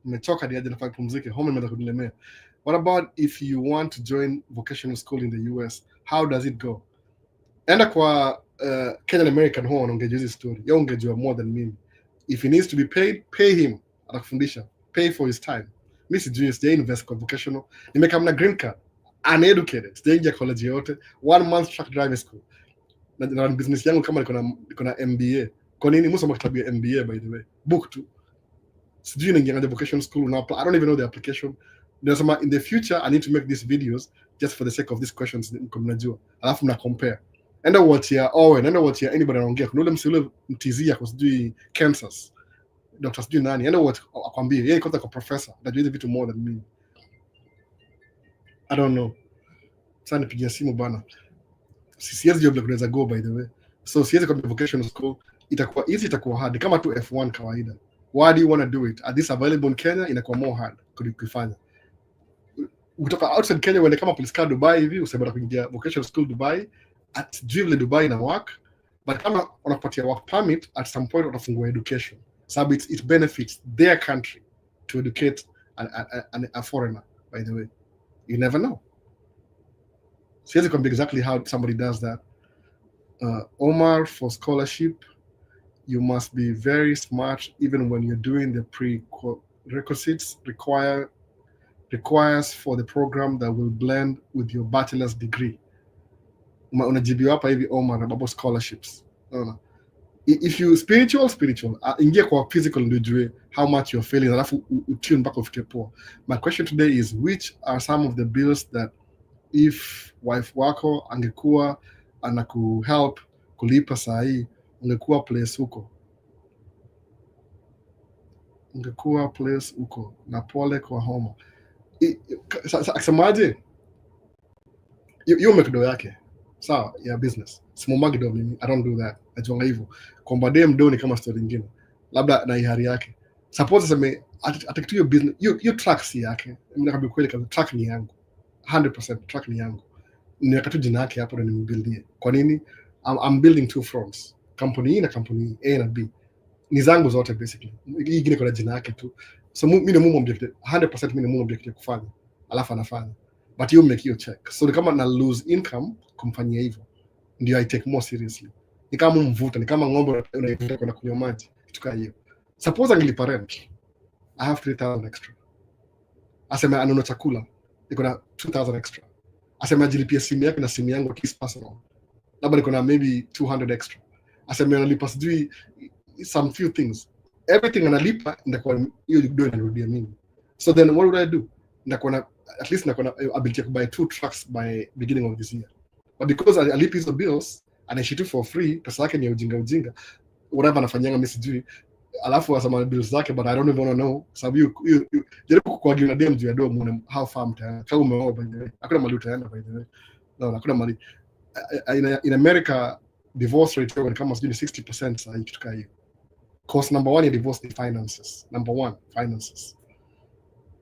Nimechoka hadi nafaa kupumzike. Home imeanza kunilemea. What about if you want to join vocational school in the US? How does it go? Enda kwa Kenyan American home ongejua hizi story. Yeye ongejua more than me. If he needs to be paid, pay him. Atakufundisha. Pay for his time. Mimi sijui, sija invest kwa vocational. Nimekaa na green card. Uneducated. Sijaingia college yote. 1 month truck driving school. Na business yangu kama niko na MBA. Kwa nini msoma kitabu ya MBA by the way? Book tu. Sijui ningeanza vocational school na I don't even know the application. Nasema in the future I need to make these videos just for the sake of these questions mnajua. Alafu mna compare. Enda watch ya Owen, enda watch ya anybody anaongea. Kuna ule msile mtizia kwa sijui Kansas. Dr. sijui nani. Enda watch akwambie yeye kwanza kwa professor. Najua hizi vitu more than me. I don't know. Sasa nipigia simu bana. Siwezi job la kunaweza go by the way. So siwezi kwa vocational school. Itakuwa easy, itakuwa hard kama tu F1 kawaida. Why do you want to do it? Are this available in Kenya? Inakuwa more hard kuifanya. Kutoka outside Kenya uende kama police car Dubai hivi, usema kuingia vocational school Dubai, at Dubai na work, but kama unapatia work permit, at some point utafungua education, sababu it benefits their country to educate a foreigner. By the way, you never know. Siwezi kwambia exactly how somebody does that. Omar, for scholarship, you must be very smart even when you're doing the prerequisites requires for the program that will blend with your bachelor's degree. Unajibiwa hapa hivi Omar about scholarships. No. If you spiritual, ingia kwa physical ndio ujue how much you're failing, alafu utune mpaka ufike poa. My question today is, which are some of the bills that if wife wako angekuwa anakuhelp kulipa saa hii, ungekuwa place huko na pole kwa homa. Akisemaje hiyo mekdo yake sawa ya business, simumagi do mimi, I don't do that. Najuanga hivyo kwamba dem do ni kama story nyingine, labda na ihari yake. Suppose aseme atakitu hiyo business, hiyo track si yake. Mimi nakwambia kweli kama track ni yangu 100%, track ni yangu, ni wakati jina yake hapo ndo nimbuildie. Kwa nini? I'm building two fronts, company hii na company A na B ni zangu zote basically. Hii ingine kwa jina yake tu, so mimi ni mumu objective 100%, mimi ni mumu objective kufanya, alafu anafanya, but you make your check. So ni kama na lose income kumfanyia hivyo, ndio I take more seriously. Ni kama mvuta, ni kama ng'ombe unaivuta kwenda kunywa maji, kitu kama hiyo. Suppose angelipa rent, I have 3,000 extra. Asema anunua chakula, niko na 2,000 extra. Asema ajilipia simu yake na simu yangu kiss personal, labda niko na maybe 200 extra. Asema analipa sijui some few things, everything analipa ndakuwa hiyo ndio inarudia mimi. So then what would I do? Ndakuwa na at least ndakuwa na ability to buy 2 trucks by beginning of this year. But because I live hizo bills anaishi tu for free, pesa yake ni ujinga whatever anafanyanga mimi sijui, alafu asema bills zake, but I don't even know. Sababu you jaribu kuargue na dem juu ya do muone how far mtaenda. Kama umeoa by the way, hakuna mali utaenda by the way. No, hakuna mali. In America divorce rate when kama sijui 60% sasa kitu kama hiyo. Cause number 1 ya divorce ni finances. Number 1, finances.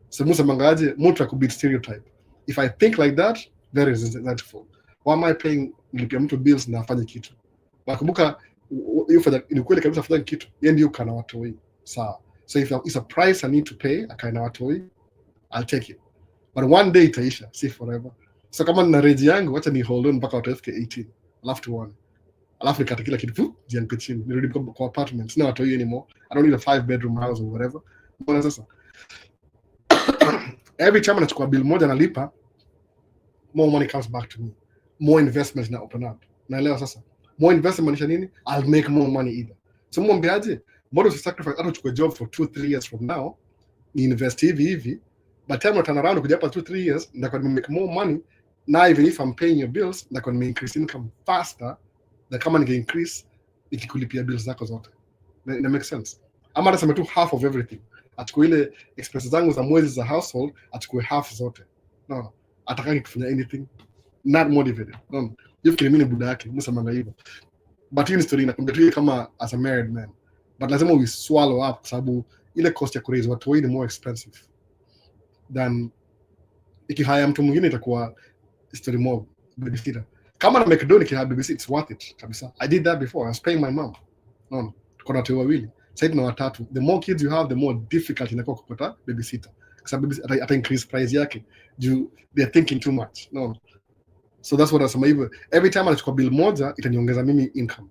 So musa mangaje mtu akubit stereotype. If I think like that, very resentful. Why am I paying nilipia mtu bills na afanye kitu? Nakumbuka hiyo fanya ni kweli kabisa afanye kitu. Yeye ndio kana watu wengi. Sawa. So if it's a price I need to pay, akaina watu wengi, I'll take it. But one day itaisha, see forever. So kama nina range yangu, acha ni hold on mpaka watu wafike 18. Alafu tuone. Alafu nikata kila kitu jianpe chini, nirudi kwa apartment. Sina watu hiyo anymore. I don't need a 5-bedroom house or whatever. Mbona sasa every time nachukua bill moja nalipa, more money comes back to me, more investments na open up. Naelewa sasa more investment ni nini? I'll make more money either. So mwambiaje, mbona usisacrifice hata uchukue job for 2-3 years from now, ni invest hivi, but time turn around kuja hapa 2-3 years ndakuwa make more money. Now even if I'm paying your bills, ndakuwa increase income faster than kama ninge increase ikikulipia bills zako zote. That makes sense. Ama nasema tu half of everything, achukue ile expenses zangu za mwezi za household, achukue half zote. No, atakaki kufanya anything, not motivated. No, you fikiri mimi buda yake msemanga hivyo. But hii story inakwambia tu kama as a married man, but lazima we swallow up sababu ile cost ya kuraise watu wengi ni more expensive than ikihaya mtu mwingine, itakuwa story more babysitter. Kama na McDonald's ikihaya babysitter, it's worth it kabisa. I did that before. I was paying my mom. No, tuko na watu wawili. Sasa tuna watatu. The more kids you have, the more difficult inakuwa kupata babysitter. Kwa sababu ata increase price yake. They're thinking too much. No. So that's what nasema hivyo. Every time anachukua bill moja, itaniongeza mimi income.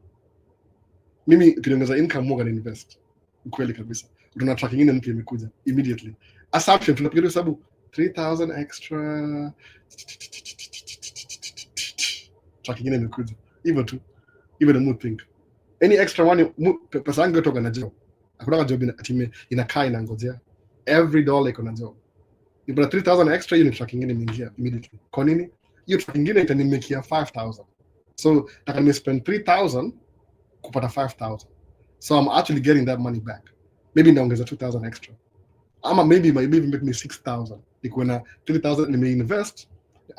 Mimi ikiniongeza income more than invest. Ukweli kabisa. Tuna track nyingine mpya imekuja immediately. Assumption tunapiga sababu 3,000 extra. Track nyingine imekuja. Hivyo tu. Even the mood think. Any extra money, pesa yangu yote na job. Hakuna job inakaa inangojea. Every dollar iko na job. Ibra 3,000 extra, hiyo ni track nyingine imeingia immediately. Kwa nini? Hiyo track nyingine itanimekia 5,000. So nataka spend 3,000 kupata 5,000. So I'm actually getting that money back. Maybe naongeza 2,000 extra. Ama maybe make me 6,000. Iko na 3,000 nimeinvest,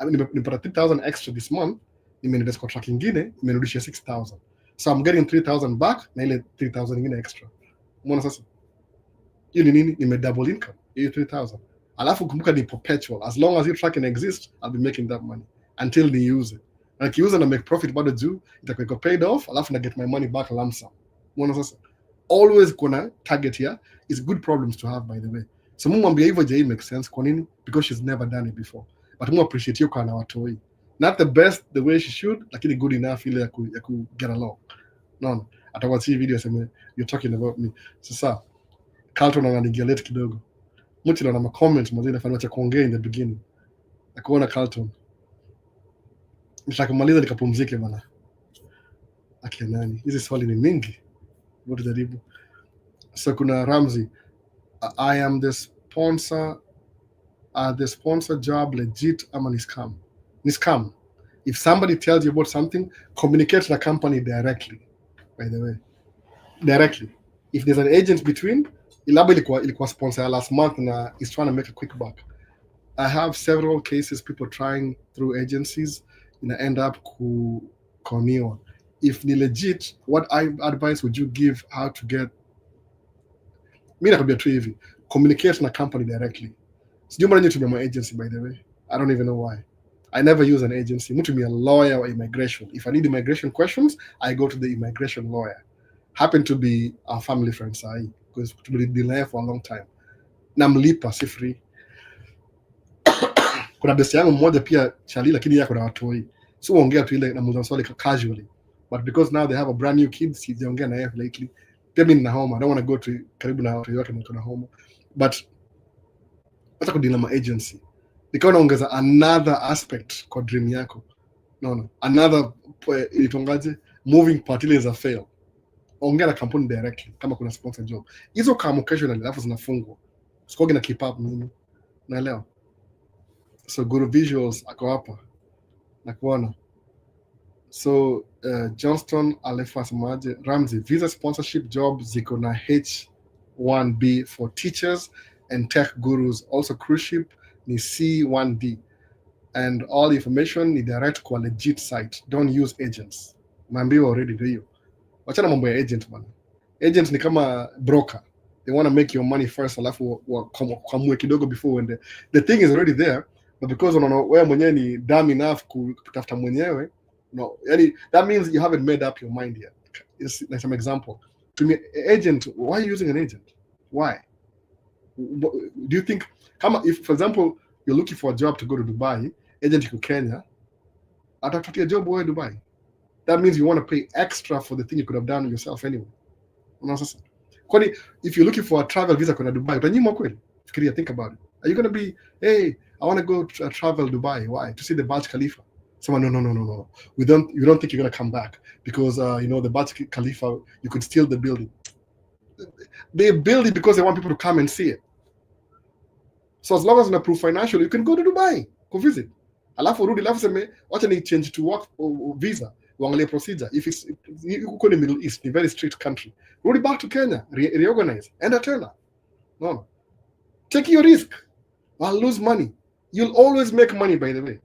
nimepata 3,000 extra this month, nimeinvest kwa track nyingine, imenirudishia 6,000. So I'm getting 3,000 back na ile 3,000 nyingine extra. Umeona sasa? Hiyo ni nini? Nime double income. Hiyo 3,000. Alafu kumbuka ni perpetual. As long as your track can exist, I'll be making that money until they use it. Na kiuza na make profit bado juu, itakuwa iko paid off, alafu na get my money back lump sum. Unaona sasa? Always kuna target here. It's good problems to have, by the way. So Mungu mwambia hivyo je, make sense kwa nini? Because she's never done it before. But Mungu appreciate you kana watoi. Not the best the way she should, lakini good enough ile ya ku get along. No. Atawatch video sema you're talking about me. Sasa Carlton ananiingia late kidogo. Mtu anaona ma comments mzee nafanya cha kuongea in the beginning. Akaona Carlton. Nishakamaliza nikapumzike bana. Akia nani? Hizi swali ni mingi. Wote jaribu. So kuna Ramsey, I am the sponsor. The sponsor job legit ama ni scam? Ni scam. If somebody tells you about something, communicate to the company directly. By the way, directly. If there's an agent between, ilaba ilikuwa sponsor last month na is trying to make a quick buck. I have several cases people trying through agencies and end up kuniwa. If ni legit, what advice would you give how to get? Mimi nakwambia tu hivi, communicate na company directly. Sijui mbona nyinyi tumia agency, by the way. I don't even know why. I never use an agency. Mtu mi a lawyer or immigration. If I need immigration questions, I go to the immigration lawyer. Happen to be our family friend sahi, because we've been there for a long time. Namlipa si free. Kuna best yangu mmoja pia chali, lakini yeye kuna watoi. So ongea tu ile na muuza swali casually. But because now they have a brand new kid, sijaongea na yeye lately. Pia mimi nina homa. I don't want to go to karibu na watu yote na homa. But hata kudila ma agency. Nikawa naongeza another aspect kwa dream yako. No. Another ilitongaje moving part ile za fail. Ongea na kampuni directly kama kuna sponsor job. Hizo kama occasionally alafu zinafungwa. Sikoge na keep up mimi. Naelewa. So Guru Visuals ako hapa. Na kuona. So Johnston Alefa semaje, Ramsey, visa sponsorship job ziko na H1B for teachers and tech gurus. Also cruise ship ni C1D. And all information ni direct kwa legit site. Don't use agents. Maambiwa already do hiyo. Wachana mambo ya agent bana. Agent ni kama broker. They want to make your money first alafu kamwe kidogo before when the thing is already there, but because unaona wewe mwenyewe ni dumb enough kutafuta mwenyewe, no, yani that means you haven't made up your mind yet. It's like some example. To me, agent, why are you using an agent? Why? Do you think, if for example you're looking for a job to go to Dubai, agent iko Kenya, atatafutia job wewe Dubai. That means you want to pay extra for the thing you could have done yourself anyway. Unaona sasa? Kwani if you're looking for a travel visa kwenda Dubai, utanyimwa kweli? Fikiria, think about it. Are you going to be, hey, I want to go travel Dubai. Why? To see the Burj Khalifa. Someone, no. You don't think you're going to come back because the Burj Khalifa, you could steal the building. They build it because they want people to come and see it. So as long as you approve financially, you can go to Dubai, go visit. Alafu rudi, alafu seme, wacha ni change to work visa. Wangalia procedure. If it's uko in the Middle East, a very strict country, rudi back to Kenya, reorganize, and tena. No. Take your risk. I'll lose money. You'll always make money, by the way.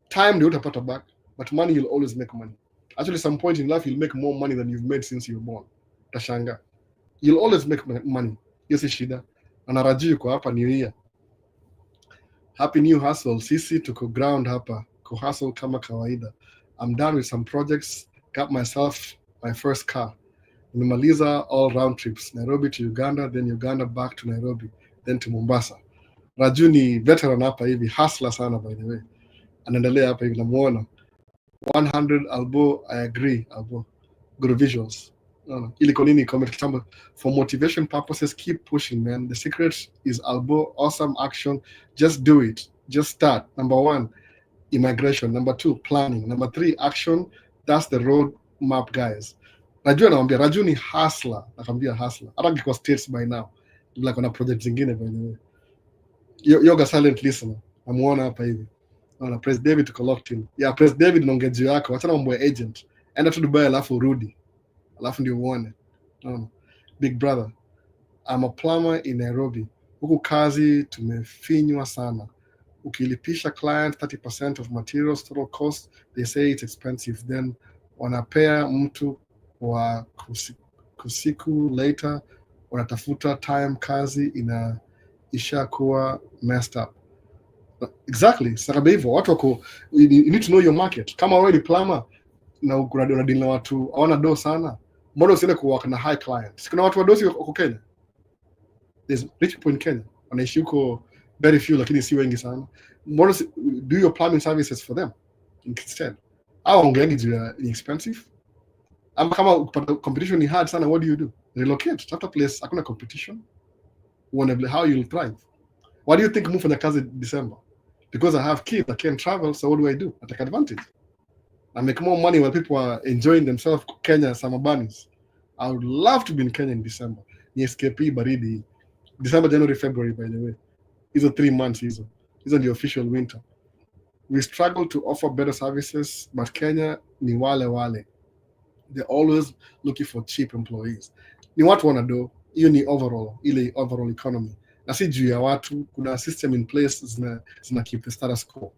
Time ndio utapata back, but money you'll always make money. Actually, some point in life you'll make more money than you've made since you were born. Tashanga. You'll always make money. Yes, shida. Anaraji yuko hapa new year. Happy new hustle. Sisi tuko ground hapa. Ko hustle kama kawaida. I'm done with some projects. Got myself my first car. Nimemaliza all round trips. Nairobi to Uganda, then Uganda back to Nairobi, then to Mombasa. Raju ni veteran hapa hivi, hustler sana by the way. Anaendelea hapa hivi namuona. 100 Albo, I agree, Albo. Good visuals. No. Ili konini comment kitambo. For motivation purposes, keep pushing, man. The secret is Albo, awesome action. Just do it. Just start. Number 1, immigration. Number 2, planning. Number 3, action. That's the road map, guys. Raju anamwambia, Raju ni hustler. Nakwambia hustler. Hata ngiko states by now. Like on a project zingine by the way. Yoga silent listener. Namuona hapa hivi. Naona Press David tuko locked in. Yeah, Press David naongeji yako. Wachana mambo ya agent. Enda tu Dubai alafu rudi. Alafu ndio uone. Naona. Big brother. I'm a plumber in Nairobi. Huku kazi tumefinywa sana. Ukilipisha client 30% of materials total cost, they say it's expensive. Then wanapea mtu wa kusiku later wanatafuta time, kazi inaisha kuwa messed up. Exactly. Sasa hivyo watu wako, you need to know your market. Kama wewe ni plumber na una deal na watu hawana do sana, mbona usiende kuwork na high clients? Kuna watu wadosi wako Kenya. There's rich people in Kenya. Wanaishi huko very few, lakini si wengi sana. Mbona do your plumbing services for them instead? Au ongeangi juu ya expensive? Ama kama ukipata competition ni hard sana, what do? Relocate. Tafuta place hakuna competition. Uone how you'll thrive. Why do you think move fanya kazi December? Because I have kids, I can't travel, so what do? I take advantage. I make more money while people are enjoying themselves. Kenya summer bunnies. I would love to be in Kenya in December. Ni escape baridi. December, January, February, by the way. These are 3 months. These are the official winter. We struggle to offer better services, but Kenya ni wale. They're always looking for cheap employees. Ni watu wanado, hiyo ni overall economy. Na si juu ya watu, kuna system in place zina keep the status quo.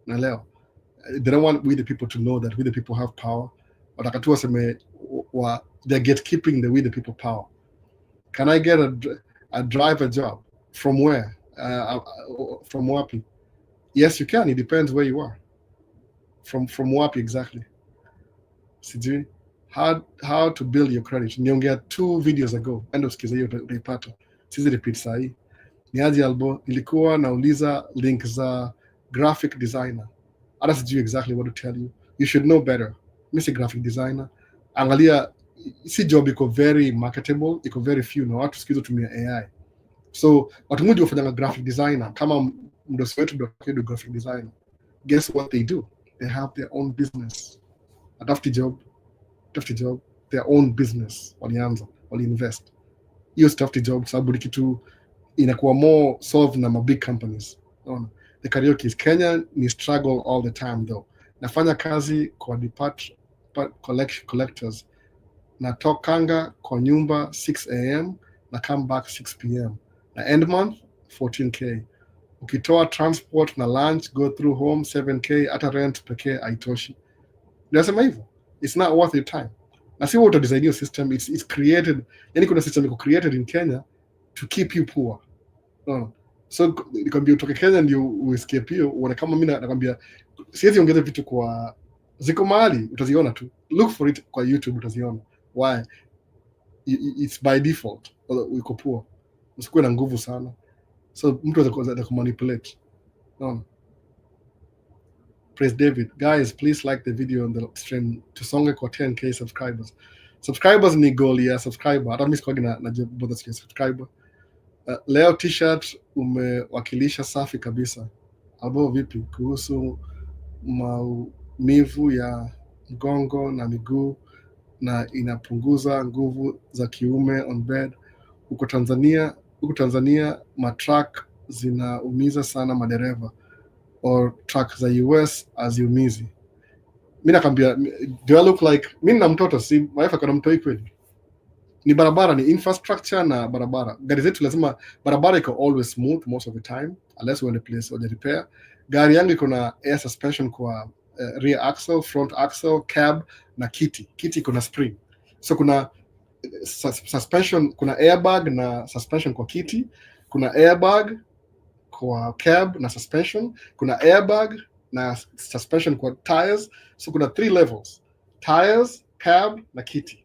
Na leo, they don't want we the people to know that we the people have power. Watakatua seme, they're gatekeeping the we the people power. Can I get a driver job? From where? From wapi? Yes, you can. It depends where you are. From wapi exactly? Sijui. How to build your credit. Niongea 2 videos ago. End of skiza hiyo utaipata. Sisi repeat sahi. Niaji albo ilikuwa nauliza link za graphic designer. Hata sijui exactly what to tell you. You should know better. Mimi si graphic designer. Angalia, si job iko very marketable, iko very few na watu sikizo tumia AI. So watu wengi wafanya graphic designer kama mdosi wetu ndio graphic designer. Guess what they do? They have their own business. Atafti job, their own business. Wali invest. Hiyo stafti job sababu ni kitu inakuwa more solved na big companies. The karaoke is Kenya ni struggle all the time though. Nafanya kazi kwa collectors. Natokanga kwa nyumba 6 a.m. na come back 6 p.m. na end month 14k. Ukitoa transport na lunch go through home 7k, hata rent pekee haitoshi. Nasema hivyo, it's not worth your time. Na si wewe utadesign your system, it's created, yani kuna system iko created in Kenya to keep you poor. So nikwambia utoke Kenya ndio uescape hiyo, uone kama mimi nakwambia siwezi ongeza vitu kwa ziko mahali utaziona tu. Look for it kwa YouTube utaziona. Why? It's by default. Uko poor. Usikuwe na nguvu sana. So mtu anaweza kumanipulate. Praise David. Guys, please like the video on the stream. Tusonge kwa 10k subscribers. Subscribers ni goal ya subscriber. Hata mimi sikuagi na bother ya subscriber. Leo t-shirt umewakilisha safi kabisa. Abo vipi kuhusu maumivu ya mgongo na miguu na inapunguza nguvu za kiume on bed. Huko Tanzania matruck zinaumiza sana madereva, or truck za US haziumizi. Mimi nakwambia, do I look like mimi na mtoto? Si wife akona mtoi kweli? Ni barabara, ni infrastructure na barabara. Gari zetu lazima barabara iko always smooth most of the time unless we're in a place or repair. Gari yangu iko na air suspension kwa rear axle, front axle, cab na kiti iko na spring. So kuna suspension, kuna airbag na suspension kwa kiti, kuna airbag kwa cab na suspension, kuna airbag na suspension kwa tires. So kuna 3 levels: tires, cab na kiti.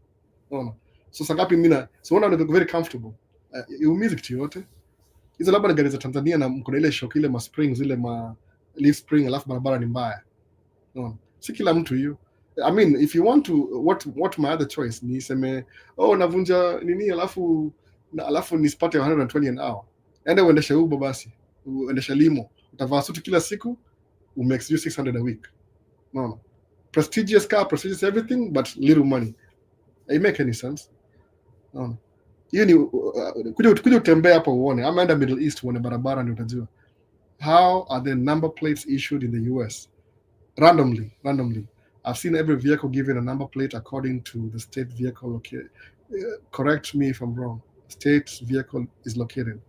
So sangapi mina, so una very comfortable. Iumizi kitu yote. Hizo labda ni gari za Tanzania na mko na ile shock, ile ma springs, ile ma leaf spring, alafu barabara ni mbaya. Si kila mtu hiyo. I mean, if you want to, what my other choice ni seme, navunja nini alafu nisipate 120 an hour. Enda uendeshe Uber basi, uendeshe limo, utavaa suti kila siku, makes you 600 a week. Prestigious car, prestigious everything, but little money. It make any sense? Hiyo ni kuja utembea hapo uone, ama enda Middle East uone barabara ndio utajua. How are the number plates issued in the US? Randomly. I've seen every vehicle given a number plate according to the state vehicle located. Correct me if I'm wrong. State vehicle is located.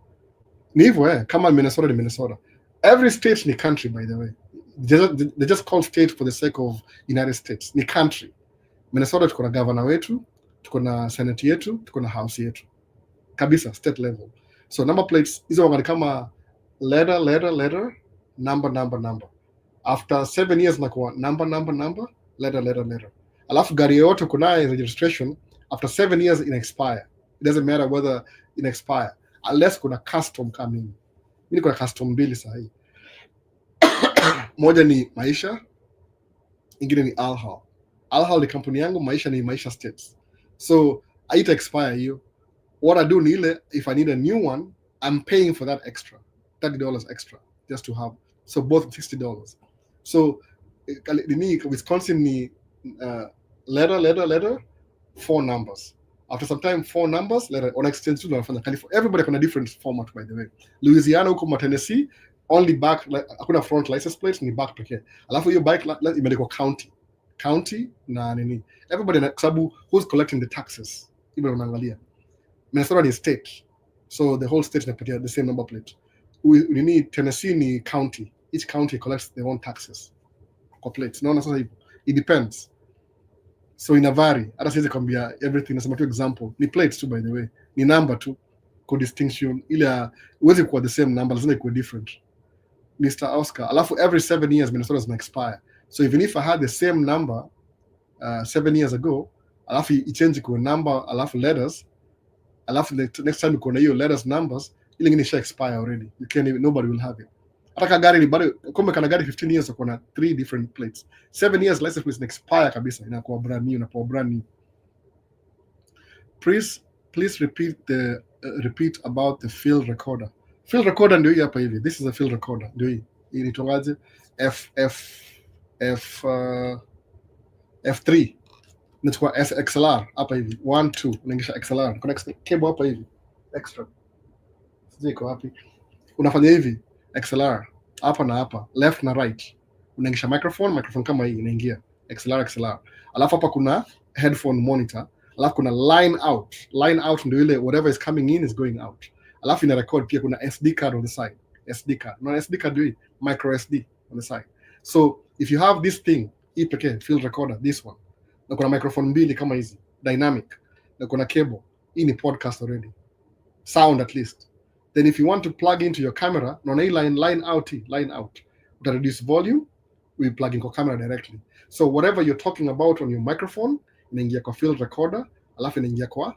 Ni hivyo kama Minnesota ni Minnesota. Every state ni country, by the way. They just call state for the sake of United States. Ni country. Minnesota tuko na governor wetu, tuko na senate yetu, tuko na house yetu. Kabisa, state level. So number plates hizo wangani kama letter number. After 7 years nakuwa number, letter. Alafu gari yote kunaye registration after 7 years ina expire. It doesn't matter whether ina expire unless kuna custom coming. Mimi kuna custom mbili sahi. Moja ni Maisha, ingine ni Alhal. Alhal ni kampuni yangu, Maisha ni Maisha States. So haita expire hiyo. What I do ni ile, if I need a new one, I'm paying for that extra, $30 extra just to have. So both $60. So Wisconsin ni letter, 4 numbers. After some time 4 numbers, letter on exchange to California. Everybody has a different format, by the way. Louisiana huko Tennessee, only back, hakuna front license plate ni back pekee. Alafu hiyo bike imeandikwa county na nini. Everybody kwa sababu who's collecting the taxes. Ibe unaangalia. Minnesota ni state. So the whole state inapatia the same number plate. Nini Tennessee ni county. Each county collects their own taxes kwa plates. Naona sasa hivyo. It depends. So ina vary. Hata siwezi kwambia everything. Nasema tu example. Ni plates tu, by the way. Ni number tu. Kwa distinction. Ile huwezi kuwa the same number. Lazima ikuwe different. Mr. Oscar. Alafu every 7 years Minnesota is expire. So even if I had the same number 7 years ago, alafu ichange kwa number, alafu letters, alafu the next time uko na hiyo letters numbers, ile ingine isha expire already. Nobody will have it. Hata gari ni bado kama kana gari 15 years uko na 3 different plates. 7 years license plate expire kabisa, inakuwa brand new, Please repeat about the field recorder. Field recorder ndio hii hapa hivi. This is a field recorder. Ndio hii. Inaitwaje? F3. Nachukua XLR hapa hivi 1 2 unaingisha XLR, kuna cable hapa hivi extra, sijui iko wapi. Unafanya hivi XLR hapa na hapa, left na right, unaingisha microphone kama hii inaingia XLR. Alafu hapa kuna headphone monitor, alafu kuna line out ndio ile whatever is coming in is going out. Alafu ina record pia, kuna SD card on the side, SD card ndio micro SD on the side. So if you have this thing, hii pekee field recorder, this one, na kuna microphone mbili kama hizi dynamic, na kuna cable, hii ni podcast already, sound at least. Then if you want to plug into your camera, na hii line out, uta reduce volume, we plug in kwa camera directly. So whatever you're talking about on your microphone inaingia kwa field recorder, alafu inaingia kwa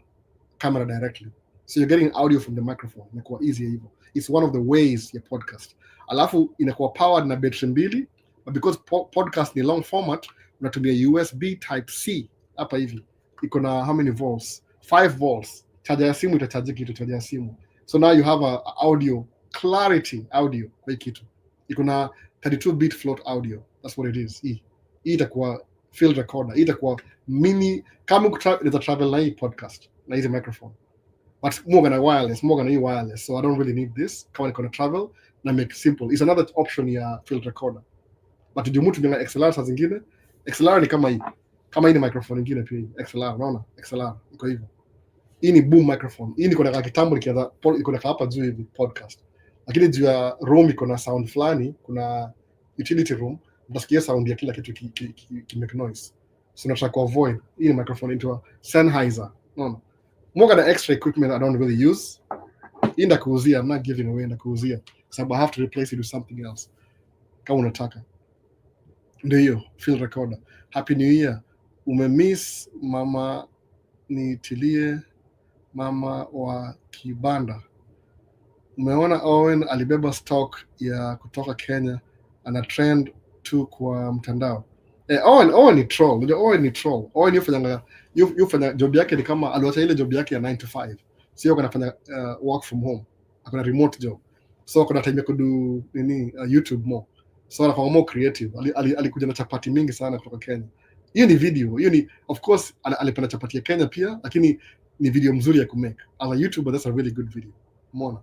camera directly. So you're getting audio from the microphone. Inakuwa easy hivyo. It's one of the ways ya podcast. Alafu inakuwa powered na battery mbili, but because podcast ni long format, unatumia USB type C hapa hivi. Iko na how many volts? 5 volts. Charger ya simu itacharge kitu charger ya simu. So now you have a audio clarity audio kwa kitu. Iko na 32-bit float audio. That's what it is. Hii itakuwa field recorder. Hii itakuwa mini, kama unaweza travel na hii podcast na hizi microphone. But more than wireless. So I don't really need this. Kama niko na travel na make simple. It's another option ya field recorder. But tujimutu bila XLR saa zingine. XLR ni kama hii. Kama hii ni microphone nyingine pia hii. XLR, unaona? XLR iko hivyo. Hii ni boom microphone. Hii niko na kitambo iko na hapa juu hivi podcast. Lakini juu ya room iko na sound fulani, kuna utility room, utasikia sound ya kila kitu ki make noise. So nataka ku avoid. Hii ni microphone into Sennheiser. Unaona? More than extra equipment I don't really use. Hii ndakuuzia, I'm not giving away, ndakuuzia. So I have to replace it with something else. Kama unataka. Ndio hiyo field recorder. Happy New Year. Umemiss mama, nitilie mama wa kibanda. Umeona Owen alibeba stock ya kutoka Kenya, ana trend tu kwa mtandao. Owen ni troll. Unajua Owen ni troll. Owen yufanya job yake ni kama aliwacha ile job yake ya 9 to 5. Sio kanafanya work from home. Akona remote job. So kuna time ya kudu YouTube more. So anakuwa more creative. Alikuja na chapati mingi sana kutoka Kenya. Hiyo ni video. Hiyo ni of course alipenda chapati ya Kenya pia, lakini ni video mzuri ya kumake. As a YouTuber, that's a really good video. Umeona?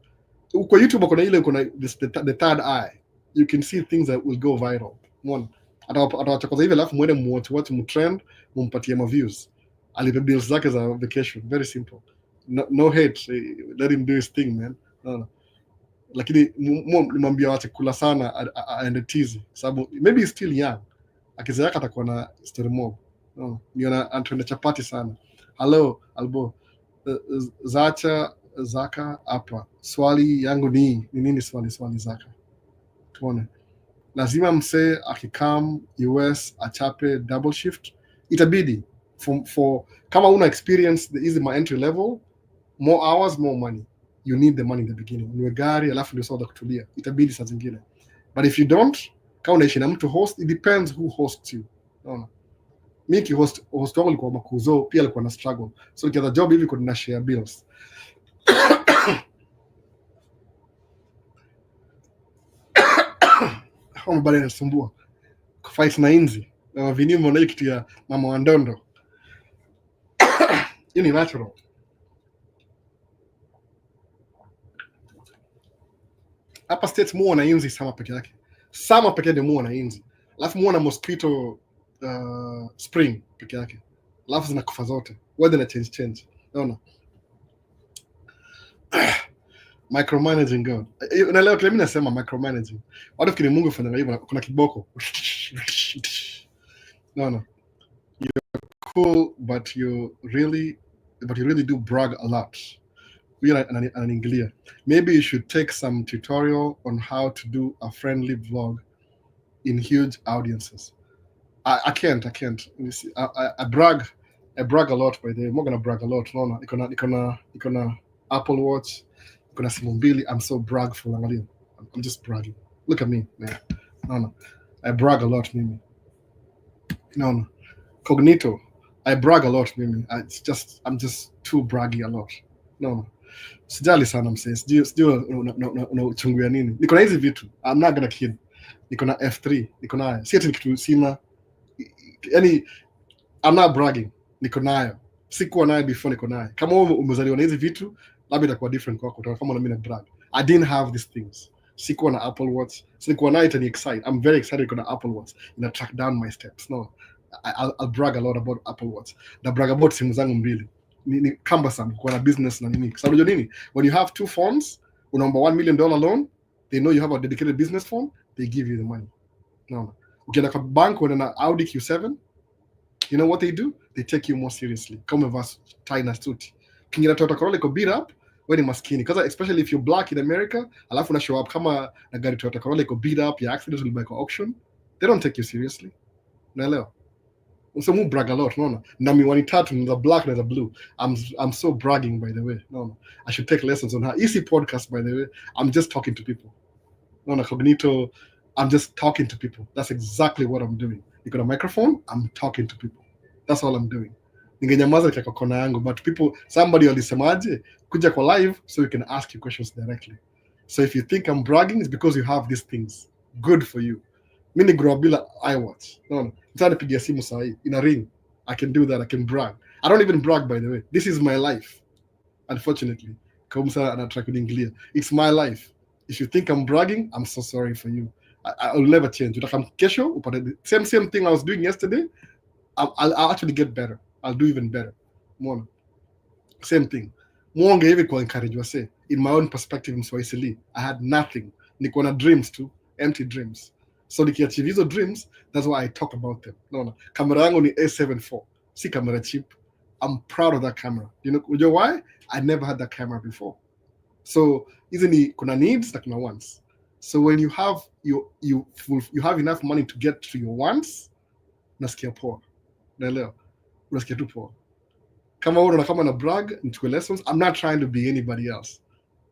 Kwa YouTube kuna ile kuna the third eye. You can see things that will go viral. Umeona? Atawachokoza hivi alafu mwende muwatch mtrend, mumpatie ma views. Alipe bills zake za vacation. Very simple. No hate. Let him do his thing, man. No. Lakini nimwambia wache kula sana aende tizi, sababu maybe he's still young. Akizeeka atakuwa na story mob. No, niona anatenda chapati sana. Hello Albo, Zaka hapa. Swali yangu ni nini swali Zaka? Tuone. lazima msee akikam US achape double shift, itabidi for kama una experience hizi ma entry level, more hours more money, you need the money in the beginning. Niwe gari alafu ndio sawa kutulia, itabidi saa zingine. But if you don't, kama unaishi na mtu host, it depends who hosts you. Unaona, mimi host wangu alikuwa Makuzo, pia alikuwa na struggle, so nikianza job hivi kuna share bills. Homa bado inasumbua kufight na inzi na vinimo na kitu ya mama wa ndondo. Hii ni natural. Hapa states muona inzi sama peke yake, sama peke yake muona inzi, alafu muona mosquito spring peke yake, alafu zinakufa zote, weather na change. Unaona, micromanaging God. Unaelewa kile mimi nasema micromanaging. Watu fikiri Mungu fanya hivyo kuna kiboko. No. You're cool but you really do brag a lot. Anaingilia. Maybe you should take some tutorial on how to do a friendly vlog in huge audiences. I can't. You see, I brag a lot by the way. I'm not gonna brag a lot. No. Ikona Apple Watch. Kuna simu mbili. I'm so bragful. I'm just bragging. Look at me, man. No. I brag a lot, mimi. No. Cognito. I brag a lot, mimi. I'm just too braggy a lot. No. Sijali sana msee. Sijui unachungulia nini. Niko na hizi vitu. I'm not gonna kid. Niko na F3. Niko nayo. Si ati kitu sina. Yani, I'm not bragging. Niko nayo. Sikuwa nayo before niko nayo. Kama wewe umezaliwa na hizi vitu, labda itakuwa different kwako. Kama na mimi na brag. I didn't have these things. Sikuwa na Apple Watch. Sikuwa nayo itani excite. I'm very excited niko na Apple Watch. Ina track down my steps. No. I'll brag a lot about Apple Watch. Na brag about simu zangu mbili. Ni cumbersome kwa na business na nini. Sababu unajua nini? When you have two phones, unaomba $1 million loan, they know you have a dedicated business phone, they give you the money. No. Ukienda kwa bank unaenda Audi Q7, you know what they do? They take you more seriously. Kama vas tie na suit. Kingira Toyota Corolla iko beat up, wewe ni maskini. Because especially if you're black in America, alafu na show up kama na gari Toyota Corolla iko beat up, your accident will be like an auction. They don't take you seriously. Naelewa. So mu brag a lot, no. Na miwani tatu ni the black and the blue. I'm so bragging, by the way. No. I should take lessons on how. Easy podcast, by the way. I'm just talking to people. No, Cognito. I'm just talking to people. That's exactly what I'm doing. You got a microphone, I'm talking to people. That's all I'm doing. Ningenyamaza kwa kona yangu, but people, somebody walisemaje, kuja kwa live so you can ask you questions directly. So if you think I'm bragging, it's because you have these things. Good for you. Mimi grow bila iWatch. No. Mtani pigia simu sahi in a ring. I can do that. I can brag. I don't even brag, by the way. This is my life. Unfortunately. Kamsa anatrack kuingilia. It's my life. If you think I'm bragging, I'm so sorry for you. I'll never change. Utakam kesho upate the same thing I was doing yesterday. I'll actually get better. I'll do even better. Mwana. Same thing. Mwonge hivi kwa encourage wase. In my own perspective, Mswahili, I had nothing. Niko na dreams too. Empty dreams. So nikiachieve hizo dreams, that's why I talk about them. No. Kamera yangu ni A74. Si camera cheap. I'm proud of that camera. You know why? I never had that camera before. So hizi ni kuna needs na kuna wants. So when you have you have enough money to get to your wants, nasikia poa. Naelewa. Unasikia tu poa. Kama wewe unakama na brag into lessons, I'm not trying to be anybody else.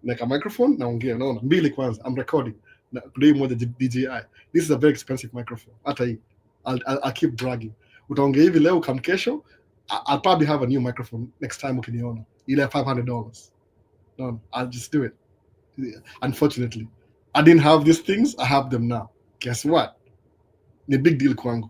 Like a microphone, naongea, naona. Mbili kwanza, I'm recording. Today more the DJI. This is a very expensive microphone. Hata hii. I'll keep bragging. Utaongea hivi leo kam kesho, I'll probably have a new microphone next time ukiniona. Ile $500. No, I'll just do it. Unfortunately, I didn't have these things. I have them now. Guess what? Ni big deal kwangu.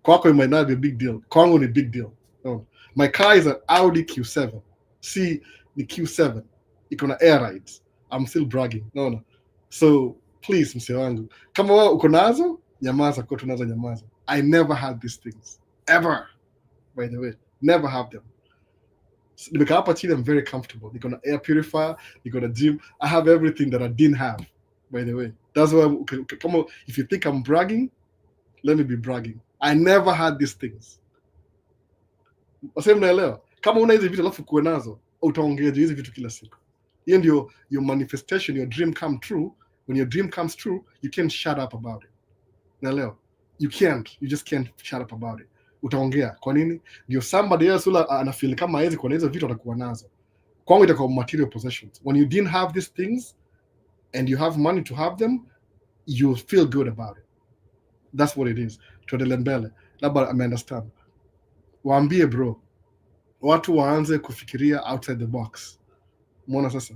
Kwako it might not be a big deal. Kwangu ni big deal. No. My car is an Audi Q7. See, the Q7. Iko na air rides. I'm still bragging. No. So, please, msee wangu. Kama wewe uko nazo, nyamaza kwa tunazo nyamaza. I never had these things. Ever. By the way. Never have them. Nimekaa hapa chini, I'm very comfortable. Niko na air purifier, niko na gym. I have everything that I didn't have, by the way. That's why, come on, if you think I'm bragging, let me be bragging. I never had these things. Wasema naelewa. Kama una hizi vitu alafu kuwe nazo, utaongea hizi vitu kila siku. Hiyo ndio your manifestation, your dream come true. When your dream comes true, you can't shut up about it. Naelewa. You just can't shut up about it. Utaongea. Kwa nini? Ndio somebody else ula anafeel kama hawezi kuwa na hizo vitu atakuwa nazo. Kwangu itakuwa material possessions. When you didn't have these things and you have money to have them, you feel good about it. That's what it is. Tuendelee mbele. Labda understand. Waambie bro, watu waanze kufikiria outside the box. Umeona sasa?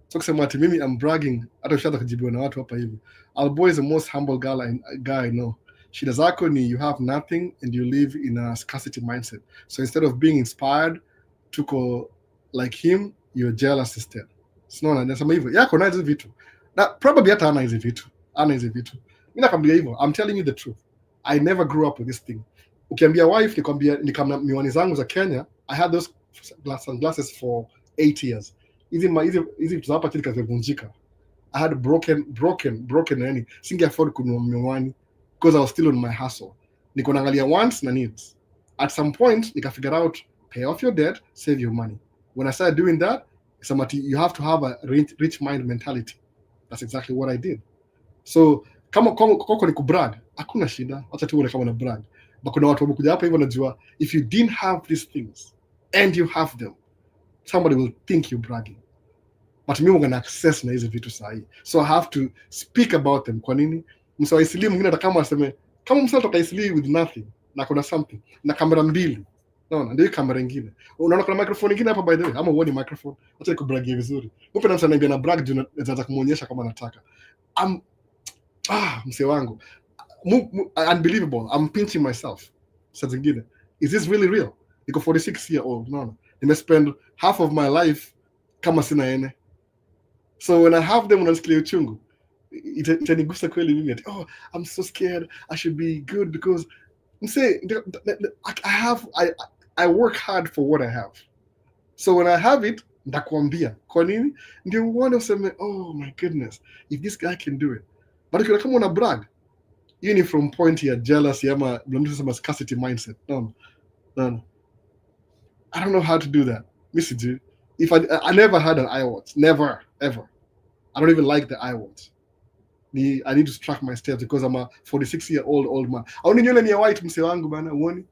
So kusema ati mimi I'm bragging, hata ushaanza kujibiwa na watu hapa hivi. Alboy is the most humble guy I know. Shida zako ni you have nothing and you live in a scarcity mindset. So instead of being inspired tuko like him, you're jealous instead. Sinaona nasema hivyo. Yako na hizo vitu. Na probably hata ana hizo vitu. Mimi nakwambia hivyo. I'm telling you the truth. I never grew up with this thing. Ukiambia wife ni kama miwani zangu za Kenya, I had those sunglasses for 8 years. Hizi vitu hapa chini kazivunjika. I had broken yani. Singe afford kununua miwani because I was still on my hustle. Niko naangalia wants na needs. At some point nika figure out pay off your debt, save your money. When I started doing that, you have to have a rich mind mentality. That's exactly what I did. So kama koko ni kubrag, hakuna shida. Acha tu uone kama na brag. But kuna watu wamekuja hapa hivyo najua if you didn't have these things and you have them, somebody will think you're bragging. But mimi ngana access na hizo vitu sahi. So I have to speak about them. Kwa nini? Msao isili mwingine hata kama aseme kama msao toka isili with nothing na kuna something na kamera mbili. Naona ndio kamera nyingine. Unaona kuna microphone nyingine hapa by the way. Ama uone microphone. Acha nikubragie vizuri. Mpe na mtu ananiambia na brag juu nataka kumuonyesha kama nataka. Mse wangu. Unbelievable. I'm pinching myself. Saa zingine. Is this really real? Niko 46 year old. No. Nimespend half of my life kama sina ene. So when I have them unasikia uchungu. Itanigusa kweli mimi ati I'm so scared. I should be good because I work hard for what I have. So when I have it, ndakwambia. Kwa nini? Ndio uone useme oh my goodness, if this guy can do it. But ukiona kama una brag, you ni from point ya jealousy ama mnamsema scarcity mindset. No. I don't know how to do that. Missy, if I never had an iWatch, never ever. I don't even like the iWatch. I need to track my steps because I'm a 46-year-old man. Auni nywele ni ya white mse wangu bana, uone.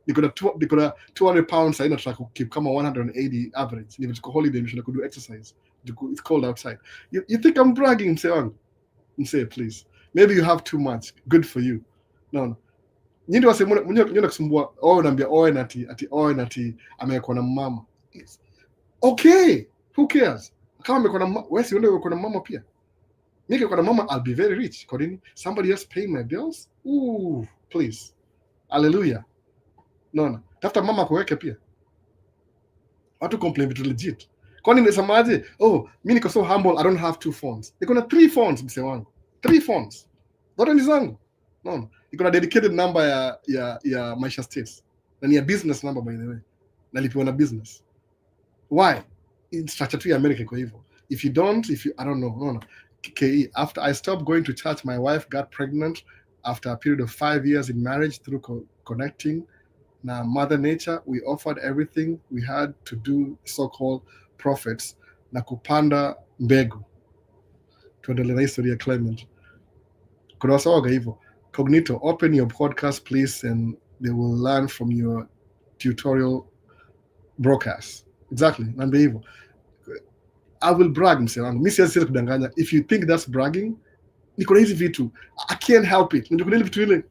Niko na 200 pounds I try to keep kama 180 average. If it's a holiday, we should do exercise. It's cold outside. You think I'm bragging mse wangu? Mse, please. Maybe you have too much. Good for you. No. Nyinyi wasema mnyo kusumbua naambia ati amekuwa na mama. Okay, who cares? Kama amekuwa na mama, wewe si uende uko na mama pia. Mimi kwa na mama I'll be very rich. Kwa nini? Somebody else paying my bills? Ooh, please. Hallelujah. No. Tafuta mama kuweke pia. Watu complain vitu legit. Kwani nisemaje? Mimi niko so humble I don't have 2 phones. Niko na 3 phones mse wangu. 3 phones. Zote ni zangu. No. Niko na dedicated number ya Maisha States. Na ni a business number by the way. Nalipiwa na business. Why? It's structure to America kwa hivyo. I don't know. No. KE. After I stopped going to church, my wife got pregnant after a period of 5 years in marriage through connecting. Now, Mother Nature, we offered everything we had to do so-called prophets. Na kupanda mbegu. Tuendelee na historia ya Clement. Kuna wasawaga hivyo. Cognito, open your podcast, please, and they will learn from your tutorial broadcast. Exactly. Naambia hivyo. I will brag mse wangu. Mimi siwezi kudanganya. If you think that's bragging, niko na hizi vitu. I can't help it. Ndio kuna ile vitu ile.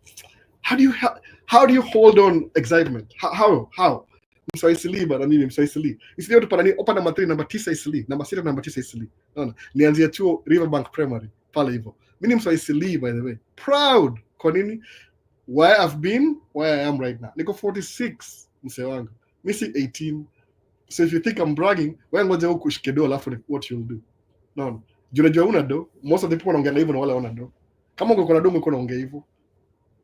How do you hold on excitement? How? Msaisili bana mimi msaisili. Isili watu pana ni open number 3 number 9 isili. Number 6 number 9 isili. Unaona? Nianzia chuo Riverbank Primary pale hivyo. Mimi msaisili by the way. Proud. Kwa nini? Where I've been, where I am right now. Niko 46 mse wangu. Mimi si 18. So if you think I'm bragging, wewe ngoja huko ushike do alafu what you'll do. No. Unajua una do, most of the people wanaongea hivyo na wale wana do. Kama uko na do uko naongea hivyo.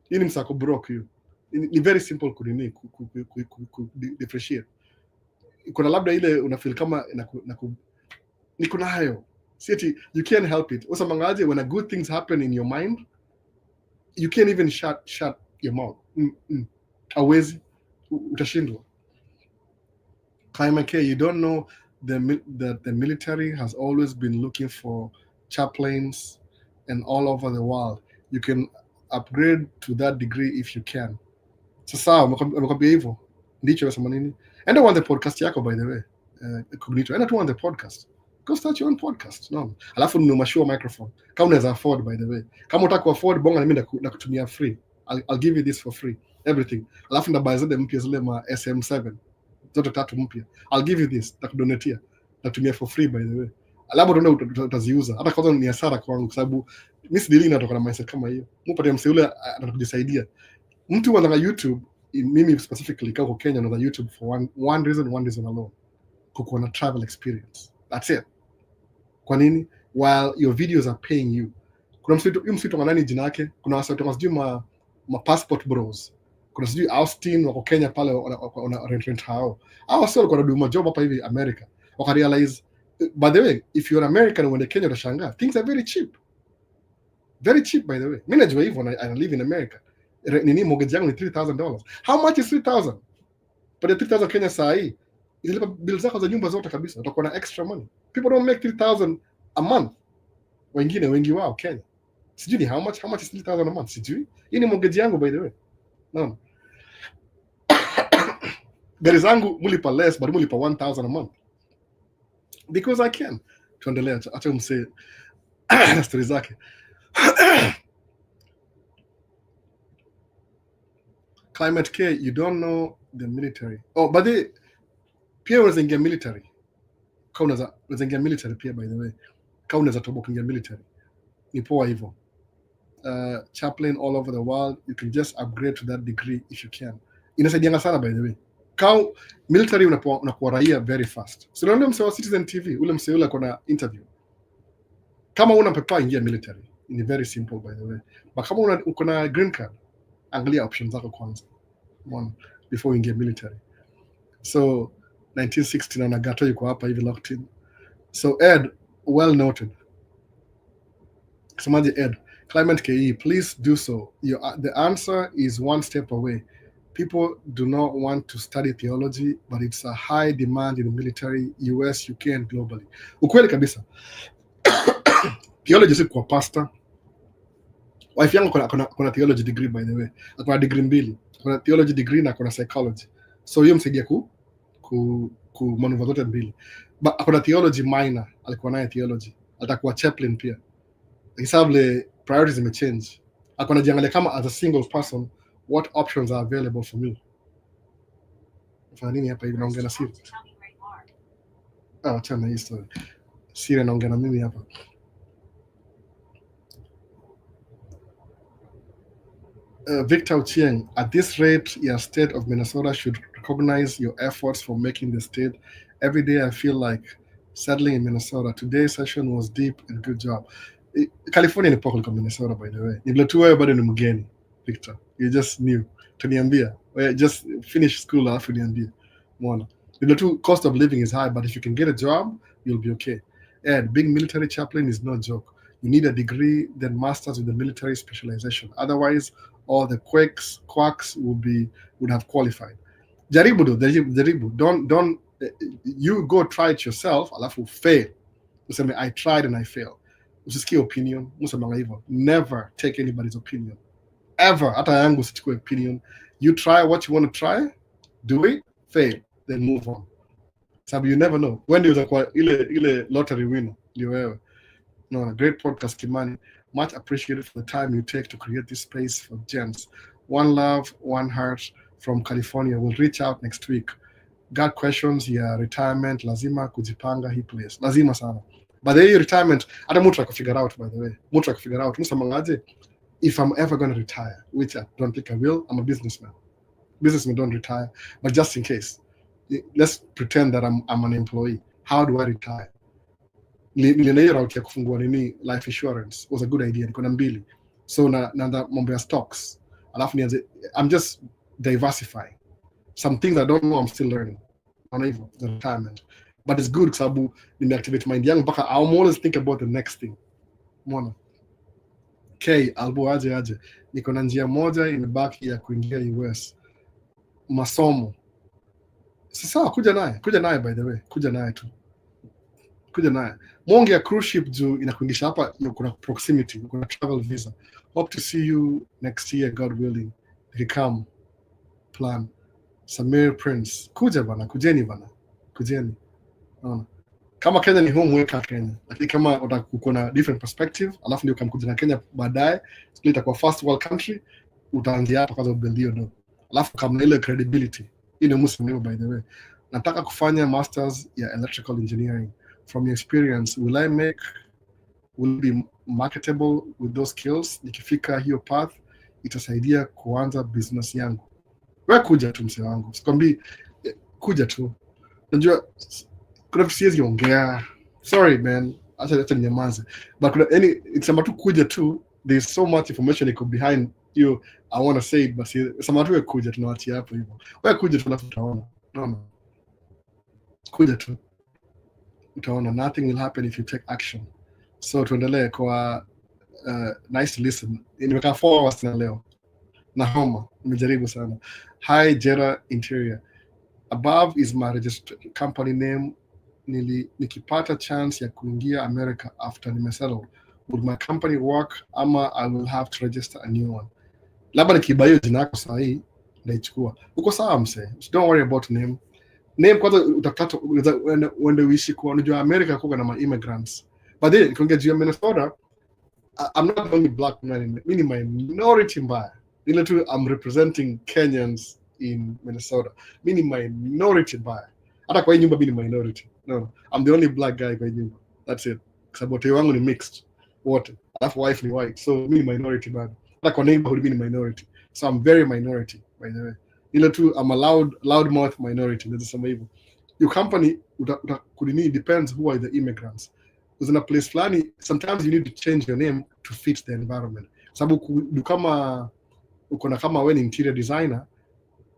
Hii ni msako broke hiyo. Ni very simple differentiate. Kuna labda ile una feel kama niko na hayo. See you can't help it. Osa mangaje when a good things happen in your mind, you can't even shut your mouth. Hawezi utashindwa. Climate care, you don't know that the military has always been looking for chaplains and all over the world. You can upgrade to that degree if you can. Sasa amekwambia hivyo, ndicho nasema nini? Enda uanze podcast yako by the way. Cognito, enda tu uanze podcast. Go start your own podcast. No. Alafu ni mashua microphone. Kama unaweza afford by the way. Kama unataka kuafford bonga na mimi nakutumia free. I'll give you this for free. Everything. Alafu ndabuy zile mpya zile ma SM7. Zote 3 mpya. I'll give you this. Nakudonatia. Natumia for free by the way. Alafu tunaona utaziuza. Hata kwanza ni hasara kwangu kwa sababu mimi sidili natoka na mindset kama hiyo. Mpate mse yule atakujisaidia. Mtu anaanza YouTube, mimi specifically kwa Kenya na YouTube for one reason alone. Kukuwa na travel experience. That's it. Kwa nini? While your videos are paying you. Kuna msitu nani jina yake? Kuna wasatu sijui ma passport bros. Kuna sijui Austin wako Kenya pale wana rent hao. Hao sio walikuwa wanaduma job hapa hivi America. Waka realize, by the way, if you're American when Kenya utashangaa, things are very cheap. Very cheap by the way. Mimi najua hivyo na I live in America. Nini mortgage yangu ni $3,000. How much is 3,000? But the 3,000 Kenya saa hii zilipa bills zako za nyumba zote kabisa. Utakuwa na extra money. People don't make 3,000 a month. Wengi wao Kenya. Sijui how much is 3,000 a month? Sijui. Hii ni mortgage yangu by the way. No. Gari zangu mulipa less but mulipa 1,000 a month. Because I can. Tuendelea acha mse story zake. Climate K, you don't know the military. Oh, but pia unaweza ingia military. Kama unaweza ingia military pia by the way. Kama unaweza toboka ingia military. Ni poa hivyo. Chaplain all over the world, you can just upgrade to that degree if you can. Inasaidia sana by the way. Kama military unakuwa raia very fast. So unaona mse wa Citizen TV, ule mse yule akona interview. Kama una pepa ingia military. Ni very simple by the way. But kama uko na green card, angalia options zako kwanza. One before you get military. So 1960 na Nagato yuko hapa hivi locked in. So Ed, well noted. Somaji Ed, Climate KE, please do so. The answer is one step away. People do not want to study theology, but it's a high demand in the military, US, UK, and globally. Ukweli kabisa. Theology si kwa pastor. Wife yangu kuna theology degree by the way. Kuna degree mbili. Kuna theology degree na kuna psychology. So hiyo msaidia ku manuva zote mbili. But kuna theology minor, alikuwa naye theology. Atakuwa chaplain pia. Hisabule priorities imechange. Akona jiangalia kama as a single person what options are available for me. Fanya nini hapa hivi naongea na Siri? Acha na hii story. Siri naongea na mimi hapa. Victor Ochieng, at this rate, your state of Minnesota should recognize your efforts for making the state. Every day I feel like settling in Minnesota. Today's session was deep and good job. California ni poco like Minnesota by the way. Ni vile tu wewe bado ni mgeni, Victor. You just new. Tuniambia. Just finish school alafu niambie. Mwana. Ni vile tu cost of living is high, but if you can get a job, you'll be okay. And being military chaplain is no joke. You need a degree, then masters with the military specialization. Otherwise, all the quacks would have qualified. Jaribu do, jaribu. Don't you go try it yourself, alafu fail. Useme I tried and I failed. Usisikie opinion, musemanga hivyo. Never take anybody's opinion. Ever. Hata yangu sichukue opinion. You try what you want to try, do it, fail, then move on. Sababu you never know. When you utakuwa ile lottery winner, ndio wewe. No, a great podcast, Kimani. Much appreciated for the time you take to create this space for gents. One love, one heart from California. We'll reach out next week. Got questions? Yeah, retirement, lazima kujipanga hii place. Lazima sana. But the retirement, hata mtu akafigure out by the way. Mtu akafigure out. Musamangaje, if I'm ever going to retire, which I don't think I will, I'm a businessman. Businessmen don't retire, but just in case, let's pretend that I'm an employee. How do I retire? Niliona route ya kufungua nini life insurance was a good idea, niko na mbili. So na mambo ya stocks. Alafu nianze, I'm just diversifying. Some things I don't know, I'm still learning. On hivyo, the retirement. But it's good sababu nimeactivate mind yangu mpaka I'm always think about the next thing. Mwana. Okay, albo aje. Niko na njia moja imebaki ya kuingia US. Masomo. Sasa kuja naye by the way, kuja naye tu. Kuja naye. Monge ya cruise ship juu inakuingisha hapa, kuna proximity, kuna travel visa. Hope to see you next year, God willing. Come plan. Samir Prince, kuja bana, kujeni bana, kujeni. Naona kama Kenya ni home, weka Kenya, lakini kama uko na different perspective, alafu ndio kamkuja na Kenya baadaye, sio itakuwa first world country, utaanzia hapa kwanza ubuild ndo, alafu kama ile credibility. Hii ni muhimu by the way. Nataka kufanya masters ya electrical engineering. From your experience, will be marketable with those skills? Nikifika hiyo path itasaidia kuanza business yangu. Wewe kuja tu mzee wangu, sikwambii kuja tu. Unajua kuna vitu siwezi ongea, sorry man, acha ninyamaze, but kuna it's tu kuja tu. There's so much information iko behind you, I want to say it, but sema tu kuja, tunawatia hapo hivyo. Wewe kuja tu alafu utaona. No. Kuja tu utaona, nothing will happen if you take action. So tuendelee kwa nice to listen. Nimekaa 4 hours na leo na homa, nimejaribu sana. Hi Jera Interior, above is my registered company name. Nikipata chance ya kuingia America after nimesettle, would my company work ama I will have to register a new one? Labda nikibayo jina yako sahi naichukua. Uko sawa mse, don't worry about name kwanza. Utakata uende uishi kwa, unajua America kuko na immigrants, but then nikiongea juu ya Minnesota, I'm not the only black man, mimi ni minority mbaya. Ile tu I'm representing Kenyans in Minnesota, mimi ni minority mbaya. Hata kwa hii nyumba mimi ni minority. No, I'm the only black guy kwa hii nyumba, that's it. Sababu wote wangu ni mixed wote, alafu wife ni white, so mimi ni minority bado. Hata kwa neighborhood mimi ni minority, so I'm very minority by the way. Ile tu I'm a loud mouth minority, ndio sema hivyo. Your company kudini depends who are the immigrants. Because in a place flani, sometimes you need to change your name to fit the environment. Sababu kama uko na kama wewe ni interior designer,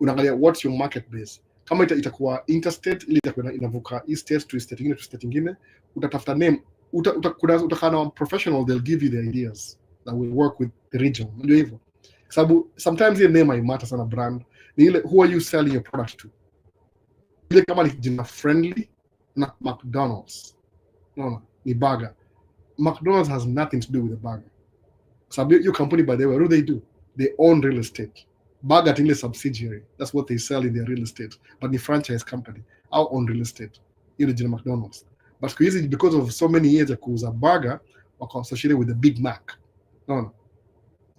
unaangalia what's your market base. Kama itakuwa interstate, ili itakuwa inavuka east state to state nyingine to state nyingine, utatafuta name, utakana professional, they'll give you the ideas that will work with the region. Ndio hivyo. Sababu sometimes your name matter sana brand. Ni ile who are you selling your product to? Ile kama ni jina friendly na McDonald's. No, ni burger. McDonald's has nothing to do with the burger. Sababu your company by the way, what do? They own real estate. Burger is a subsidiary. That's what they sell in their real estate. But the franchise company, our own real estate, in the McDonald's. But because of so many years kuuza burger, wako associated with the Big Mac. No.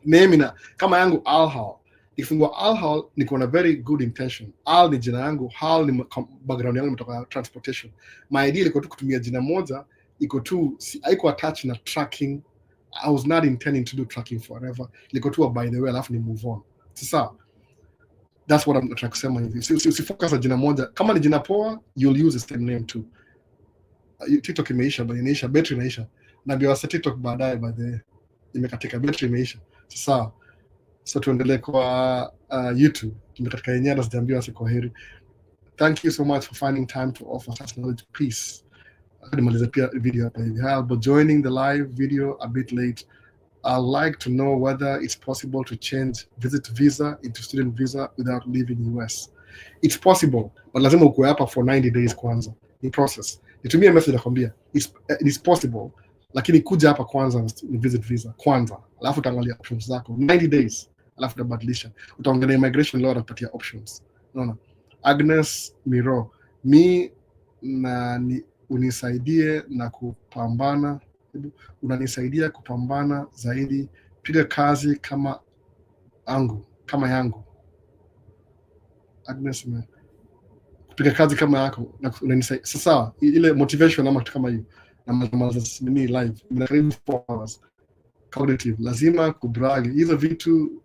Name ina kama yangu Al-Hal. Ikifungua Al-Hal niko na very good intention. Al ni jina yangu, Hal ni background yangu imetoka transportation. My idea ilikuwa tu kutumia jina moja, iko tu haiko attached na tracking. I was not intending to do tracking forever. Ilikuwa tu by the way, alafu ni move on. Sasa that's what I'm trying to say. Si focus na jina moja. Kama ni jina poa, you'll use the same name too. TikTok imeisha, inaisha, battery inaisha. Na ndio wasa TikTok baadaye imekatika, battery imeisha. Sasa so tuendelee kwa YouTube. Tumekatika yenyewe na sijaambiwa kwa heri. Thank you so much for finding time to offer such knowledge. Peace. Nimaliza pia video hapa hivi. But joining the live video a bit late. I'd like to know whether it's possible to change visit visa into student visa without leaving US. It's possible, but lazima ukue hapa for 90 days kwanza. In process. Nitumie message nakwambia. It's possible, lakini kuja hapa kwanza ni visit visa kwanza. Alafu utaangalia options zako 90 days. Alafu utabadilisha. Utaangalia immigration law utapatia options. Unaona? Agnes Miro, unisaidie na kupambana. Unanisaidia kupambana zaidi, piga kazi kama yangu. Agnes, kupiga kazi kama yako na unanisaidia. Sasa ile motivation ama kitu kama hiyo, na mazoezi ni live ina karibu 4 hours. Cognitive lazima kubrag hizo vitu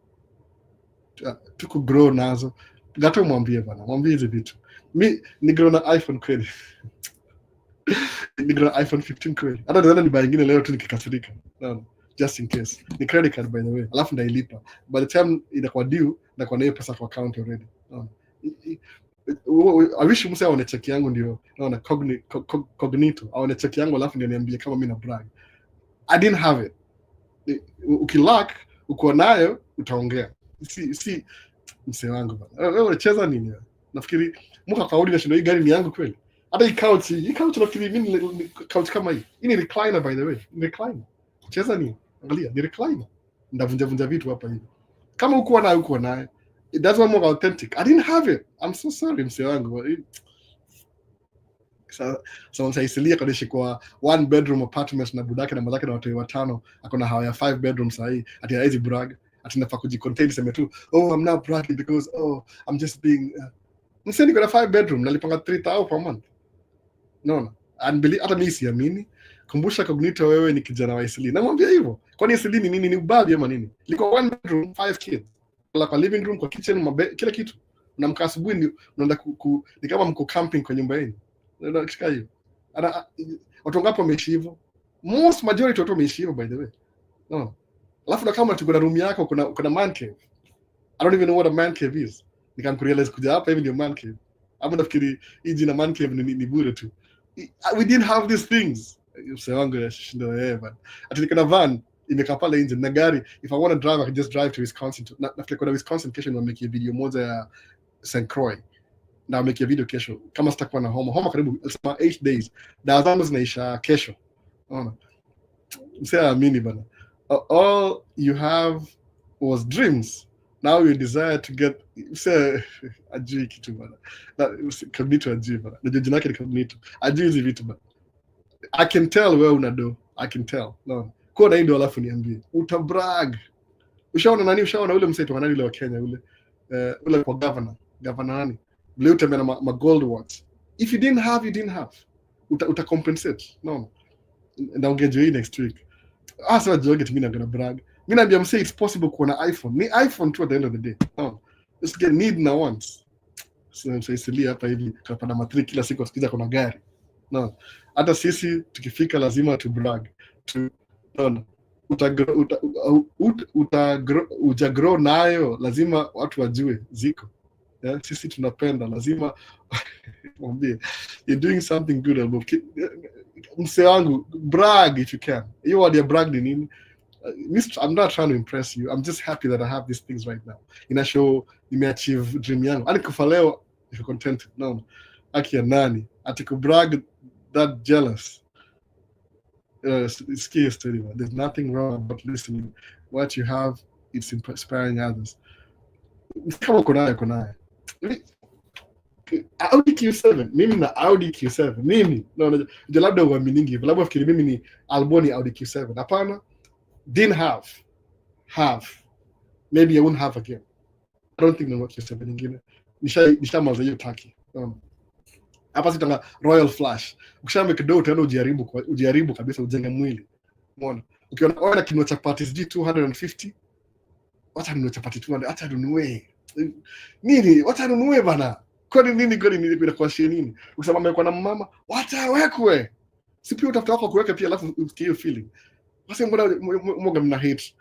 tuku grow nazo. Gato mwambie bana, mwambie hizo vitu. Mimi ni grow na iPhone kweli. Niko na iPhone 15 kweli. Hata nadhani ni nyingine leo tu nikikasirika. No, just in case. Ni credit card by the way. Alafu ndailipa. By the time inakuwa due na kwa nayo pesa kwa account already. No. I wish mse aone check yangu ndio. Naona cognito. Aone check yangu alafu ndio niambie kama mimi na brag. I didn't have it. Ukilack uko nayo utaongea. Si mse wangu bana. Wewe unacheza nini? Nafikiri mko kaudi na shindo hii gari ni yangu kweli. Hata hii couch nafikiri mimi couch kama hii. Hii ni recliner by the way. Ni recliner. Cheza nini? Angalia, ni recliner. ndavunja vitu hapa hivi. Kama uko naye, that's one more authentic. I didn't have it. I'm so sorry msee wangu. So msaisilia kadishi kwa 1 bedroom apartment na budake na mazake na watu 5, akona hawa ya 5 bedroom sahi, ati haizi brag, ati nafaa kujicontain sema tu, oh I'm not bragging because I'm just being msee niko na 5 bedroom nalipanga 3,000 per month. No. Hata mimi siamini. Kumbusha Cognito wewe ni kijana wa Isili. Namwambia hivyo. Kwani Isili ni nini? Ni ubabi ama nini? Liko 1 bedroom 5 kids. Kwa living room, kwa kitchen, kila kitu. Unamka asubuhi unaenda ni kama mko camping kwa nyumba yenu. Unaenda kishika hiyo. Watu ngapi wameishi hivyo? Most majority watu wameishi hivyo by the way. No. Alafu na kama tuko na room yako kuna man cave. I don't even know what a man cave is. Nikamkurealize kuja hapa hivi ndio man cave. Hapo nafikiri hii jina man cave ni bure tu. We didn't have these things. Msewangu yashinda yeye bana. Ati nikana van imekaa pale nje na gari. If I want to drive I can just drive to Wisconsin. Nafikiri kuna Wisconsin kesho ndio make video moja ya St. Croix. Na make video kesho. Kama sitakuwa na homa karibu 8 days. Dawa zangu zinaisha kesho. Unaona? Msiamini bana. All you have was dreams. Now you desire to get ajui kitu bana. Cognito ajui bana. Ndio jina lake ni Cognito. Ajui hizi vitu bana. I can tell wewe unado. I can tell. No. Kwa nini ndio alafu niambie. Utabrag. Ushaona ule mseto wa nani ule wa Kenya ule kwa governor nani? Ule utembea na ma gold watch. If you didn't have, you didn't have. Uta compensate. No. Na ungejo hii next week. Sasa joge mimi na gonna brag. Mimi naambia msee it's possible kuwa na iPhone. Ni iPhone tu at the end of the day. No. Just get need na wants. So msaisilia hapa hivi kapanda matri kila siku asikiza kuna gari. No. Hata sisi tukifika lazima tu brag. No. Ujagrow nayo lazima watu wajue ziko. Yeah, sisi tunapenda lazima mwambie you're doing something good. Msee wangu brag if you can. You are the brag ni nini? I'm not trying to impress you. I'm just happy that I have these things right now. Ina show nimeachieve dream yangu. Hadi kufa leo if you're contented. No. Aki ya nani? Ati kubrag that jealous. It's scary story, man. There's nothing wrong about listening. What you have, it's inspiring others. Kama kunaye. Audi Q7. Mimi na Audi Q7. Mimi. No, labda uaminingi. Labda fikiri mimi ni Alboni Audi Q7. Hapana. Didn't have. Maybe I won't have again. I don't think nina Q7 nyingine. Nishamaliza hiyo taki. Hapa sitanga Royal Flash. Ukishame kidogo tena ujaribu kabisa ujenge mwili. Umeona? Ukiona kinua chapati G250, wacha ninua chapati 200, acha nunue. Nini? Wacha nunue bana. Kwani nini bila kwa shia nini? Ukisema mmekuwa na mama, wacha wekwe. Si pia utafuta wako kuweka pia alafu usikie hiyo feeling. Basi mbona mna hate.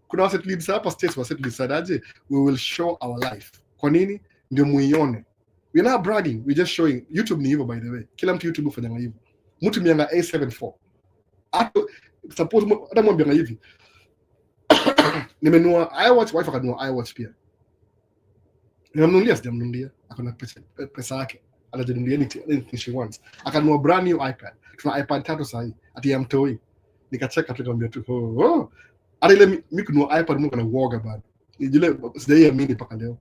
Kuna asset leads hapa states asset leads aje, we will show our life. Kwa nini? Ndio muione. We're not bragging, we're just showing. YouTube ni hivyo by the way. Kila mtu YouTube ufanya hivyo. Mtu mianga A74. Suppose hata mwambia hivi. Nimenunua iWatch, wife akanunua iWatch pia. Sijamnunulia. Akona pesa yake. Anajinunulia anything she wants. Akanunua brand new iPad. Tuna iPad 3 sahi. Ati ya mtoi. Nikacheka tukamwambia tu hata ile mimi kununua iPad Mungu anauoga bado. Ile sijaiamini mpaka leo.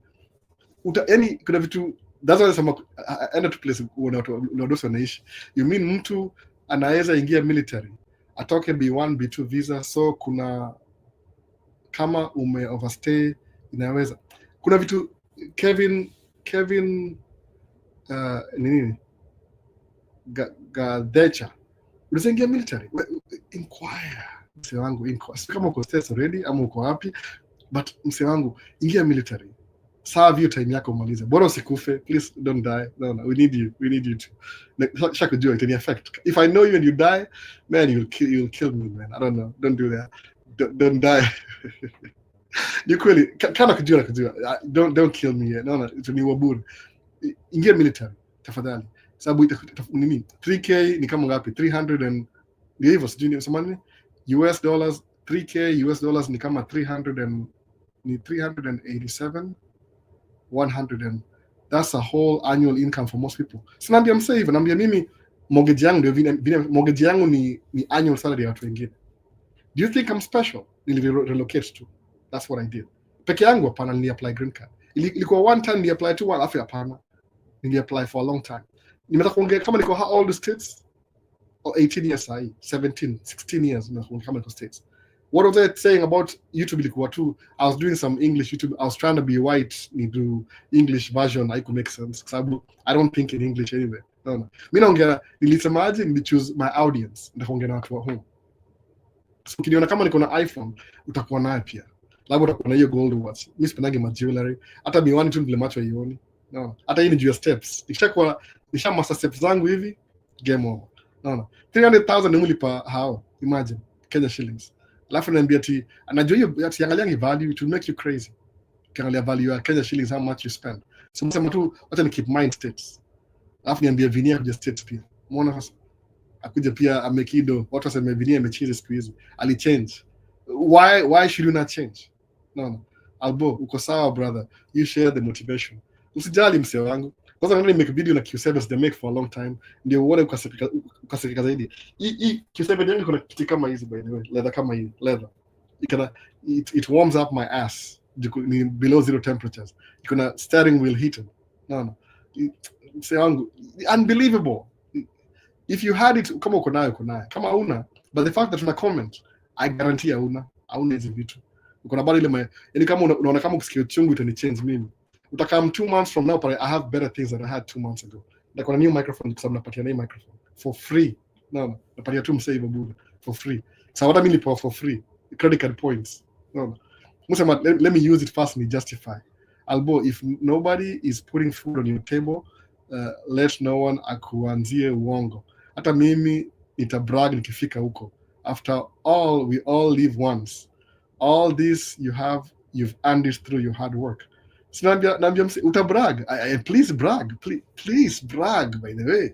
Yaani kuna vitu that's why some end to place watu wanaishi. You mean mtu anaweza ingia military atoke B1 B2 visa, so kuna kama ume overstay inaweza. Kuna vitu Kevin nini Gadecha unaweza ingia military. Inquire mse wangu kama uko stress already ama uko happy, but mse wangu ingia military. Serve your time yako umalize. Bora usikufe, please don't die. No, we need you to. Shaka do it in effect. If I know you and you die, man, you'll kill me, man. I don't know. Don't do that. Don't die. You kweli kana kujua. Don't kill me yet. No, ni waburi. Ingia military tafadhali. Sababu nini? 3K ni kama ngapi? 300 and ndio hivyo sijui ni samani US dollars. 3K US dollars ni kama 387 100 and that's a whole annual income for most people. Sinaambia msee hivyo, naambia mimi mortgage yangu ndio mortgage yangu ni annual salary ya watu wengine. Do you think I'm special? relocate to. That's what I did. Peke yangu hapana, nili apply green card. Ilikuwa one time nili apply tu, alafu hapana, nili apply for a long time. Nimetaka kuongea kama niko all the states or 18 years sahi, 17 16 years nimetaka kama niko states. What was I saying about YouTube? Ilikuwa tu, I was doing some English YouTube. I was trying to be white, ni do English version. I could make sense sababu I don't think in English anyway. No. Mimi naongea, nilisemaje, nili choose my audience. Nitaongea na watu wa home. So ukiniona kama niko na iPhone, utakuwa nayo pia. Labda utakuwa na hiyo gold watch. Mimi sipendangi ma jewelry. Hata miwani tu vile macho haioni. No. Hata hii ni juu ya steps. Nisha master steps zangu hivi, game over. No. 300,000 nimelipa hao. Imagine Kenya shillings. Alafu naambia ati anajua hiyo ati angalia value, it will make you crazy. Ukiangalia value ya Kenya shillings, how much you spend. So msema tu wacha ni keep mind states. Alafu niambia Vinia kuja states pia. Umeona sasa? Akuja pia amekido, watu waseme Vinia amechizi siku hizi. Ali change. Why should you not change? No. Albo, uko sawa brother. You share the motivation. Usijali msee wangu. Kwanza nani make video na Q7 they make for a long time. Ndio uone ukasirika zaidi. Hii Q7 yangu kuna kitu kama hizi by the way. Leather kama hii, leather. It warms up my ass below zero temperatures. Kuna steering wheel heater. No. Msee wangu, unbelievable. If you had it, kama uko nayo. Kama hauna, but the fact that una comment, I guarantee hauna hizo vitu. Uko na bado ile yani kama unaona kama ukisikia uchungu itani change mimi. Utakam 2 months from now, but I have better things than I had 2 months ago. Like on a new microphone, because I'm napatia na microphone for free. No, napatia tu msee hivyo bure for free. So what I mean for free, credit card points. No. Musema, let me use it first and justify. Albo, if nobody is putting food on your table, let no one akuanzie uongo. Hata mimi nitabrag nikifika huko. After all, we all live once. All this you've earned it through your hard work. So naambia utabrag. Please brag. Please brag, by the way.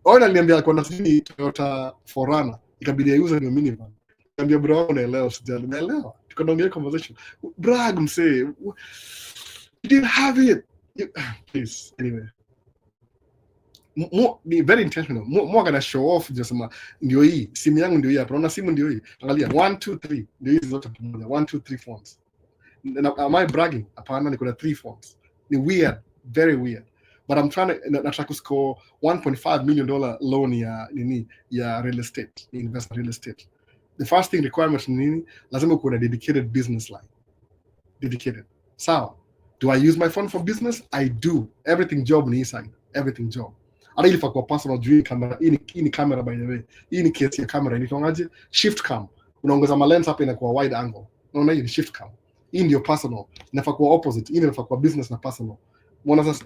Ona niambia kwa nasini Toyota Forerunner. Ikabidi aiuze ni minivan. Naambia bro, unaelewa sijali. Naelewa. Tukaongea conversation. Brag msee. You didn't have it. Please, anyway. Be very intentional. More gonna show off just ndio hii. Simu yangu ndio hii hapa. Unaona simu ndio hii. Angalia 1 2 3. Ndio hizi zote pamoja. 1 2 3 phones. Am I bragging? Hapana, niko na 3 phones. Ni weird, very weird. But I'm trying to score $1.5 million loan ya real estate, invest in real estate. The first thing requirement ni nini? Lazima uwe na dedicated business line. Dedicated. Sawa. Do I use my phone for business? I do. Everything job ni inside. Everything job. Hata ilifaa kwa personal juu camera. Hii ni camera by the way. Hii ni case ya camera. Inaitwaje? Shift cam. Unaongeza ma lens hapa inakuwa wide angle. Unaona hii ni shift cam. Hii ndio personal. Inafaa kuwa opposite. Hii inafaa kuwa business na personal. Unaona sasa?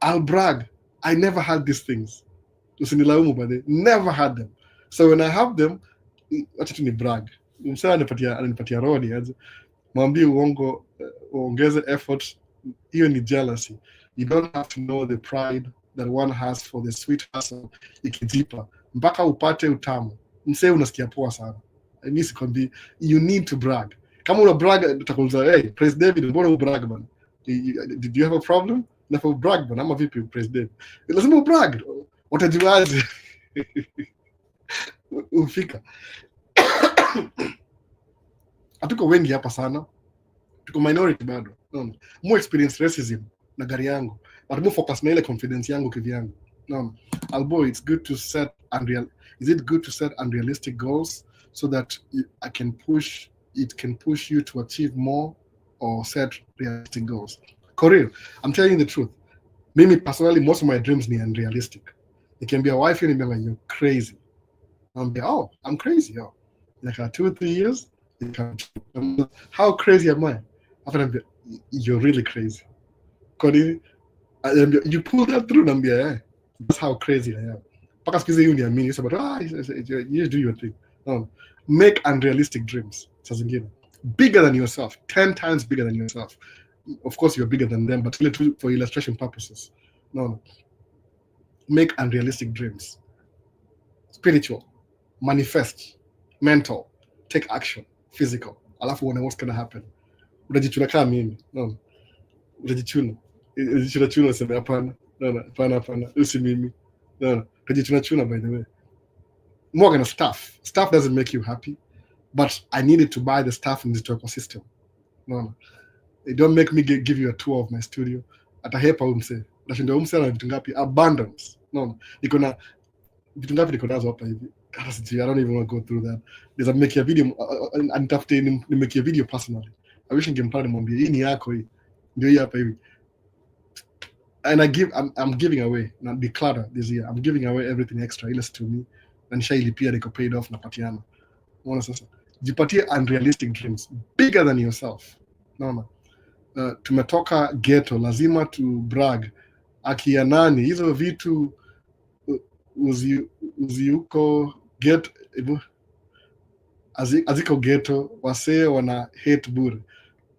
I'll brag. I never had these things. Usinilaumu by the way. Never had them. So when I have them, acha tu ni brag. Msana ananipatia road aje. Mwambie uongo, uongeze effort. Hiyo ni jealousy. You don't have to know the pride that one has for the sweet hustle ikijipa mpaka upate utamu. Msee unasikia poa sana. Mimi sikwambii, you need to brag. Kama una brag utakuuliza, hey Praise David, mbona ubrag bana? Did you have a problem? Na for brag bana, ama vipi Praise David? Lazima ubrag. Utajuaje? Ufika. Hatuko wengi hapa sana. Tuko minority bado. No. More experience racism na gari yangu. But more focus na ile confidence yangu kivyangu. No. Albo, it's good to set unrealistic goals so that it can push you to achieve more or set realistic goals. Korean, I'm telling you the truth. Mimi personally, most of my dreams ni unrealistic. It can be a wife and like, you're crazy. I'm like, oh, I'm crazy. Oh. Like 2 or 3 years, how crazy am I? After I'm like, you're really crazy. Korean, you pull that through, and I'm like, yeah, that's how crazy I am. Paka sikize you niamini, you say, but you do your thing. No. Make unrealistic dreams. Bigger than yourself, 10 times bigger than yourself. Of course, you're bigger than them, but for illustration purposes. No. Make unrealistic dreams. Spiritual, manifest, mental, take action, physical. Alafu uone what's gonna happen. Unajichuna kama mimi. No. Unajichuna useme hapana. No. Hapana. Usi mimi. No. Unajichuna by the way. More gonna stuff. Stuff doesn't make you happy. but I needed to buy the stuff in the ecosystem. No. They don't make me give you a tour of my studio. Atahepa umse. Nashinda umse ana vitu ngapi? Abundance. No. Niko na vitu ngapi niko nazo hapa hivi. I don't even want to go through that. There's a make a video anitafute ni make a video personally. I wish ningempata nimwambie hii ni yako hii. Ndio hii hapa hivi. And I'm giving away, not declutter this year. I'm giving away everything extra ile to me. Na nishailipia niko paid off na patiana. Unaona sasa? Jipatie unrealistic dreams bigger than yourself. Naona? Tumetoka ghetto, lazima tu brag. Akia nani hizo vitu uziuko ghetto, aziko ghetto, wasee wana hate bure.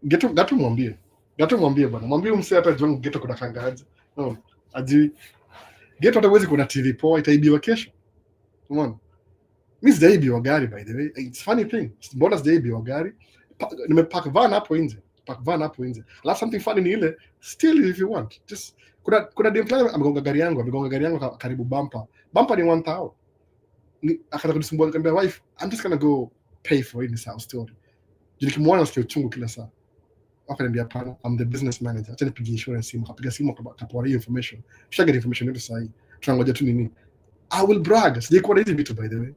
Ghetto mwambie bwana, mwambie msee hata jongo ghetto kuna kangaje. No, aji ghetto hata uwezi kuna TV poa, itaibiwa kesho. Umeona? Mimi sijaibiwa gari, by the way. It's funny thing. Mbona sijaibiwa gari? Nimepark van hapo nje. Alafu something funny ni ile, still if you want. Just kuna dem fulani amegonga gari yangu karibu bumper. Bumper ni 1000. Akaanza kunisumbua, nikamwambia wife, I'm just gonna go pay for it in this house story. Nikimwona nasikia uchungu kila saa. Akaniambia hapana, I'm the business manager. Acha nipige insurance simu, kapiga simu akapora hiyo information. Tushaget information yetu sahi. Tunangoja tu nini? I will brag. Sijaikuwa na hizi vitu by the way.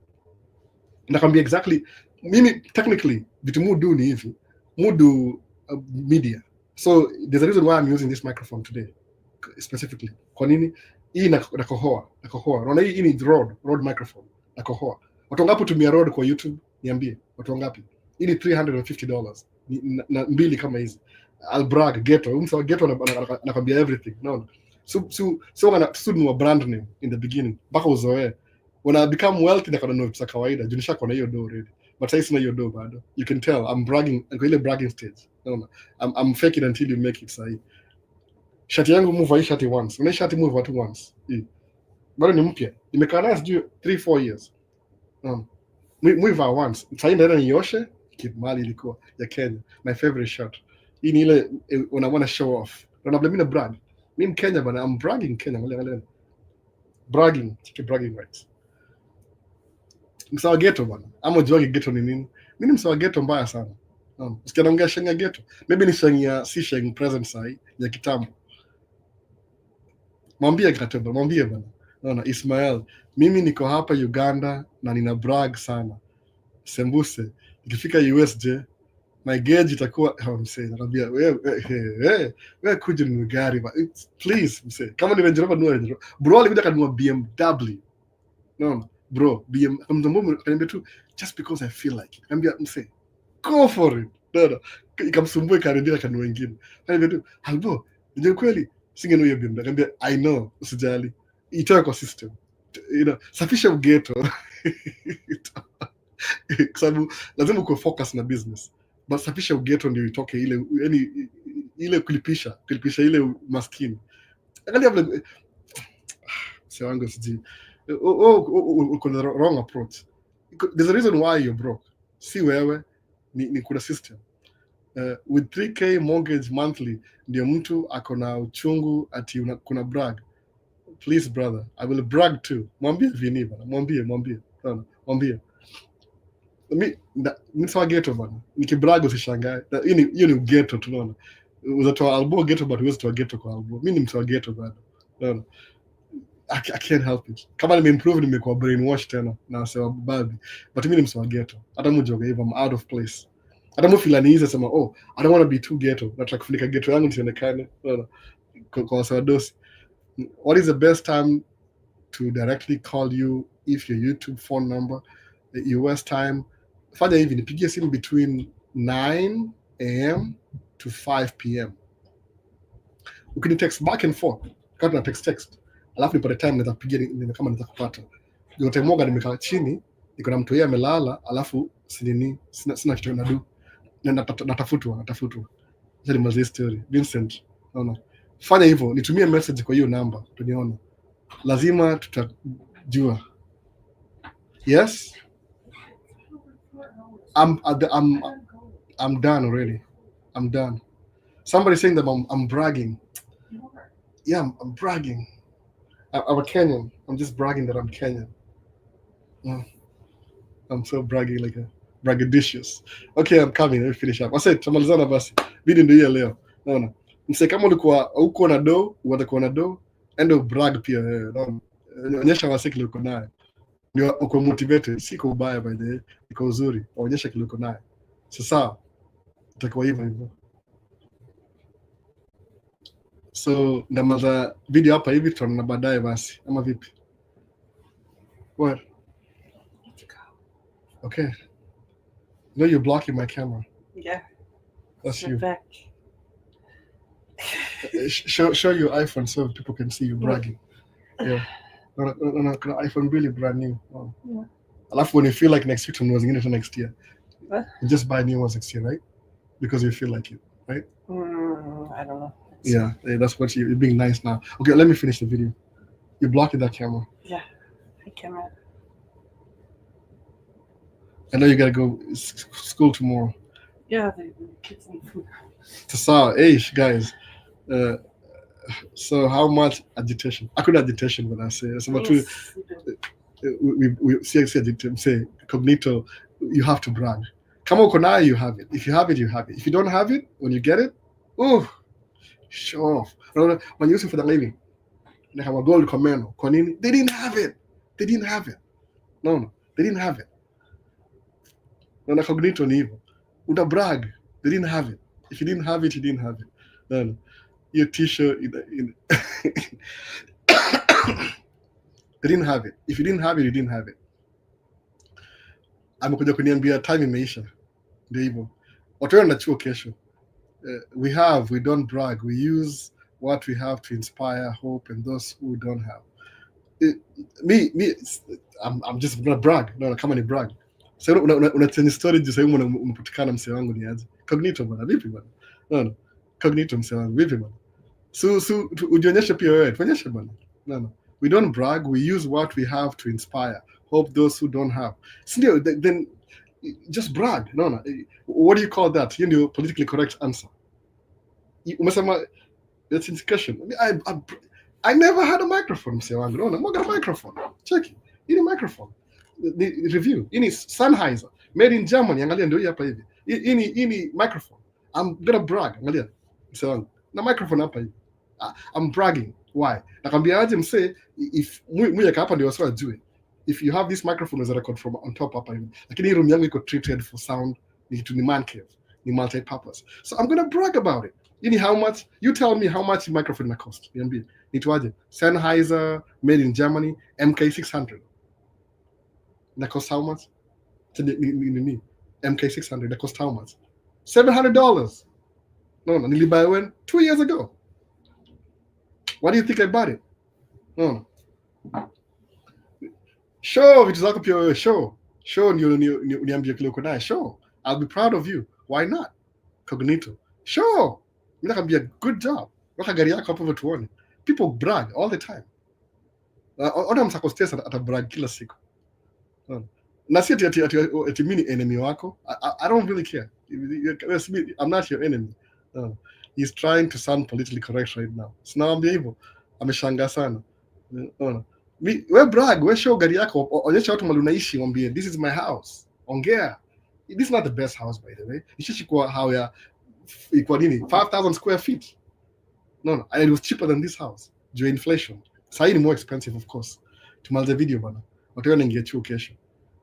Nakwambia exactly, mimi technically vitu mudu ni hivi. Mudu media. So there's a reason why I'm using this microphone today specifically. Kwa nini? Hii nakohoa. Unaona hii ni Rode microphone. Nakohoa. Watu ngapi tumia Rode kwa YouTube? Niambie. Watu ngapi? Hii ni $350. Na mbili kama hizi. I'll brag ghetto. Umsa ghetto nakwambia everything. No. So wana student brand name in the beginning. Baka uzoe. When I become wealthy na kana notes za kawaida. Junisha kwa hiyo do already. But sasa sina hiyo do bado. You can tell I'm bragging, kwa ile bragging stage. No. I'm fake it until you make it sahi. Shati yangu move hii shati once. Una shati move watu once. Bado ni mpya. Nimekaa nayo sijui 3-4 years. Move once. Sasa ndio nioshe kimali ilikuwa ya Kenya. My favorite shot. Hii ni ile unaona show off. Unaona mimi na brag. Mimi Kenya bana, I'm bragging Kenya. Ngale. Bragging, keep bragging rights. Msawa ghetto bana. Ama jogi ghetto ni nini? Mimi ni msawa ghetto mbaya sana. Usikia naongea shenga ghetto. Maybe ni shenga si shenga present sahi ya kitambo. Mwambie Kateba, mwambie bana. Naona Ismail, mimi niko hapa Uganda na nina brag sana. Sembuse, nikifika USJ, my gauge itakuwa msee, nakwambia wewe kuja ni gari ba. Please msee. Kama ni Range Rover nunua Range Rover. Bro alikuja kanunua BMW. No, bro, BMW kaniambia tu just because I feel like it. Kaniambia msee, go for it. No. Ikamsumbua karibia kanunua wengine. Kaniambia tu, "Halbo, ndio kweli singenunua hiyo BMW." Kaniambia, "I know, usijali. Itoe kwa system. Safisha ghetto." Kwa sababu lazima uko focus na business. But safisha ghetto ndio itoke ile, yani ile kulipisha ile maskini. Angalia vile sio wangu siji. Uko the wrong approach. There's a reason why you're broke. Si wewe ni kuna system. With 3k mortgage monthly ndio mtu akona uchungu ati kuna brag. Please brother, I will brag too. Mwambie vini bana, mwambie. Mimi sawa ghetto bana. Nikibrag usishangae. Hiyo ni ghetto tunaona. Uzatoa albo ghetto but huwezi toa ghetto kwa albo. Mimi ni msawa ghetto bana. Unaona? I can't help it. Kama nimeimprove nimekuwa brainwash tena na sawa baadhi. But mimi ni msawa ghetto. Hata mjoga hivyo I'm out of place. Hata mfilani hizo sema I don't want to be too ghetto. Nataka kufunika ghetto yangu nisionekane. Unaona? Kwa sawa dosi. What is the best time to directly call you if your YouTube phone number, the US time? Fanya hivi, nipigie simu between 9 a.m. to 5 p.m. Ukini text back and forth, kama na text. Alafu nipate time naweza kupigia kama naweza kupata. Yote moga nimekaa chini, niko na mtu yeye amelala, alafu sina kitu na do. Na natafutwa. Sasa ni mzee story. Vincent, naona. Fanya hivyo, nitumie message kwa hiyo namba, tunione. Lazima tutajua. Yes? I'm done already. I'm done. Somebody saying that I'm bragging. Yeah, I'm bragging. I'm a Kenyan. I'm just bragging that I'm Kenyan. I'm so braggy like a braggadocious. Okay, I'm coming. Let me finish up. I said tumalizana basi. Video ndio hiyo leo. Naona. Mse kama ulikuwa huko na do, utakuwa na do, endo brag pia wewe. Naona. Onyesha wase kile uko nayo. Ndio uko motivated, siko ubaya by the way. Iko uzuri. Onyesha kile uko nayo. Sasa utakuwa hivyo. So ndamaza video hapa hivi tutaona baadaye basi. Ama vipi? What? Okay. No, you're blocking my camera. Yeah. That's you. Back. Show your iPhone so people can see you bragging. Yeah. No, iPhone really brand new. Oh. Yeah. Alafu when you feel like next week, was going to next year. What? You just buy new ones next year, right? Because you feel like it, right? I don't know. Yeah, that's what you're being nice now. Okay, let me finish the video. You're blocking that camera. Yeah. I cannot. I know you gotta go school tomorrow. Yeah, the kids need food. Tasa, hey guys. So how much agitation? I could agitation when I say it's about to. We say cognito. You have to brag. Come on, Konai, you have it. If you have it, you have it. If you don't have it, when you get it, oh, show off. When you use it for the living, they have a gold commando. Konini, they didn't have it. They didn't have it. No, they didn't have it. No, cognito ni hivyo. Uta brag. They didn't have it. If you didn't have it, you didn't have it. No. Your t-shirt in they didn't have it. If you didn't have it, you didn't have it. Amekuja kuniambia time imeisha. Ndio hivyo. Watu na chuo kesho. We don't brag. We use what we have to inspire hope and those who don't have. I'm just gonna brag. No, kama ni brag. Sasa unatenya story juu sasa unapatikana mse wangu ni aje. Cognito bwana, vipi bwana? No. Cognito mse wangu, vipi bwana? So ujionyeshe pia wewe, tuonyeshe bwana. No. We don't brag, we use what we have to inspire. Hope those who don't have. Still, then just brag. No. What do you call that? You know, politically correct answer. Umesema that's discussion. I never had a microphone, mse wangu. No, I'm not got a microphone. Check it. You need a microphone. The review. You need Sennheiser. Made in Germany. Angalia ndio hapa hivi. You need microphone. I'm gonna brag. Angalia. Mse wangu. Na microphone hapa hivi. I'm bragging. Why? Nakwambia aje mse, if muyeka hapa ndio wasiwa jue. If you have this microphone as a record from on top hapa hivi. Lakini hii room yangu iko treated for sound, ni man cave, ni multi-purpose. So I'm gonna brag about it. How much? You tell me how much the microphone na cost. Niambie. Nitwaje? Sennheiser, made in Germany, MK600. That cost how much? MK600, that cost how much? $700. No, nilibuy when 2 years ago. Why do you think I bought it? No. Show vitu zako pia wewe, show ndio uniambie kile uko naye. Show. I'll be proud of you. Why not? Cognito. Show. Mimi nakwambia good job. Weka gari yako hapo tuone. People brag all the time. Ona msakostes ata brag kila siku. Na si ati mimi enemy wako. I don't really care. I'm not your enemy. He's trying to sound politically correct right now. Sinaambia hivyo. Ameshangaa sana. We brag, we show gari yako, onyesha watu mahali unaishi, mwambie this is my house. Ongea. This is not the best house by the way. Ishishi kwa how ya iko nini? 5,000 square feet. No, and it was cheaper than this house. Due inflation. Sasa ni more expensive of course. Tumalize video bana. Watu wanaingia chuo kesho.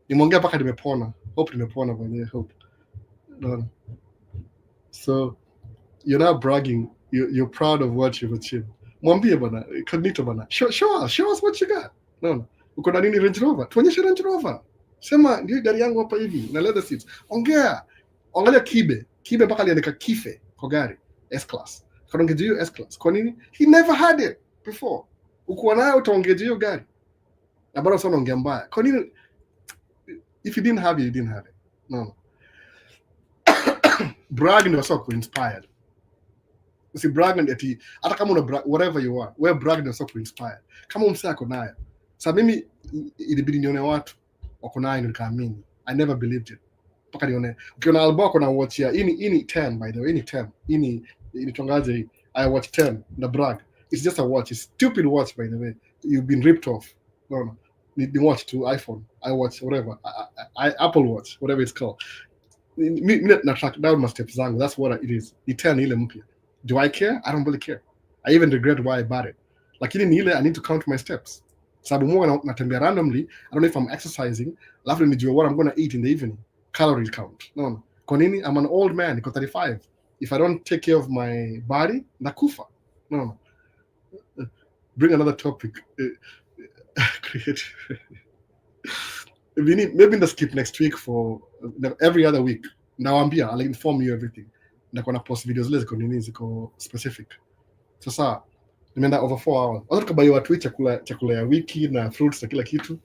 Nimeongea paka nimepona. Hope nimepona bwana, hope. No. So you're not bragging. You're proud of what you've achieved. Mwambie bana, cognito bana. Show us what you got. No. Uko na nini Range Rover? Tuonyeshe Range Rover. Sema ndio gari yangu hapa hivi na leather seats. Ongea. Angalia Kibe mpaka aliandika Kife kwa gari S-Class. Kaongeje hiyo S-Class. Kwa nini? He never had it before. Uko nayo utaongeje hiyo gari. Na bado sana ongea mbaya. Kwa nini? If you didn't have it, you didn't have it. No. Brag ndio sio ku-inspired. Usi brag ndio ati hata kama una brag whatever you are. Wewe brag ndio sio ku-inspired. Kama msako ako nayo. Sasa mimi ilibidi nione watu wako nayo nikaamini. I never believed it. Paka nione. Ukiona album wako na watch ya ini 10 by the way, ini 10. Ini tongaje I watch 10 na brag. It's just a watch. It's stupid watch by the way. You've been ripped off. No. ni watch to iPhone, I watch whatever, Apple Watch, whatever it's called. Mi na track down my steps zangu. That's what it is. Ni 10 ile mpya. Do I care? I don't really care. I even regret why I bought it. Lakini ni ile I need to count my steps. Sababu mwa natembea randomly, I don't know if I'm exercising, alafu nijue what I'm going to eat in the evening. Calorie count. No. Kwa nini? I'm an old man, niko 35. If I don't take care of my body, nakufa. No. Bring another topic. Creative. Maybe in the skip next week for every other week. Nawaambia, I'll inform you everything. Ndakuwa na post videos zile ziko nini, ziko specific. Sasa nimeenda over 4 hours. Wacha tukabai watu chakula ya wiki na fruits na kila kitu.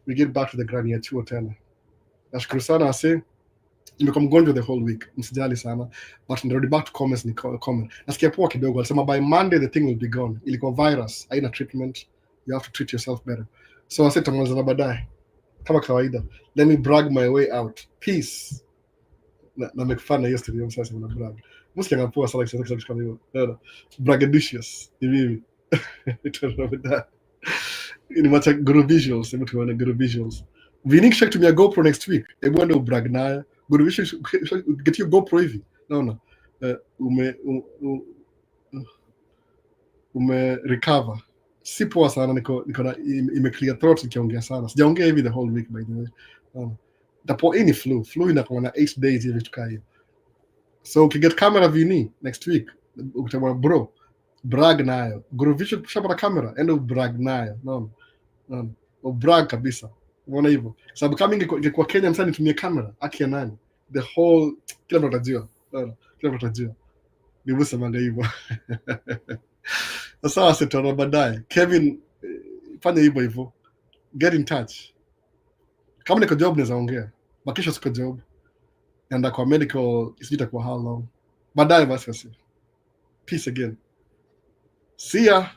We get back to the grind ya chuo tena. Nashukuru sana wase. Nimekuwa mgonjwa the whole week. Msijali sana. But ndarudi back to comments ni comment. Nasikia poa kidogo. Alisema by Monday the thing will be gone. Ilikuwa virus. Haina treatment. You have to treat yourself better. So wase tutamalizana baadaye. Kama kawaida. Let me brag my way out. Peace. Na make fun na hiyo studio sasa na brag. Msikia poa sana kisha kama hiyo. No. Braggadocious. Ni mimi. Itaona. Ni macha good visuals. Hebu tuone good visuals. Vinik shak tumia GoPro next week. Hebu ende ubrag nayo. Good visuals. Get your GoPro hivi. No. Ume recover. Si poa sana, niko na ime-clear throat nikiongea sana. Sijaongea hivi the whole week by the way. Tapo ini flu inakuwa na 8 days hivi tukaa hiyo. So ukiget camera vini next week, ukitamwa bro, brag nayo. Guru visual shapa camera, endo brag nayo. No. Brag kabisa. Unaona hivyo. Sababu kama ingekuwa Kenya msanii nitumie camera, aki ya nani? The whole kila mtu atajua. Kila mtu atajua. Nibusa manga hivyo. Sasa sitaona baadaye. Kevin, fanya hivyo. Get in touch. Kama niko job naweza ongea. Bakisha siko job. Naenda kwa medical, isijita kwa how long. Baadaye basi. Peace again. See ya.